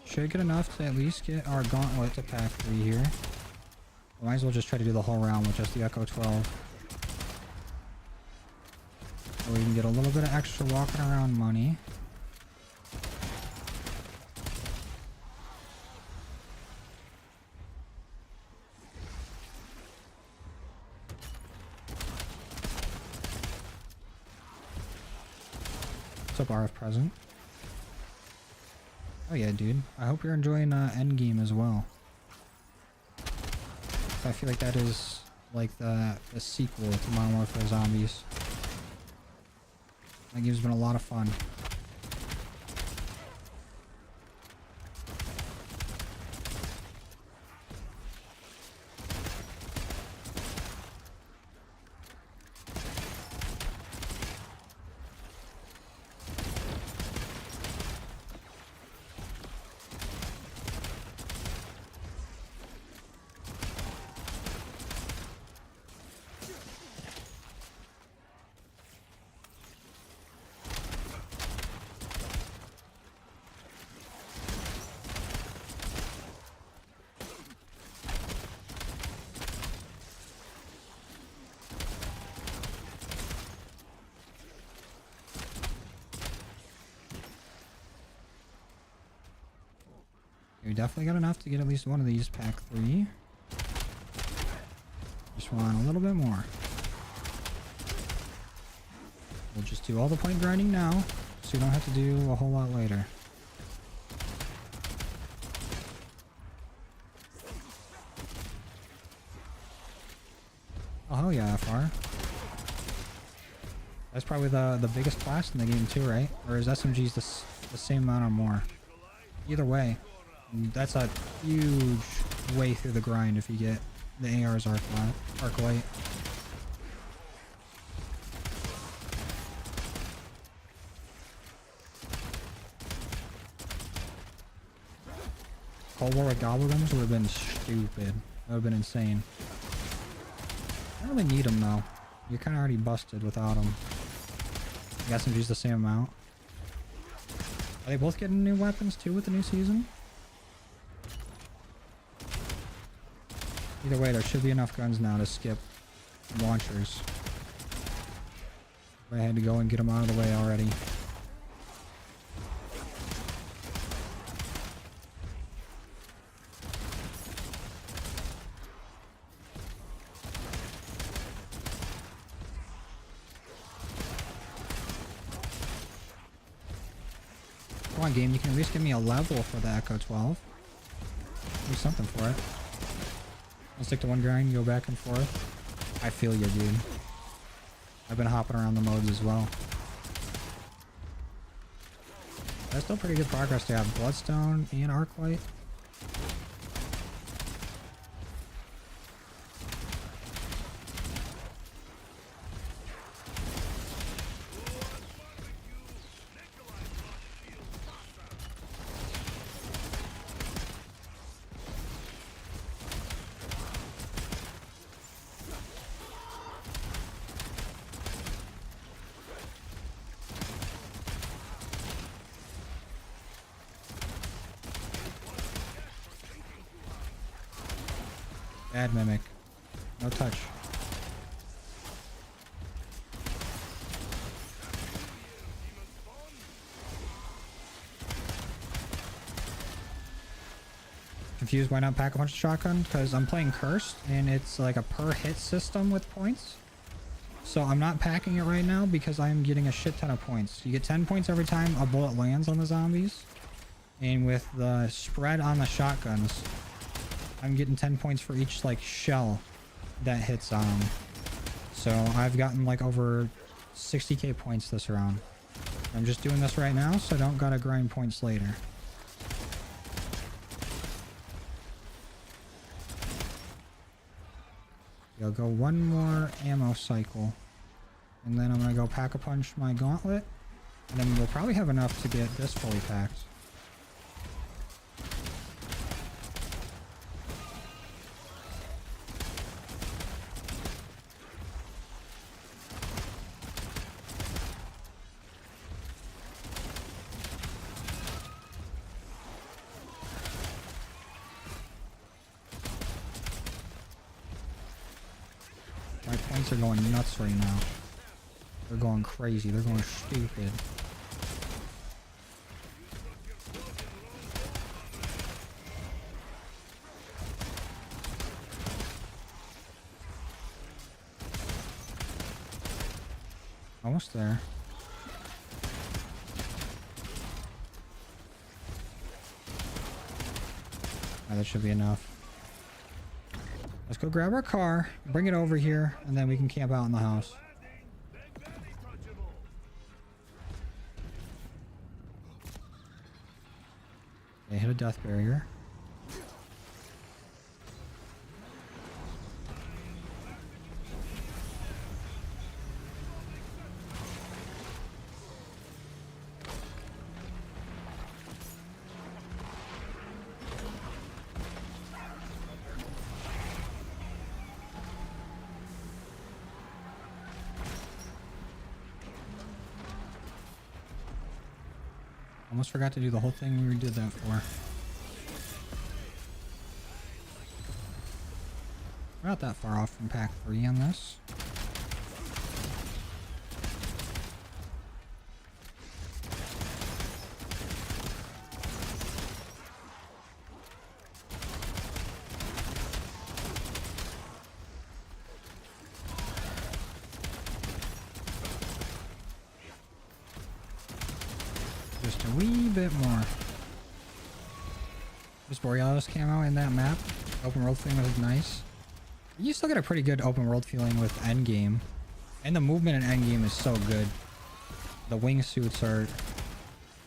Should get enough to at least get our gauntlet to pack 3 here. Might as well just try to do the whole round with just the Echo 12. So we can get a little bit of extra walking around money. What's up, RF Present? Oh yeah, dude. I hope you're enjoying Endgame as well. I feel like that is like the sequel to Modern Warfare Zombies. That game's been a lot of fun. We definitely got enough to get at least one of these pack 3. Just want a little bit more. We'll just do all the point grinding now, so we don't have to do a whole lot later. Oh hell yeah, FR. That's probably the biggest class in the game too, right? Or is SMGs the same amount or more? Either way. That's a huge way through the grind if you get the AR's arc light. Cold War with goblins would have been stupid. That would have been insane. I don't really need them though. You're kind of already busted without them. I guess SMG's the same amount. Are they both getting new weapons too with the new season? Either way, there should be enough guns now to skip launchers. I had to go and get them out of the way already. Come on, game. You can at least give me a level for the Echo 12. Do something for it. I'll stick to one grind, go back and forth. I feel you, dude. I've been hopping around the modes as well. That's still pretty good progress to have. Bloodstone and Arclight. Bad mimic. No touch. Confused why not pack a punch shotgun? Because I'm playing Cursed and it's like a per hit system with points. So I'm not packing it right now because I'm getting a shit ton of points. You get 10 points every time a bullet lands on the zombies. And with the spread on the shotguns, I'm getting 10 points for each like shell that hits on them. So I've gotten like over 60k points this round. I'm just doing this right now so I don't gotta grind points later. I'll go one more ammo cycle. And then I'm gonna go pack-a-punch my gauntlet. And then we'll probably have enough to get this fully packed. My points are going nuts right now. They're going crazy. They're going stupid. Almost there. That should be enough. Let's go grab our car, bring it over here, and then we can camp out in the house. They hit a death barrier. Almost forgot to do the whole thing we did that for. We're not that far off from pack 3 on this. Just a wee bit more. This Borealis camo in that map. Open world feeling was nice. You still get a pretty good open world feeling with Endgame. And the movement in Endgame is so good. The wingsuits are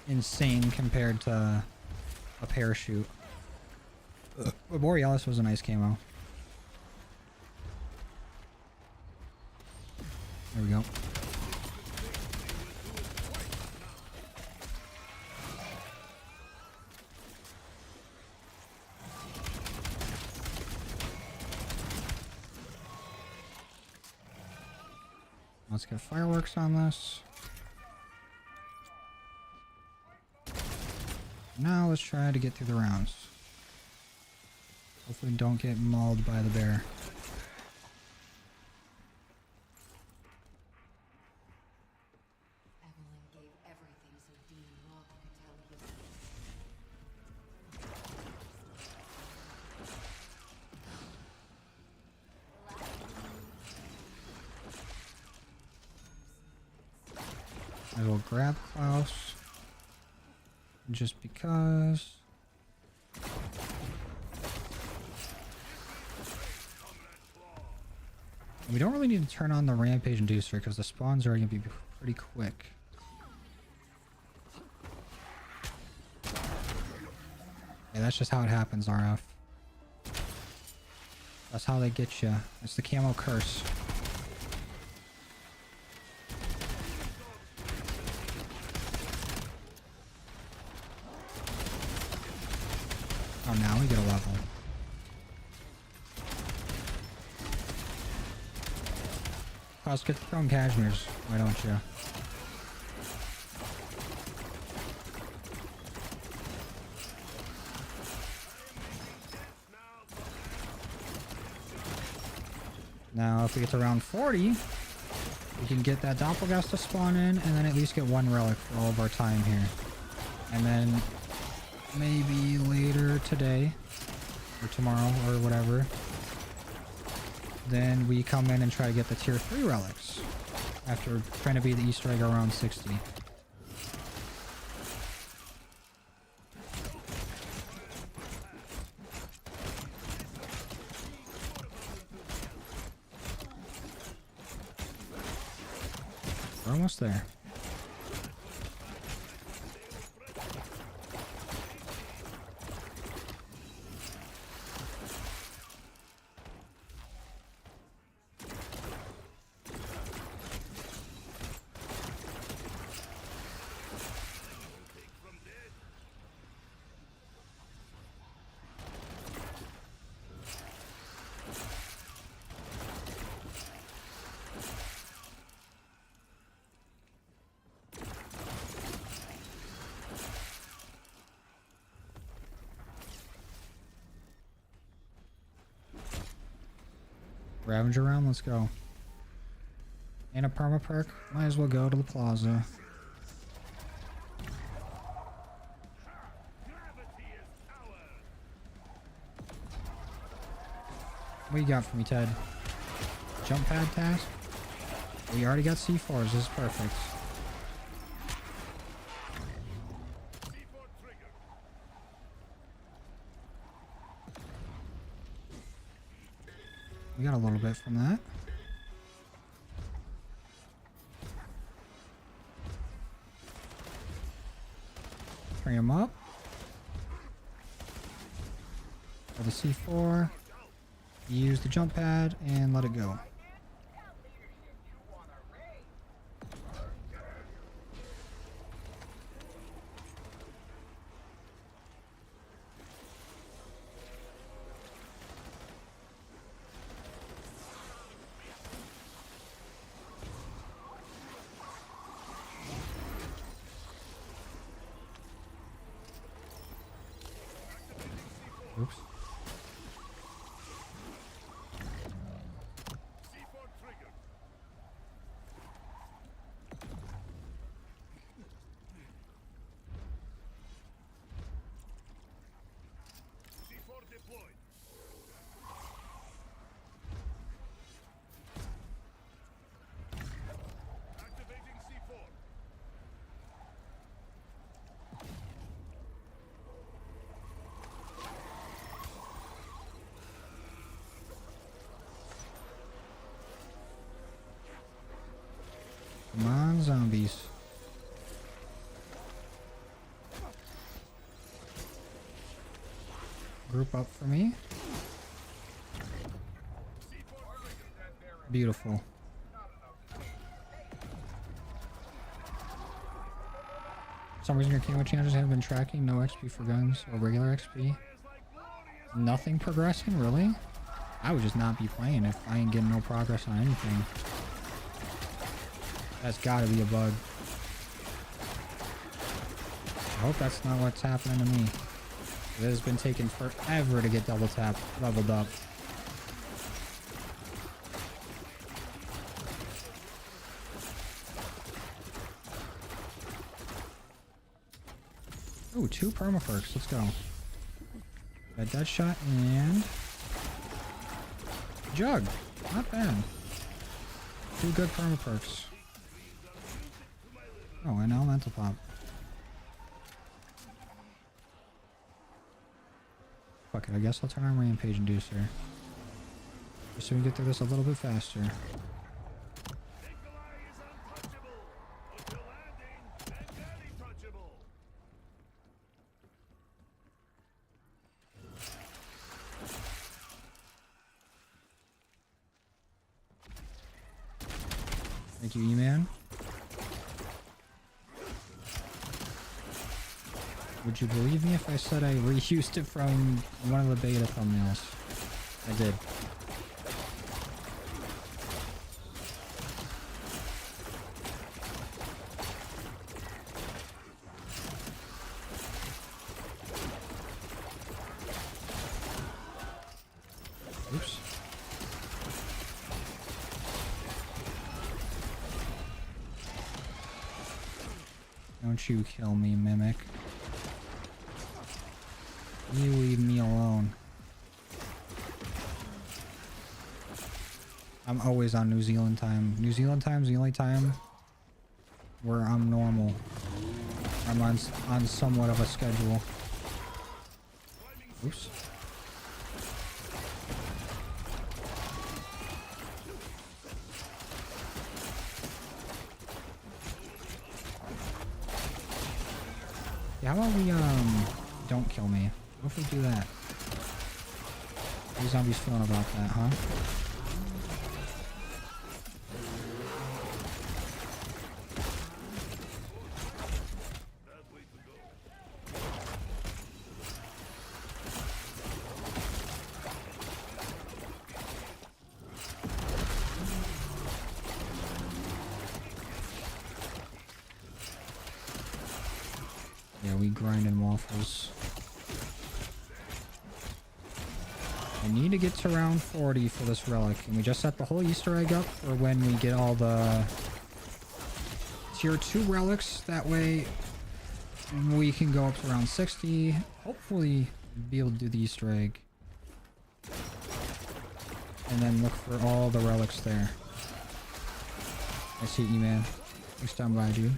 insane compared to a parachute. But Borealis was a nice camo. There we go. Let's get fireworks on this. Now let's try to get through the rounds. Hopefully don't get mauled by the bear. Evelyn gave everything so Dean Roth could tell you. I will grab Klaus. just because. We don't really need to turn on the rampage inducer because the spawns are going to be pretty quick. Yeah, that's just how it happens, RF. That's how they get you. It's the camo curse. Oh, now we get a level. Let's get the chrome cashmeres. Why don't you? Now, if we get to round 40, we can get that doppelgast to spawn in, and then at least get one relic for all of our time here. And then maybe later today, or tomorrow, or whatever, then we come in and try to get the tier 3 relics after trying to beat the Easter egg around 60. We're almost there. Ravager round, let's go. And a perma perk, might as well go to the plaza. What you got for me, Ted? Jump pad task? We already got C4s, this is perfect. We got a little bit from that. Bring him up. For the C4. Use the jump pad and let it go. Oops. Come on, zombies. Group up for me. Beautiful. For some reason your camo challenges haven't been tracking. No XP for guns or regular XP. Nothing progressing, really? I would just not be playing if I ain't getting no progress on anything. That's gotta be a bug. I hope that's not what's happening to me. It has been taking forever to get double tap leveled up. Ooh, 2 permaperks. Let's go. Got that shot and jug. Not bad. 2 good permaperks. Oh, and elemental pop. Fuck it, I guess I'll turn on Rampage Inducer. Just so we can get through this a little bit faster. Nikolai is untouchable until landing, then barely touchable. Thank you, E-Man. Would you believe me if I said I reused it from one of the beta thumbnails? I did. Oops. Don't you kill me, Mimic. You leave me alone. I'm always on New Zealand time. New Zealand time's the only time where I'm normal. I'm on somewhat of a schedule. Oops. Yeah, how about we don't kill me? What if we do that? How are these zombies feeling about that, huh? Yeah, we grinding waffles. I need to get to round 40 for this relic, and we just set the whole Easter egg up for when we get all the tier 2 relics. That way we can go up to round 60, hopefully be able to do the Easter egg, and then look for all the relics there. I see you, man. Thanks, down by, dude.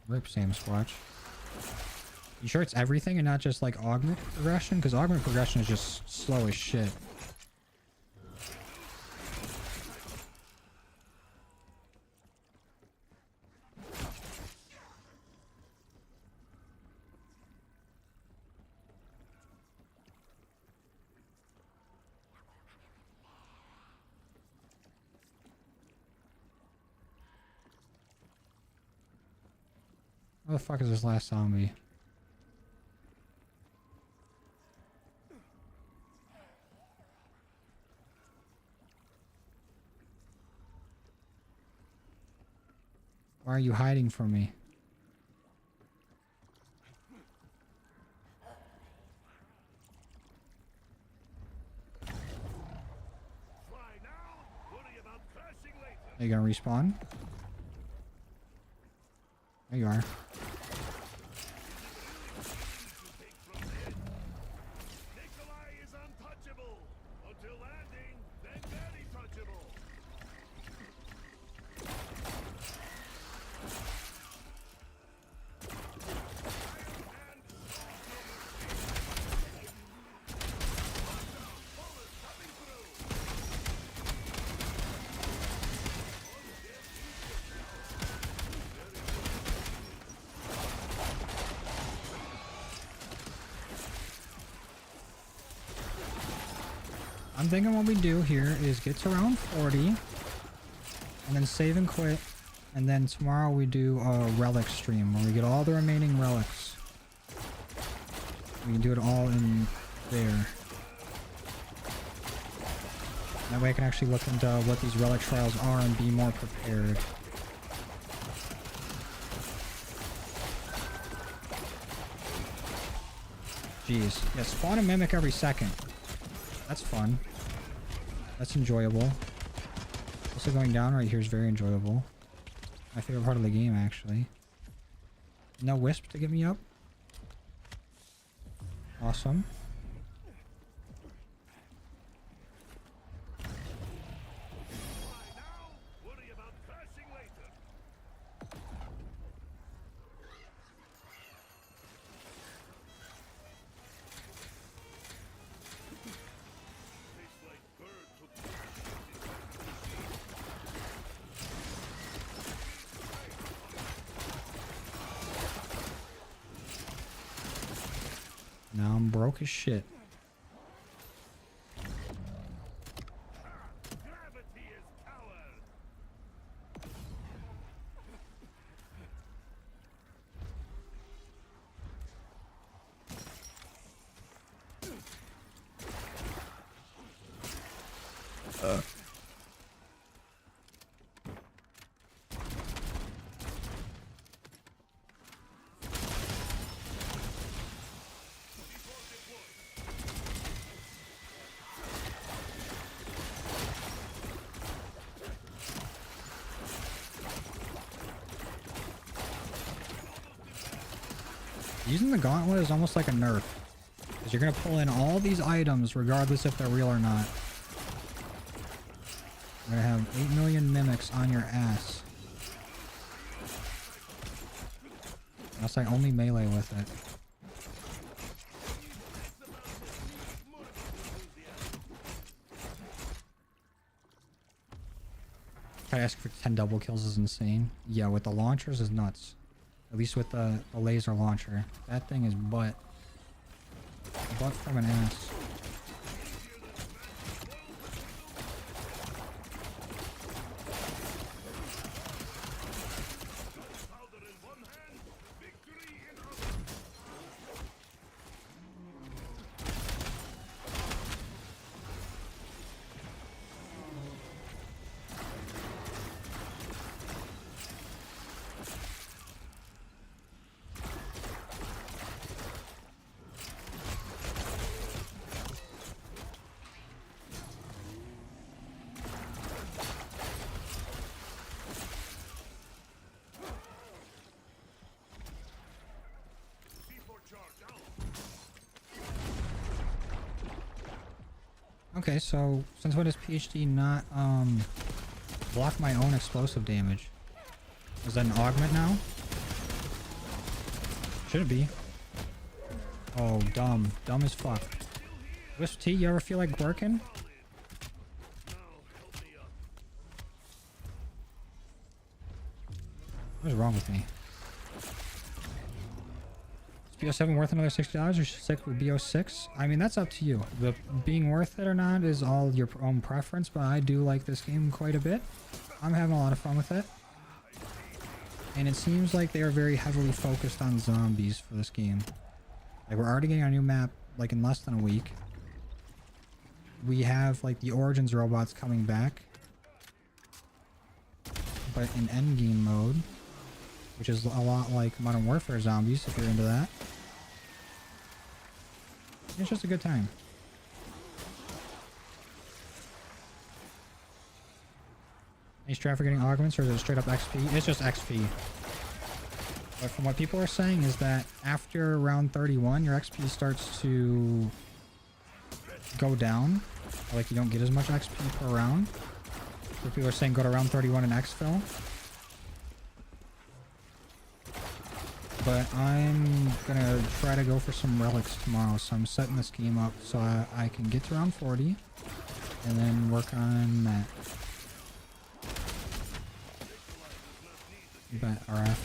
Rip Sam Squatch. You sure it's everything and not just like augment progression? Because augment progression is just slow as shit. Where the fuck is this last zombie? Why are you hiding from me? Fly now, worry about crashing later. Are you gonna respawn? There you are. Nikolai is untouchable until landing, then barely touchable. I'm thinking what we do here is get to round 40 and then save and quit, and then tomorrow we do a relic stream where we get all the remaining relics. We can do it all in there. That way I can actually look into what these relic trials are and be more prepared. Jeez. Yeah, spawn a mimic every second. That's fun. That's enjoyable. Also going down right here is very enjoyable. My favorite part of the game, actually. No wisp to get me up. Awesome. Fly now, worry about crashing later. Now I'm broke as shit. Gravity is power. Using the gauntlet is almost like a nerf. Because you're going to pull in all these items regardless if they're real or not. You're going to have 8 million mimics on your ass. Unless I only melee with it. I ask for 10 double kills is insane. Yeah, with the launchers is nuts. At least with the laser launcher. That thing is butt. Butt from an ass. Powder in one hand, victory in other. Okay, so since when does PhD not block my own explosive damage? Is that an augment now? Should it be? Oh, dumb. Dumb as fuck. Wisp T, you ever feel like working? What is wrong with me? Is BO7 worth another $60 or stick with BO6? I mean, that's up to you. The being worth it or not is all your own preference, but I do like this game quite a bit. I'm having a lot of fun with it. And it seems like they are very heavily focused on zombies for this game. Like, we're already getting our new map, like, in less than a week. We have, like, the Origins robots coming back. But in Endgame mode. Which is a lot like Modern Warfare zombies, if you're into that. It's just a good time. Any strat for getting augments, or is it straight up XP? It's just XP. But from what people are saying is that after round 31, your XP starts to go down. Like, you don't get as much XP per round. So people are saying go to round 31 and exfil. But I'm gonna try to go for some relics tomorrow, so I'm setting this game up so I can get to round 40 and then work on that. But RF.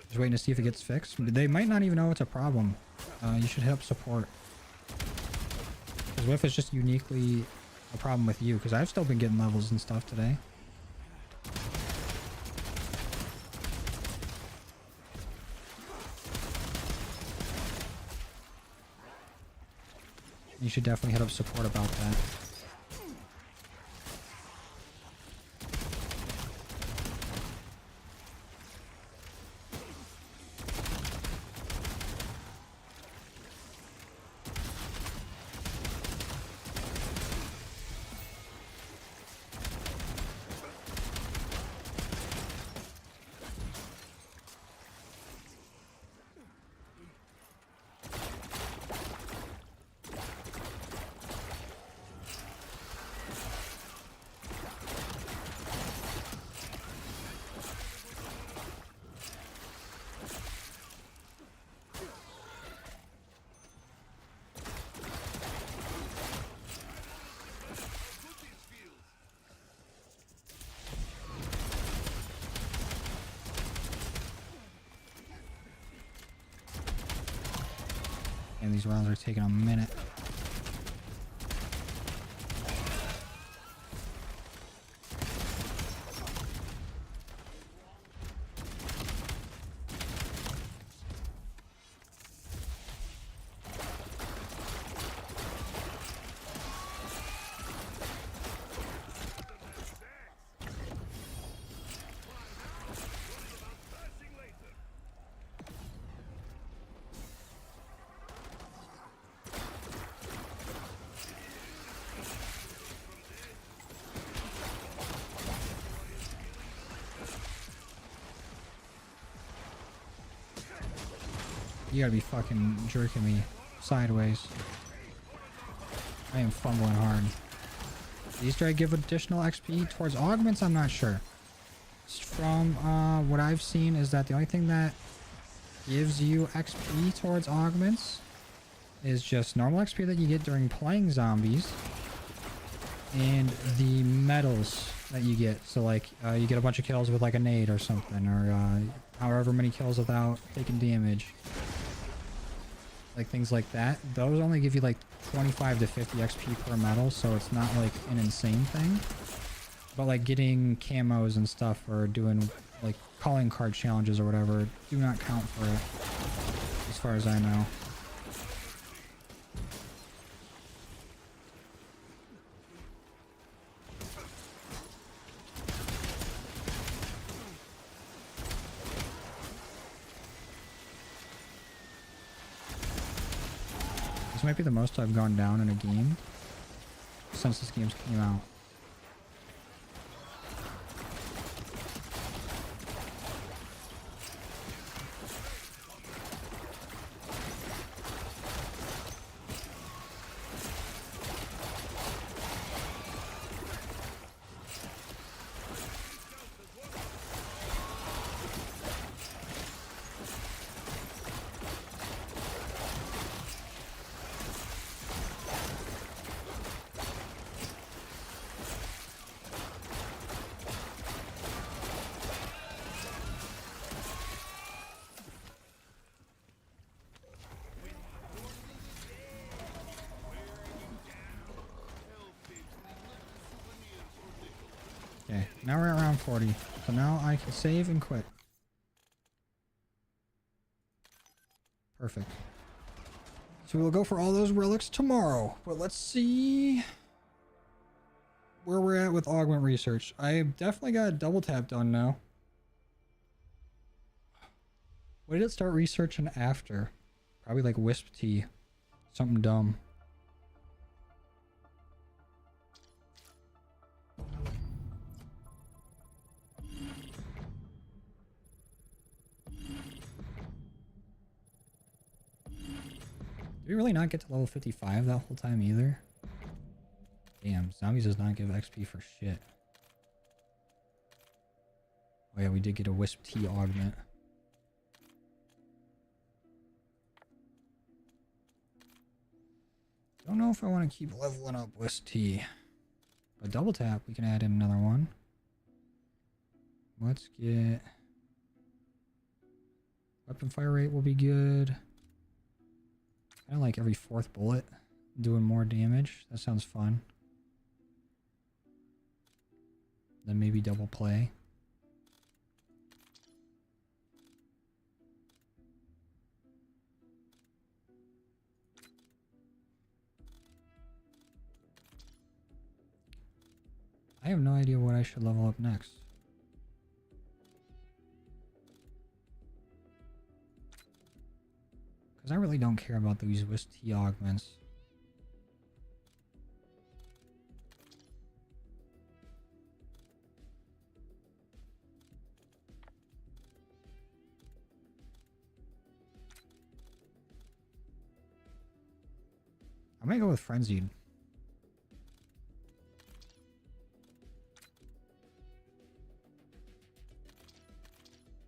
Just waiting to see if it gets fixed. They might not even know it's a problem. You should hit up support. Because what if it's just uniquely a problem with you? Because I've still been getting levels and stuff today. You should definitely hit up support about that. Damn, these rounds are taking a minute. You gotta be fucking jerking me sideways. I am fumbling hard. These do I give additional XP towards augments? I'm not sure. From what I've seen is that the only thing that gives you XP towards augments is just normal XP that you get during playing zombies and the medals that you get. So like you get a bunch of kills with like a nade or something, or however many kills without taking damage. Like things like that. Those only give you like 25 to 50 XP per medal, so it's not like an insane thing. But like getting camos and stuff, or doing like calling card challenges or whatever, do not count for it, as far as I know. This might be the most I've gone down in a game since this game came out. Okay, now we're at round 40. So now I can save and quit. Perfect. So we'll go for all those relics tomorrow. But let's see where we're at with augment research. I definitely got a double tap done now. What did it start researching after? Probably like Wisp Tea. Something dumb. Did we really not get to level 55 that whole time either? Damn, zombies does not give XP for shit. Oh yeah, we did get a Wisp Tea augment. Don't know if I want to keep leveling up Wisp Tea. But double tap, we can add in another one. Let's get... Weapon fire rate will be good. Kind of like every fourth bullet doing more damage. That sounds fun. Then maybe double play. I have no idea what I should level up next. Because I really don't care about these Wisp Tea augments. I might go with Frenzied.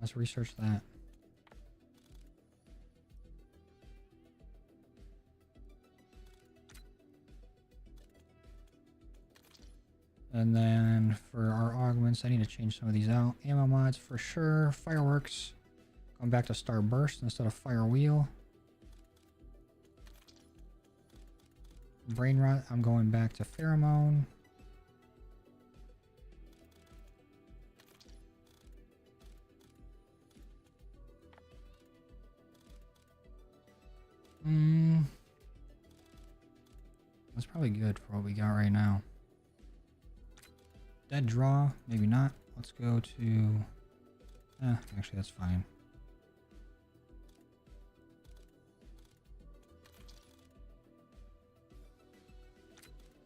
Let's research that. And then for our augments, I need to change some of these out. Ammo mods for sure. Fireworks. Going back to Star Burst instead of Fire Wheel. Brain rot, I'm going back to pheromone. That's probably good for what we got right now. Dead draw, maybe not. Let's go to... actually that's fine.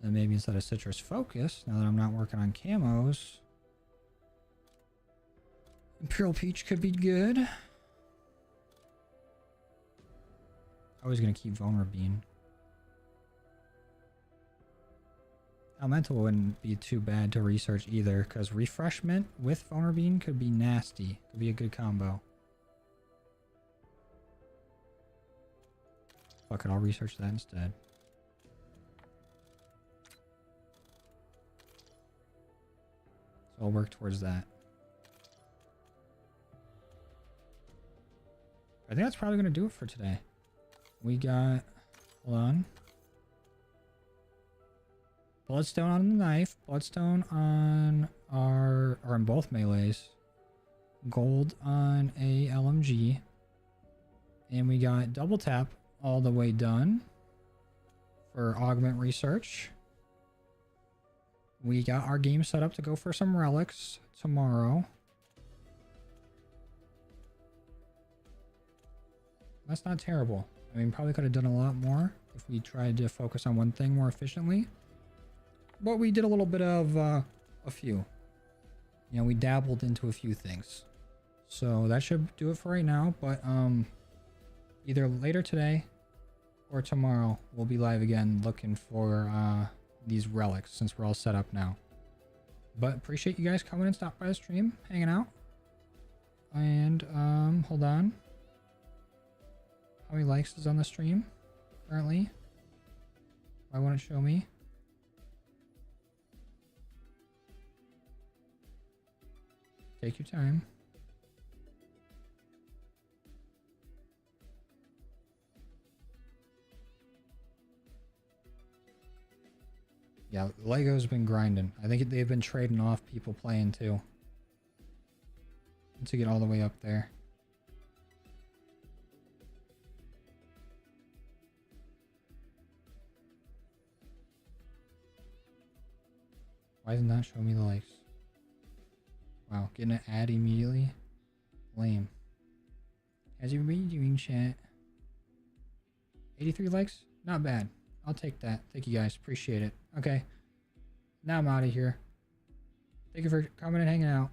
And maybe instead of citrus focus, now that I'm not working on camos, Imperial Peach could be good. I was gonna keep Vulnerbean. Elemental wouldn't be too bad to research either, because Refreshment with Vulnerbean could be nasty. Could be a good combo. Fuck it, I'll research that instead. So I'll work towards that. I think that's probably going to do it for today. We got... Hold on. Bloodstone on the knife. Bloodstone on our... Or on both melees. Gold on a LMG. And we got double tap all the way done. For augment research. We got our game set up to go for some relics tomorrow. That's not terrible. I mean, probably could have done a lot more if we tried to focus on one thing more efficiently. But we did a little bit of a few. You know, we dabbled into a few things. So that should do it for right now. But either later today or tomorrow, we'll be live again looking for these relics since we're all set up now. But appreciate you guys coming and stopping by the stream, hanging out. And hold on. How many likes is on the stream currently? Why won't it show me? Take your time. Yeah, Lego's been grinding. I think they've been trading off people playing too. To get all the way up there. Why does it not show me the likes? Wow, getting an ad immediately? Lame. How's everybody doing, chat? 83 likes? Not bad. I'll take that. Thank you guys. Appreciate it. Okay. Now I'm out of here. Thank you for coming and hanging out.